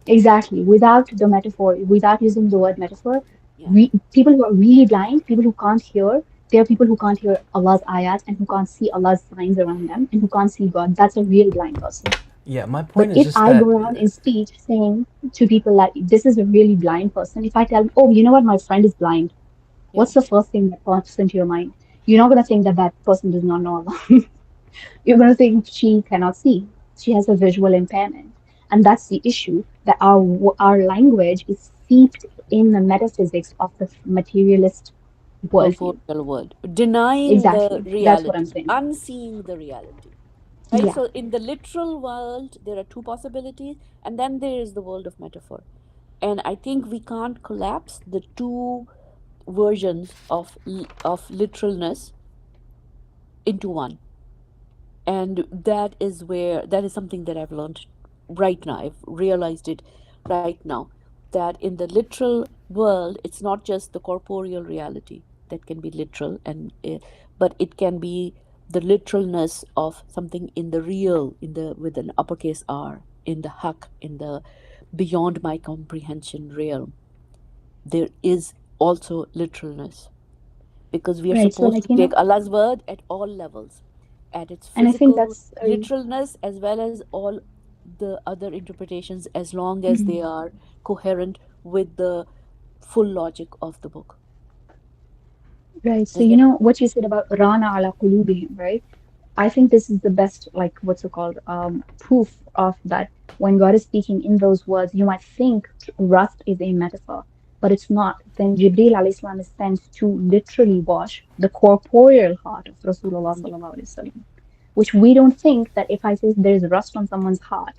exactly. Without the metaphor, without using the word metaphor, Yeah. people who are really blind, people who can't hear, there are people who can't hear Allah's ayat and who can't see Allah's signs around them and who can't see God. That's a real blind person. Yeah, my But point is if just I that. go around in speech saying to people that this is a really blind person, if I tell them, oh, you know what, my friend is blind, Yeah. what's the first thing that pops into your mind? You're not going to think that that person does not know Allah. You're going to think she cannot see. She has a visual impairment. And that's the issue that our language is steeped in the metaphysics of the materialist worldview. Corporeal world, denying the Exactly. That's what I'm reality, saying. unseeing the reality. Right? Yeah. So, in the literal world, there are two possibilities, and then there is the world of metaphor. And I think we can't collapse the two versions of literalness into one. And that is something that I've learned right now. I've realized it right now, that in the literal world it's not just the corporeal reality that can be literal, but it can be the literalness of something in the real, in the with an uppercase R, in the haq, in the beyond my comprehension realm. There is also literalness, because we are Right. So, supposed like, to take Allah's word at all levels, at its and I think physical that's, literalness as well as all the other interpretations, as long as they mhm. are coherent with the full logic of the book. Right. So, Does that? what you said about Rana ala qulubihim, right? I think this is the best, like, what's it called, proof of that. When God is speaking in those words, you might think rust is a metaphor, but it's not. Then Jibreel alayhi salam is sent to literally wash the corporeal heart of Rasulullah Yeah. sallallahu alaihi wasallam, which we don't think that if I say there's rust on someone's heart,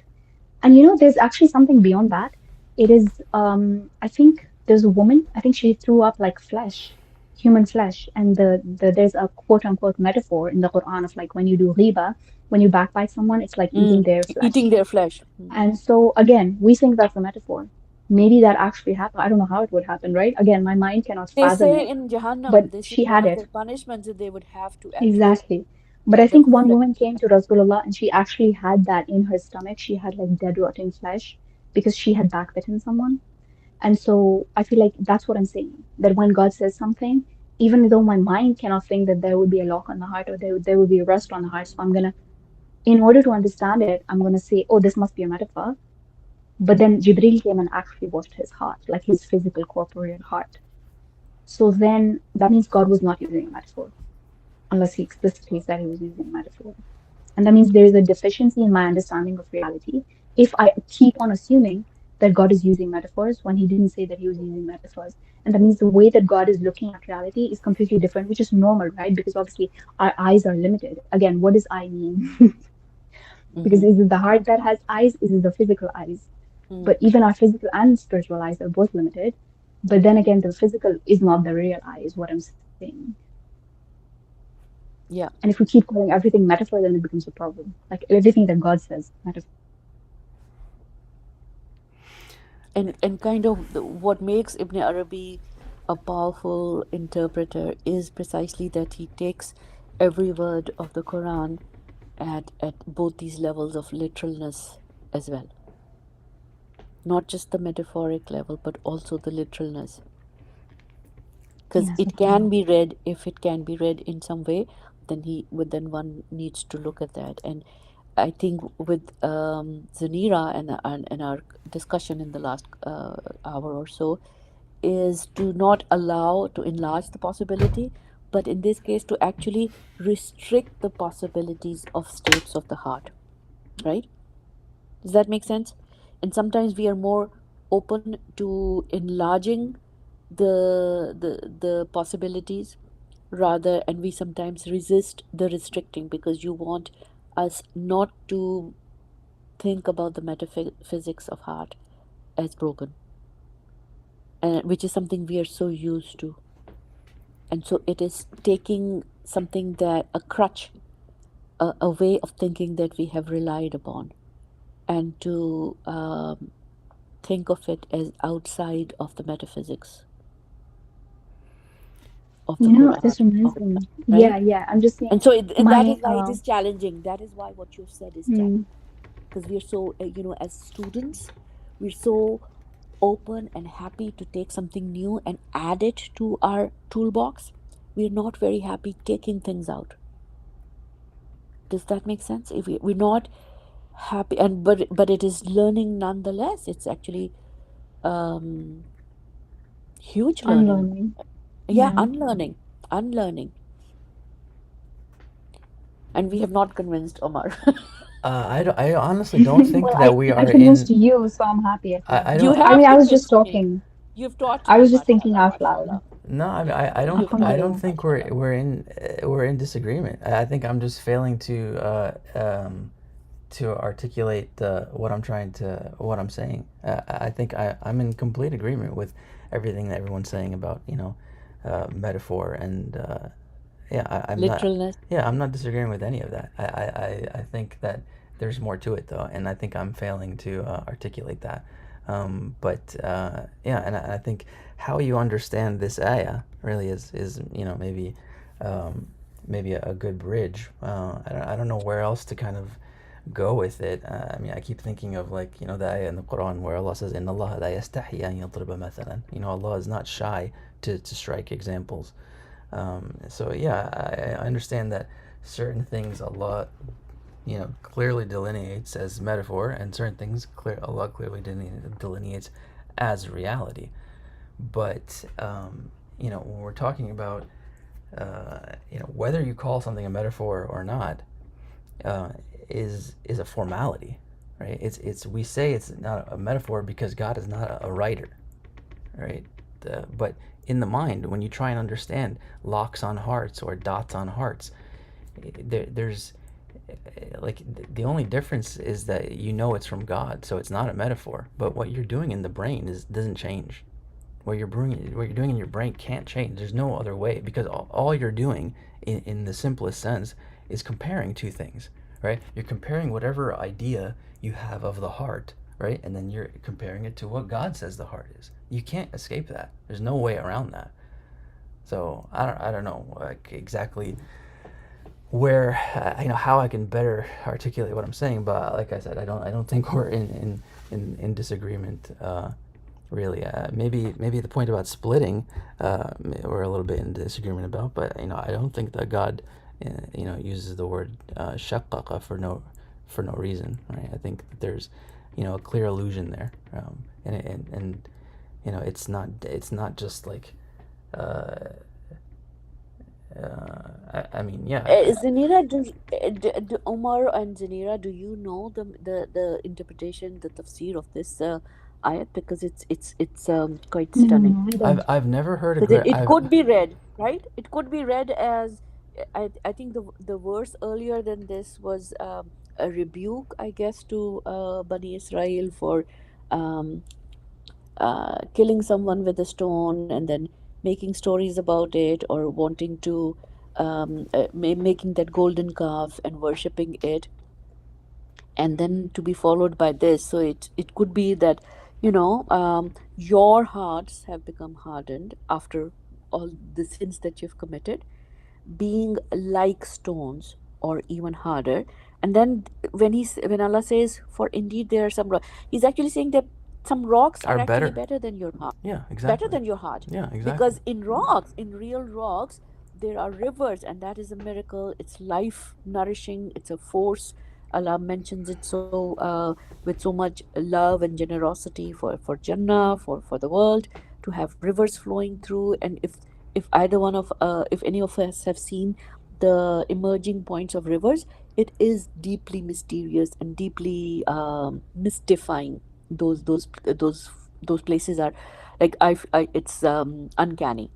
and there's actually something beyond that. It is, I think there's a woman, I think she threw up like flesh, human flesh. And there's a quote unquote metaphor in the Quran of like when you do riba, when you backbite someone, it's like eating their Eating flesh. their flesh. And so again, we think that's a metaphor. Maybe that actually happened. I don't know how it would happen, right? Again, my mind cannot They fathom say it, in Jahannam, but this is she one had of it. their punishments, that they would have to actually, Exactly. But yeah, I the think one flesh woman would came have to Rasulullah and she actually had that in her stomach. She had like dead, rotting flesh because she had backbitten someone. And so I feel like that's what I'm saying. That when God says something, even though my mind cannot think that there would be a lock on the heart or there would be a rust on the heart, so in order to understand it, I'm gonna say, oh, this must be a metaphor. But then Jibril came and actually washed his heart, like his physical corporeal heart. So then that means God was not using a metaphor, unless he explicitly said he was using a metaphor. And that means there is a deficiency in my understanding of reality if I keep on assuming that God is using metaphors when he didn't say that he was using metaphors. And that means the way that God is looking at reality is completely different, which is normal, right? Because obviously our eyes are limited. Again, what does eye mean? Because is it the heart that has eyes? Is it the physical eyes? But even our physical and spiritual eyes are both limited. But then again, the physical is not the real eye, is what I'm saying. Yeah. And if we keep calling everything metaphor, then it becomes a problem. Like everything that God says, metaphor. And kind of what makes Ibn Arabi a powerful interpreter is precisely that he takes every word of the Quran at both these levels of literalness as well. Not just the metaphoric level, but also the literalness. Because Yeah, it can be read, if it can be read in some way, then one needs to look at that. And I think with Zanira and our discussion in the last hour or so is to not allow to enlarge the possibility, but in this case to actually restrict the possibilities of states of the heart, right? Does that make sense? And sometimes we are more open to enlarging the possibilities rather, and we sometimes resist the restricting because you want us not to think about the metaphysics of heart as broken, and which is something we are so used to. And so it is taking something that a crutch, a way of thinking that we have relied upon, and to think of it as outside of the metaphysics of the this Quran, reminds me. right? Yeah. I'm just saying And so, and that my is why it is challenging. That is why what you've said is challenging. hmm, Because we're so, as students, we're so open and happy to take something new and add it to our toolbox. We're not very happy taking things out. Does that make sense? If we're not happy, and but it is learning nonetheless. It's actually um, huge learning. unlearning. Yeah, Yeah. unlearning, and we have not convinced Omar. I honestly don't think Well, that I we I are convinced in. you, so I'm happy at least. I You don't. I have mean, I was just convinced me. talking. You've taught I me, was just thinking mashallah, out loud. mashallah. No, I mean, You've I taught don't me, Alhamdulillah. think mashallah. we're in disagreement. I think I'm just failing to articulate what I'm trying to what I'm saying. I think I'm in complete agreement with everything that everyone's saying about metaphor and yeah, I'm not. Literalness. Yeah, I'm not disagreeing with any of that. I think that there's more to it though, and I think I'm failing to articulate that. But yeah, and I think how you understand this ayah really is maybe maybe a good bridge. I don't know where else to kind of go with it. I mean, I keep thinking of like the ayah in the Quran where Allah says, "Inna Allah la yastahi an yadriba mathalan." Allah is not shy to strike examples. So yeah, I understand that certain things Allah, clearly delineates as metaphor, and certain things Allah clearly delineates as reality. But when we're talking about whether you call something a metaphor or not, uh, is a formality, right? It's we say it's not a metaphor because God is not a writer, right? But in the mind, when you try and understand locks on hearts or dots on hearts, there's like the only difference is that it's from God, so it's not a metaphor. But what you're doing in the brain doesn't change. What you're doing in your brain can't change. There's no other way because all you're doing in the simplest sense is comparing two things, right? You're comparing whatever idea you have of the heart, right? And then you're comparing it to what God says the heart is. You can't escape that. There's no way around that. So I don't know like exactly where how I can better articulate what I'm saying, but like I said, I don't think we're in disagreement. Really, maybe the point about splitting, we're a little bit in disagreement about, but I don't think that God, uses the word shaqaqa for no reason, right? I think that there's, a clear allusion there, and it's not just like Uh, I mean, yeah. Zanira, do Omar and Zanira, do you know the interpretation, the tafsir of this ayat? Because it's quite stunning. No, I I've don't. I've never heard it. Because it I've could be read, right? It could be read as I think the verse earlier than this was a rebuke, I guess, to Bani Israel for um, killing someone with a stone and then making stories about it, or wanting to making that golden calf and worshipping it, and then to be followed by this. So it could be that, your hearts have become hardened after all the sins that you've committed, being like stones or even harder. And then when Allah says, for indeed there are some rocks, he's actually saying that some rocks are are actually better. better than your heart, Yeah, better exactly. than your heart. Yeah, exactly. Because in rocks, in real rocks, there are rivers, and that is a miracle. It's life nourishing, it's a force. Allah mentions it with so much love and generosity for Jannah, for the world, to have rivers flowing through. And if either one of if any of us have seen the emerging points of rivers, it is deeply mysterious and deeply mystifying. Those places are like it's uncanny,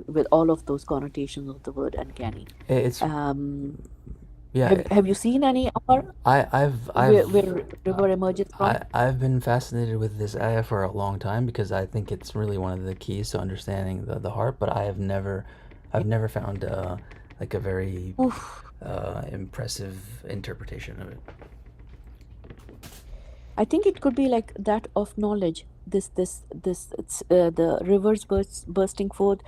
with all of those connotations of the word uncanny. It's um yeah. have you seen any, Amar, I've where river emerges from? I've been fascinated with this ayah for a long time because I think it's really one of the keys to understanding the heart. But I've never found like a very Oof. impressive interpretation of it. I think it could be like that of knowledge. This it's the rivers bursting forth,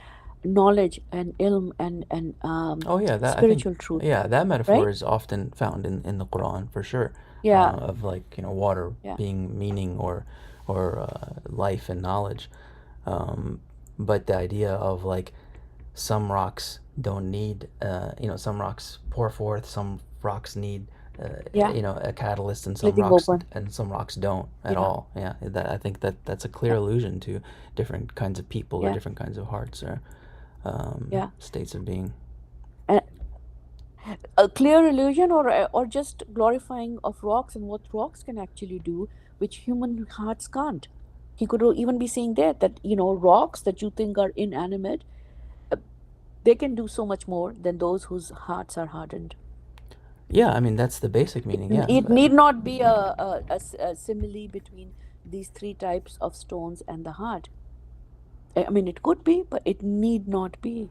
knowledge and ilm and Oh yeah, that I think spiritual truth, yeah, that metaphor right? is often found in the Quran for sure, Yeah, of like water yeah, being meaning or life and knowledge, um, but the idea of like some rocks don't need some rocks pour forth, some rocks need yeah. a catalyst, Splitting open. and some rocks don't at Yeah, all. Yeah, that I think that's a clear yeah, allusion to different kinds of people or yeah, different kinds of hearts or yeah. states of being. And a clear illusion, or just glorifying of rocks and what rocks can actually do, which human hearts can't. He could even be saying that rocks that you think are inanimate, uh, they can do so much more than those whose hearts are hardened. Yeah, I mean that's the basic meaning. Yeah, It need not be a simile between these three types of stones and the heart. I mean, it could be, but it need not be.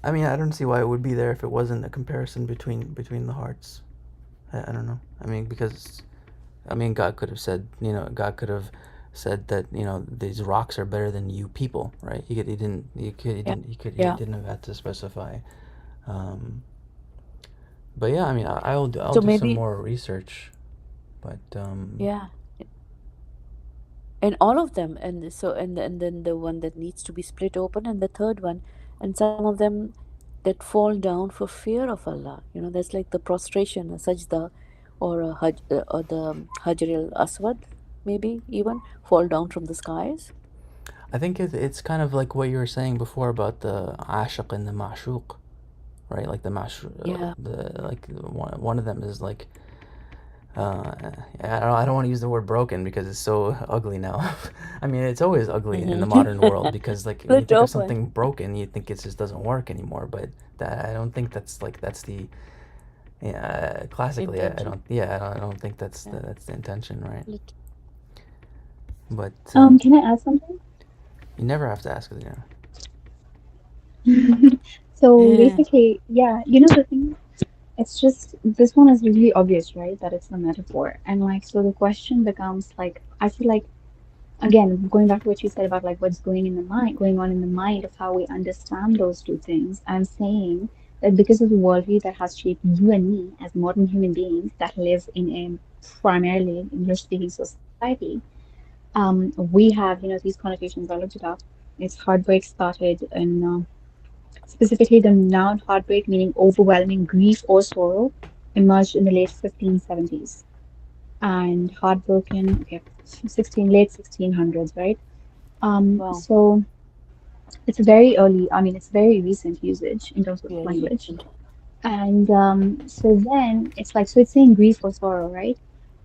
I mean I don't see why it would be there if it wasn't a comparison between the hearts. I don't know. I mean because I mean God could have said God could have said that these rocks are better than you people, right? He didn't Yeah, he yeah. didn't have had to specify. Um, but yeah, I mean I'll So do some maybe, more research, but yeah, and all of them, and so and then the one that needs to be split open, and the third one, and some of them that fall down for fear of Allah. That's like the prostration, a sajda, or or the Hajar al Aswad, maybe even fall down from the skies. I think it's kind of like what you were saying before about the ashiq and the ma'shuq, right? Like the Yeah. the like one of them is like I don't want to use the word broken because it's so ugly now. I mean, it's always ugly in the Mm-hmm. modern world because like when you Split think of open. something broken, you think it just doesn't work anymore. But that I don't think that's the yeah, classically I Intention. don't yeah I don't think Yeah. that's the intention, right? Lit- But Can I add something? you never have to ask it, So basically, yeah, the thing, it's just this one is really obvious, right? That it's a metaphor. And like, so the question becomes like, I feel like, again, going back to what you said about like what's going on in the mind of how we understand those two things, I'm saying that because of the worldview that has shaped you and me as modern human beings that live in a primarily English-speaking society, we have, these connotations. I looked it up. It's heartbreak started in specifically the noun heartbreak, meaning overwhelming grief or sorrow, emerged in the late 1570s. And heartbroken, okay, late 1600s, right? Wow. So It's very early, I mean, it's very recent usage in terms of Very language. recent. And so then it's like, so it's saying grief or sorrow, right?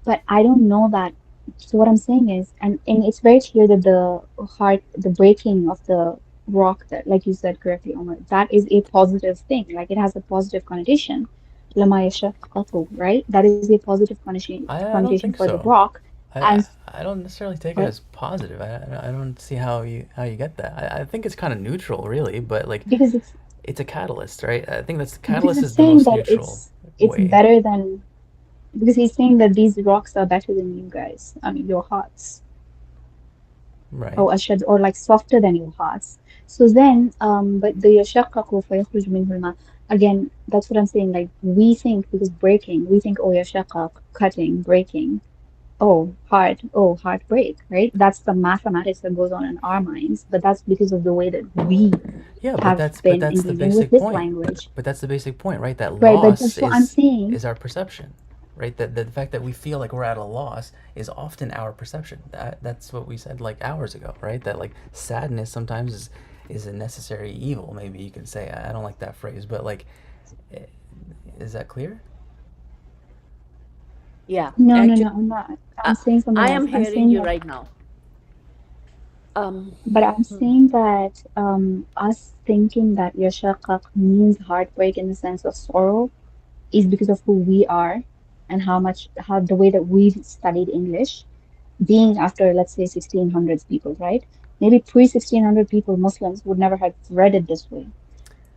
But I don't know that. So what I'm saying is, and it's very clear that the heart, the breaking of the rock, that, like you said correctly, Omar, that is a positive thing. Like it has a positive connotation. لما يشقق, right? That is a positive I don't connotation think for the so. rock. And I don't necessarily take it what? as positive. I don't see how you get that. I think it's kind of neutral, really, but like Because it's a catalyst, right? I think that's because catalyst it's is the saying most that neutral it's way, better than, because he's saying that these rocks are better than you guys. I mean, your hearts. right? أو أشد, or like softer than your hearts. So then, but the يشقق فيخرج منه الماء. Again, that's what I'm saying. Like we think, because breaking, we think, oh يشقق, cutting, breaking. Oh, heart. Oh, heartbreak, right? That's the mathematics that goes on in our minds. But that's because of the way that we Yeah, have but been that's the engaging with basic this point. language, But that's the basic point, right? That right? But loss so I'm saying, is our perception, right? That the fact that we feel like we're at a loss is often our perception. That's what we said like hours ago, right? That like sadness sometimes is a necessary evil. Maybe you could say. I don't like that phrase, but like, eh, is that clear? Yeah, no, no, actually, no, I'm not. uh, I'm saying I something am else. I'm hearing saying you that. right now. Um, But I'm hmm, saying that us thinking that yashaqaq means heartbreak in the sense of sorrow is because of who we are and how the way that we've studied English, being after, let's say, 1600s people, right? Maybe pre 1600 people, Muslims, would never have read it this way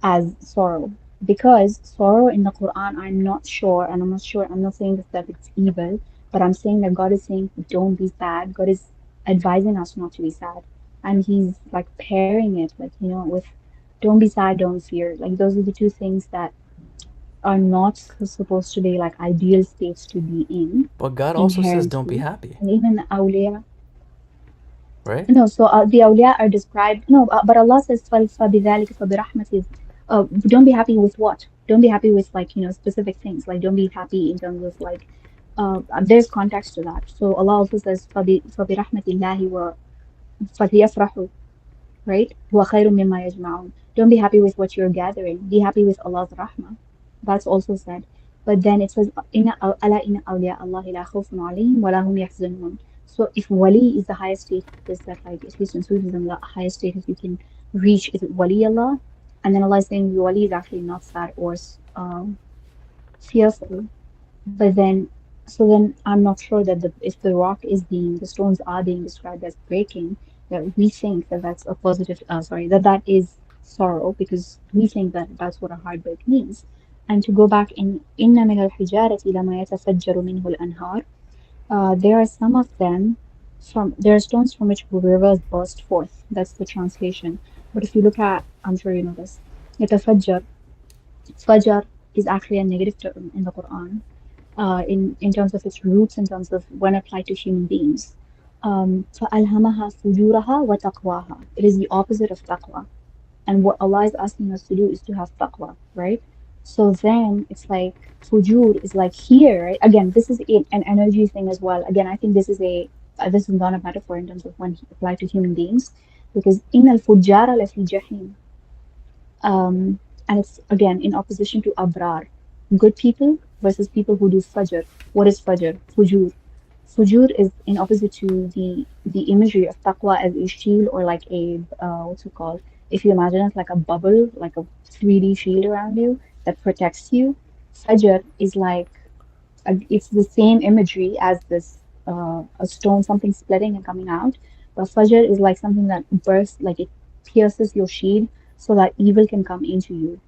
as sorrow. Because sorrow in the Quran, I'm not sure, and I'm not sure, I'm not saying that it's evil, but I'm saying that God is saying, don't be sad. God is advising us not to be sad. And He's like pairing it, like, with don't be sad, don't fear. Like, those are the two things that are not supposed to be like ideal states to be in But God also says don't be inherently. happy, And even the awliya, right? no, so the awliya are described. No, but Allah says, فَبِذَلِكَ فَبِرَحْمَتِهِ. Don't be happy with what? Don't be happy with, like, specific things. Like, don't be happy in terms of, like, there's context to that. So Allah also says, فَبِرَحْمَةِ اللَّهِ وَفَلْيَفْرَحُوا, right? هُوَ خَيْرٌ مِمَّا يَجْمَعُونَ. Don't be happy with what you're gathering. Be happy with Allah's rahmah. That's also said. But then it says, أَلَا إِنَّ أَوْلِيَاءَ اللَّهِ لَا خَوْفٌ عَلَيْهِمْ وَلَا هُمْ يَحْزَنُونَ. So if wali is the highest status, that, like, at least in Sufism, the highest status you can reach is wali Allah. And then Allah is saying wali is actually not sad or fearful. But then, so then I'm not sure that if the rock is the stones are being described as breaking, that we think that that's a positive, sorry, that is sorrow, because we think that that's what a heartbreak means. And to go back in إِنَّ مِنَ الْحِجَارَةِ لَمَا يَتَفَجَّرُ مِنْهُ الْأَنْهَارُ, there are some of them there are stones from which rivers burst forth. That's the translation. But if you look at, I'm sure you know this, يتفجر, fajar is actually a negative term in the Quran, in terms of its roots, in terms of when applied to human beings. فَأَلْهَمَهَا فُجُورَهَا وَتَقْوَاهَا. It is the opposite of taqwa. And what Allah is asking us to do is to have taqwa, right? So then it's like fujur is like here, right? Again, this is an energy thing as well. Again, I think this is not a metaphor in terms of when applied to human beings, because إِنَّ الْفُجَّارَ لَفِي جَحِيمٍ. And it's again in opposition to abrar, good people versus people who do fajr. What is fajr? Fujur. Fujur is in opposite to the imagery of taqwa as a shield, or like a what's it called? If you imagine it like a bubble, like a 3D shield around you that protects you. Fajr is like it's the same imagery as this a stone, something splitting and coming out. But fajr is like something that bursts, like it pierces your shield so that evil can come into you.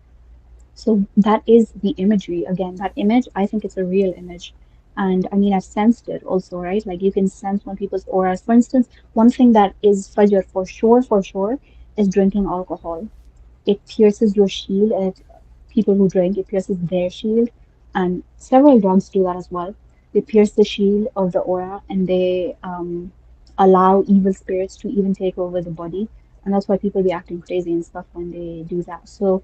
So that is the imagery. Again, that image, I think it's a real image. And I mean, I've sensed it also, right? Like you can sense when people's auras. For instance, one thing that is fajr for sure, is drinking alcohol. It pierces your shield, and people who drink, it pierces their shield. And several drugs do that as well. They pierce the shield of the aura, and they allow evil spirits to even take over the body. And that's why people be acting crazy and stuff when they do that. So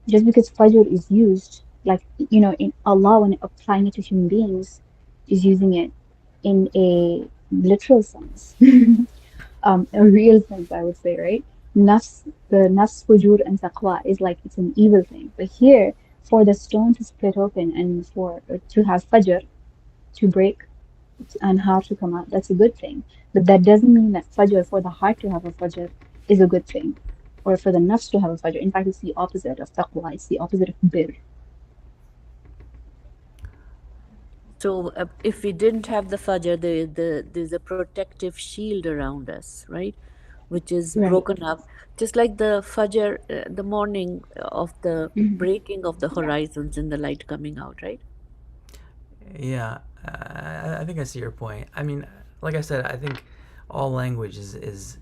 just because fajr is used, like, in Allah, when applying it to human beings, is using it in a literal sense, a real sense, I would say, right? nafs, the nafs, fujur, and taqwa is like it's an evil thing. But here, for the stone to split open and for to have fajr to break and how to come out, that's a good thing. But that doesn't mean that fajr, for the heart to have a fajr, is a good thing. Or for the nafs to have a fajr. In fact, it's the opposite of taqwa, it's the opposite of bir. So if we didn't have the fajr, there's a protective shield around us, right? Which is Right. broken up, just like the fajr, the morning of the Mhm. breaking of the Yeah. horizons and the light coming out, right? Yeah, I think I see your point. I mean, like I said, I think all language is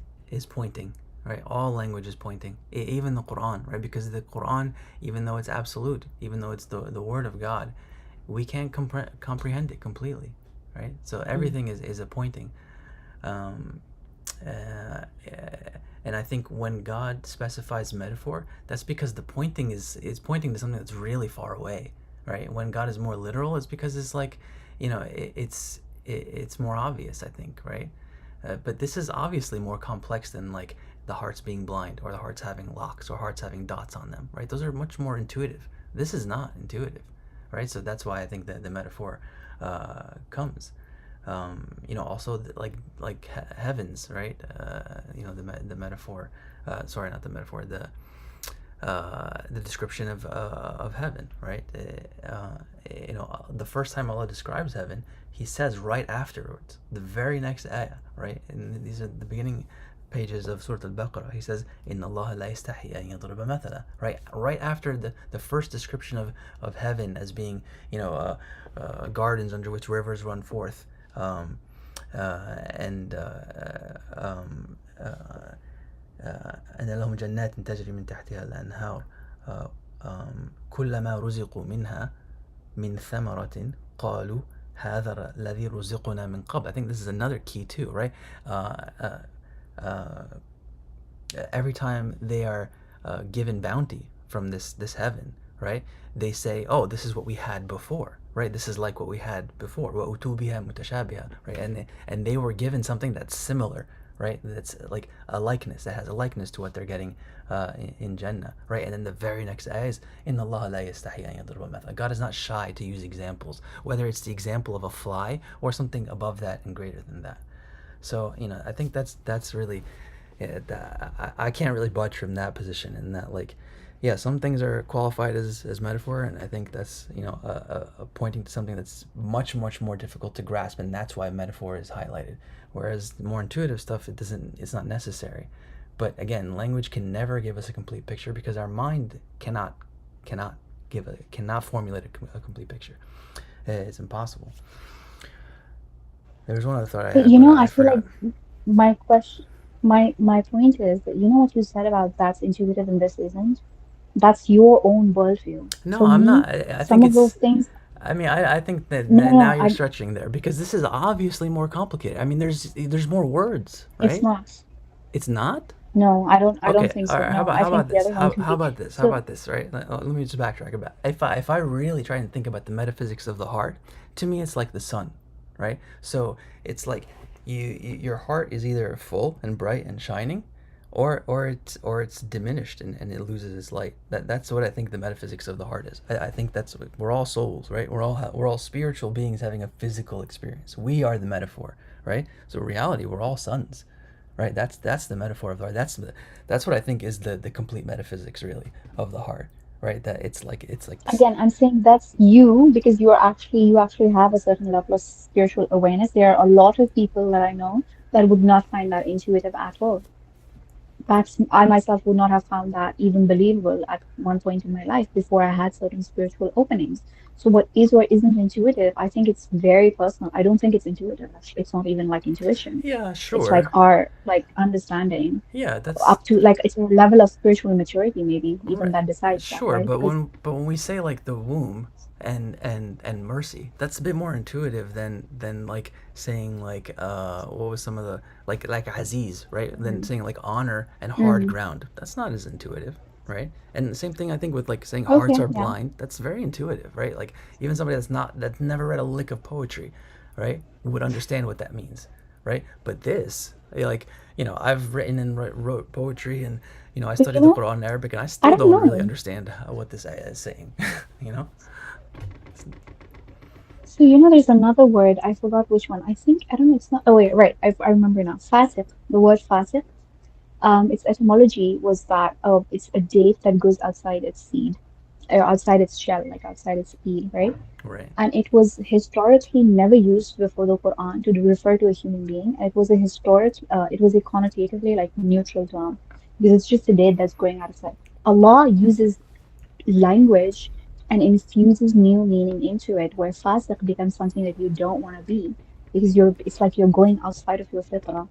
pointing, right? All language is pointing, even the Quran, right? Because the Quran, even though it's absolute, even though it's the word of God, we can't comprehend it completely, right? So everything is a pointing. Um, uh, and I think when God specifies metaphor, that's because the pointing is pointing to something that's really far away, right? When God is more literal, it's because it's like, it's more obvious, I think, right? But this is obviously more complex than like the hearts being blind or the hearts having locks or hearts having dots on them, right? Those are much more intuitive. This is not intuitive, right? So that's why I think that the metaphor comes. Also like heavens, right? The metaphor. Sorry, not the metaphor. The description of heaven, right? The first time Allah describes heaven, He says right afterwards, the very next ayah, right? And these are the beginning pages of Surah Al-Baqarah. He says, "Inna Allah la yastahi an yadriba mathala." Right after the first description of heaven as being, gardens under which rivers run forth, and أن لهم جنات تجري من تحتها الأنهار كلما رزقوا منها من ثمرة قالوا هذا الذي رزقنا من قبل. I think this is another key too, right? Every time they are given bounty from this heaven, right? They say, "Oh, this is what we had before." Right, this is like what we had before. وَأُتُوا بِهَا مُتَشَابِهًا, right, and they were given something that's similar, right? That's like a likeness. That has a likeness to what they're getting in Jannah, right? And then the very next ayah is, "Inna Allah la yastahi an yadriba mathala." God is not shy to use examples, whether it's the example of a fly or something above that and greater than that. So I think that's really, I can't really budge from that position. In that, like, yeah, some things are qualified as metaphor, and I think that's pointing to something that's much more difficult to grasp, and that's why metaphor is highlighted. Whereas the more intuitive stuff, it's not necessary. But again, language can never give us a complete picture because our mind cannot formulate a complete picture. It's impossible. There was one other thought I But had, but I I feel forgot. like my question, my point is that what you said about that's intuitive and this isn't. That's your own worldview. No, For I'm me, not. I think some of those it's. things, I mean, I think that no, no, now no, you're I, stretching there because this is obviously more complicated. I mean, there's more words, it's right? not. It's not. No, I don't Okay, think all so. right. No, I How think about the this? other one How can be. about this? How So about this? Right. Let me just backtrack a bit. If I really try and think about the metaphysics of the heart, to me it's like the sun, right? So it's like your heart is either full and bright and shining, or it's diminished and it loses its light. That's what I think the metaphysics of the heart is. I think we're all souls, right? We're all spiritual beings having a physical experience. We are the metaphor, right? So reality, we're all suns, right? That's the metaphor of the heart. That's what I think is the complete metaphysics really of the heart, right? That it's like this. again, I'm saying that's you because you actually have a certain level of spiritual awareness. There are a lot of people that I know that would not find that intuitive at all. Perhaps I myself would not have found that even believable at one point in my life before I had certain spiritual openings. So what is or isn't intuitive, I think it's very personal. I don't think it's intuitive, actually. It's not even like intuition. Yeah, It's like sure. our like understanding Yeah, that's up to like it's a level of spiritual maturity maybe even right. that decides that, Sure, right? but Because when we say like the womb and mercy, that's a bit more intuitive than like saying like what was some of the like Aziz, right? Than saying like honor and hard mm, ground. That's not as intuitive, right? And the same thing I think with like saying hearts okay, are yeah. blind. That's very intuitive, right? Like even somebody that's never read a lick of poetry, right, would understand what that means, right? But this, like, I've written and wrote poetry, and I But studied the Quran in Arabic, and I I still don't don't really know. understand what this ayah is saying. you know? So there's another word. I forgot which one. I think I don't know. It's not. Oh wait, right. I remember now. Fasiq. The word fasiq. Its etymology was that it's a date that goes outside its seed, or outside its shell, like outside its peel, right? Right. And it was historically never used before the Quran to refer to a human being. And it was a connotatively like neutral term because it's just a date that's going outside. Allah uses language and infuses new meaning into it, where fasiq becomes something that you don't want to be because it's like you're going outside of your fitrah.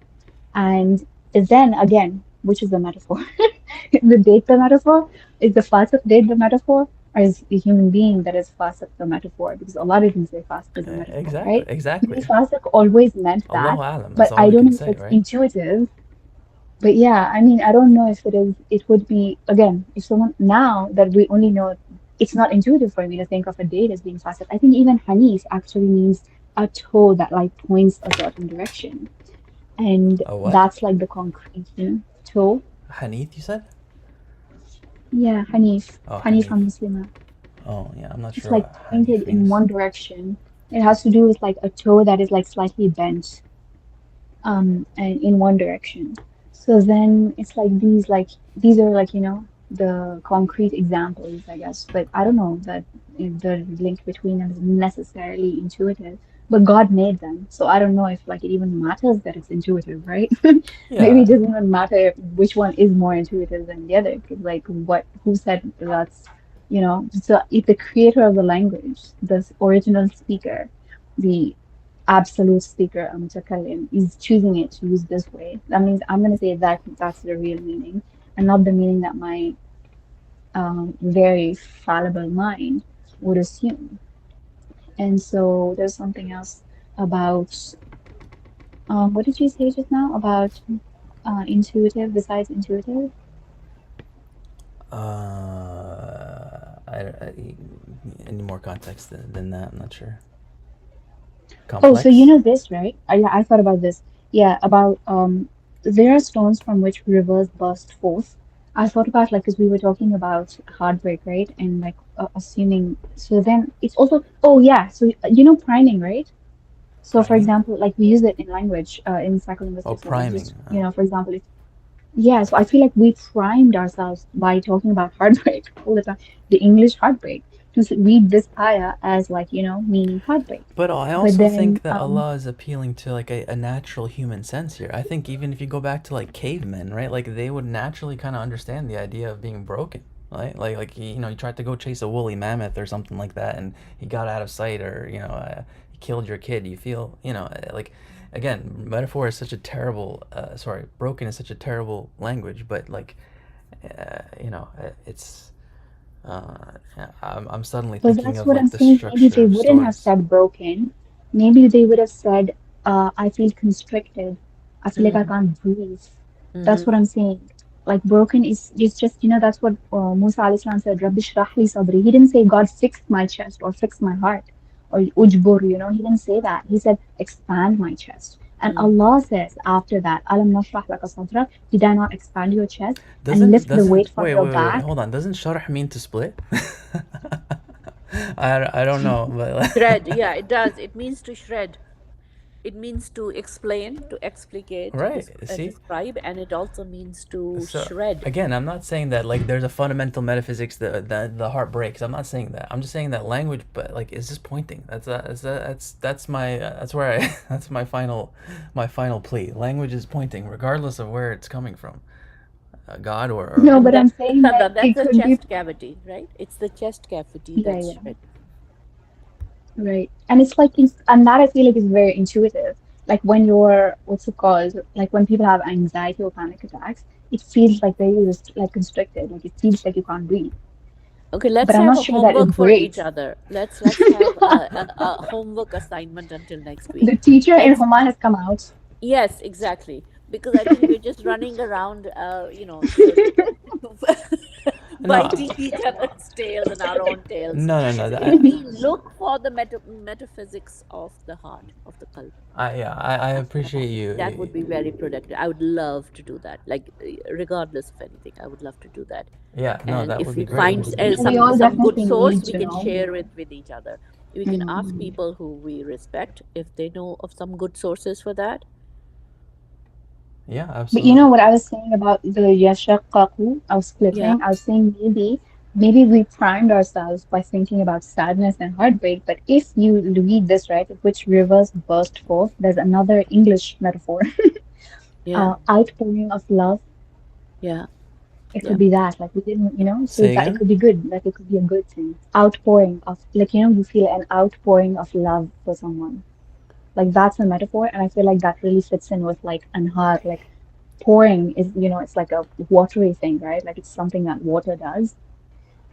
And then again, which is the metaphor? The date the metaphor? Is the fasiq date the metaphor? Or is the human being that is fasiq the metaphor? Because Allah didn't say fasiq is the metaphor, Exactly. right? Maybe Exactly. fasiq always meant that, Allahu alam. That's but all I we don't can know if say, it's right? intuitive. But yeah, I mean, I don't know if it would be, again, if someone, now that we only know, it's not intuitive for me to think of a date as being fasiq. I think even hanif actually means a toe that like points a certain direction. And A what? that's like the concrete, toe. Hanith, you said? Yeah, Hanif. Oh, Hanif Hanif. from Muslima. Oh, yeah. I'm not It's sure like what pointed Hanif in means. one direction. It has to do with like a toe that is like slightly bent, and in one direction. So then it's like these are like, the concrete examples, I guess. But I don't know that the link between them is necessarily intuitive. But God made them, so I don't know if like it even matters that it's intuitive, right? Maybe Yeah. it doesn't even matter which one is more intuitive than the other, because like who said that's, so if the creator of the language, the original speaker, the absolute speaker, mutakallim, is choosing it to use this way. That means I'm going to say that that's the real meaning, and not the meaning that my very fallible mind would assume. And so there's something else about what did you say just now about intuitive besides intuitive? Any more context than that? I'm not sure. Oh, so Complex? this, right? Yeah, I thought about this. Yeah, about there are stones from which rivers burst forth. I thought about like because we were talking about heartbreak, right? And like assuming. So then it's also, oh yeah. So priming, right? So for Priming? example, like we use it in language, in Oh, psycholinguistics, like priming. just for example, yeah, so I feel like we primed ourselves by talking about heartbreak all the time, the English heartbreak, to read this ayah as like, meaning heartbreak. But I But also then, think that Allah is appealing to like a natural human sense here. I think even if you go back to like cavemen, right? Like they would naturally kind of understand the idea of being broken, right? Like you tried to go chase a woolly mammoth or something like that, and he got out of sight, or he killed your kid. You feel, like, again, metaphor is such a terrible. Sorry, broken is such a terrible language, but like, it's. Yeah, I'm suddenly but thinking that's of what I'm like the saying. Maybe structure they of wouldn't have stories. said broken. Maybe they would have said, I feel constricted. I feel like I Mm-hmm. can't breathe. That's Mm-hmm. what I'm saying. Like broken is just, that's what Musa alayhi salam said, Rabbi shrah li sadri. He didn't say, God fix my chest or fix my heart or ujbur, he didn't say that. He said, expand my chest. And Mm. Allah says after that, Alam nashrah laka sadrak, did I not expand your chest and Doesn't lift the weight doesn't from wait your wait wait wait back? hold on. Doesn't sharh mean to split? I don't know, but Shred, yeah, it does. It means to shred. It means to explain, to explicate, right. See, describe, and it also means to so shred. again, I'm not saying that like there's a fundamental metaphysics that the heart breaks. I'm not saying that. I'm just saying that language, but like, is just pointing. That's my that's where I that's my final plea. Language is pointing, regardless of where it's coming from, God or No, And but that, I'm saying that that's it the could be, chest cavity, right? It's the chest cavity yeah, that's yeah. shred. Right. And it's like, and that I feel like is very intuitive. Like when you're, what's it called? Like when people have anxiety or panic attacks, it feels like very like constricted. Like it feels like you can't breathe. Okay, But let's I'm have not a sure that homework it for each breaks. other. Let's have a homework assignment until next week. The teacher in Let's Oman has come out. Yes, exactly. Because I think we're just running around, No, biting each other's tails and our own tails. no. We look for the metaphysics of the heart, of the qalb. I appreciate That would you. be very productive. I would love to do that. Like, regardless of anything, I would love to do that. Yeah, no, And that if would we be great. find We all some good definitely source, need we to can know. share it with each other. We can ask Mm. people who we respect if they know of some good sources for that. Yeah, But you know absolutely. what I was saying about the yashaqaqu of Yeah, splitting? I was saying maybe we primed ourselves by thinking about sadness and heartbreak. But if you read this right, which rivers burst forth, there's another English metaphor, yeah, outpouring of love. yeah, It yeah. could be that, like we didn't, so Say that it again? could be good, like it could be a good thing. Outpouring of, like, you feel an outpouring of love for someone. Like that's a metaphor, and I feel like that really fits in with like anhar, like pouring is, it's like a watery thing, right? Like it's something that water does.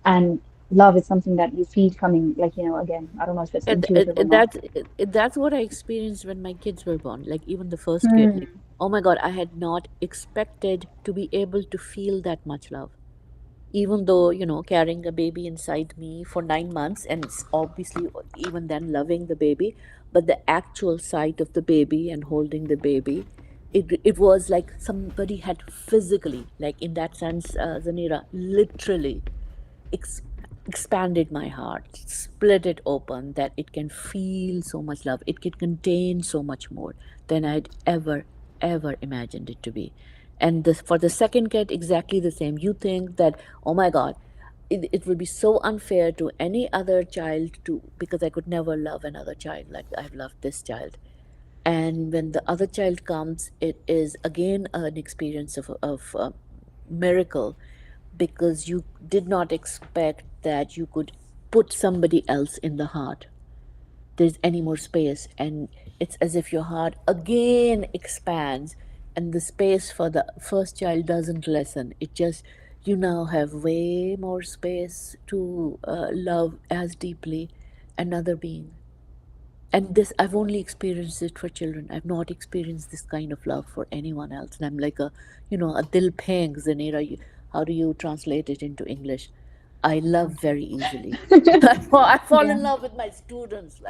And love is something that you feel coming, like, again, I don't know if it's And intuitive or not. that's what I experienced when my kids were born. Like even the first kid, like, Hmm. oh my God, I had not expected to be able to feel that much love. Even though, carrying a baby inside me for 9 months, and obviously even then loving the baby, but the actual sight of the baby and holding the baby, it was like somebody had physically, like in that sense, Zanira, literally ex- expanded my heart, split it open, that it can feel so much love. It can contain so much more than I'd ever imagined it to be. And for the second cat, exactly the same. You think that, oh my God, it will be so unfair to any other child to, because I could never love another child like I've loved this child. And when the other child comes, it is again an experience of miracle, because you did not expect that you could put somebody else in the heart. There's any more space, and it's as if your heart again expands, and the space for the first child doesn't lessen. It just, you now have way more space to love as deeply another being. And this, I've only experienced it for children. I've not experienced this kind of love for anyone else. And I'm like a dil peng, Zanera. How do you translate it into English? I love very easily. I fall Yeah. in love with my students,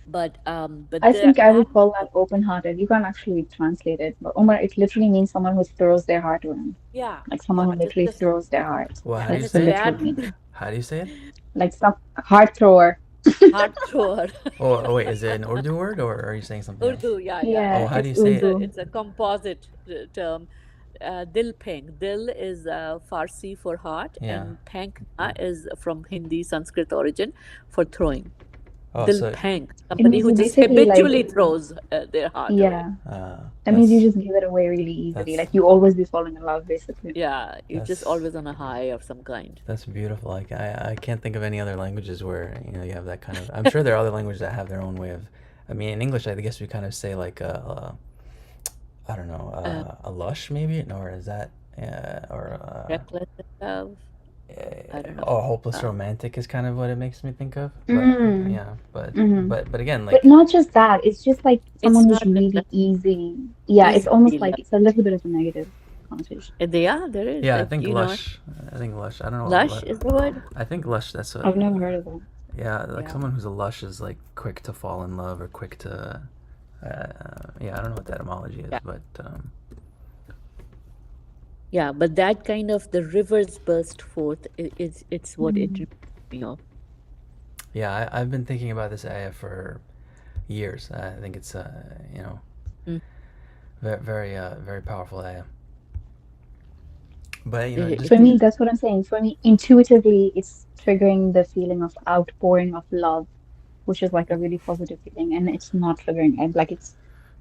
but I there think I that would call that open-hearted. You can't actually translate it, but Omar, it literally means someone who throws their heart around. yeah, Like yeah, someone who literally throws their heart. Well, how do and you That's it's the say it? literal that meaning. How do you say it? Like some heart thrower. heart thrower. Oh, wait, is it an Urdu word or are you saying something else? Urdu, yeah, yeah, Oh, Yeah, how do it's you say it's it? a Urdu. it's a composite term. Dil peng. Dil is Farsi for heart, Yeah. and pengna is from Hindi Sanskrit origin for throwing. Oh, Dil so, peng, It somebody means who you just basically like, habitually throws their heart away. yeah. That means you that's, just give it away really easily. that's, Like you always be falling in love, basically. Yeah, you're just that's, always on a high of some kind. that's beautiful. Like, I can't think of any other languages where, you have that kind of, I'm sure there are other languages that have their own way of, I mean, in English, I guess we kind of say like, I don't know, Uh, a lush maybe, or is that, or, Reckless in love. I don't know. oh, hopeless Uh, romantic is kind of what it makes me think of. But Mm. yeah, Hmm. but again, But like, not just that, it's just like someone it's who's not just really that easy. Yeah, it's almost easy like love. it's a little bit of a negative connotation. There is, yeah, like, I think lush. I don't know. lush is the word. I think lush. That's I've a never heard of that. yeah. Like Yeah, someone who's a lush is like quick to fall in love or quick to. Yeah, I don't know what the etymology is, yeah, but yeah. But that kind of the rivers burst forth. It's what it Mm. reminds me of. yeah, I've been thinking about this ayah for years. I think it's Mm. very powerful ayah. But just For It is. me, that's what I'm saying. For me, intuitively, it's triggering the feeling of outpouring of love, which is like a really positive feeling, and it's not triggering, and like it's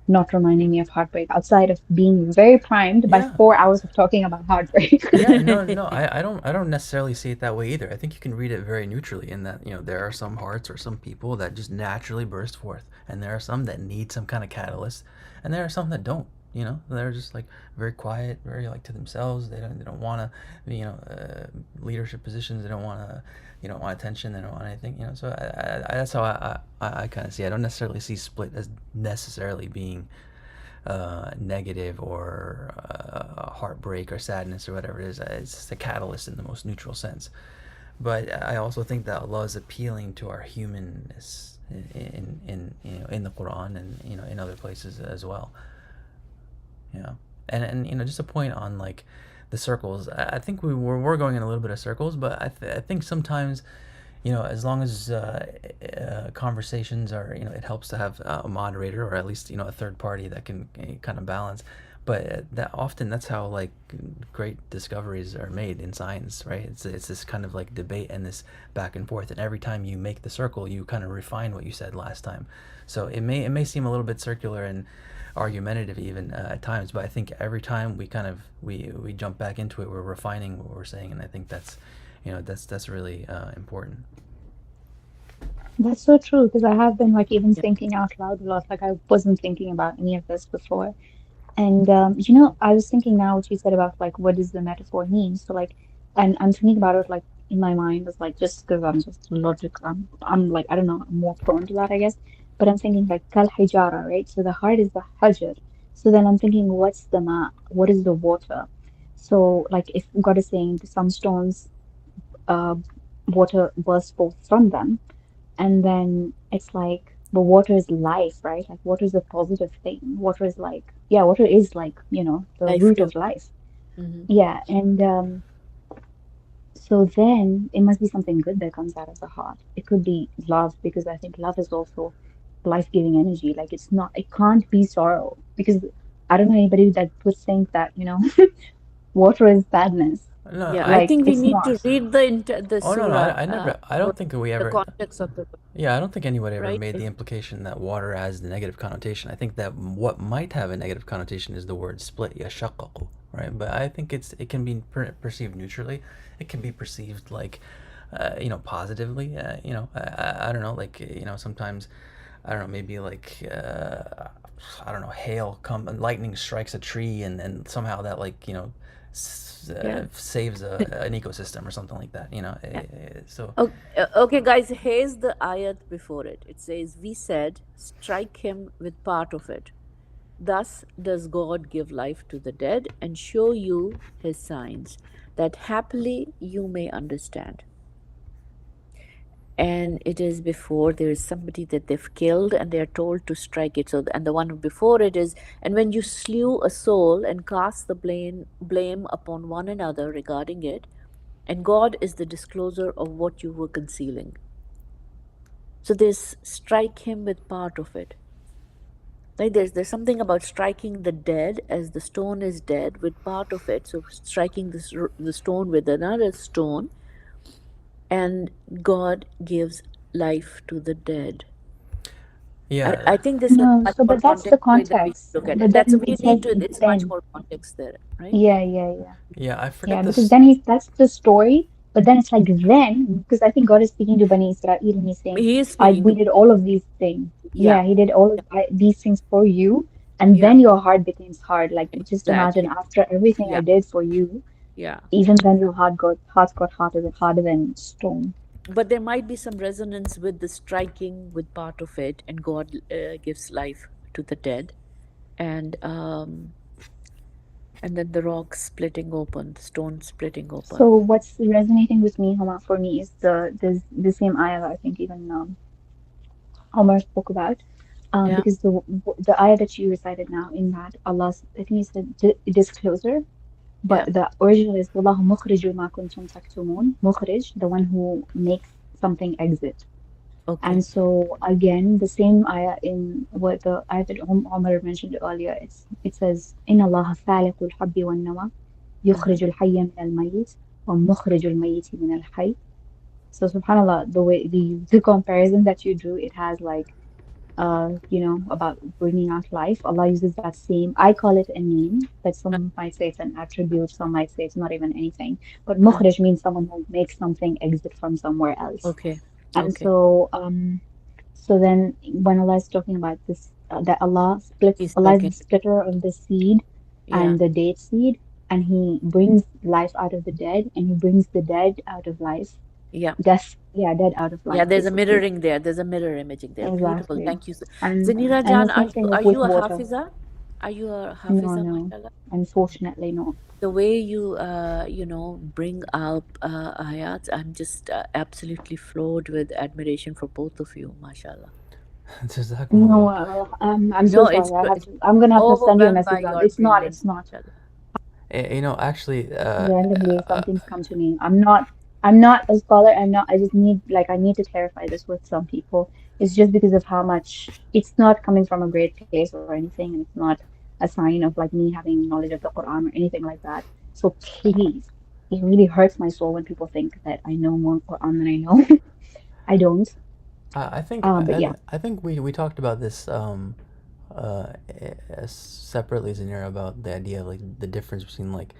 not reminding me of heartbreak outside of being very primed by yeah. 4 hours of talking about heartbreak. Yeah, no, I don't necessarily see it that way either. I think you can read it very neutrally in that, there are some hearts or some people that just naturally burst forth, and there are some that need some kind of catalyst, and there are some that don't. They're just like very quiet, very like to themselves. They don't want to, leadership positions. They don't want to, want attention. They don't want anything. So that's how I kind of see it. I don't necessarily see split as necessarily being negative or heartbreak or sadness or whatever it is. It's just a catalyst in the most neutral sense. But I also think that Allah is appealing to our humanness in the Quran and in other places as well. Yeah, and just a point on like the circles. I think we're going in a little bit of circles, but I think sometimes, as long as conversations are, it helps to have a moderator or at least a third party that can kind of balance. But that's how like great discoveries are made in science, right? It's this kind of like debate and this back and forth, and every time you make the circle, you kind of refine what you said last time. So it may seem a little bit circular and argumentative even at times, but I think every time we jump back into it, we're refining what we're saying, and I think that's really important. That's so true because I have been like even thinking out loud a lot. Like I wasn't thinking about any of this before. And I was thinking now what you said about like what does the metaphor mean? So like, and I'm thinking about it like in my mind is like just because I'm just logic. I'm like I don't know. I'm more prone to that, I guess. But I'm thinking like kal hijara, right? So the heart is the hajar. So then I'm thinking, what's the ma? What is the water? So like if God is saying some stones, uh, water bursts forth from them, and then it's like, but water is life, right? Like water is a positive thing. Water is like, yeah, water is like, the Life root giver. of life. Mm-hmm. Yeah. And so then it must be something good that comes out of the heart. It could be love, because I think love is also life-giving energy. Like it can't be sorrow, because I don't know anybody that would think that, water is sadness. No, Yeah, I Like think we it's need not. to read the oh no, no, surah, I never. I for don't think we the ever. context of the book, Yeah, I don't think anybody ever right? made the implication that water has the negative connotation. I think that what might have a negative connotation is the word split, yashaqqaqu, right? But I think it can be perceived neutrally. It can be perceived like, positively. I don't know, like sometimes, I don't know, maybe like I don't know, hail come and lightning strikes a tree and somehow that like Yeah. saves an ecosystem or something like that. Yeah. So Okay, guys, here's the ayat before it. It says, "We said, strike him with part of it. Thus does God give life to the dead and show you his signs, that happily you may understand." And it is before there is somebody that they've killed and they are told to strike it. So, and the one before it is, "And when you slew a soul and cast the blame upon one another regarding it, and God is the discloser of what you were concealing." So there's strike him with part of it. Like there's something about striking the dead, as the stone is dead, with part of it. So striking the stone with another stone, and God gives life to the dead. yeah, I think this is No, much so more but that's the context way that we context. look at it. But That's then we it says need to. It's much then. more context there, right? Yeah, yeah, yeah. yeah. I Yeah, forget because this. then that's the story, but then it's like then, because I think God is speaking to Bani Israel and he's saying, He is speaking we to. did all of these things. Yeah, Yeah, he did all of these things for you, and yeah, then your heart becomes hard. Like just imagine exactly. after everything I Yeah, did for you, yeah. even then your heart got harder than stone. But there might be some resonance with the striking with part of it, and God gives life to the dead, and then the rock splitting open, the stone splitting open. So what's resonating with me, Homa, for me is the same ayah that I think even Omar spoke about. Yeah, Because the ayah that you recited now in that Allah's, I think you said disclosure, but yeah. the original is Wallahu mukhriju ma kuntum taktumun. Mukhrij, the one who makes something exit. And Okay. so again, the same ayah in what the ayah that Omar mentioned earlier, it says, "Inna Allah faliqul habbi wan nawa, Uh-huh. yukhrijul hayya min al mayyit, wa mukhrijul mayyiti min al hayy." So subhanallah, the way the comparison that you drew, it has like about bringing out life. Allah uses that same, I call it a name, but some might say it's an attribute, some might say it's not even anything. But Uh, mukhrij means someone who makes something exit from somewhere else. okay. And Okay. so then when Allah is talking about this, that He's Allah is the talking. splitter of the seed Yeah. and the date seed, and He brings life out of the dead, and He brings the dead out of life. Yeah. Dead out of Yeah. life, There's a basically. mirroring there. There's a mirror imaging there. Beautiful. Exactly. Thank you. And Zanira and the Jan, same thing are with you a water. hafiza? Are you a No, hafiza, no, mashallah? unfortunately, no. The way you, bring up ayats, I'm just absolutely floored with admiration for both of you, mashallah. No, Jazakumullah. I'm so No, sorry. it's I'm gonna have to send you a overwhelmed by message. your It's not. brilliance, It's not. mashallah. Actually, Randomly something's come to me. I'm not a scholar. I just need, like, I need to clarify this with some people. It's just because of how much it's not coming from a great place or anything, and it's not a sign of like me having knowledge of the Quran or anything like that. So please, it really hurts my soul when people think that I know more Quran than I know. I don't. I think But yeah. I think we talked about this separately, Zanira, about the idea of like the difference between like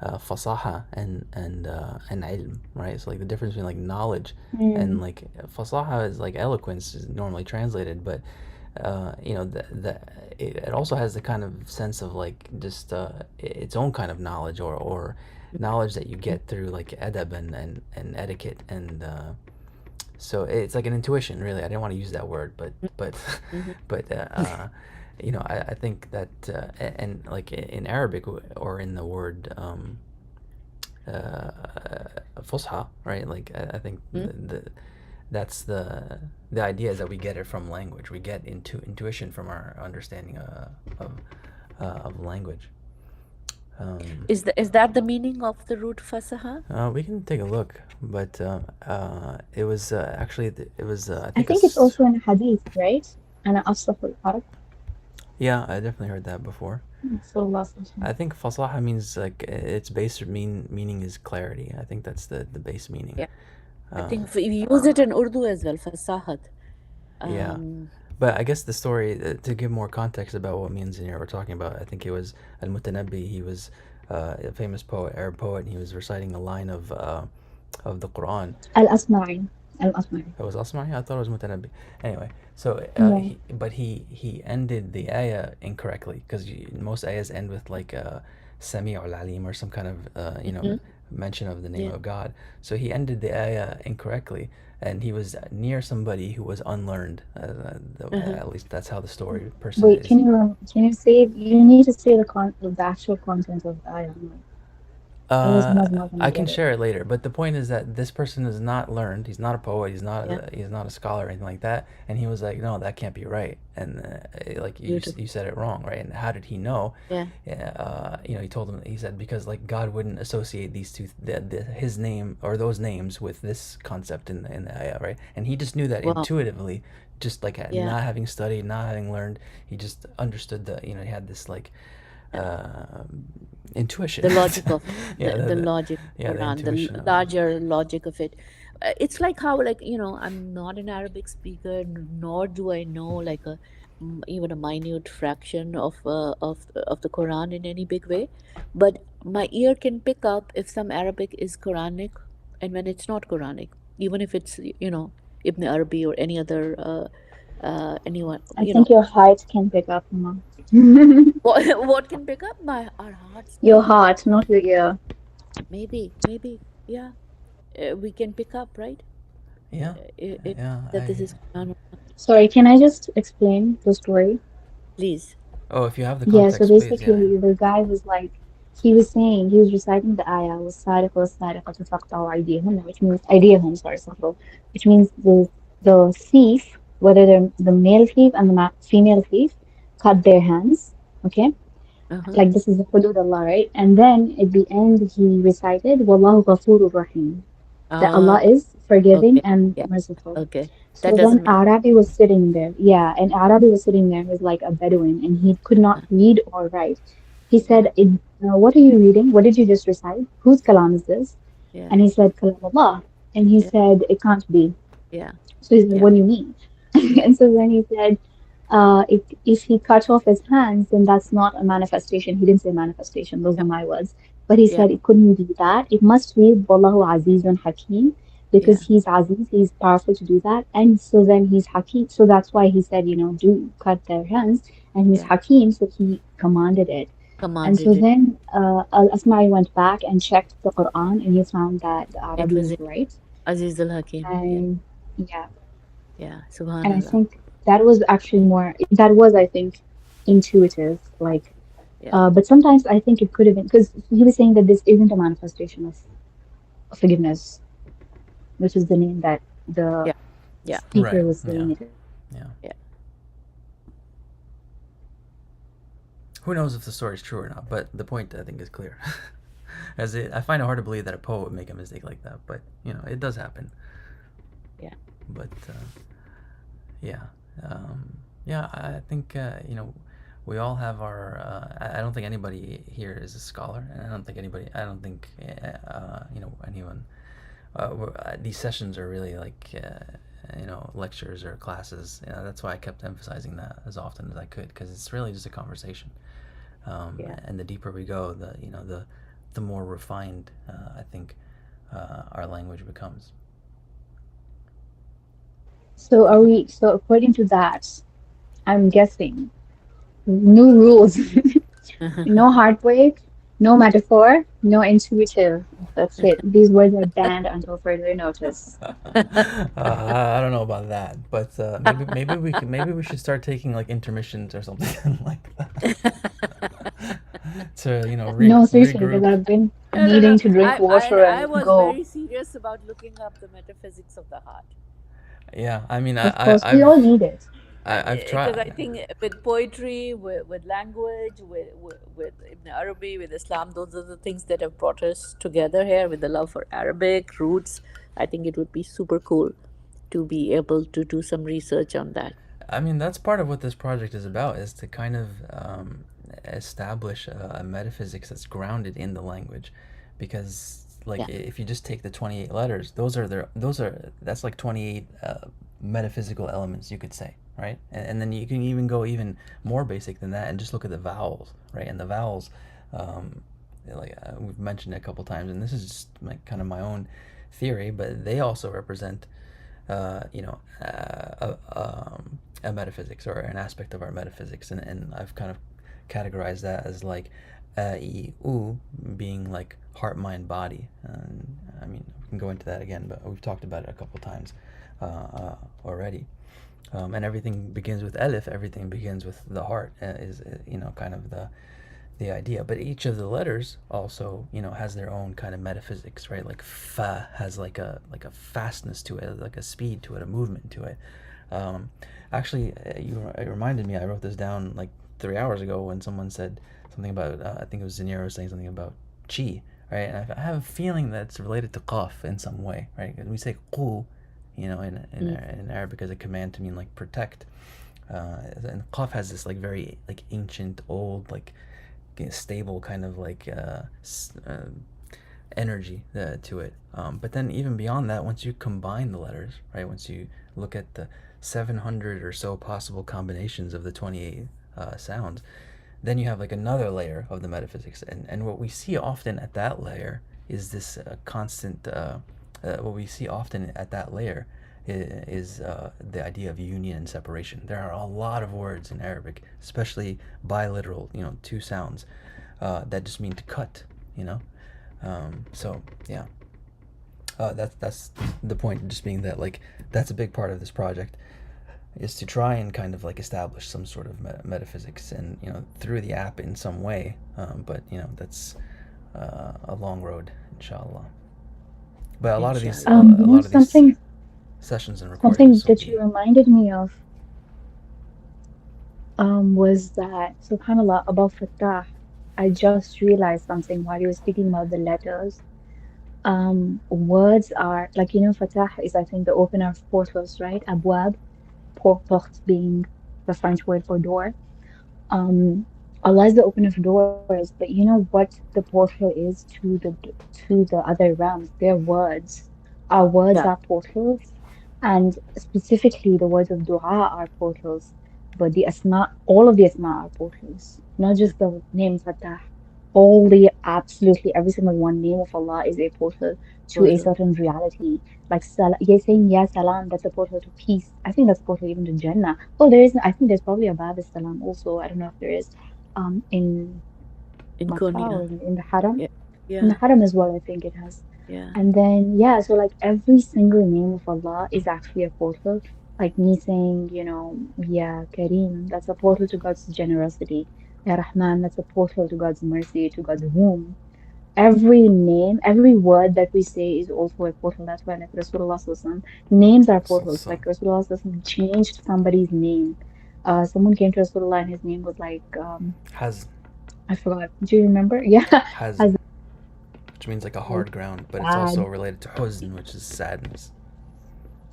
fasaha and ilm, right? So like the difference between like knowledge Mm, and like fasaha is like eloquence is normally translated, but it also has the kind of sense of like just its own kind of knowledge or knowledge that you get through like adab and etiquette and so it's like an intuition, really. I didn't want to use that word, but Mm-hmm. but I think that and like in Arabic or in the word uh, fusha, right? Like I think that's the idea is that we get it from language. We get intuition from our understanding of language. Um, Is that the meaning of the root fasaha? we can take a look, but it was actually it was I I think think it's also in hadith, right? أنا أفصح العرب. yeah, I definitely heard that before. So lost. I think fasaha means like its base meaning is clarity. I think that's the base meaning. Yeah. I Uh, think we use it in Urdu as well, fasahat. yeah, Um, but I guess the story to give more context about what me and Zinir were talking about. I think it was Al-Mutanabbi. He was a famous poet, Arab poet, and he was reciting a line of the Quran. الأصمعي. الأصمعي. It was Asma'i? I thought it was Mutanabbi. Anyway, so No. he ended the ayah incorrectly because most ayahs end with like Sami or Alim or some kind of mhm. mention of the name Yeah. of God. So he ended the ayah incorrectly, and he was near somebody who was unlearned. Uh-huh. At least that's how the story person Wait, is. can you say, you need to say the actual content of the ayah. I was not gonna I get can it. share it later, but the point is that this person is not learned. He's not a poet. Yeah. He's not a scholar or anything like that. And he was like, "No, that can't be right." And like Beautiful. you said it wrong, right? And how did he know? Yeah. He told him. He said because like God wouldn't associate these two, his name or those names with this concept in the ayah, right? And he just knew that Wow. intuitively, just like Yeah. not having studied, not having learned. He just understood he had this like uh, intuition. The logic of Yeah, the logic yeah, of the Quran, the intuition of it. larger logic of it. It's like how, like, I'm not an Arabic speaker, nor do I know like even a minute fraction of the Quran in any big way, but my ear can pick up if some Arabic is Quranic and when it's not Quranic, even if it's Ibn Arabi or any other anyone, I think your heart can pick up, Mama. what can pick up my our hearts, Your maybe. heart, not your ear. Maybe, yeah. We can pick up, right? Yeah, It yeah. that this is Quran or not. Sorry, can I just explain the story? Please. Oh, if you have the Yeah, so context, please. Yeah, basically the guy was like, he was saying, he was reciting the ayah, وَالسَّارِقُ وَالسَّارِقَةُ فَاقْطَعُوا أَيْدِيَهُنَّ, which means أيديهم, sorry, astaghfirullah, which means the thief, whether they're the male thief and the female thief, cut their hands. Okay, Uh-huh. like this is the hudud Allah, right? And then at the end he recited, Wallahu Ghafurur Rahim, that Uh, Allah is forgiving okay. and Yeah. merciful. Okay. That So then doesn't matter. Arabi was sitting there. Yeah, and Arabi was sitting there. He was like a Bedouin and he could not read or write. He Yeah. said, What are you reading? What did you just recite? Whose kalam is this? Yeah. And he said, Kalam Allah. And he Yeah. said, It can't be. Yeah. So he said, Yeah. What do you mean? Yeah. And so then he said, if he cut off his hands, then that's not a manifestation. He didn't say manifestation, those Yeah. are my words. But he Yeah. said it couldn't be that. It must be Wallahu Azizun Hakim, Yeah. because he's Aziz, he's powerful to do that. And so then he's Hakim. So that's why he said, do cut their hands. And he's Yeah. Hakim, so he commanded it. And so Commanded it. then Al-Asma'i went back and checked the Quran and he found that the It Arabi was was it. right. Aziz al Hakim. Yeah. And yeah, Yeah. and I Subhanallah. think that was actually more, that was, I think, intuitive, like. Yeah. But sometimes I think it could have been because he was saying that this isn't a manifestation of forgiveness, which is the name that the Yeah. Yeah. speaker Right. was Yeah. saying it is. Yeah. Yeah. Who knows if the story's true or not? But the point I think is clear. I find it hard to believe that a poet would make a mistake like that, but it does happen. Yeah. But yeah, yeah, I think we all have our. I don't think anybody here is a scholar, and I don't think anybody. I don't think anyone. These sessions are really like lectures or classes. That's why I kept emphasizing that as often as I could, because it's really just a conversation. Yeah. And the deeper we go, the more refined I think our language becomes. So are we? So according to that, I'm guessing new rules. No heartbreak, no metaphor, no intuitive. That's it. These words are banned until further notice. I don't know about that, but maybe we should start taking like intermissions or something like that to No, seriously, because regroup. I've been No, no, needing no. to drink water I and was go. very serious about looking up the metaphysics of the heart. Yeah, I mean Of course, we all need it. I've Because I tried. think with poetry, with language, with Ibn Arabi, with Islam, those are the things that have brought us together here with the love for Arabic roots. I think it would be super cool to be able to do some research on that. I mean, that's part of what this project is about, is to kind of establish a metaphysics that's grounded in the language, because like Yeah. if you just take the 28 letters, that's like 28 metaphysical elements, you could say, right? And then you can even go even more basic than that and just look at the vowels, right? And the vowels, um, like we've mentioned it a couple times, and this is just like kind of my own theory, but they also represent uh, you know, a metaphysics or an aspect of our metaphysics, and I've kind of categorized that as like u being like heart, mind, body. And I mean, we can go into that again, but we've talked about it a couple times already. And everything begins with Elif. Everything begins with the heart. Is kind of the idea. But each of the letters also, has their own kind of metaphysics, right? Like fa has like a fastness to it, like a speed to it, a movement to it. Um, Actually, it reminded me. I wrote this down like 3 hours ago when someone said something about. I think it was Zinero saying something about chi, right? And I have a feeling that it's related to qaf in some way, right? Because we say qu, in Arabic as a command to mean like protect. And qaf has this like very like ancient, old, like stable kind of like energy to it. But then even beyond that, once you combine the letters, right? Once you look at the 700 or so possible combinations of the 28 sounds, then you have like another layer of the metaphysics. And what we see often at that layer is this constant. What we see often at that layer is the idea of union and separation. There are a lot of words in Arabic, especially biliteral, two sounds, that just mean to cut, so yeah, that's the point. Just being that like that's a big part of this project, is to try and kind of like establish some sort of metaphysics, and through the app in some way. But that's a long road, inshallah. But a lot of these, Inshallah. Something sessions and something recordings will that be. you reminded me of was that subhanallah about Fatah. I just realized something while you were speaking about the letters. Words are like Fatah is I think the opener of portals, right? Abwab, porte being the French word for door. Um, Allah is the opener of doors, but you know what the portal is to the other realms? They're words. Our words Yeah. are portals, and specifically the words of dua are portals. But the asma, all of the asma are portals, not just the name Fatah. All the absolutely every single one name of Allah is a portal to a Portal. certain reality. Like you're saying Ya Salam, that's a portal to peace. I think that's a portal even to Jannah. Oh, there is. I think there's probably a Bab Salam also. I don't know if there is, in In Makkah or Konya. in the Haram. Yeah. In the Yeah. Haram as well, I think it has. Yeah. And then yeah, so like every single name of Allah is actually a portal. Like me saying, Ya Kareem, that's a portal to God's generosity. Ya Rahman, that's a portal to God's mercy, to God's womb. Every name, every word that we say is also a portal. That's why, like Rasulullah Sallallahu Alaihi Wasallam, names are portals. So Like Rasulullah Sallallahu Alaihi Wasallam changed somebody's name. Someone came to Rasulullah and his name was like, has I forgot. Do you remember? Yeah, has as which means like a like hard ground, but it's also sad. related to huzn, which is sadness.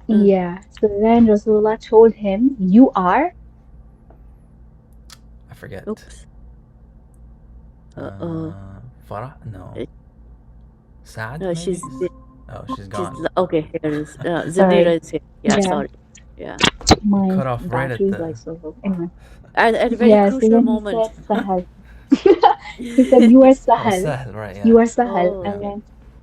Mm. Yeah. So then Rasulullah told him, "You are." I forget. Oops. Uh-oh. Farah? No. Uh, Sad, No, maybe? she's Oh, she's gone. okay. Here is Zanira Sorry. is here. Yeah, Yeah, sorry. Yeah, my Cut off right at battery's the. like so low. Anyway. at a very Yeah. So crucial then he moment. said, "Sahal." He said, "You are Oh, Sahal." Sahl, right, You yeah. are Sahal, Oh, Yeah.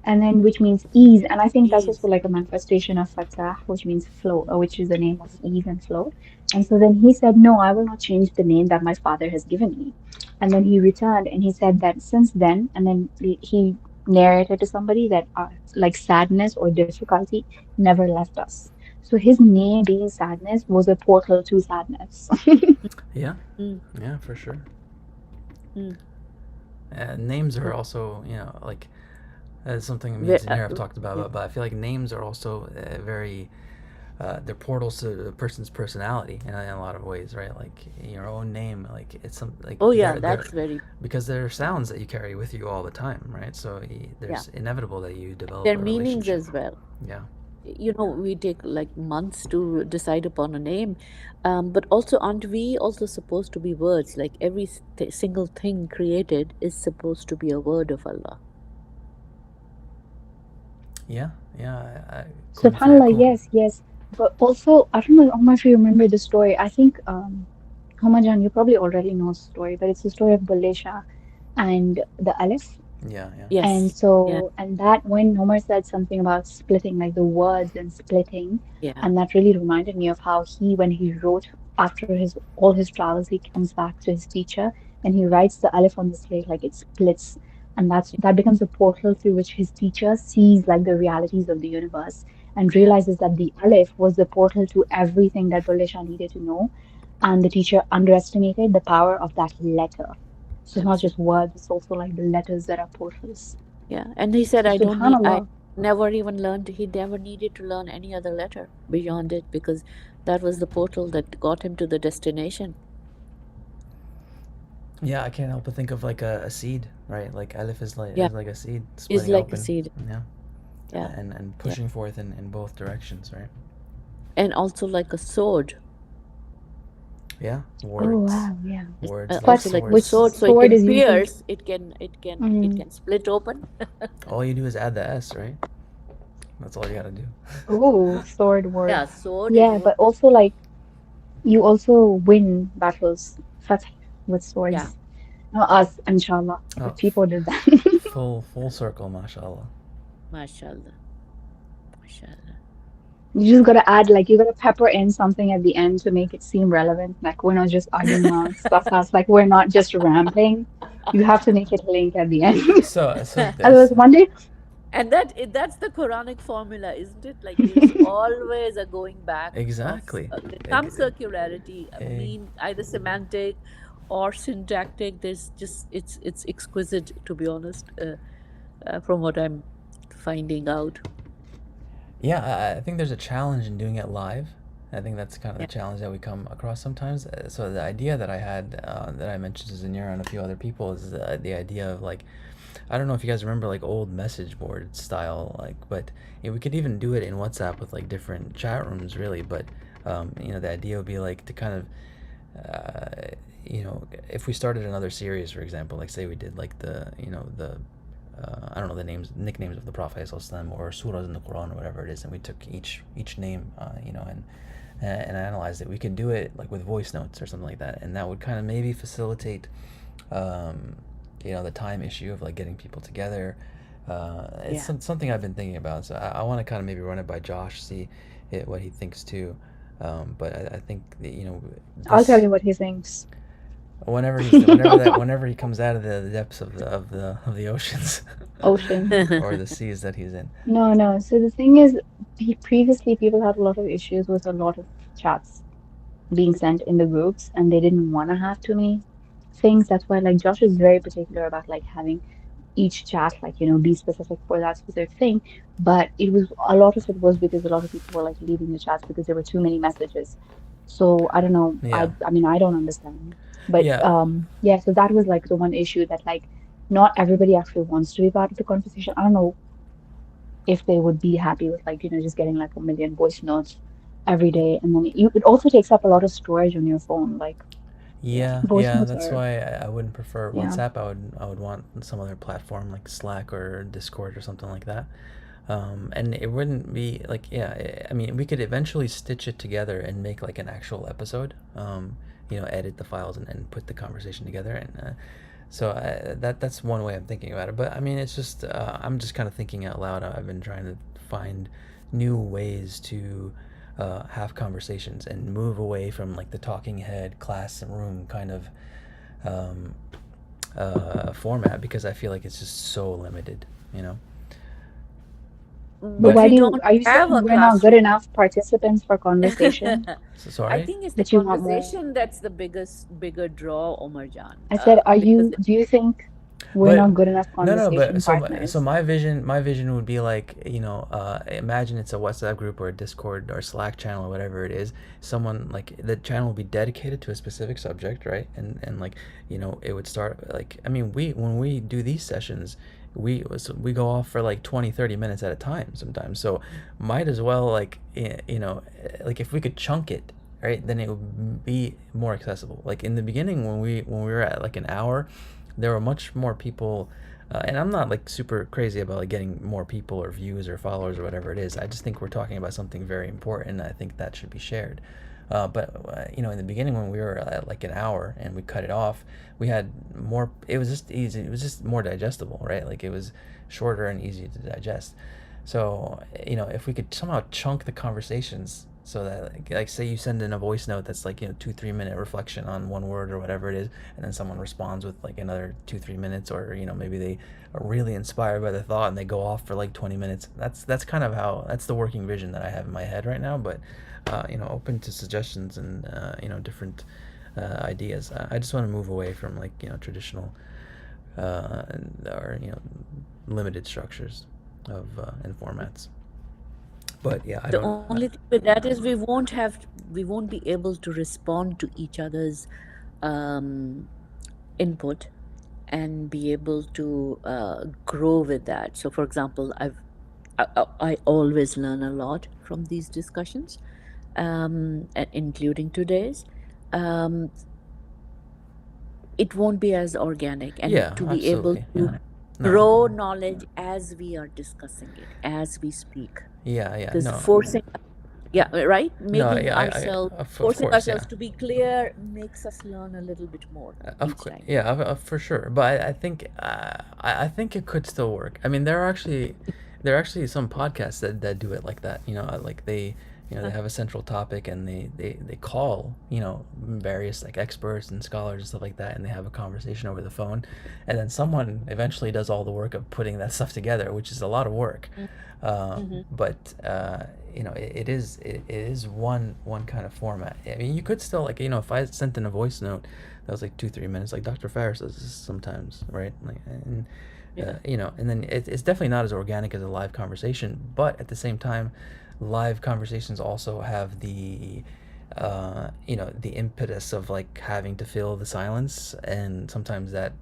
and okay. then which means ease, and I think that's also Ease. like a manifestation of Fatah, which means flow, which is the name of ease and flow. And so then he said, "No, I will not change the name that my father has given me." And then he returned and he said that since then, and then he narrated to somebody that like sadness or difficulty never left us. So his name being sadness was a portal to sadness. Yeah, Mm, yeah, for sure. mm. Names are Uh, also, like, that's something me and ve- Zanir have uh, talked about, yeah, but I feel like names are also very, they're portals to a person's personality in a lot of ways, right? Like your own name, like it's some like Oh, yeah, they're that's very, because there are sounds that you carry with you all the time, right? So yeah. there's inevitable that you develop Their a meanings relationship. as well. Yeah. We take like months to decide upon a name, but also aren't we also supposed to be words? Like every single thing created is supposed to be a word of Allah. Yeah, yeah. Kun SubhanAllah, fayakun. yes, yes. But also, I don't know, Omar, if you remember the story. I think, Homajan, you probably already know the story, but it's the story of Bulisha and the Alif. Yeah, yeah. And Yes. Yeah. so, and that when Homer said something about splitting, like the words and splitting, Yeah. and that really reminded me of how when he wrote after all his travels, he comes back to his teacher and he writes the Alif on the slate, like it splits. And that becomes a portal through which his teacher sees like the realities of the universe and Yeah. realizes that the Alif was the portal to everything that Bulisha needed to know. And the teacher underestimated the power of that letter. So it's not just Absolutely. words, it's also like the letters that are portals. Yeah. And he said, So I subhanallah. never even learned, he never needed to learn any other letter beyond it because that was the portal that got him to the destination. Yeah, I can't help but think of like a seed, right? Like Aleph Yeah. is like a seed Is splitting like a open, seed. yeah, Yeah. and Yeah. pushing forth in both directions, right? And also like a sword. Yeah, Oh words, wow, yeah. words like But Also like a which swords. sword, so it sword can is usually pierce, it mm, can split open. All you do is add the S, right? That's all you gotta do. oh, sword word. Yeah, sword is Yeah, what. but also like you also win battles fath with Yeah, swords. Not us, inshallah, Oh, but people did that. full circle, mashallah. mashallah, mashallah. You just gotta add like you gotta pepper in something at the end to make it seem relevant. Like we're not just arguing among stuff else. Like we're not just rambling. You have to make it link at the end. So Otherwise, this one day, And that's the Quranic formula, isn't it? Like there's always a going back of exactly. there's some Ex- circularity, eh, mean either semantic or syntactic. There's just it's exquisite, to be honest, from what I'm finding out. Yeah, I think there's a challenge in doing it live. I think that's kind of the Yeah, challenge that we come across sometimes. So the idea that I had, that I mentioned to Zanira and a few other people, is the idea of like, I don't know if you guys remember like old message board style, like, but we could even do it in WhatsApp with like different chat rooms, really. But the idea would be like to kind of, if we started another series, for example, like say we did like the I don't know, the nicknames of the Prophet ﷺ or surahs in the Quran or whatever it is, and we took each name, and analyzed it. We could do it like with voice notes or something like that, and that would kind of maybe facilitate, the time issue of like getting people together. It's yeah. something I've been thinking about, so I want to kind of maybe run it by Josh, see what he thinks too. But I think that, I'll tell this you what he thinks. whenever he comes out of the depths of the oceans Ocean. or the seas that he's in. No, no. So the thing is, previously people had a lot of issues with a lot of chats being sent in the groups, and they didn't want to have too many things. That's why like Josh is very particular about like having each chat like be specific for that specific thing. But it was a lot of it was because a lot of people were like leaving the chats because there were too many messages. So I don't know. Yeah. I mean I don't understand. But Yeah. yeah, so that was like the one issue that like not everybody actually wants to be part of the conversation. I don't know if they would be happy with like just getting like a million voice notes every day, and then it also takes up a lot of storage on your phone. Like Yeah, voice yeah, notes that's are, why I wouldn't prefer yeah. WhatsApp. I would want some other platform like Slack or Discord or something like that. And it wouldn't be like, yeah, I mean, we could eventually stitch it together and make like an actual episode. Edit the files and put the conversation together, and so that's one way I'm thinking about it. But I mean, it's just I'm just kind of thinking out loud. I've been trying to find new ways to have conversations and move away from like the talking head classroom kind of um, format, because I feel like it's just so limited, you know. But But But why we do you, don't are you have saying a we're not good classroom. enough participants for conversation? so I sorry. think it's the That you want more? conversation that's the bigger draw, Omar Jan. I said, Because do you think we're But not good enough no, but conversation so partners? my vision would be like, imagine it's a WhatsApp group or a Discord or Slack channel or whatever it is. Someone like the channel will be dedicated to a specific subject, right? And like, it would start like, I mean, we when we do these sessions, we go off for like 20-30 minutes at a time sometimes. So might as well like, like if we could chunk it, right, then it would be more accessible. Like in the beginning when we were at like an hour, there were much more people, and I'm not like super crazy about like getting more people or views or followers or whatever it is. I just think we're talking about something very important, and I think that should be shared. But in the beginning when we were at like an hour and we cut it off, we had more. It was just easy. It was just more digestible, right? Like it was shorter and easy to digest. So if we could somehow chunk the conversations so that like say you send in a voice note that's like 2-3 minute reflection on one word or whatever it is, and then someone responds with like another 2-3 minutes, or maybe they are really inspired by the thought and they go off for like 20 minutes. That's kind of how that's the working vision that I have in my head right now. But open to suggestions and different ideas. I just want to move away from like traditional or limited structures of and formats. But yeah, I the don't. only thing with that is we won't be able to respond to each other's input and be able to grow with that. So, for example, I always learn a lot from these discussions, including today's. Um, it won't be as organic, and Yeah, to be able absolutely. to Yeah. grow No. knowledge as we are discussing it, as we speak, Yeah, yeah. because No. right, No, making yeah, ourselves of forcing course, yeah. ourselves to be clear makes us learn a little bit more Of each course, time. yeah, for sure. But I think I think it could still work. I mean, there are actually some podcasts that do it like that. Like they have a central topic, and they call various like experts and scholars and stuff like that, and they have a conversation over the phone, and then someone eventually does all the work of putting that stuff together, which is a lot of work. Mm-hmm. But it is one kind of format. I mean, you could still like if I sent in a voice note that was like 2-3 minutes, like Dr. Farris does this sometimes, right? Like, and Yeah. and then it's definitely not as organic as a live conversation, but at the same time, live conversations also have the impetus of like having to fill the silence, and sometimes that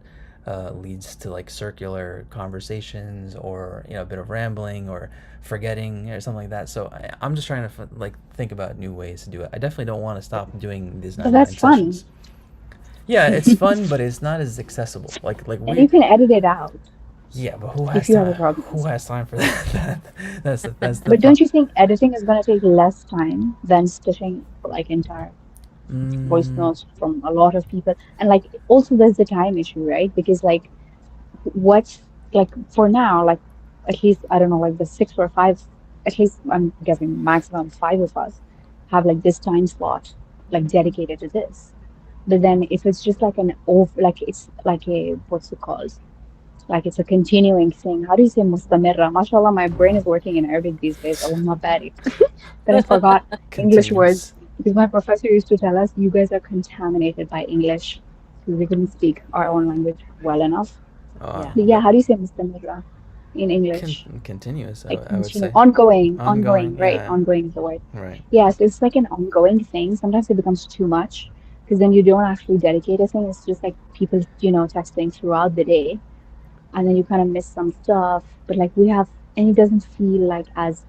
leads to like circular conversations, or a bit of rambling or forgetting or something like that. So I'm just trying to like think about new ways to do it. I definitely don't want to stop doing these But that's 99 fun. sessions. Yeah, it's fun, but it's not as accessible. Like And you we. can edit it out Yeah, but who if has you have a time? problem. Who has time for that? That's the But problem. don't you think editing is going to take less time than stitching like entire voice Mm, notes from a lot of people? And like also there's the time issue, right? Because like what's like for now, like at least I don't know, like the six or five, at least I'm guessing maximum five of us have like this time slot like dedicated to this. But then if it's just like an over, like it's like a what's it called? Like it's a continuing thing. How do you say mustamirra? MashaAllah, my brain is working in Arabic these days. Allahumma barik. Then I forgot English words. continuous. Because my professor used to tell us, you guys are contaminated by English because we couldn't speak our own language well enough. Yeah. But yeah, But how do you say Mustamira in English? continuous, Like I would continue, say. ongoing, Ongoing, right? yeah, Ongoing is the word. right. Yeah, so it's like an ongoing thing. Sometimes it becomes too much because then you don't actually dedicate a thing. It's just like people, texting throughout the day, and then you kind of miss some stuff. But like we have, and it doesn't feel like as,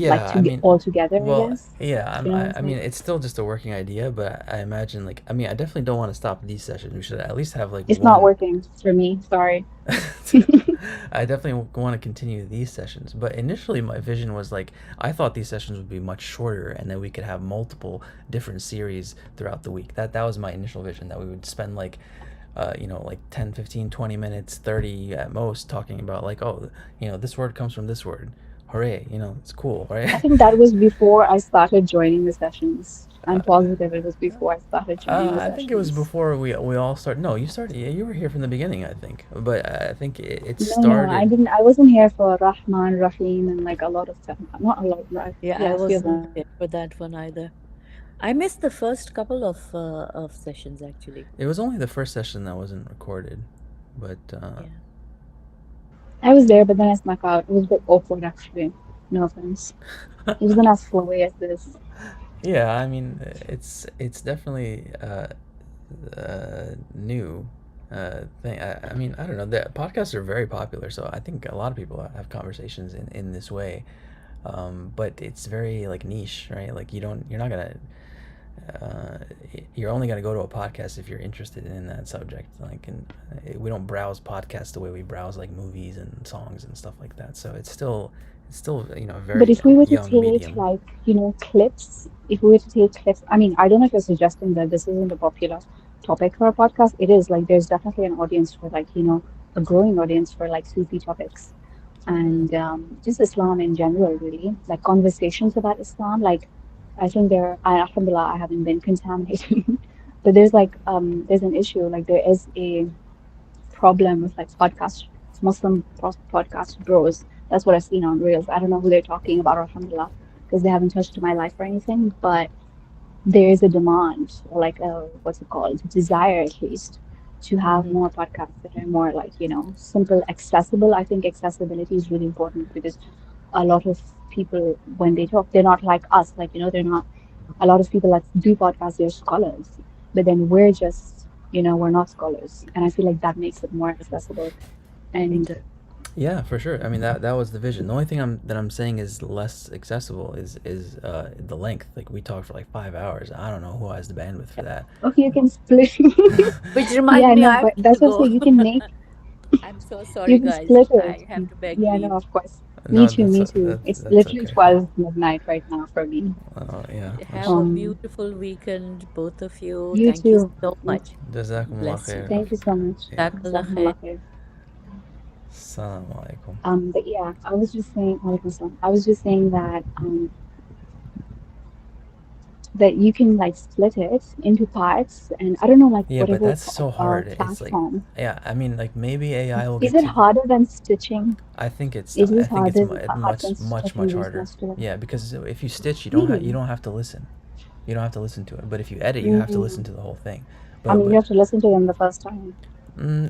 like Yeah, to I get mean, all together, I well, guess. yeah, Do you know what I'm I mean, saying? it's still just a working idea, but I imagine, like, I mean, I definitely don't want to stop these sessions. We should at least have, like, It's not one. working for me. Sorry. I definitely want to continue these sessions, but initially my vision was like I thought these sessions would be much shorter, and then we could have multiple different series throughout the week. That was my initial vision, that we would spend like like 10, 15, 20 minutes, 30 at most, talking about like, oh, this word comes from this word. Hooray, it's cool, I right? think that was before I started joining the sessions. uh, I'm positive it was before I started joining the I think it was sessions. before we all started. No, you started. Yeah, you were here from the beginning, I think. But I think it No, I started. didn't. I wasn't here for Rahman, Rahim, and like a lot of stuff. Not a lot, right? Yeah, Yeah, I a few of wasn't them. there for that one either. I missed the first couple of sessions actually. It was only the first session that wasn't recorded, but Yeah. I was there, but then I snuck out. It was a bit awkward, actually. No offense. It wasn't as flowy as this. yeah, I mean, it's definitely new thing. I mean, I don't know. The podcasts are very popular, so I think a lot of people have conversations in this way. But it's very like niche, right? Like you're not gonna uh, you're only going to go to a podcast if you're interested in that subject. Like, and we don't browse podcasts the way we browse like movies and songs and stuff like that. So it's still a But very if we were to young take medium. like, clips, if we were to take clips, I mean, I don't know if you're suggesting that this isn't a popular topic for a podcast. It is like there's definitely an audience for like, a growing audience for like Sufi topics Mm-hmm. and just Islam in general, really. Like conversations about Islam. Like I think alhamdulillah, I haven't been contaminated. But there's like there's an issue. Like there is a problem with like Muslim podcast bros. That's what I've seen on Reels. I don't know who they're talking about, alhamdulillah, because they haven't touched my life or anything, but there is a demand, or like a, what's it called, desire at least, to have Mm-hmm. more podcasts that are more like, simple, accessible. I think accessibility is really important because a lot of people, when they talk, they're not like us. Like, they're not, a lot of people that do podcasts, they're scholars, but then we're just, we're not scholars. And I feel like that makes it more accessible. It And does. Yeah, for sure. I mean that was the vision. The only thing I'm saying is less accessible is the length. Like we talked for like 5 hours. I don't know who has the bandwidth for that. okay, you can split. Which remind Yeah, me, no, I have but to that's what I'm go. saying. You can make, I'm so you sorry, can guys. split it. I have to beg Yeah, leave. no, of course. Me No, too, me too. that's It's that's literally okay. 12 midnight right now for me. Oh yeah, Have a mashallah. Um, beautiful weekend, both of you. you Thank you too. so You much. too. Jazakumullah Bless you. khair. Thank you so much. Yeah. Jazakallah Jazakumullah khair. Assalamu alaikum. But yeah, I was just saying, walaikum salam. I was just saying that you can like split it into parts, and I don't know, like Yeah, but whatever that's so hard. It's like, platform. yeah, I mean, like maybe AI will Is get it to. harder than stitching? I It is think it's harder, hard than much stitching these harder. ones together. Yeah, because if you stitch, you Really? don't have to listen. You don't have to listen to it. But if you edit, you have to listen Mm. to the whole thing. I mean, you But have to listen to them the first time.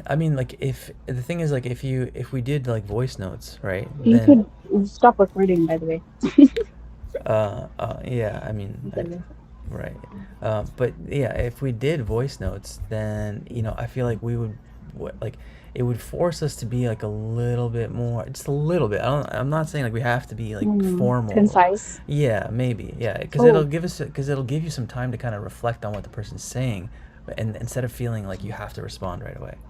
I mean, like if the thing is like if we did like voice notes, right? You Then could stop recording, by the way. yeah, I mean, right. But yeah, if we did voice notes, then I feel like we would like it would force us to be like a little bit more, just a little bit. I'm not saying like we have to be like formal. Concise. Yeah, maybe. Yeah, because Oh, it'll give you some time to kind of reflect on what the person's saying, and instead of feeling like you have to respond right away.